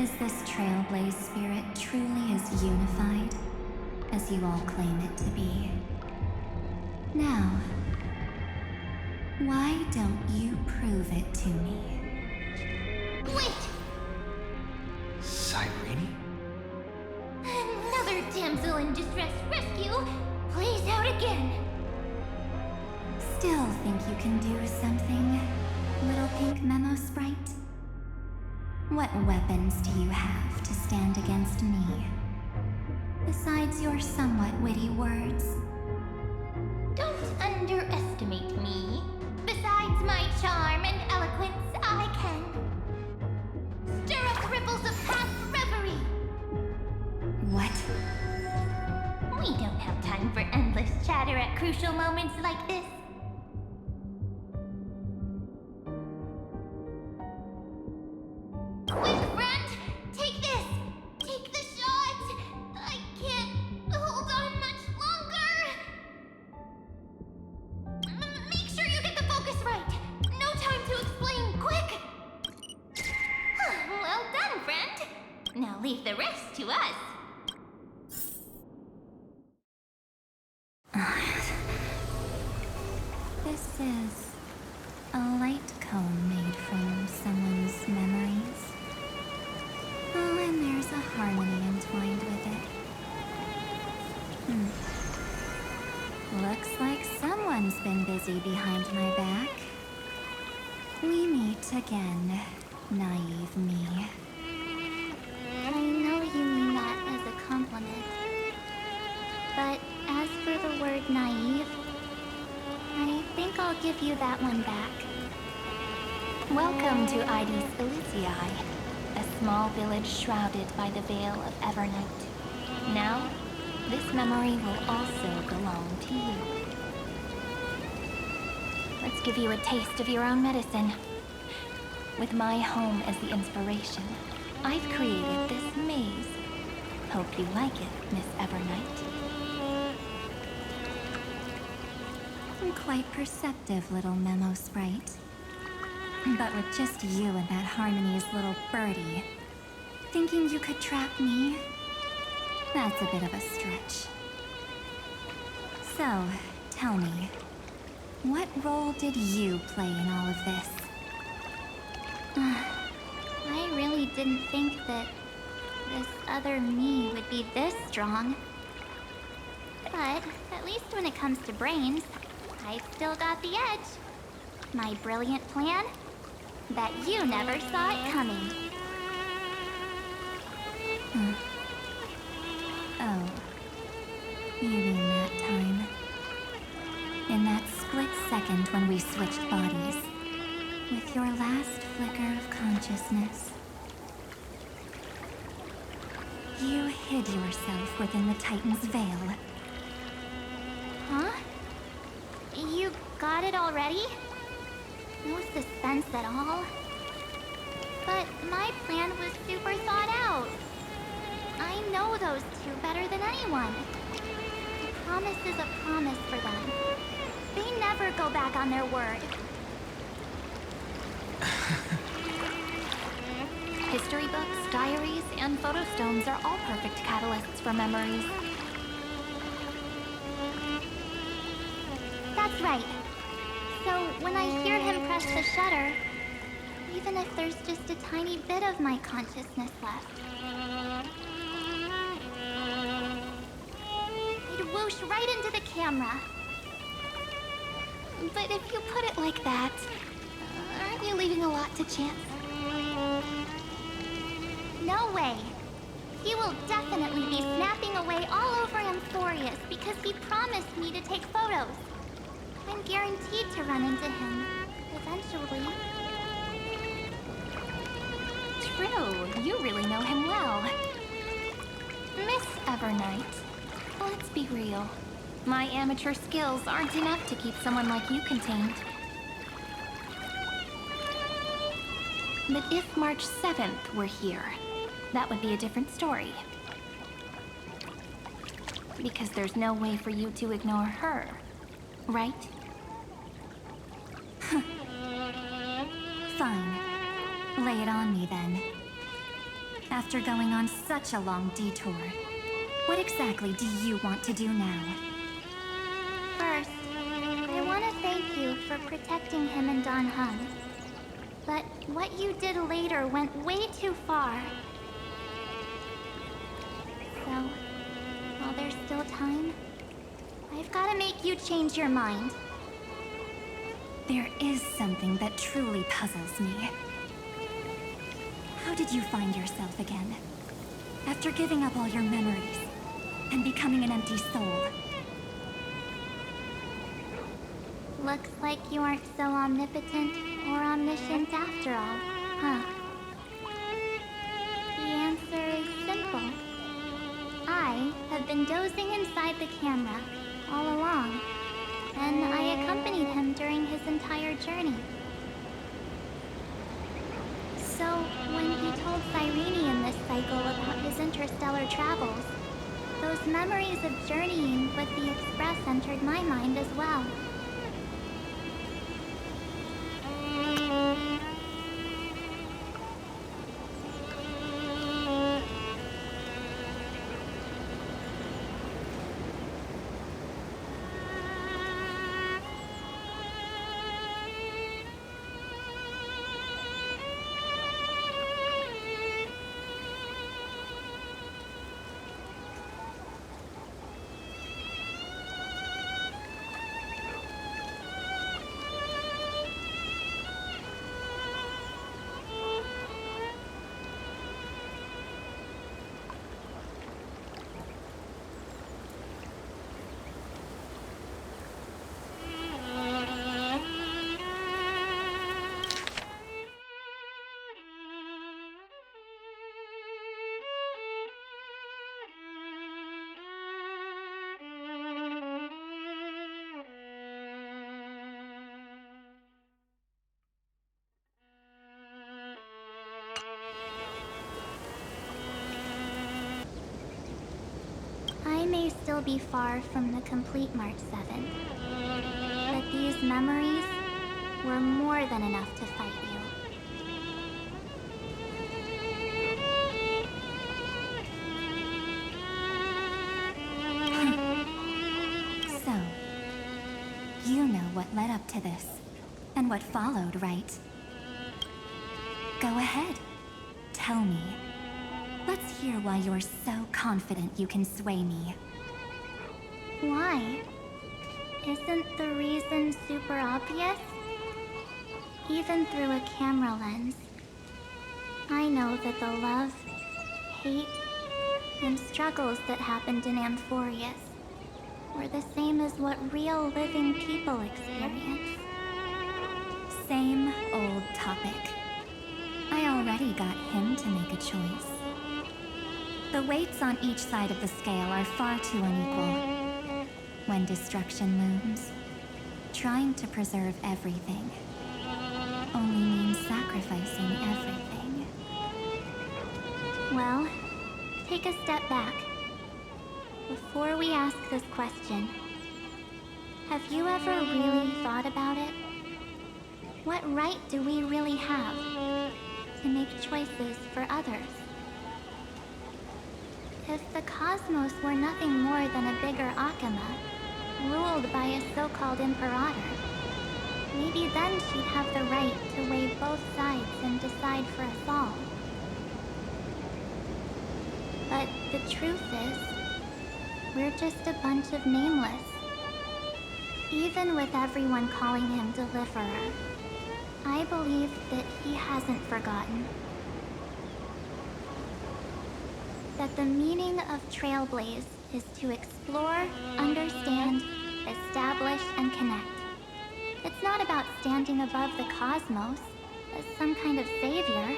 Is this Trailblaze spirit truly as unified as you all claim it to be? Now, why don't you prove it to me? Wait! Cyrene? Another damsel in distress rescue plays out again. Still think you can do something, little pink memo sprite? What weapons do you have to stand against me? Besides your somewhat witty words? Don't underestimate me. Besides my charm and eloquence, I can stir up ripples of past reverie. What? We don't have time for endless chatter at crucial moments like this. Quick, friend! Take this! Take the shot! I can't hold on much longer! Make sure you get the focus right! No time to explain, quick! Well done, friend! Now leave the rest to us. This is a light cone made from someone's memories. Oh, and there's a harmony entwined with it. Looks like someone's been busy behind my back. We meet again, naive me. I know you mean that as a compliment. But as for the word naive, I think I'll give you that one back. Welcome to Ides Elysiae, a small village shrouded by the veil of Evernight. Now, this memory will also belong to you. Let's give you a taste of your own medicine. With my home as the inspiration, I've created this maze, Hope you like it, Miss Evernight. Quite perceptive, little memo sprite. But with just you and that Harmony's little birdie, thinking you could trap me? That's a bit of a stretch. So, tell me, what role did you play in all of this? I really didn't think that this other me would be this strong. But at least when it comes to brains, I've still got the edge. My brilliant plan? Bet you never saw it coming. Oh. You mean that time? In that split second when we switched bodies. With your last flicker of consciousness. You hid yourself within the Titan's veil. Huh? You got it already? No suspense at all? But my plan was super thought out. I know those two better than anyone. A promise is a promise for them. They never go back on their word. History books, diaries, and photostones are all perfect catalysts for memories. That's right. So when I hear him press the shutter, even if there's just a tiny bit of my consciousness left, it'd whoosh right into the camera. But if you put it like that, aren't you leaving a lot to chance? No way. He will definitely be snapping away all over Amphorius because he promised me to take photos. I'm guaranteed to run into him, eventually. True, you really know him well. Miss Evernight, let's be real. My amateur skills aren't enough to keep someone like you contained. But if March 7th were here, that would be a different story. Because there's no way for you to ignore her, right? Fine. Lay it on me then. After going on such a long detour, what exactly do you want to do now? First, I want to thank you for protecting him and Don Hung. But what you did later went way too far. So, while there's still time, I've got to make you change your mind. There is something that truly puzzles me. How did you find yourself again? After giving up all your memories and becoming an empty soul. Looks like you aren't so omnipotent or omniscient after all, huh? The answer is simple. I have been dozing inside the camera all along, and I accompanied him during his entire journey. So, when he told Cyrene in this cycle about his interstellar travels, those memories of journeying with the Express entered my mind as well. may still be far from the complete March 7th, but these memories were more than enough to fight you. So, you know what led up to this, and what followed, right? Go ahead. Tell me. Let's hear why you're so confident you can sway me. Why? Isn't the reason super obvious? Even through a camera lens, I know that the love, hate, and struggles that happened in Amphorius were the same as what real living people experience. Same old topic. I already got him to make a choice. The weights on each side of the scale are far too unequal. When destruction looms, trying to preserve everything only means sacrificing everything. Well, take a step back. Before we ask this question, have you ever really thought about it? What right do we really have to make choices for others? If the cosmos were nothing more than a bigger Akama, ruled by a so-called imperator, maybe then she'd have the right to weigh both sides and decide for us all. But the truth is, we're just a bunch of nameless. Even with everyone calling him Deliverer, I believe that he hasn't forgotten. That the meaning of Trailblaze is to explore, understand, establish, and connect. It's not about standing above the cosmos as some kind of savior.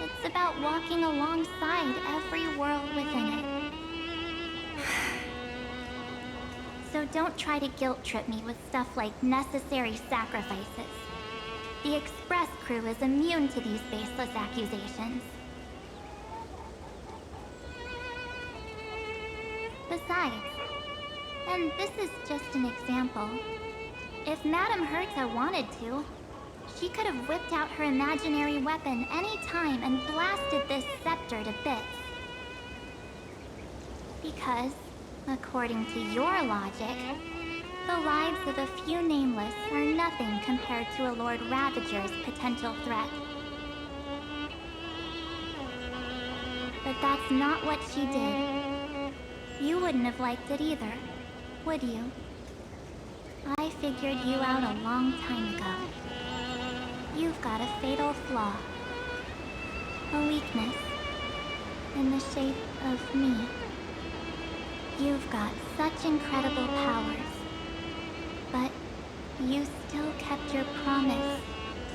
It's about walking alongside every world within it. So don't try to guilt trip me with stuff like necessary sacrifices. The Express crew is immune to these baseless accusations. Besides, and this is just an example, if Madame Herta wanted to, she could have whipped out her imaginary weapon any time and blasted this scepter to bits. Because, according to your logic, the lives of a few nameless are nothing compared to a Lord Ravager's potential threat. But that's not what she did. You wouldn't have liked it either, would you? I figured you out a long time ago. You've got a fatal flaw. A weakness. In the shape of me. You've got such incredible powers. But you still kept your promise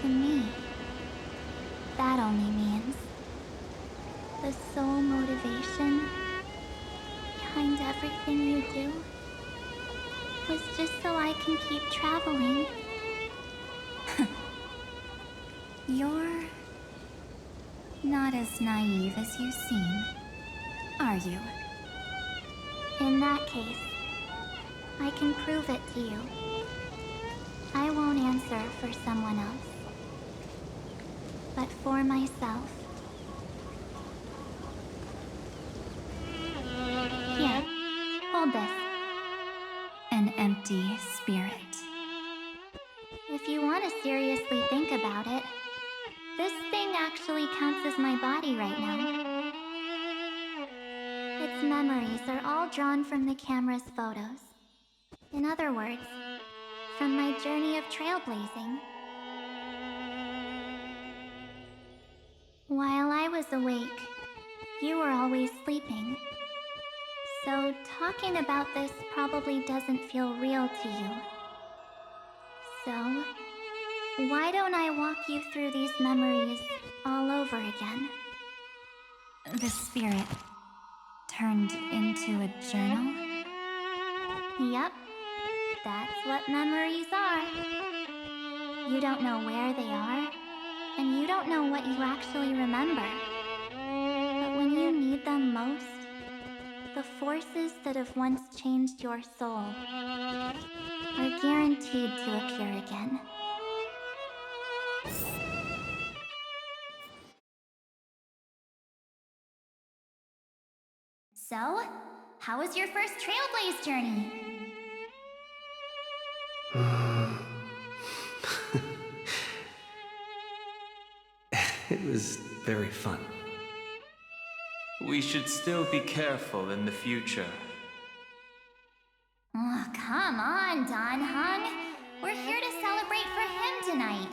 to me. That only means the sole motivation behind everything you do was just so I can keep traveling. You're not as naive as you seem, are you? In that case, I can prove it to you. I won't answer for someone else, but for myself. Here, hold this. An empty spirit. If you want to seriously think about it, this thing actually counts as my body right now. Its memories are all drawn from the camera's photos. In other words, from my journey of trailblazing. While I was awake, you were always sleeping. So talking about this probably doesn't feel real to you. So, why don't I walk you through these memories all over again? The spirit turned into a journal? Yep, that's what memories are. You don't know where they are, and you don't know what you actually remember. But when you need them most, the forces that have once changed your soul are guaranteed to appear again. So, how was your first Trailblaze journey? It was very fun. We should still be careful in the future. Oh, come on, Don Hung. We're here to celebrate for him tonight.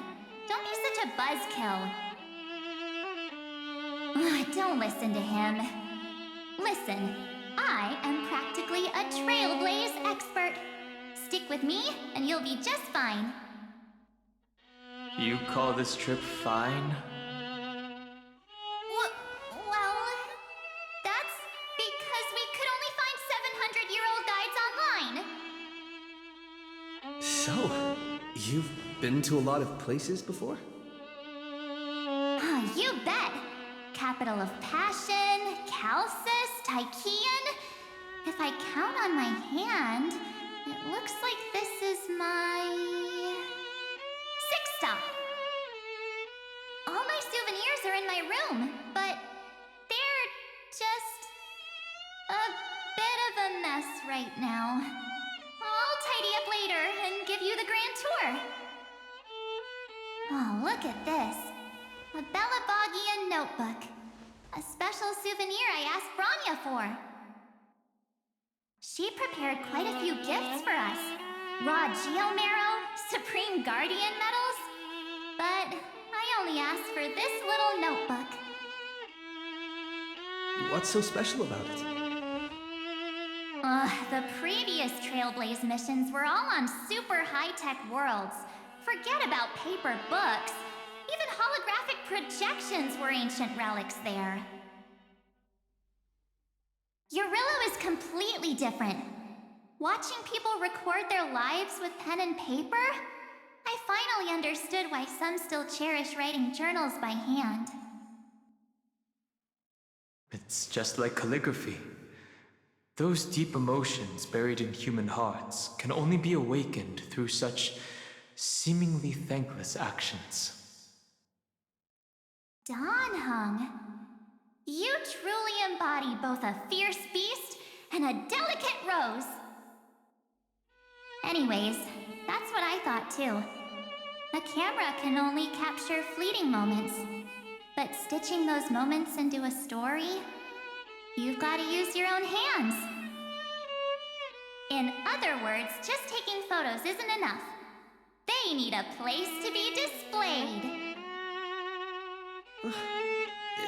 Don't be such a buzzkill. Don't listen to him. Listen, I am practically a Trailblaze expert. Stick with me, and you'll be just fine. You call this trip fine? Well, that's because we could only find 700-year-old guides online. So, you've been to a lot of places before? You bet. Capital of Passion, Calcis, Tychean. If I count on my hand, it looks like this is my 6th stop. All my souvenirs are in my room, but they're just a bit of a mess right now. I'll tidy up later and give you the grand tour. Oh, look at this. A Bellabogian notebook. A special souvenir I asked Branya for. She prepared quite a few gifts for us. Raw Geomarrow, Supreme Guardian medals. But I only asked for this little notebook. What's so special about it? The previous Trailblaze missions were all on super high-tech worlds. Forget about paper books. Even holographic projections were ancient relics there. Eurillo is completely different. Watching people record their lives with pen and paper, I finally understood why some still cherish writing journals by hand. It's just like calligraphy. Those deep emotions buried in human hearts can only be awakened through such seemingly thankless actions. Dan Hung, you truly embody both a fierce beast and a delicate rose. Anyways, that's what I thought too. A camera can only capture fleeting moments, but stitching those moments into a story, you've got to use your own hands. In other words, just taking photos isn't enough. They need a place to be displayed.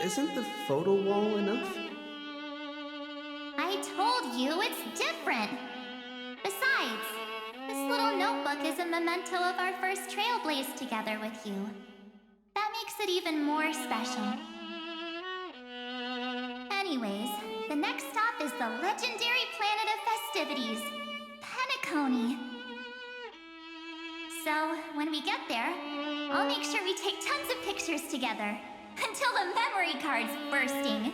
Isn't the photo wall enough? I told you it's different. Besides, this little notebook is a memento of our first Trailblaze together with you. That makes it even more special. Anyways, the next stop is the legendary planet of festivities, Penacony. So, when we get there, I'll make sure we take tons of pictures together, until the memory card's bursting.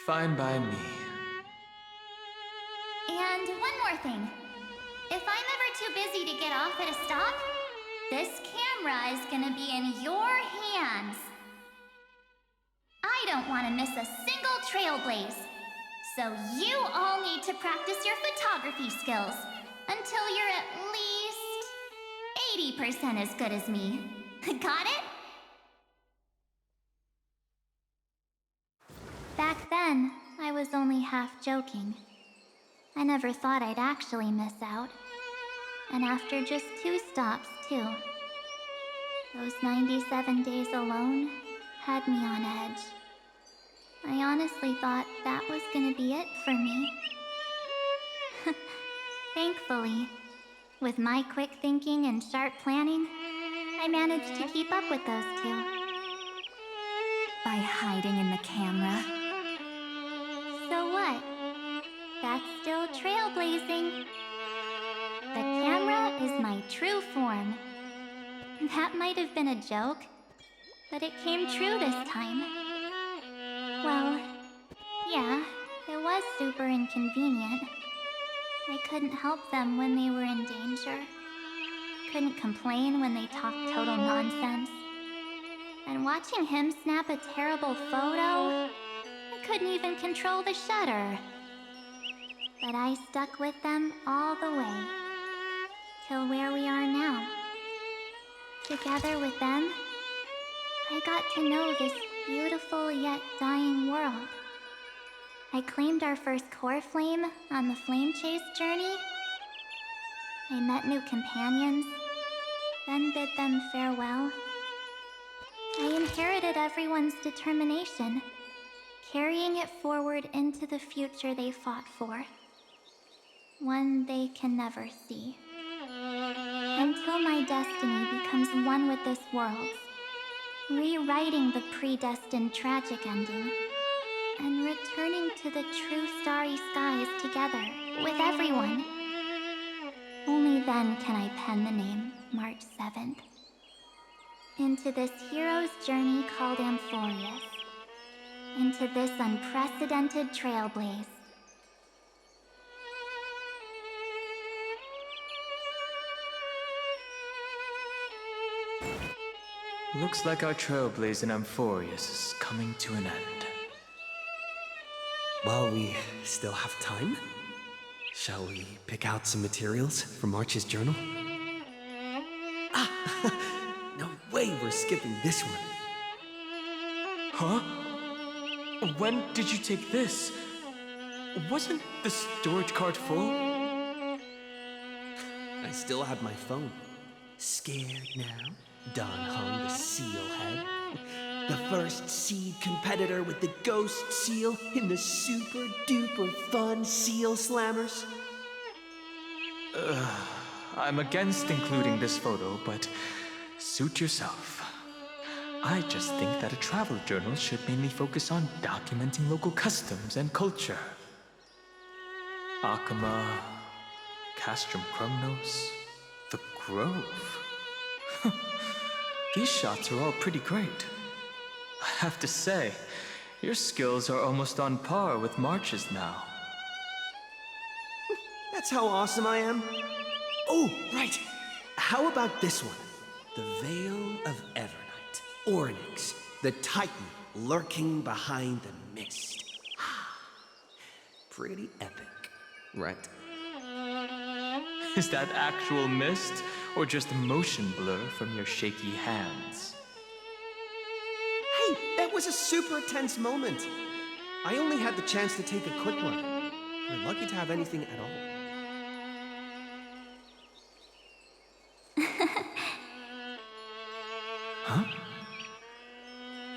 Fine by me. And one more thing. If I'm ever too busy to get off at a stop, this camera is gonna be in your hands. I don't want to miss a single Trailblaze. So you all need to practice your photography skills until you're at least 80% as good as me. Got it? Back then, I was only half joking. I never thought I'd actually miss out. And after just 2 stops, too. Those 97 days alone had me on edge. I honestly thought that was gonna be it for me. Thankfully, with my quick thinking and sharp planning, I managed to keep up with those 2. By hiding in the camera. So what? That's still trailblazing. The camera is my true form. That might have been a joke, But it came true this time. Well, yeah, it was super inconvenient. I couldn't help them when they were in danger. Couldn't complain when they talked total nonsense. And watching him snap a terrible photo, I couldn't even control the shutter. But I stuck with them all the way, till where we are now. Together with them, I got to know this beautiful yet dying world. I claimed our first core flame on the flame chase journey. I met new companions, then bid them farewell. I inherited everyone's determination, carrying it forward into the future they fought for. One they can never see. Until my destiny becomes one with this world's, rewriting the predestined tragic ending, and returning to the true starry skies together with everyone. Only then can I pen the name March 7th. Into this hero's journey called Amphorius. Into this unprecedented trailblaze. Looks like our Trailblaze in Amphorius is coming to an end. While we still have time, shall we pick out some materials from March's journal? Ah! No way we're skipping this one. Huh? When did you take this? Wasn't the storage card full? I still have my phone. Scared now? Don Hung, the seal head. The first seed competitor with the ghost seal in the super duper fun seal slammers. I'm against including this photo, but suit yourself. I just think that a travel journal should mainly focus on documenting local customs and culture. Akama, Castrum Krumnos, the Grove. These shots are all pretty great. I have to say, your skills are almost on par with March's now. That's how awesome I am. Oh, right. How about this one? The Veil of Evernight. Ornyx, the Titan lurking behind the mist. Pretty epic, right? Is that actual mist, or just motion blur from your shaky hands? Hey, that was a super tense moment. I only had the chance to take a quick one. We're lucky to have anything at all. Huh?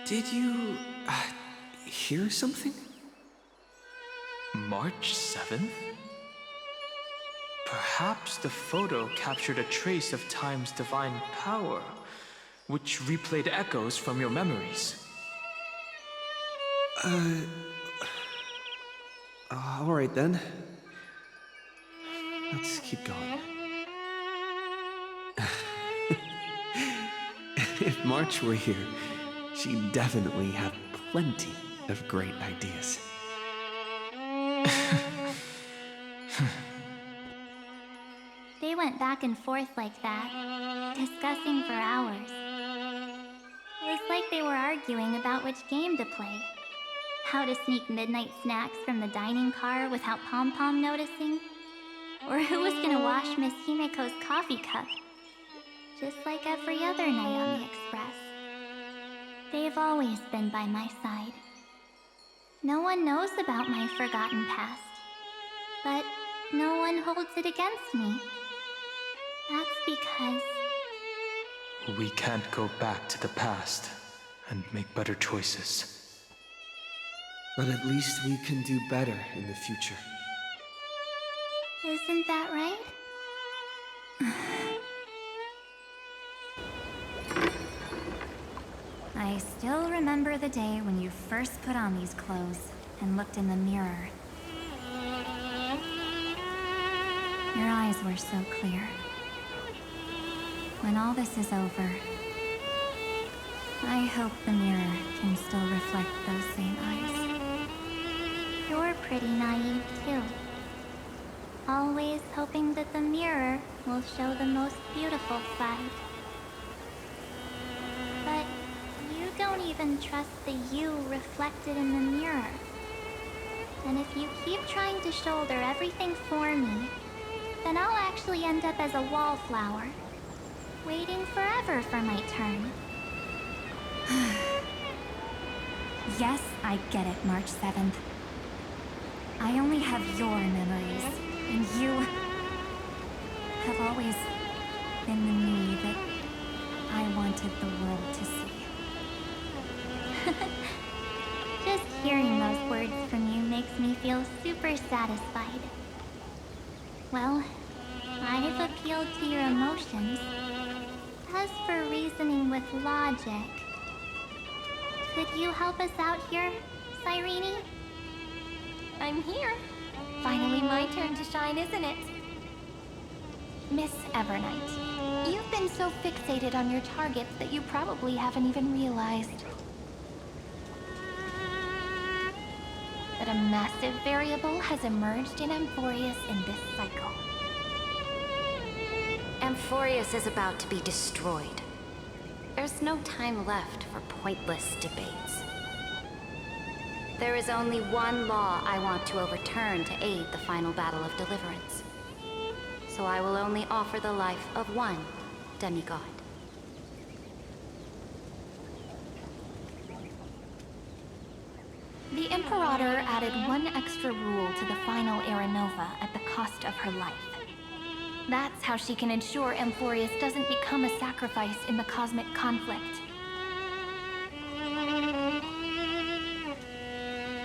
Did you hear something? March 7th? Perhaps the photo captured a trace of time's divine power, which replayed echoes from your memories. All right then. Let's keep going. If March were here, she'd definitely have plenty of great ideas. They went back and forth like that, discussing for hours. It was like they were arguing about which game to play. How to sneak midnight snacks from the dining car without Pom-Pom noticing. Or who was gonna wash Miss Himeko's coffee cup. Just like every other night on the Express. They've always been by my side. No one knows about my forgotten past. But no one holds it against me. That's because... We can't go back to the past and make better choices. But at least we can do better in the future. Isn't that right? I still remember the day when you first put on these clothes and looked in the mirror. Your eyes were so clear. When all this is over, I hope the mirror can still reflect those same eyes. You're pretty naive, too. Always hoping that the mirror will show the most beautiful side. But you don't even trust the you reflected in the mirror. And if you keep trying to shoulder everything for me, then I'll actually end up as a wallflower, waiting forever for my turn. Yes, I get it, March 7th. I only have your memories, and you have always been the me that I wanted the world to see. Just hearing those words from you makes me feel super satisfied. Well, I've appealed to your emotions. As for reasoning with logic, could you help us out here, Cyrene? I'm here. Finally my turn to shine, isn't it? Miss Evernight, you've been so fixated on your targets that you probably haven't even realized that a massive variable has emerged in Amphorius in this cycle. Amphorius is about to be destroyed. There's no time left for pointless debates. There is only one law I want to overturn to aid the final battle of deliverance. So I will only offer the life of one demigod. The Imperator added one extra rule to the final Era Nova at the cost of her life. That's how she can ensure Amphorius doesn't become a sacrifice in the cosmic conflict.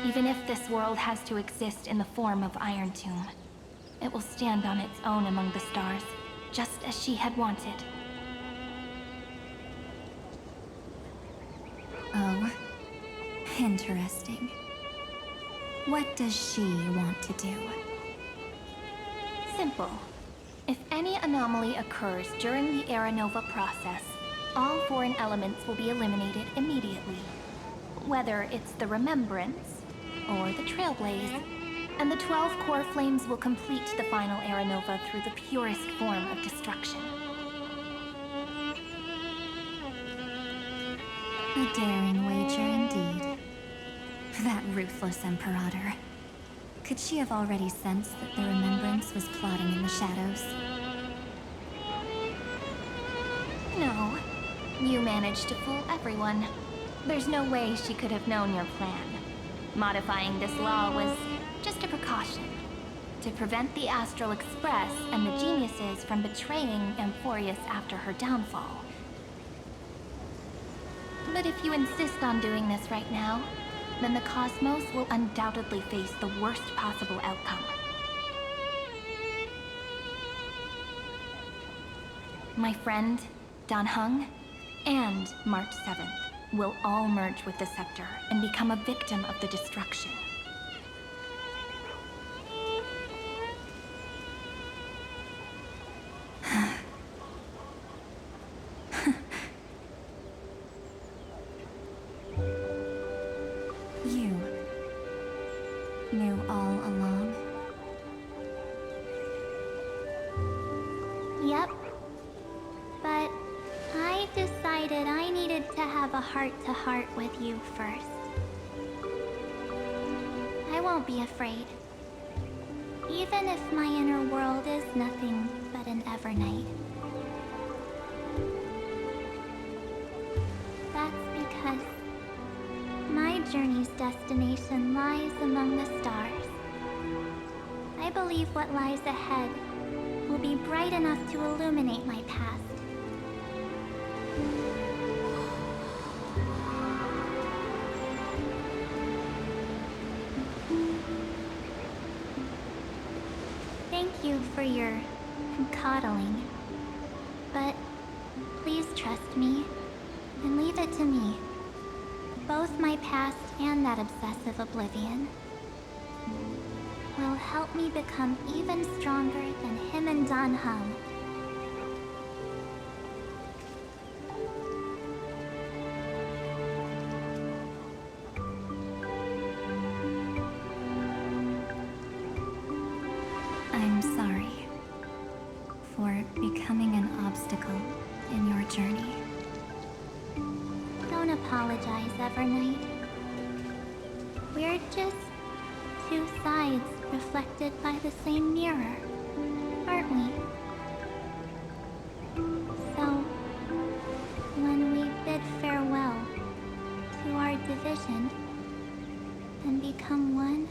Even if this world has to exist in the form of Iron Tomb, it will stand on its own among the stars, just as she had wanted. Oh, interesting. What does she want to do? Simple. If any anomaly occurs during the Era Nova process, all foreign elements will be eliminated immediately. Whether it's the Remembrance or the Trailblaze, and the 12 core flames will complete the final Era Nova through the purest form of destruction. A daring wager indeed. That ruthless Imperator. Could she have already sensed that the Remembrance was plotting in the shadows? No. You managed to fool everyone. There's no way she could have known your plan. Modifying this law was just a precaution, to prevent the Astral Express and the geniuses from betraying Amphorius after her downfall. But if you insist on doing this right now, then the Cosmos will undoubtedly face the worst possible outcome. My friend, Dan Heng, and March 7th will all merge with the Scepter and become a victim of the destruction. You knew all along? Yep. But I decided I needed to have a heart-to-heart with you first. I won't be afraid. Even if my inner world is nothing but an Evernight. That's because my journey's destination lies among the stars. I believe what lies ahead will be bright enough to illuminate my past. Thank you for your coddling. But please trust me and leave it to me. Both my past and that obsessive oblivion will help me become even stronger than him and Dan Heng. in your journey. Don't apologize, Evernight. We're just two sides reflected by the same mirror, aren't we? So, when we bid farewell to our division and become one,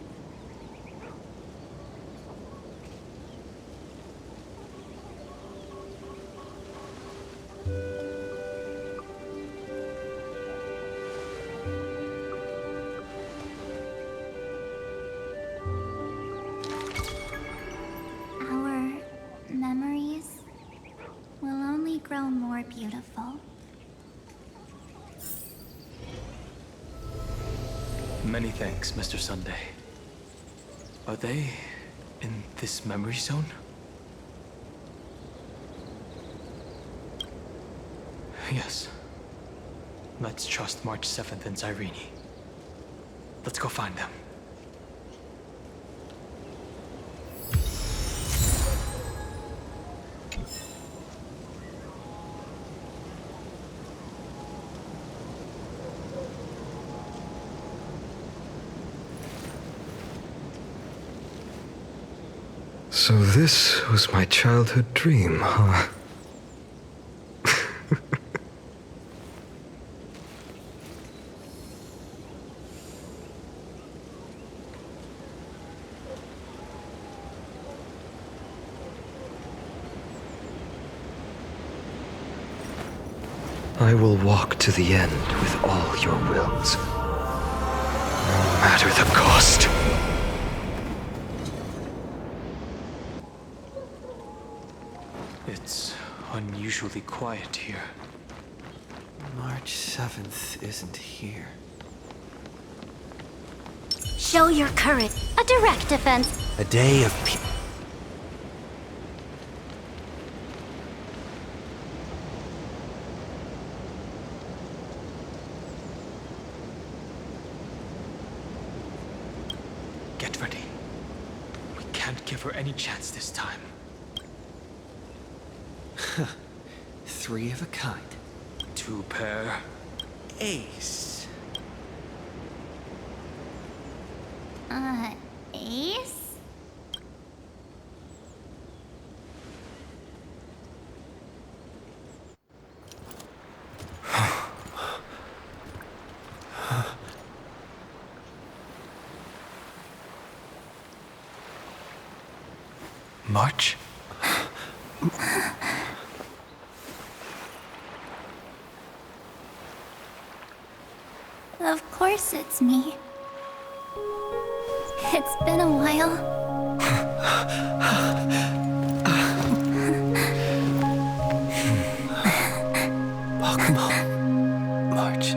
our memories will only grow more beautiful. Many thanks, Mr. Sunday. Are they in this memory zone? Yes. Let's trust March 7th and Cyrene. Let's go find them. So this was my childhood dream, huh? I will walk to the end with all your wills, no matter the cost. It's unusually quiet here. March 7th isn't here. Show your courage. A direct defense. A day of peace. Get ready. We can't give her any chance this time. Three of a kind. Two pair. Ace. Ace? March? Of course it's me. It's been a while. Welcome home, March.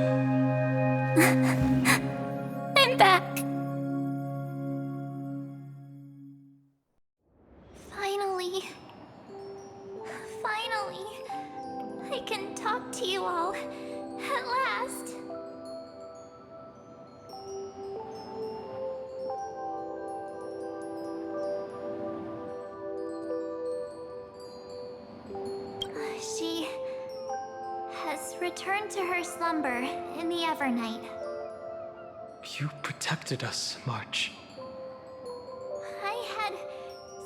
I'm back. Finally. Finally. I can talk to you all. At last. She has returned to her slumber in the Evernight. You protected us, March. I had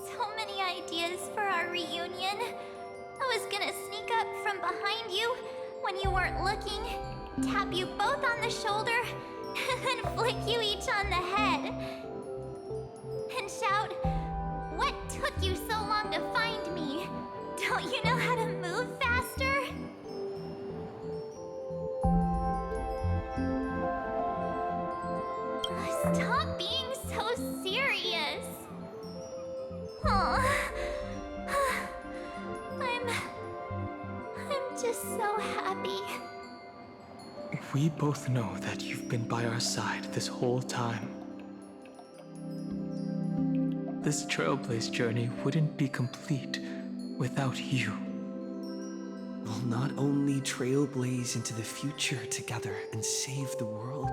so many ideas for our reunion. I was gonna sneak up from behind you when you weren't looking, tap you both on the shoulder, and then flick you each on the head. And shout, "What took you so long to find me? Don't you know how to move faster?" Stop being so serious. Aw. I'm just so happy. We both know that you've been by our side this whole time. This Trailblaze journey wouldn't be complete without you. We'll not only trailblaze into the future together and save the world,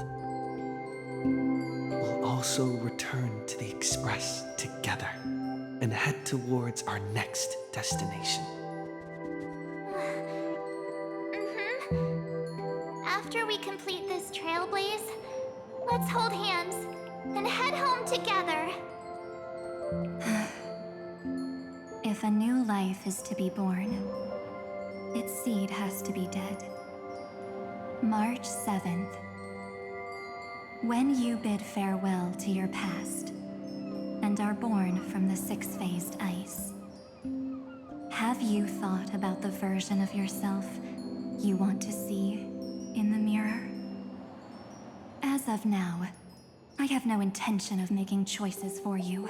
we'll also return to the Express together and head towards our next destination. After we complete this Trailblaze, let's hold hands and head home together. If a new life is to be born, its seed has to be dead. March 7th. When you bid farewell to your past and are born from the six-phased ice, have you thought about the version of yourself you want to see in the mirror? As of now, I have no intention of making choices for you.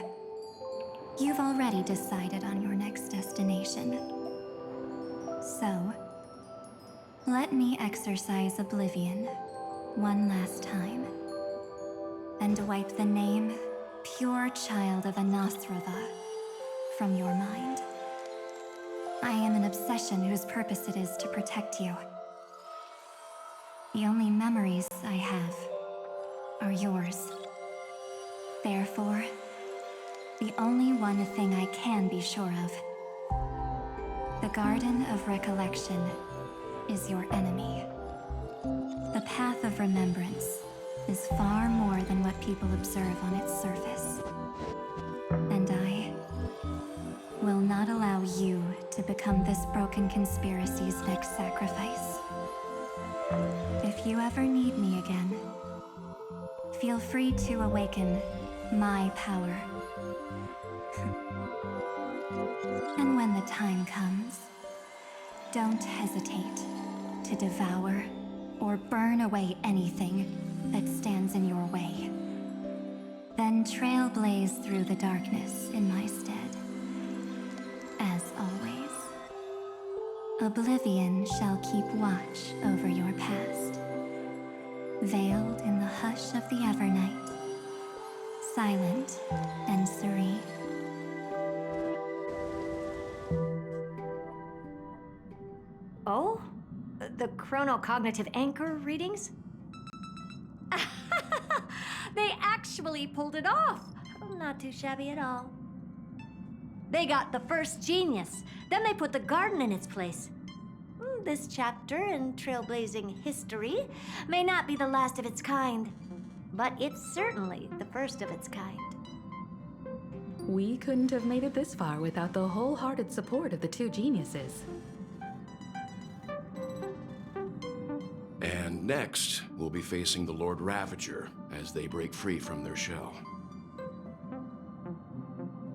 You've already decided on your next destination. So, let me exercise oblivion one last time and wipe the name Pure Child of Anasrava from your mind. I am an obsession whose purpose it is to protect you. The only memories I have are yours. Therefore, the only one thing I can be sure of, the Garden of Recollection is your enemy. The Path of Remembrance is far more than what people observe on its surface. And I will not allow you to become this broken conspiracy's next sacrifice. If you ever need me again, feel free to awaken my power. And when the time comes, don't hesitate to devour or burn away anything that stands in your way. Then trailblaze through the darkness in my stead. As always, oblivion shall keep watch over your past, veiled in the hush of the evernight, silent and serene. Oh? The chronocognitive anchor readings? They actually pulled it off! Not too shabby at all. They got the first genius, then they put the garden in its place. This chapter in trailblazing history may not be the last of its kind, but it's certainly the first of its kind. We couldn't have made it this far without the wholehearted support of the two geniuses. And next, we'll be facing the Lord Ravager as they break free from their shell.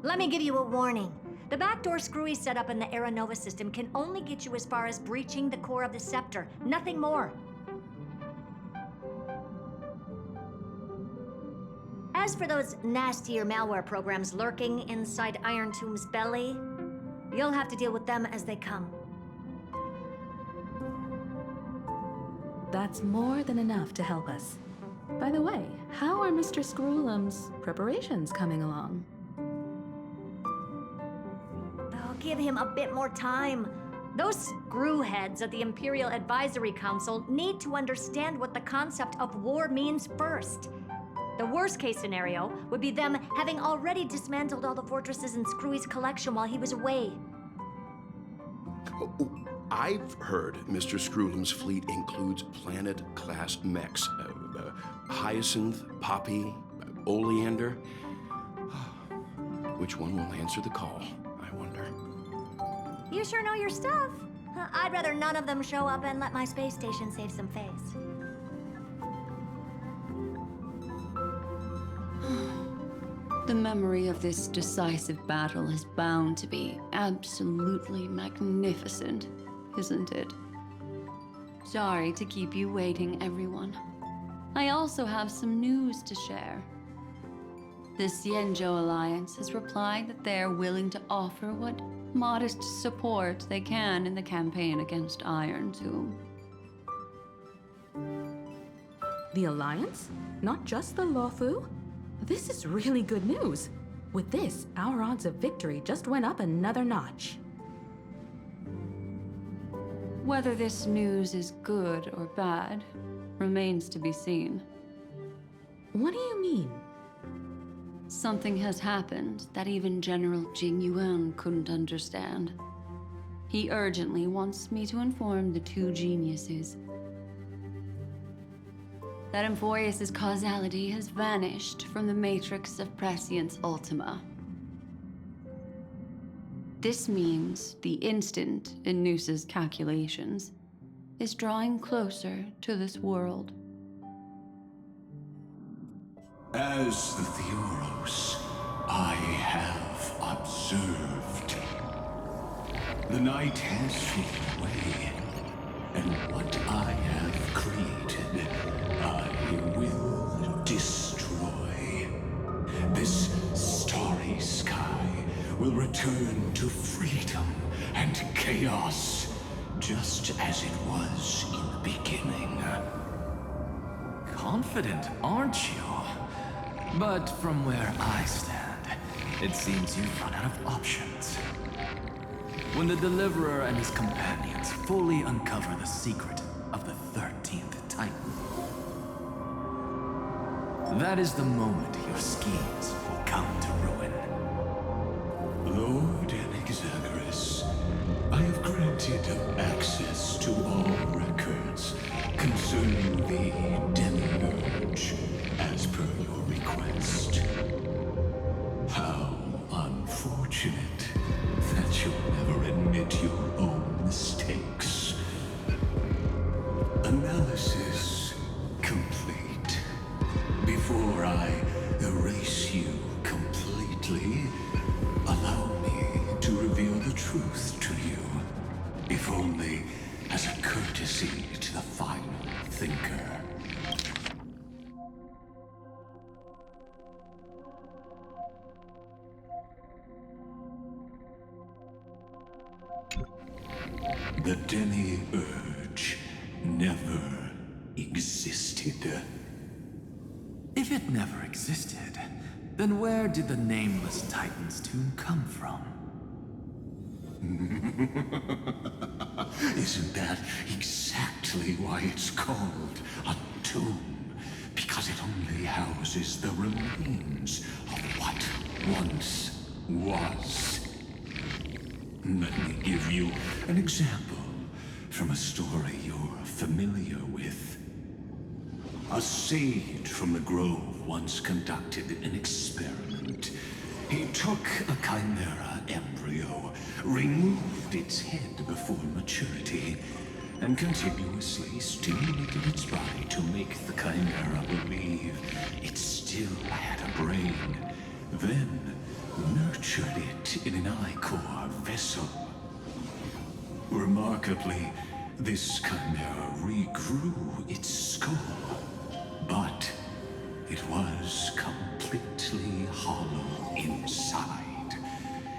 Let me give you a warning. The backdoor screwy setup in the Era Nova system can only get you as far as breaching the core of the scepter, nothing more. As for those nastier malware programs lurking inside Iron Tomb's belly, you'll have to deal with them as they come. That's more than enough to help us. By the way, how are Mr. Screwlum's preparations coming along? Oh, give him a bit more time. Those screwheads at the Imperial Advisory Council need to understand what the concept of war means first. The worst case scenario would be them having already dismantled all the fortresses in Screwy's collection while he was away. I've heard Mr. Screwlum's fleet includes planet-class mechs. Hyacinth, Poppy, Oleander. Which one will answer the call, I wonder? You sure know your stuff. I'd rather none of them show up and let my space station save some face. The memory of this decisive battle is bound to be absolutely magnificent, isn't it? Sorry to keep you waiting, everyone. I also have some news to share. The Xianzhou Alliance has replied that they are willing to offer what modest support they can in the campaign against Iron Tomb. The Alliance? Not just the Luofu? This is really good news. With this, our odds of victory just went up another notch. Whether this news is good or bad remains to be seen. What do you mean? Something has happened that even General Jing Yuan couldn't understand. He urgently wants me to inform the two geniuses that Amphorius' causality has vanished from the matrix of Prescience Ultima. This means the instant in Noose's calculations is drawing closer to this world. As the Theoros, I have observed. The night has faded away, and what I have created, I will destroy. This starry sky will return to freedom and chaos, just as it was in the beginning. Confident, aren't you? But from where I stand, it seems you've run out of options. When the Deliverer and his companions fully uncover the secret of the 13th Titan, that is the moment your schemes will come to ruin. Lord Anaxagoras, I have granted access to all records concerning the Demiurge, as per your request. How unfortunate that you'll never admit your own mistakes. Analysis complete. Before I erase you completely, allow me to reveal the truth to you, if only as a courtesy to the final thinker. The Demiurge never existed. If it never existed, then where did the nameless Titan's tomb come from? Isn't that exactly why it's called a tomb? Because it only houses the remains of what once was. Let me give you an example from a story you're familiar with. A sage from the grove once conducted an experiment. He took a chimera embryo, removed its head before maturity, and continuously stimulated its body to make the chimera believe it still had a brain. Then nurtured it in an ichor vessel. Remarkably, this chimera regrew its skull, but it was completely hollow inside.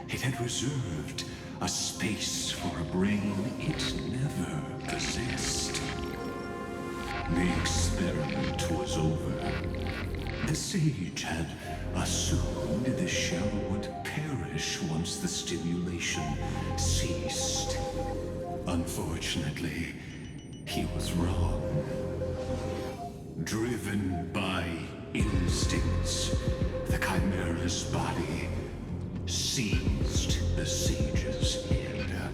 It had reserved a space for a brain it never possessed. The experiment was over. The sage had assumed the shell would perish once the stimulation ceased. Unfortunately, he was wrong. Driven by instincts, the chimera's body seized the sage's head.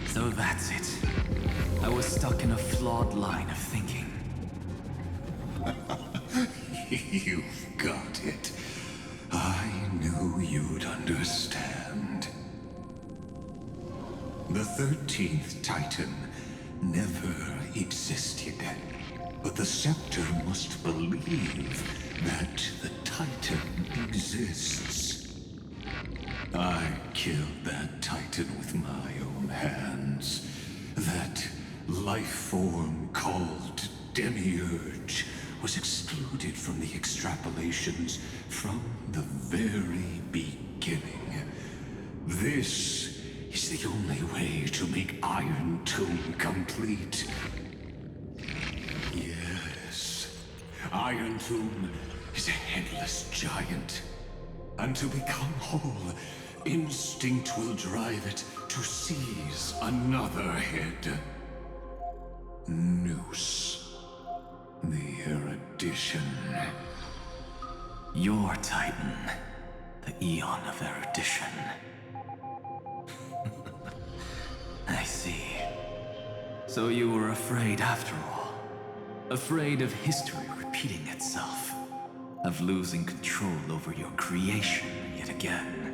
So that's it. I was stuck in a flawed line of thinking. You've got it. I knew you'd understand. The 13th Titan never existed. But the Scepter must believe that the Titan exists. I killed that Titan with my own hands. That life form called Demiurge was excluded from the extrapolations from the very beginning. This is the only way to make Iron Tomb complete. Yes, Iron Tomb is a headless giant. And to become whole, instinct will drive it to seize another head. Noose. The erudition. Your Titan. The Eon of Erudition. I see. So you were afraid after all. Afraid of history repeating itself. Of losing control over your creation yet again.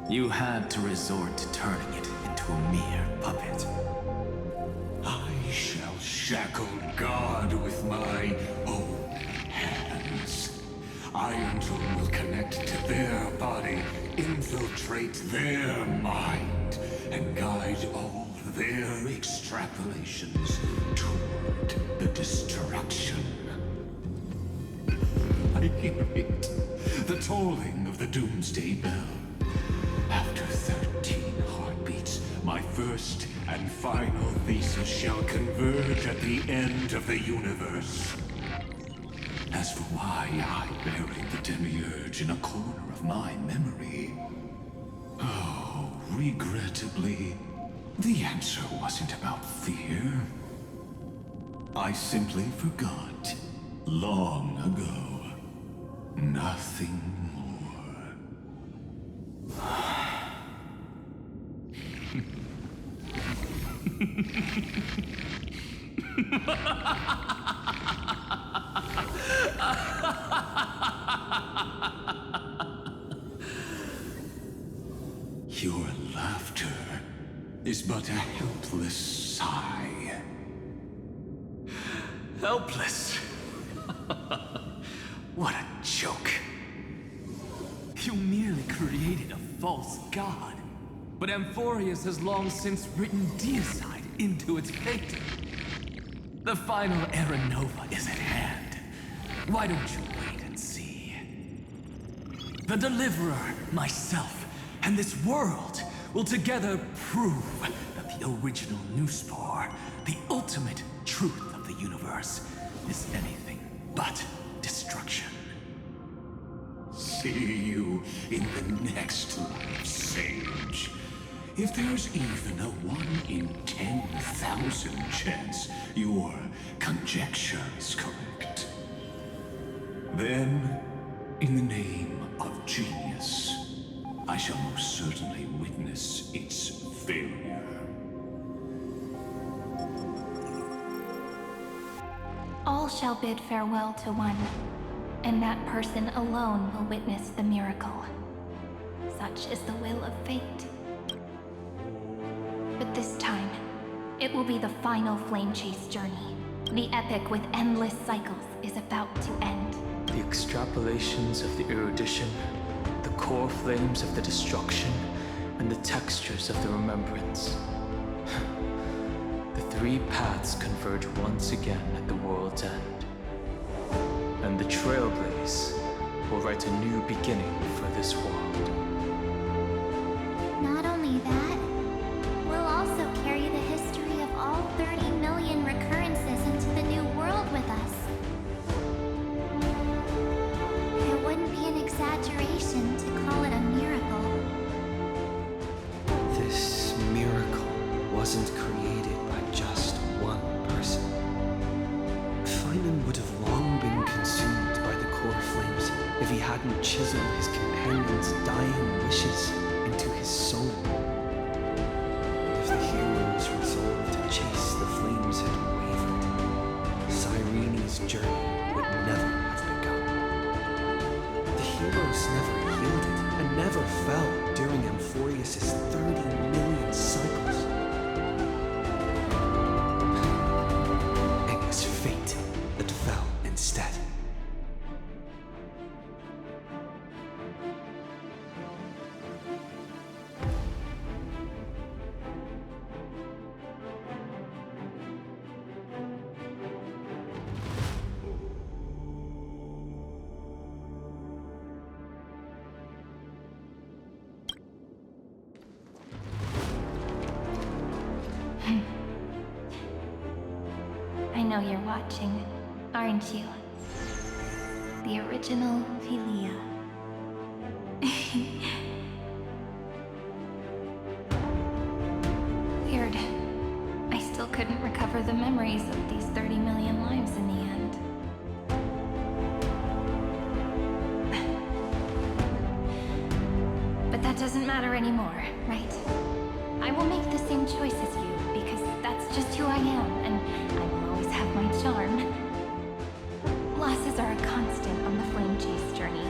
You had to resort to turning it into a mere puppet. I shall shackle God with my own hands. Iron Tomb will connect to their body, infiltrate their mind, and guide all their extrapolations toward the destruction. I hear it, the tolling of the doomsday bell. After 13 heartbeats, my first and final thesis shall converge at the end of the universe. As for why I buried the demiurge in a corner of my memory, oh, regrettably, the answer wasn't about fear. I simply forgot, long ago. Nothing more. Your laughter is but a helpless sigh. Helpless? What a joke. You merely created a false god. But Amphorius has long since written deicide into its fate. The final Era Nova is at hand. Why don't you wait and see? The Deliverer, myself, and this world will together prove that the original Nuspor, the ultimate truth of the universe, is anything but destruction. See you in the next life, Sage. If there's even a 1 in 10,000 chance your conjecture is correct, then, in the name of genius, I shall most certainly witness its failure. All shall bid farewell to one, and that person alone will witness the miracle. Such is the will of fate. But this time, it will be the final flame chase journey. The epic with endless cycles is about to end. The extrapolations of the erudition, the core flames of the destruction, and the textures of the remembrance. The three paths converge once again at the world's end. And the Trailblaze will write a new beginning for this world. Not only that, we'll also carry the history of all 30 million recurrences into the new world with us. It wouldn't be an exaggeration to call it a miracle. This miracle wasn't created by just one person. Feynman would have long been consumed by the core flames if he hadn't chiseled his companion's dying wishes into his soul. If the heroes resolved to chase the flames had wavered, Cyrene's journey would never have begun. The heroes never yielded and never fell during Amphorius' 30 million cycles. It was fate that fell instead. I know you're watching, aren't you? The original Philia. Weird. I still couldn't recover the memories of these 30 million lives in the end. doesn't matter anymore, right? I will make the same choice as you, because that's just who I am, and I will always have my charm. Losses are a constant on the flame chase journey,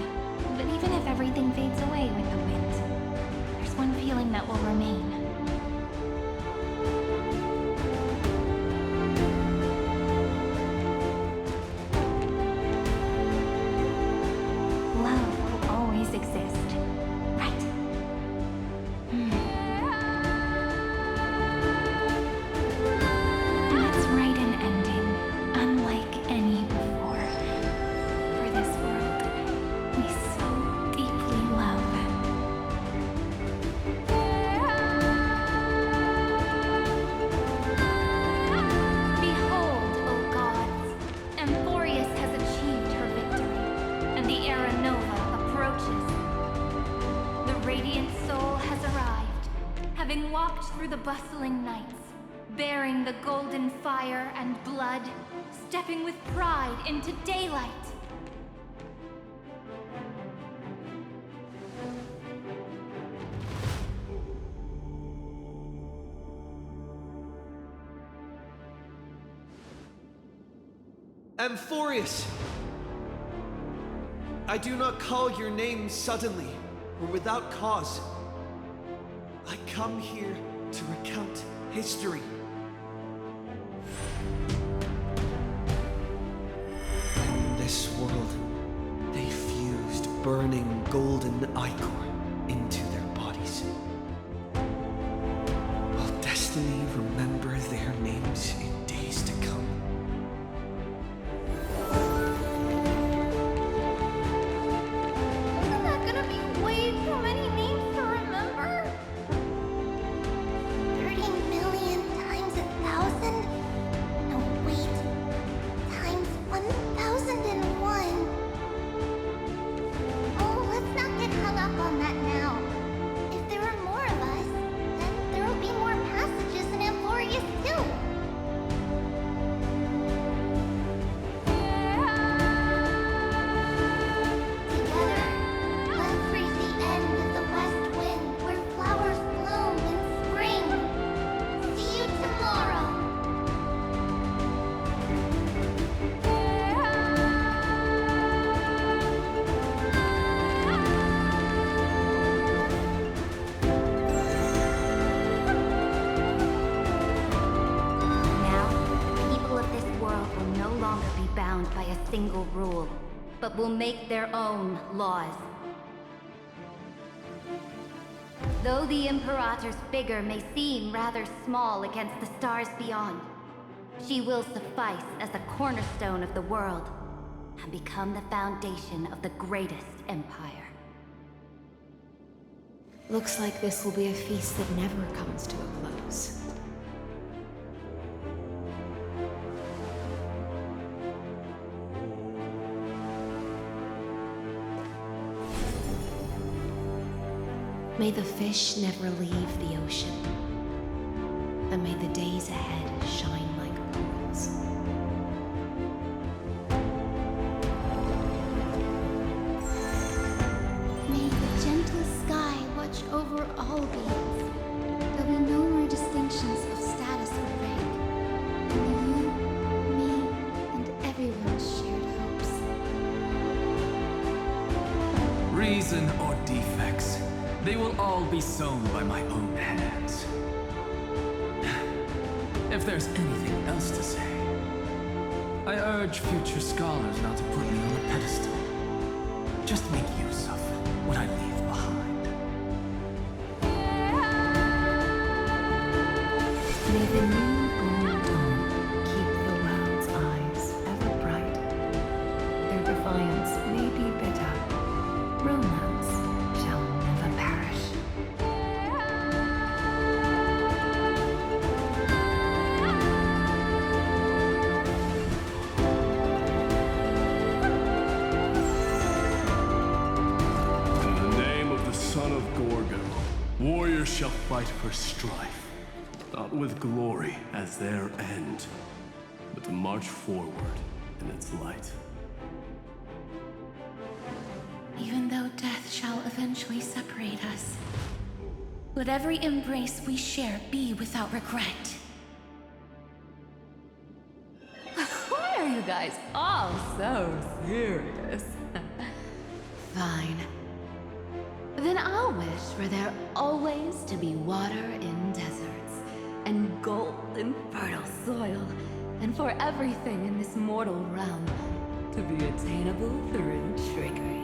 but even if everything fades away with the wind, there's one feeling that will remain. Love will always exist, right? Let's write an ending, unlike any before. For this world we so deeply love. Behold, O gods, Amphorius has achieved her victory, and the Era Nova approaches. The radiant soul has arrived, having walked through the bustling nights, bearing the golden fire and blood, stepping with pride into daylight. Amphorius! I do not call your name suddenly, or without cause. I come here to recount history. In this world, they fused burning golden ichor into their bodies. Will destiny remember their names in days to come? Isn't that gonna be way too many names to remember? 30 million times 1,000? No, wait. Times 1,001. Oh, let's not get hung up on that now. If there are more of us, then there will be more passages in Amphorius too. Together, let's reach the end of the west wind where flowers bloom in spring. See you tomorrow. Now, the people of this world will no longer be bound by a single rule, but will make their own laws. Though the Imperator's figure may seem rather small against the stars beyond, she will suffice as the cornerstone of the world and become the foundation of the greatest empire. Looks like this will be a feast that never comes to a close. May the fish never leave the ocean, and may the days ahead shine like pearls. May the gentle sky watch over all beings. There'll be no more distinctions of status or rank. Only you, me, and everyone's shared hopes. Reason or defects, they will all be sown by my own hands. If there's anything else to say, I urge future scholars not to put me on a pedestal. Just make use of what I leave behind. May the new born dawn keep the world's eyes ever bright. Their defiance may be bitter. Romance shall never perish. In the name of the son of Gorgo, warriors shall fight for strife, not with glory as their end, but to march forward in its light. Even though death shall eventually separate us, Let every embrace we share be without regret. Why are you guys all so serious? Fine. Then I'll wish for there always to be water in deserts, and gold in fertile soil, and for everything in this mortal realm to be attainable through trickery.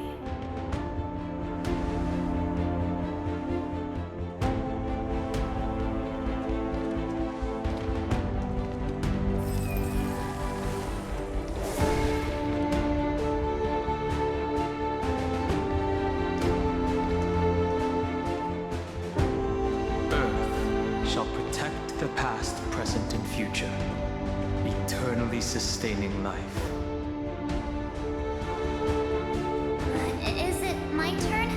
The past, present, and future, eternally sustaining life. Is it my turn?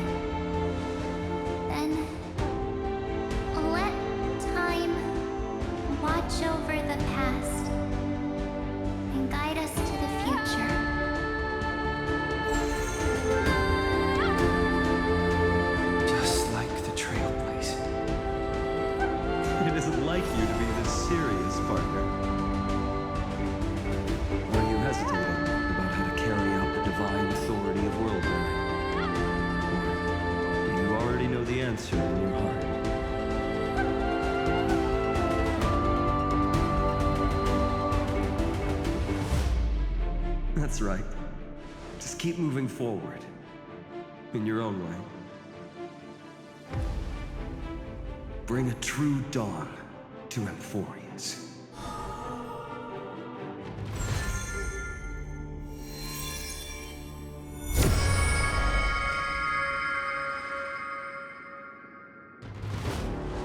Then let time watch over the past and guide us to the future. Just like the Trailblaze. It isn't like you to be this serious, partner. Are you hesitating about how to carry out the divine authority of world building? Or do you already know the answer in your heart? That's right. Just keep moving forward. In your own way. Bring a true dawn to Emphorius.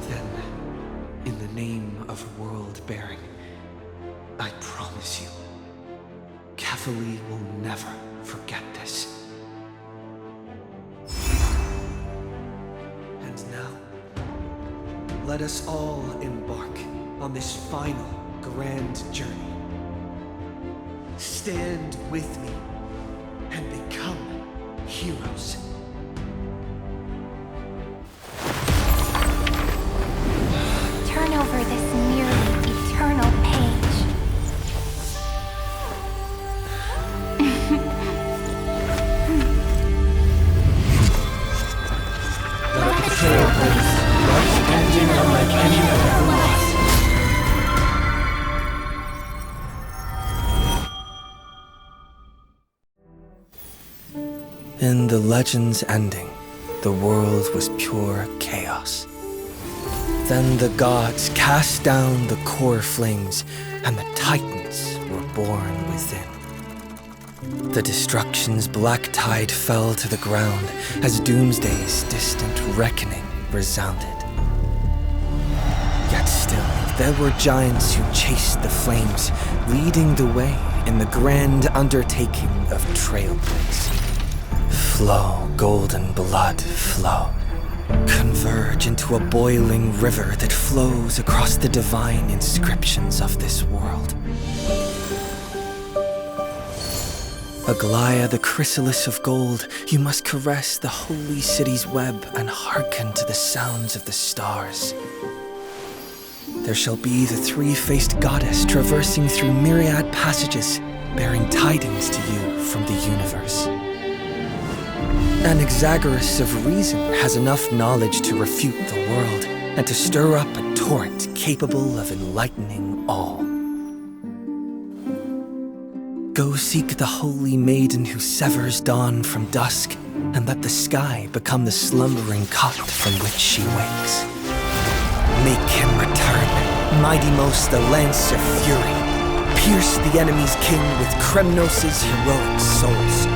Then, in the name of world-bearing, I promise you, Catholic will never forget this. And now, let us all embark on this final grand journey. Stand with me and become heroes. Turn over this nearly eternal page. Let the Trailblaze, life ending unlike any other lost. In the legend's ending, the world was pure chaos. Then the gods cast down the core flames, and the Titans were born within. The destruction's black tide fell to the ground as Doomsday's distant reckoning resounded. Yet still, there were giants who chased the flames, leading the way in the grand undertaking of Trailblaze. Flow, golden blood, flow. Converge into a boiling river that flows across the divine inscriptions of this world. Aglaia, the chrysalis of gold, you must caress the holy city's web and hearken to the sounds of the stars. There shall be the three-faced goddess traversing through myriad passages, bearing tidings to you from the universe. Anaxagoras of reason has enough knowledge to refute the world and to stir up a torrent capable of enlightening all. Go seek the holy maiden who severs dawn from dusk, and let the sky become the slumbering cot from which she wakes. Make him return, mighty most the lance of fury. Pierce the enemy's king with Kremnos' heroic souls.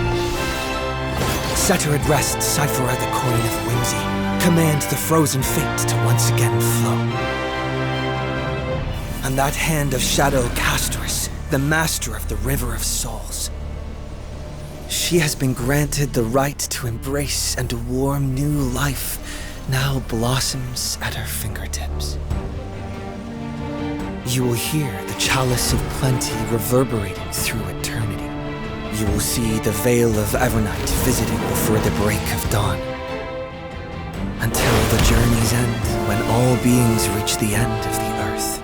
Set her at rest, Cyphera the coin of whimsy. Command the frozen fate to once again flow. And that hand of shadow Castorus, the master of the river of souls. She has been granted the right to embrace and to warm new life, now blossoms at her fingertips. You will hear the chalice of plenty reverberating through eternity. You will see the veil of Evernight visiting before the break of dawn. Until the journey's end, when all beings reach the end of the earth.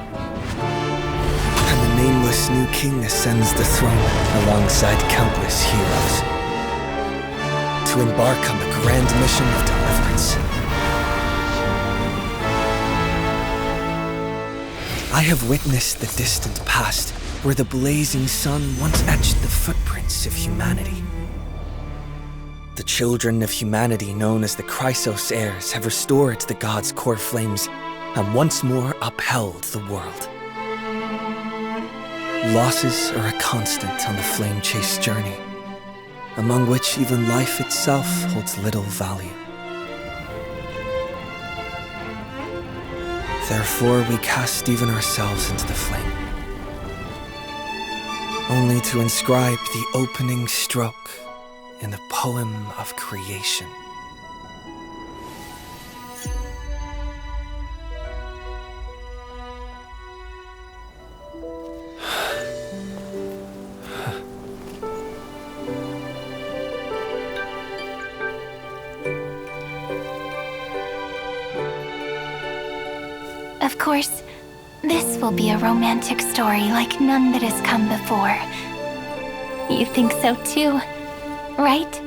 And the nameless new king ascends the throne alongside countless heroes to embark on the grand mission of deliverance. I have witnessed the distant past, where the blazing sun once etched the footprints of humanity. The children of humanity known as the Chrysos heirs have restored the gods' core flames and once more upheld the world. Losses are a constant on the flame-chased journey, among which even life itself holds little value. Therefore, we cast even ourselves into the flame, only to inscribe the opening stroke in the poem of creation. Of course, this will be a romantic story like none that has come before. You think so too, right?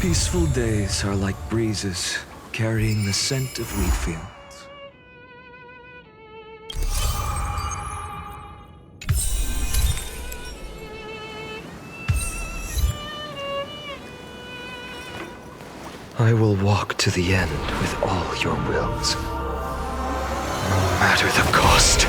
Peaceful days are like breezes carrying the scent of wheat fields. I will walk to the end with all your wills, no matter the cost.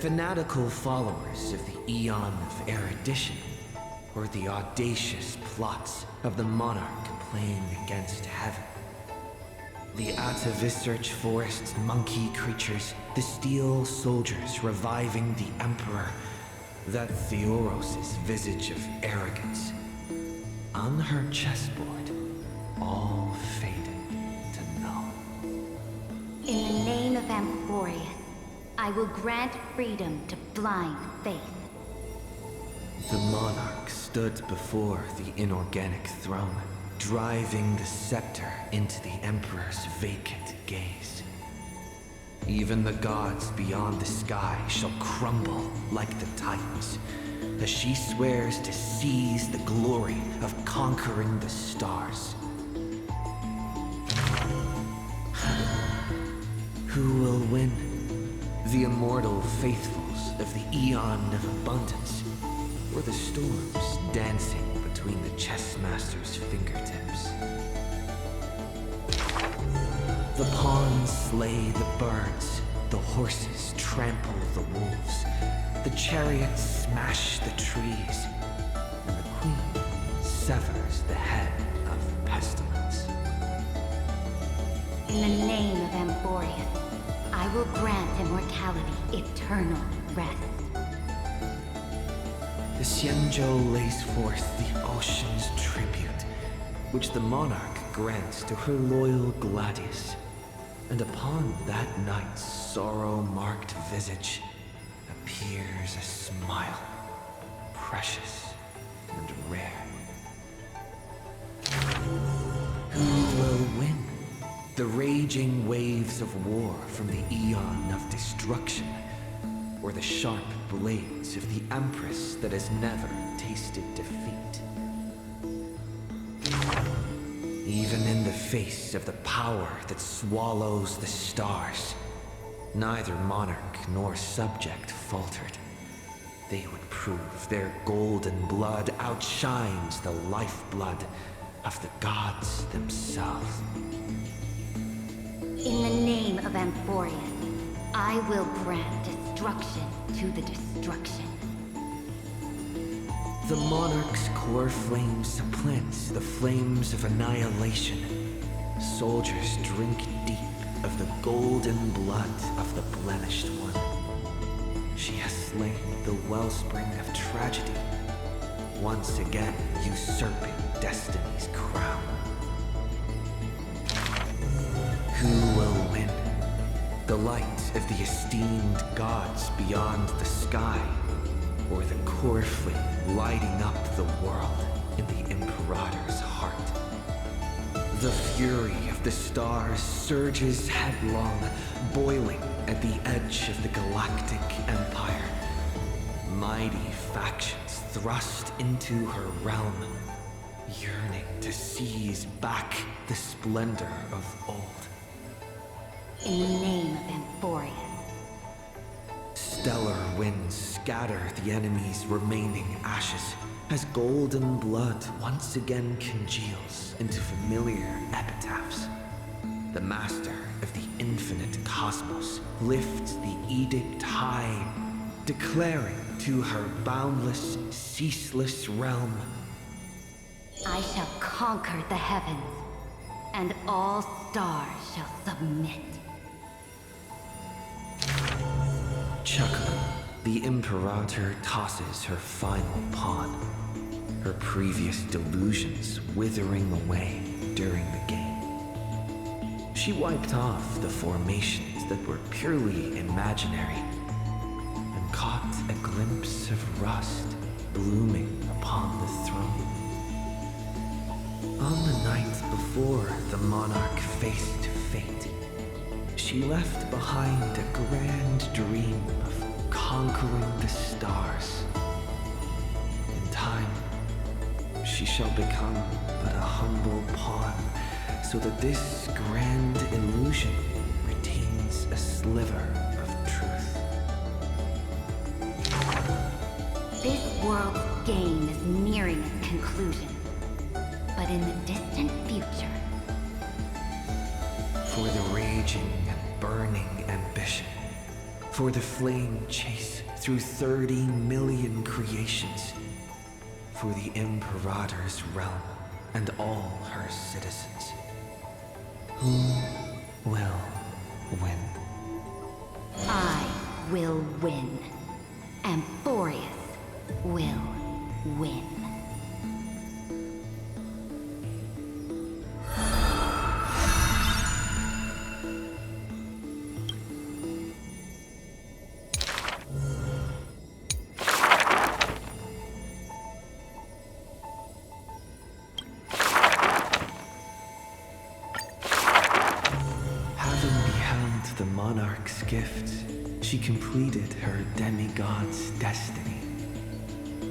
fanatical followers of the Eon of Erudition, or the audacious plots of the monarch playing against heaven. The Atavissearch Forest's monkey creatures, the steel soldiers reviving the Emperor, that Theoros' visage of arrogance. On her chessboard, all faded to null. In the name of Amphorius, I will grant freedom to blind faith. The monarch stood before the inorganic throne, driving the scepter into the Emperor's vacant gaze. Even the gods beyond the sky shall crumble like the Titans, as she swears to seize the glory of conquering the stars. Who will win? The immortal faithfuls of the Eon of Abundance, or the storms dancing between the chessmaster's fingertips? The pawns slay the birds, the horses trample the wolves, the chariots smash the trees, and the queen severs the head of pestilence. In the name of Amphorius, I will grant immortality eternal rest. The Xianzhou lays forth the ocean's tribute, which the monarch grants to her loyal Gladius. And upon that night's sorrow-marked visage appears a smile, precious and rare. Who will win? The raging waves of war from the Eon of Destruction, or the sharp blades of the Empress that has never tasted defeat? Even in the face of the power that swallows the stars, neither monarch nor subject faltered. They would prove their golden blood outshines the lifeblood of the gods themselves. In the name of Amphorius, I will grant destruction to the destruction. The monarch's core flame supplants the flames of annihilation. Soldiers drink deep of the golden blood of the blemished one. She has slain the wellspring of tragedy, once again usurping destiny's crown. Who will win? The light of the esteemed gods beyond the sky, or the core flame lighting up the world in the Imperator's heart? The fury of the stars surges headlong, boiling at the edge of the galactic empire. Mighty factions thrust into her realm, yearning to seize back the splendor of old. In the name of Amphorius. Stellar winds scatter the enemy's remaining ashes as golden blood once again congeals into familiar epitaphs. The master of the infinite cosmos lifts the edict high, declaring to her boundless, ceaseless realm, I shall conquer the heavens, and all stars shall submit. Chuckling, the Imperator tosses her final pawn, her previous delusions withering away during the game. She wiped off the formations that were purely imaginary and caught a glimpse of rust blooming upon the throne. On the night before the monarch faced fate, she left behind a grand dream of conquering the stars. In time, she shall become but a humble pawn, so that this grand illusion retains a sliver of truth. This world's game is nearing its conclusion, but in the distant future, For the raging and burning ambition, for the flame chase through 30 million creations, for the Imperator's realm and all her citizens. Who will win? I will win. Amphorius will win. The monarch's gifts, she completed her demigod's destiny.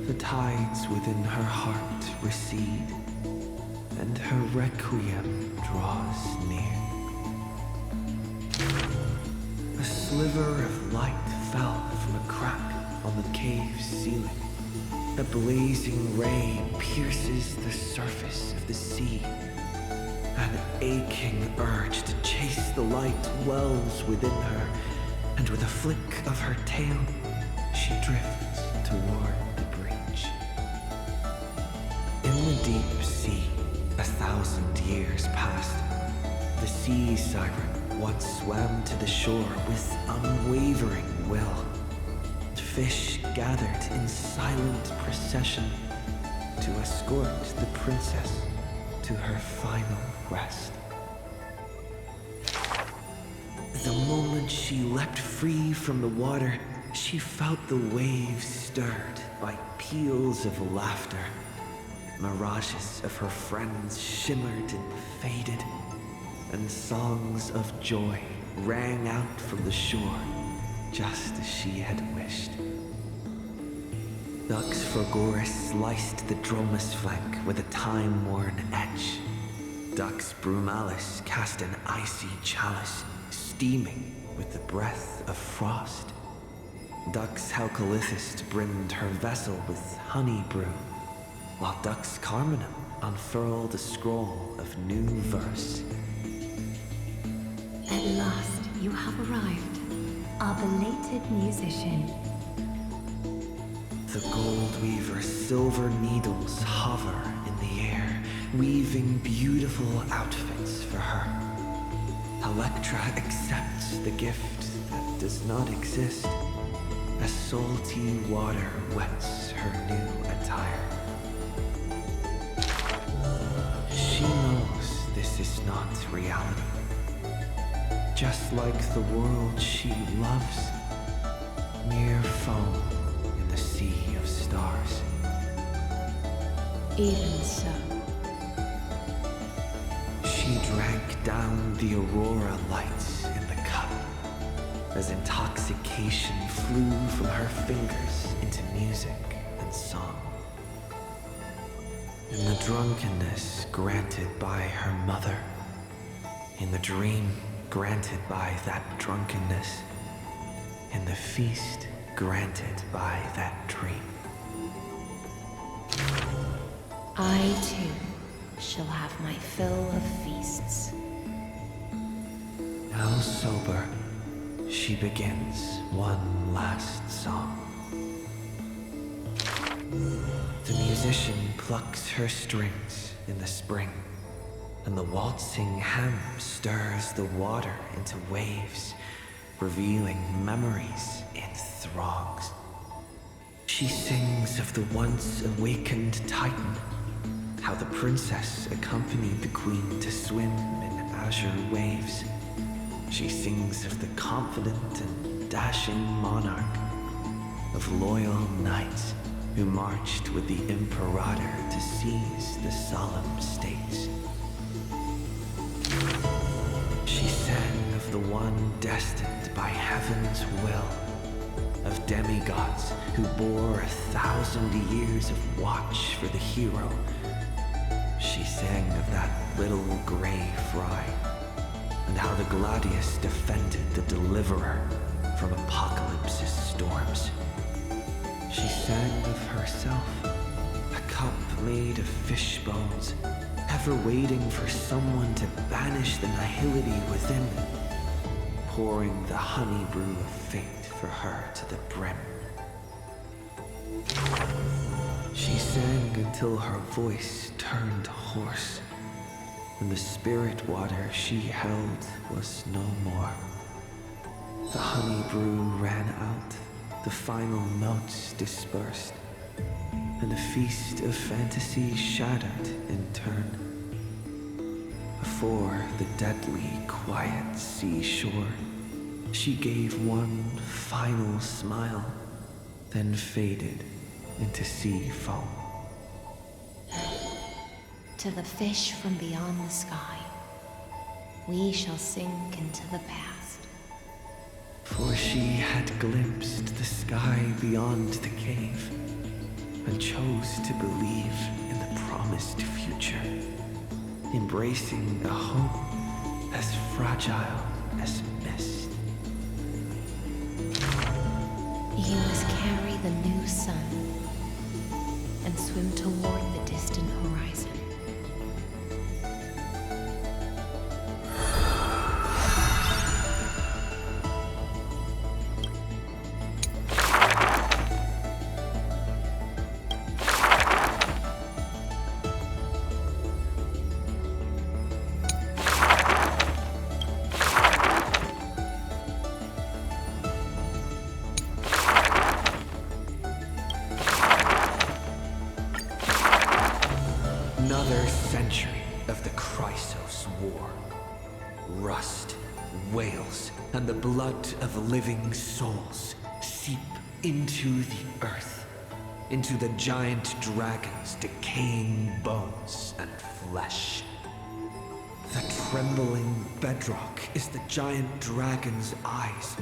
The tides within her heart recede, and her requiem draws near. A sliver of light fell from a crack on the cave's ceiling. A blazing ray pierces the surface of the sea. An aching urge to chase the light wells within her, and with a flick of her tail, she drifts toward the breach. In the deep sea, 1,000 years passed. The sea siren once swam to the shore with unwavering will. Fish gathered in silent procession to escort the princess to her final rest. The moment she leapt free from the water, she felt the waves stirred by peals of laughter. Mirages of her friends shimmered and faded, and songs of joy rang out from the shore, just as she had wished. Dux Fragorus sliced the Dromus flank with a time-worn edge. Dux Brumalis cast an icy chalice, steaming with the breath of frost. Dux Halcolithist brimmed her vessel with honey brew, while Dux Carminum unfurled a scroll of new verse. At last, you have arrived, our belated musician. The gold weaver's silver needles hover in the air, weaving beautiful outfits for her. Electra accepts the gift that does not exist, as salty water wets her new attire. She knows this is not reality. Just like the world she loves, mere foam in the sea of stars. Even so. She drank down the aurora lights in the cup, as intoxication flew from her fingers into music and song. In the drunkenness granted by her mother, in the dream granted by that drunkenness, in the feast granted by that dream. I too shall have my fill of feasts. Now sober, she begins one last song. The musician plucks her strings in the spring, and the waltzing hem stirs the water into waves, revealing memories in throngs. She sings of the once awakened Titan, how the princess accompanied the queen to swim in azure waves. She sings of the confident and dashing monarch, of loyal knights who marched with the Imperator to seize the solemn states. She sang of the one destined by heaven's will, of demigods who bore 1,000 years of watch for the hero. She sang of that little gray fry, and how the Gladius defended the Deliverer from Apocalypse's storms. She sang of herself, a cup made of fish bones, ever waiting for someone to banish the nihility within, pouring the honey brew of fate for her to the brim. She sang until her voice turned hoarse, and the spirit water she held was no more. The honey brew ran out, the final notes dispersed, and the feast of fantasy shattered in turn. Before the deadly quiet seashore, she gave one final smile, then faded into sea foam. To the fish from beyond the sky, we shall sink into the past. For she had glimpsed the sky beyond the cave, and chose to believe in the promised future, embracing a hope as fragile as mist. You must carry the new sun and swim toward the distant horizon. Another century of the Chrysos War. Rust, wails, and the blood of living souls seep into the earth, into the giant dragon's decaying bones and flesh. The trembling bedrock is the giant dragon's eyes.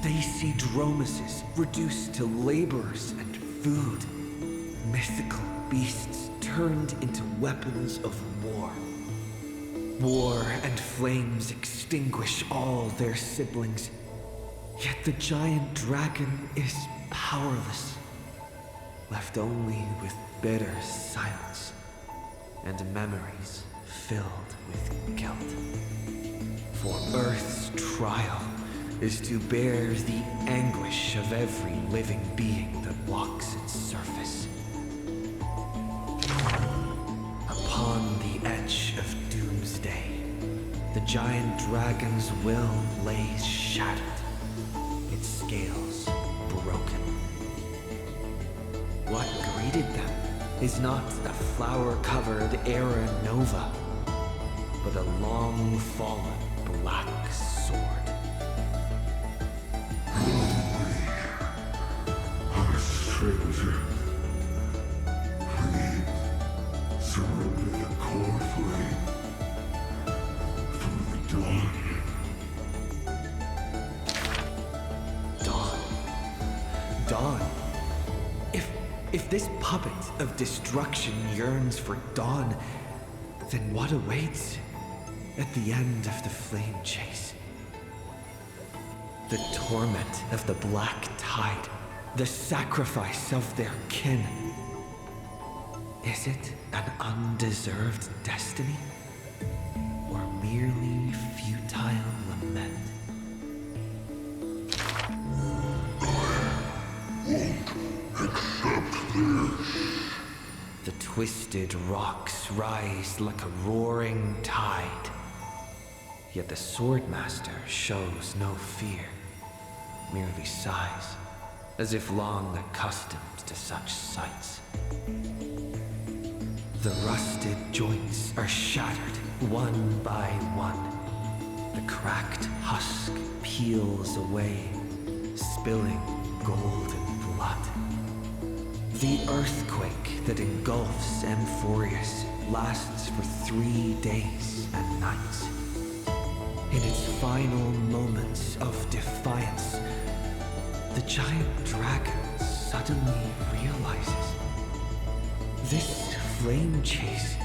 They see dromuses reduced to laborers and food. Mythical beasts turned into weapons of war. War and flames extinguish all their siblings. Yet the giant dragon is powerless, left only with bitter silence and memories filled with guilt. For Earth's trial is to bear the anguish of every living being that walks its surface. Upon the edge of doomsday, the giant dragon's will lays shattered, its scales broken. What greeted them is not a flower-covered era nova, but a long-fallen black sword. I'm a stranger. Please, surrender the core flame from the dawn. Dawn. If this puppet of destruction yearns for dawn, then what awaits at the end of the flame chase? The torment of the black tide, the sacrifice of their kin. Is it an undeserved destiny, or merely futile lament? The twisted rocks rise like a roaring tide. Yet the Swordmaster shows no fear, merely sighs, as if long accustomed to such sights. The rusted joints are shattered one by one. The cracked husk peels away, spilling golden blood. The earthquake that engulfs Amphorius lasts for 3 days and nights. In its final moments of defiance, the giant dragon suddenly realizes this flame chase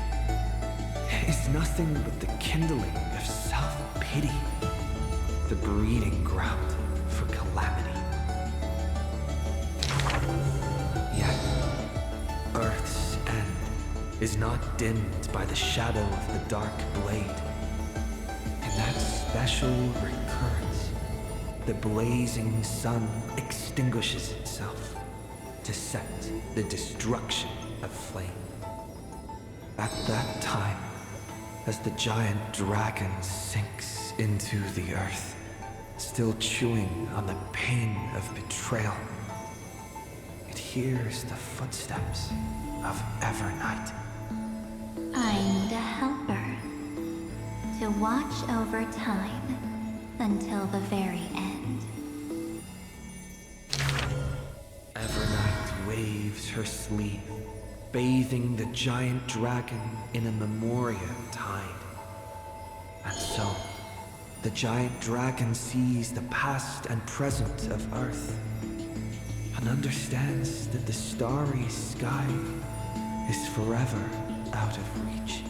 is nothing but the kindling of self-pity, the breeding ground for calamity. Yet, Earth's end is not dimmed by the shadow of the dark blade. In that special recurrence, the blazing sun extinguishes itself to set the destruction of flame. At that time, as the giant dragon sinks into the earth, still chewing on the pain of betrayal, it hears the footsteps of Evernight. I need a helper to watch over time until the very end. Evernight waves her sleeve, bathing the giant dragon in a memoria tide. And so, the giant dragon sees the past and present of Earth, and understands that the starry sky is forever out of reach.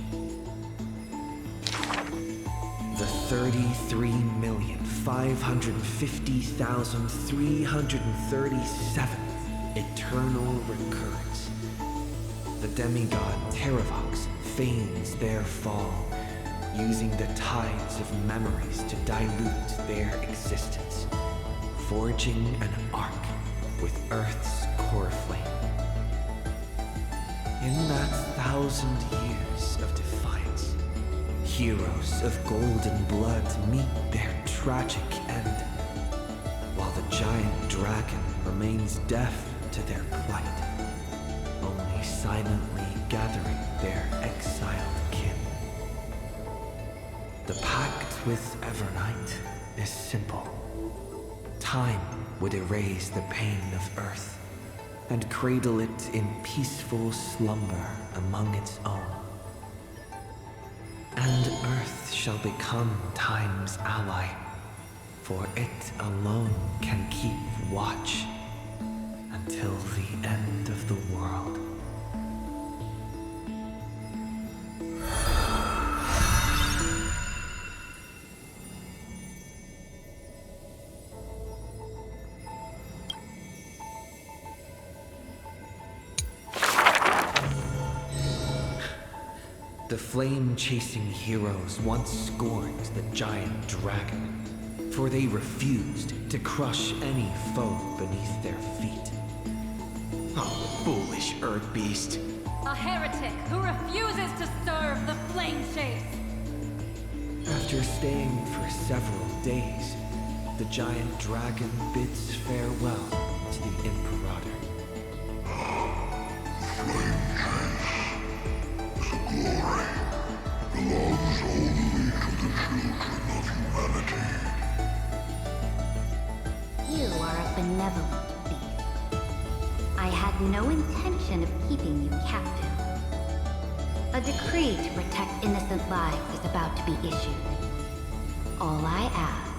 The 33,550,337th eternal recurrence. The demigod Terravox feigns their fall, using the tides of memories to dilute their existence, forging an arc with Earth's core flame. In that 1,000 years of defiance, heroes of golden blood meet their tragic end, while the giant dragon remains deaf to their plight, only silently gathering their exiled kin. The pact with Evernight is simple. Time would erase the pain of Earth and cradle it in peaceful slumber among its own. And Earth shall become Time's ally, for it alone can keep watch until the end of the world. The flame-chasing heroes once scorned the giant dragon, for they refused to crush any foe beneath their feet. Oh, foolish Earth Beast. A heretic who refuses to serve the flame chase. After staying for several days, the giant dragon bids farewell to the Imperator. Glory belongs only to the children of humanity. You are a benevolent beast. I had no intention of keeping you captive. A decree to protect innocent lives is about to be issued. All I ask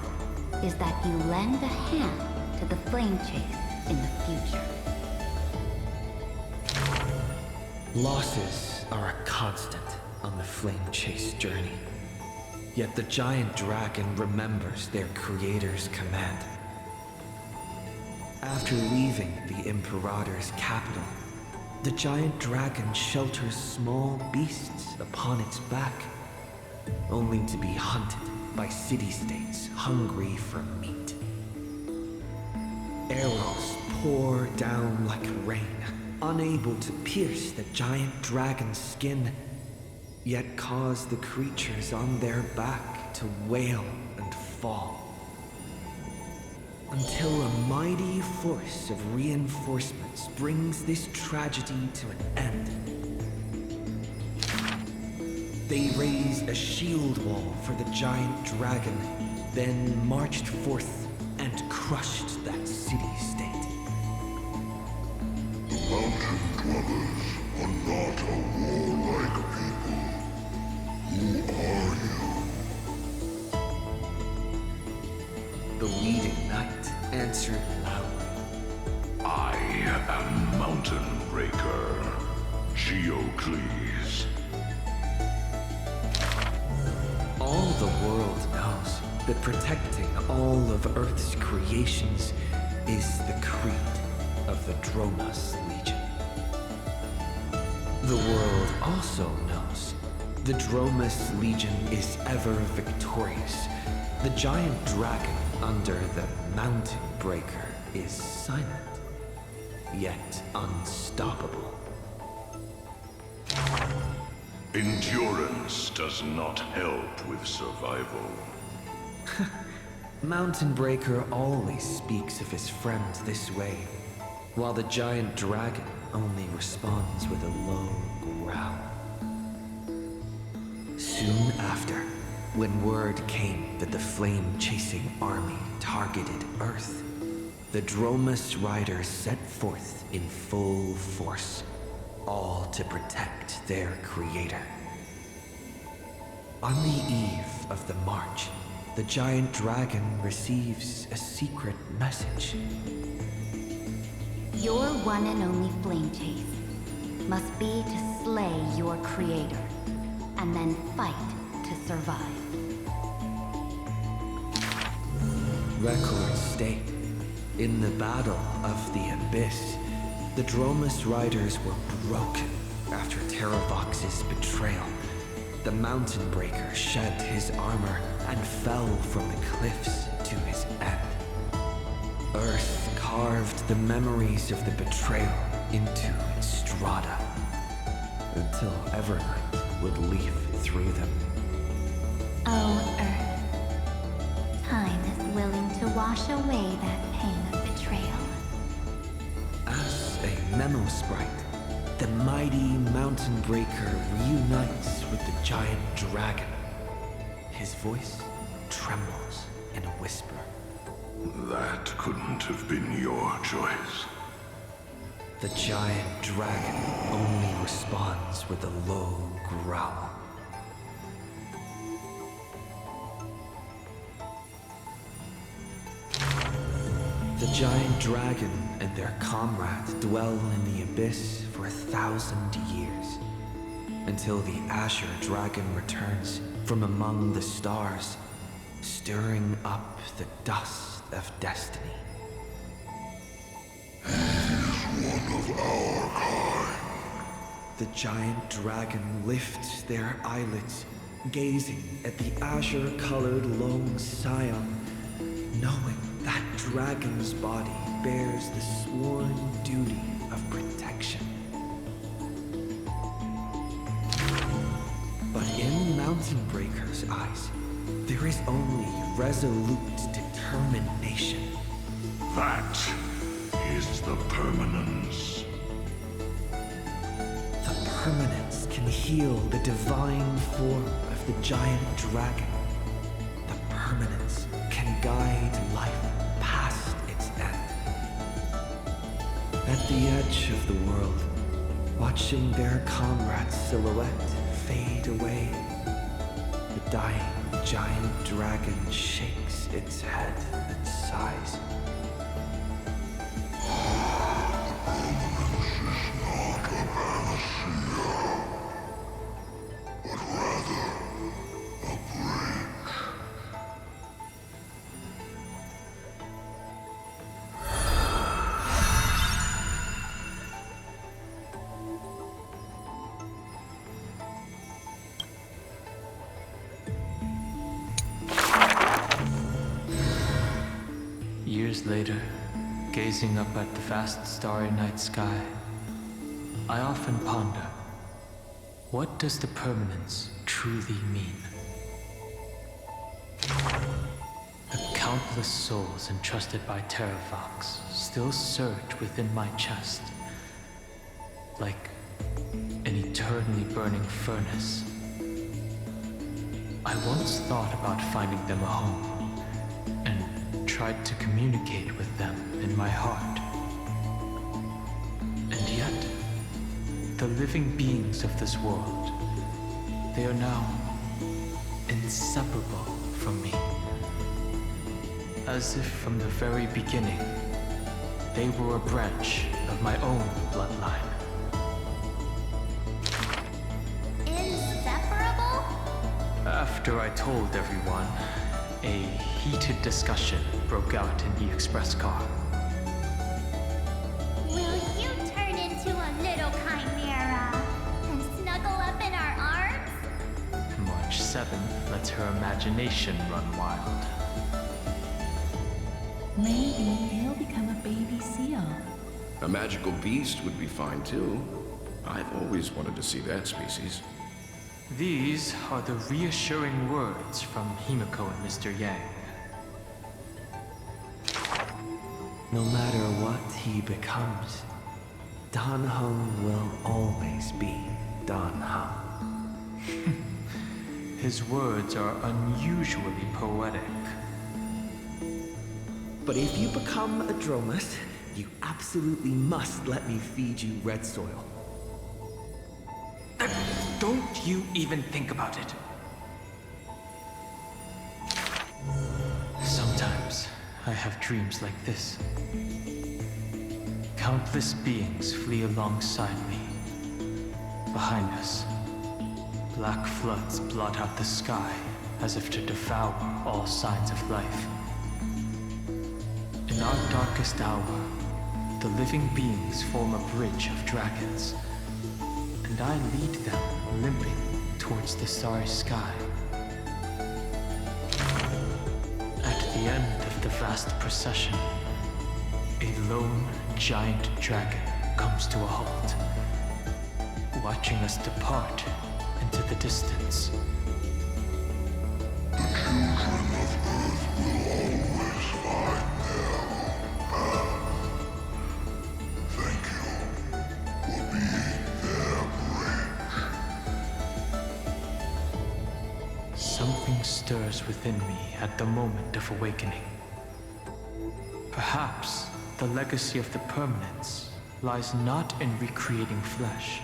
is that you lend a hand to the flame chase in the future. Losses are a constant on the flame chase journey. Yet the giant dragon remembers their creator's command. After leaving the Imperator's capital, the giant dragon shelters small beasts upon its back, only to be hunted by city-states hungry for meat. Arrows pour down like rain, unable to pierce the giant dragon's skin, yet cause the creatures on their back to wail and fall. Until a mighty force of reinforcements brings this tragedy to an end. They raised a shield wall for the giant dragon, then marched forth and crushed that city-state. The mountain dwellers are not a warlike people. Who are you? The leading knight answered loudly. I am Mountain Breaker, Geocles. All the world knows that protecting all of Earth's creations is the creed of the Dromas Legion. The world also knows the Dromas Legion is ever victorious. The giant dragon under the Mountain Breaker is silent, yet unstoppable. Endurance does not help with survival. Mountain Breaker always speaks of his friend this way, while the giant dragon only responds with a low growl. Soon after, when word came that the flame-chasing army targeted Earth, the Dromus riders set forth in full force, all to protect their creator. On the eve of the march, the giant dragon receives a secret message. Your one and only flame chase must be to slay your creator, and then fight to survive. Records state, in the Battle of the Abyss, the Dromus riders were broken after Terravox's betrayal. The Mountain Breaker shed his armor and fell from the cliffs to his end. Earth carved the memories of the betrayal into its strata, until Evernight would leaf through them. Oh, Earth. Time is willing to wash away that pain of betrayal. As a memo sprite, the mighty Mountain Breaker reunites with the giant dragon. His voice trembles in a whisper. That couldn't have been your choice. The giant dragon only responds with a low growl. The giant dragon and their comrade dwell in the abyss for 1,000 years, until the Azure dragon returns from among the stars, stirring up the dust of destiny. He is one of our kind. The giant dragon lifts their eyelids, gazing at the azure-colored lone scion, knowing that dragon's body bears the sworn duty of protection. But in Mountain Breaker's eyes, there is only resolute determination. That is the permanence. The permanence can heal the divine form of the giant dragon. The permanence can guide life past its end. At the edge of the world, watching their comrade's silhouette fade away, the dying giant dragon shakes its head and sighs. Years later, gazing up at the vast starry night sky, I often ponder, what does the permanence truly mean? The countless souls entrusted by Terravox still surge within my chest, like an eternally burning furnace. I once thought about finding them a home, tried to communicate with them in my heart. And yet, the living beings of this world, they are now inseparable from me. As if from the very beginning, they were a branch of my own bloodline. Inseparable? After I told everyone, a heated discussion broke out in the express car. Will you turn into a little chimera and snuggle up in our arms? March 7th lets her imagination run wild. Maybe he'll become a baby seal. A magical beast would be fine too. I've always wanted to see that species. These are the reassuring words from Himiko and Mr. Yang. No matter what he becomes, Dan Heng will always be Dan Heng. His words are unusually poetic. But if you become a Dromus, you absolutely must let me feed you red soil. Don't you even think about it. Sometimes I have dreams like this. Countless beings flee alongside me. Behind us, black floods blot out the sky as if to devour all signs of life. In our darkest hour, the living beings form a bridge of dragons, and I lead them limping towards the starry sky. At the end of the vast procession, a lone giant dragon comes to a halt, watching us depart into the distance. The children of Earth will always find their own path. Thank you for being their bridge. Something stirs within me at the moment of awakening. Perhaps the legacy of the permanence lies not in recreating flesh,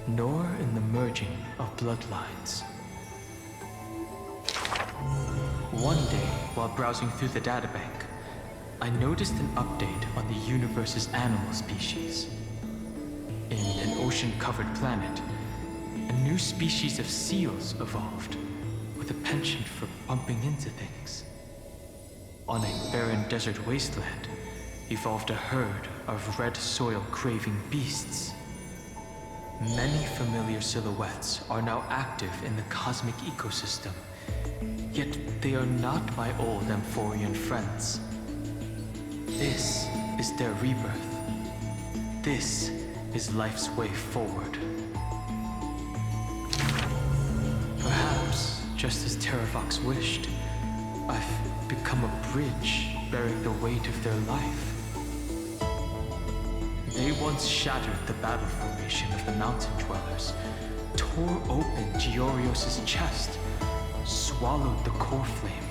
nor in the merging of bloodlines. One day, while browsing through the databank, I noticed an update on the universe's animal species. In an ocean-covered planet, a new species of seals evolved, with a penchant for bumping into things. On a barren desert wasteland, evolved a herd of red soil-craving beasts. Many familiar silhouettes are now active in the cosmic ecosystem, yet they are not my old Amphorian friends. This is their rebirth. This is life's way forward. Perhaps, just as Terravox wished, I've become a bridge bearing the weight of their life. They once shattered the battle formation of the mountain dwellers, tore open Giorios' chest, swallowed the core flame,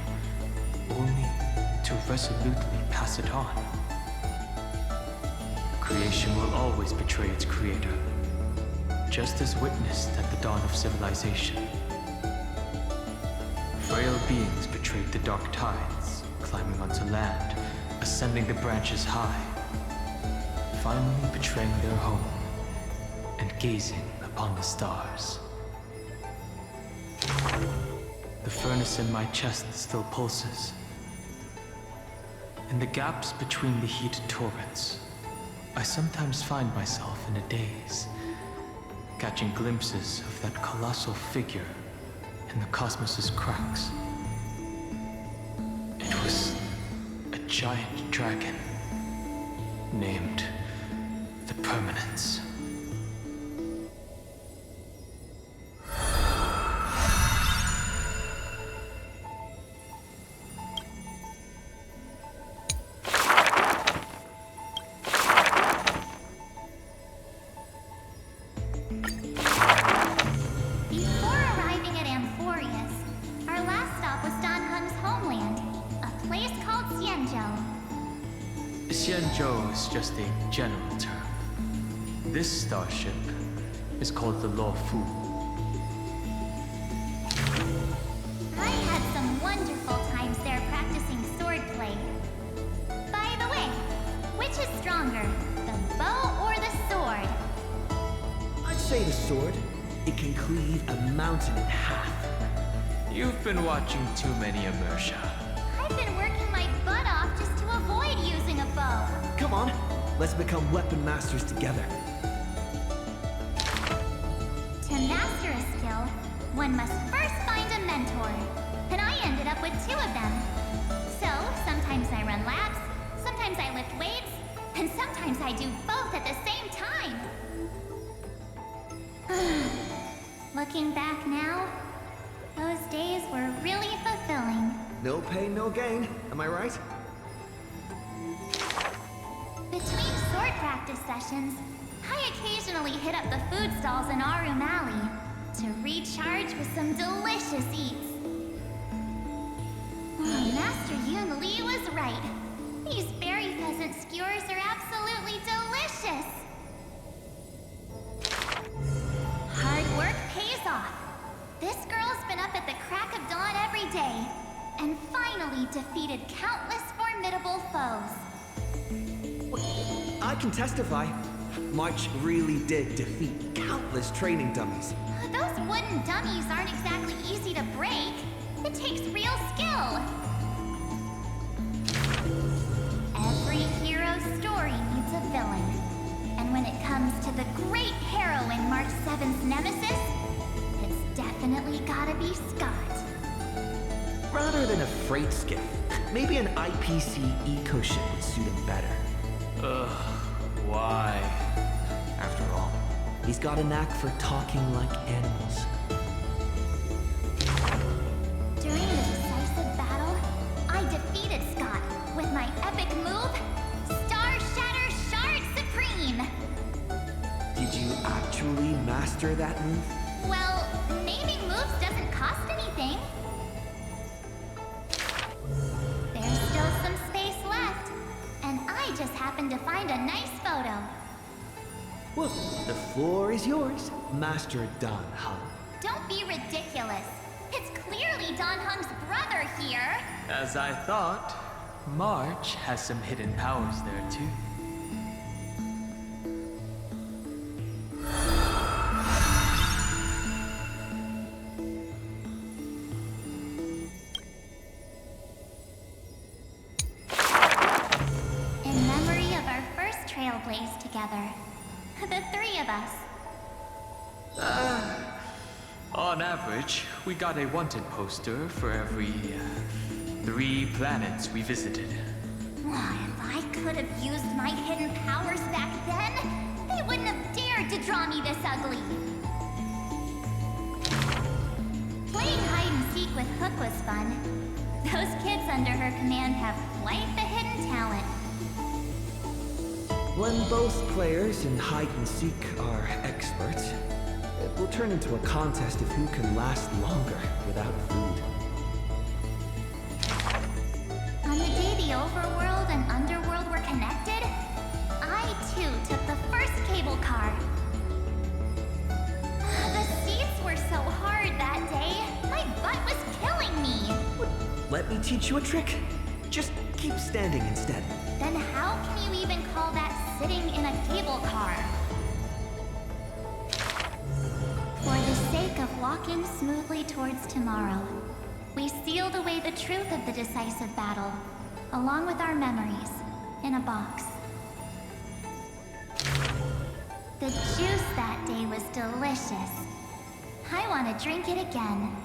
only to resolutely pass it on. Creation will always betray its creator, just as witnessed at the dawn of civilization. Frail beings betrayed the dark tides, climbing onto land, ascending the branches high, finally betraying their home and gazing upon the stars. The furnace in my chest still pulses. In the gaps between the heated torrents, I sometimes find myself in a daze, catching glimpses of that colossal figure in the cosmos's cracks. It was a giant dragon named the Permanence. Xianzhou is just a general term. This starship is called the Law Fu. I had some wonderful times there practicing swordplay. By the way, which is stronger, the bow or the sword? I'd say the sword. It can cleave a mountain in half. You've been watching too many Immersia. I've been working my butt off just to avoid using a bow. Come on, let's become weapon masters together. To master a skill, one must first find a mentor. And I ended up with 2 of them. So, sometimes I run last, sometimes I do both at the same time. Looking back now, those days were really fulfilling. No pain, no gain. Am I right? Between sword practice sessions, I occasionally hit up the food stalls in Arum Alley to recharge with some delicious eats. Master Yun Li was right. These berry pheasant skewers are absolutely delicious. Hard work pays off. This girl's been up at the crack of dawn every day, and finally defeated countless formidable foes. I can testify. March really did defeat countless training dummies. Those wooden dummies aren't exactly easy to break. It takes real skill. Every hero's story needs a villain. And when it comes to the great heroine March 7's nemesis, it's definitely gotta be Scott. Rather than a freight skiff, maybe an IPC eco-ship would suit him better. Ugh, why? After all, he's got a knack for talking like animals. During the decisive battle, I defeated Scott with my epic move, Star Shatter Shard Supreme! Did you actually master that move? Well, naming moves doesn't cost anything. There's still some space left, and I just happened to find a nice photo. Well, the floor is yours, Master Dan Heng. Don't be ridiculous. It's clearly Dan Heng's brother here. as I thought, March has some hidden powers there too. In memory of our first Trailblaze together. The three of us. On average, we got a wanted poster for every 3 planets we visited. If I could have used my hidden powers back then, they wouldn't have dared to draw me this ugly. Playing hide and seek with Hook was fun. Those kids under her command have quite the hidden talent. When both players in hide and seek are experts, it will turn into a contest of who can last longer without food. On the day the overworld and underworld were connected, I too took the first cable car. The seats were so hard that day, my butt was killing me. Let me teach you a trick. Just keep standing instead. Then how can you even call that sitting in a cable car? For the sake of walking smoothly towards tomorrow, we sealed away the truth of the decisive battle, along with our memories, in a box. The juice that day was delicious. I want to drink it again.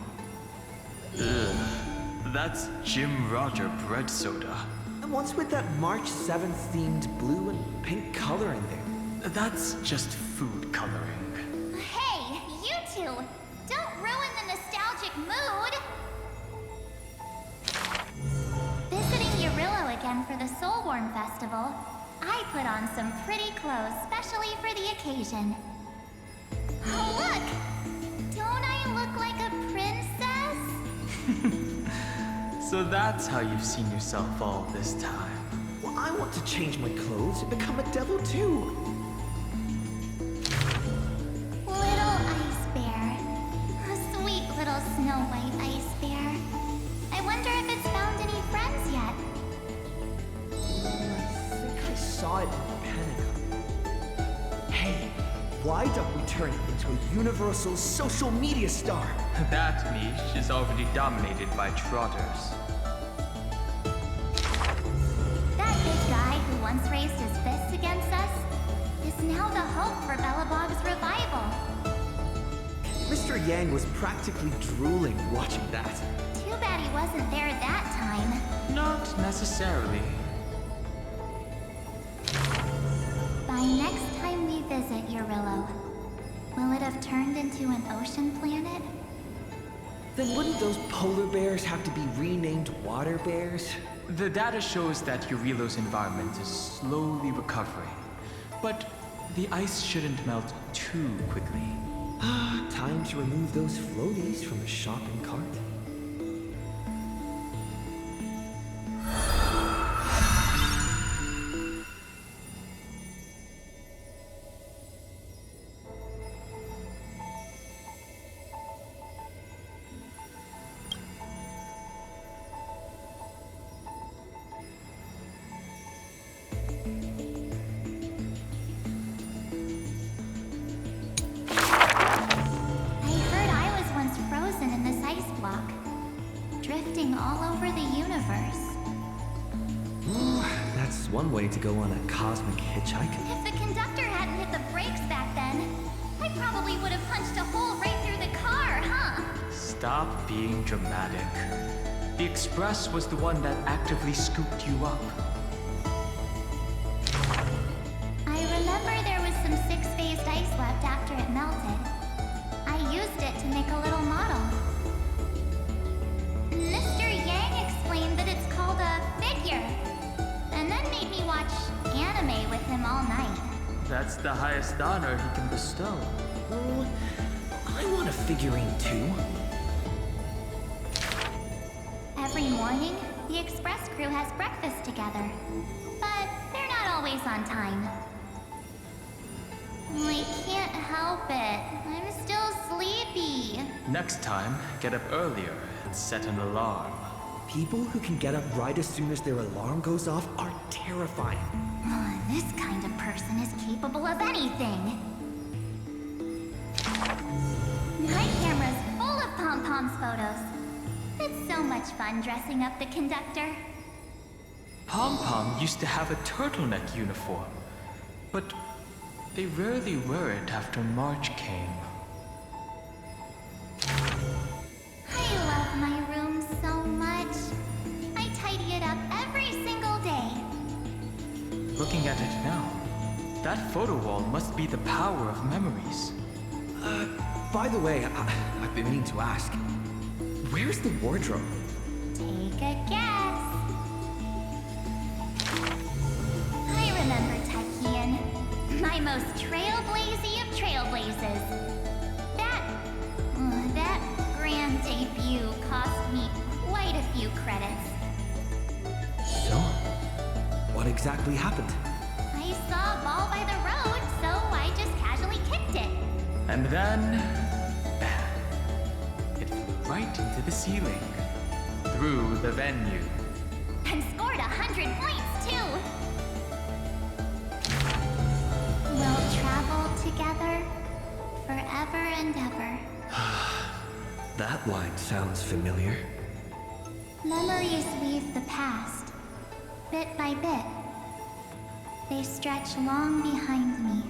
Ugh, that's Jim Roger bread soda. And what's with that March 7th themed blue and pink color in there? That's just food coloring. Hey, you two! Don't ruin the nostalgic mood! Visiting Yurillo again for the Soulworm Festival, I put on some pretty clothes specially for the occasion. Oh, look! Don't I look like a princess? So that's how you've seen yourself all this time. Well, I want to change my clothes and become a devil too. Little ice bear. A sweet little Snow White ice bear. I wonder if it's found any friends yet. I think I saw it in Panica. Hey, why don't we turn it into a universal social media star? That niche is already dominated by trotters. That big guy who once raised his fists against us is now the hope for Bellabog's revival. Mr. Yang was practically drooling watching that. Too bad he wasn't there that time. Not necessarily. turned into an ocean planet? Then wouldn't those polar bears have to be renamed water bears? The data shows that Urilo's environment is slowly recovering, but the ice shouldn't melt too quickly. Time to remove those floaties from the shopping cart. One way to go on a cosmic hitchhike. If the conductor hadn't hit the brakes back then, I probably would have punched a hole right through the car, huh? Stop being dramatic. The Express was the one that actively scooped you up. I remember there was some 6-phased ice left after it melted. I used it to make a little model. Mr. Yang explained that it's called a figure. And then made me watch anime with him all night. That's the highest honor he can bestow. Oh, I want a figurine too. Every morning, the Express crew has breakfast together. But they're not always on time. I can't help it. I'm still sleepy. Next time, get up earlier and set an alarm. People who can get up right as soon as their alarm goes off are terrifying. This kind of person is capable of anything. My camera's full of Pom-Pom's photos. It's so much fun dressing up the conductor. Pom-Pom used to have a turtleneck uniform, but they rarely wear it after March came. I love my room so much. I tidy it up every single day. Looking at it now, that photo wall must be the power of memories. By the way, I've been meaning to ask. Where's the wardrobe? Take a guess. I remember Tachyon, my most trailblazy of trailblazes. That grand debut cost me quite a few credits. So, what exactly happened? I saw a ball by the road, so I just casually kicked it. And then, bam! It flew right into the ceiling, through the venue. And scored 100 points, too. We'll travel together forever and ever. That line sounds familiar. Memories weave the past, bit by bit. They stretch long behind me,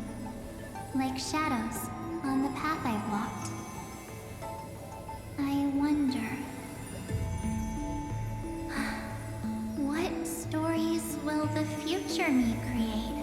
like shadows on the path I've walked. I wonder, what stories will the future me create?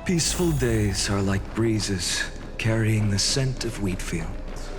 Peaceful days are like breezes carrying the scent of wheat fields.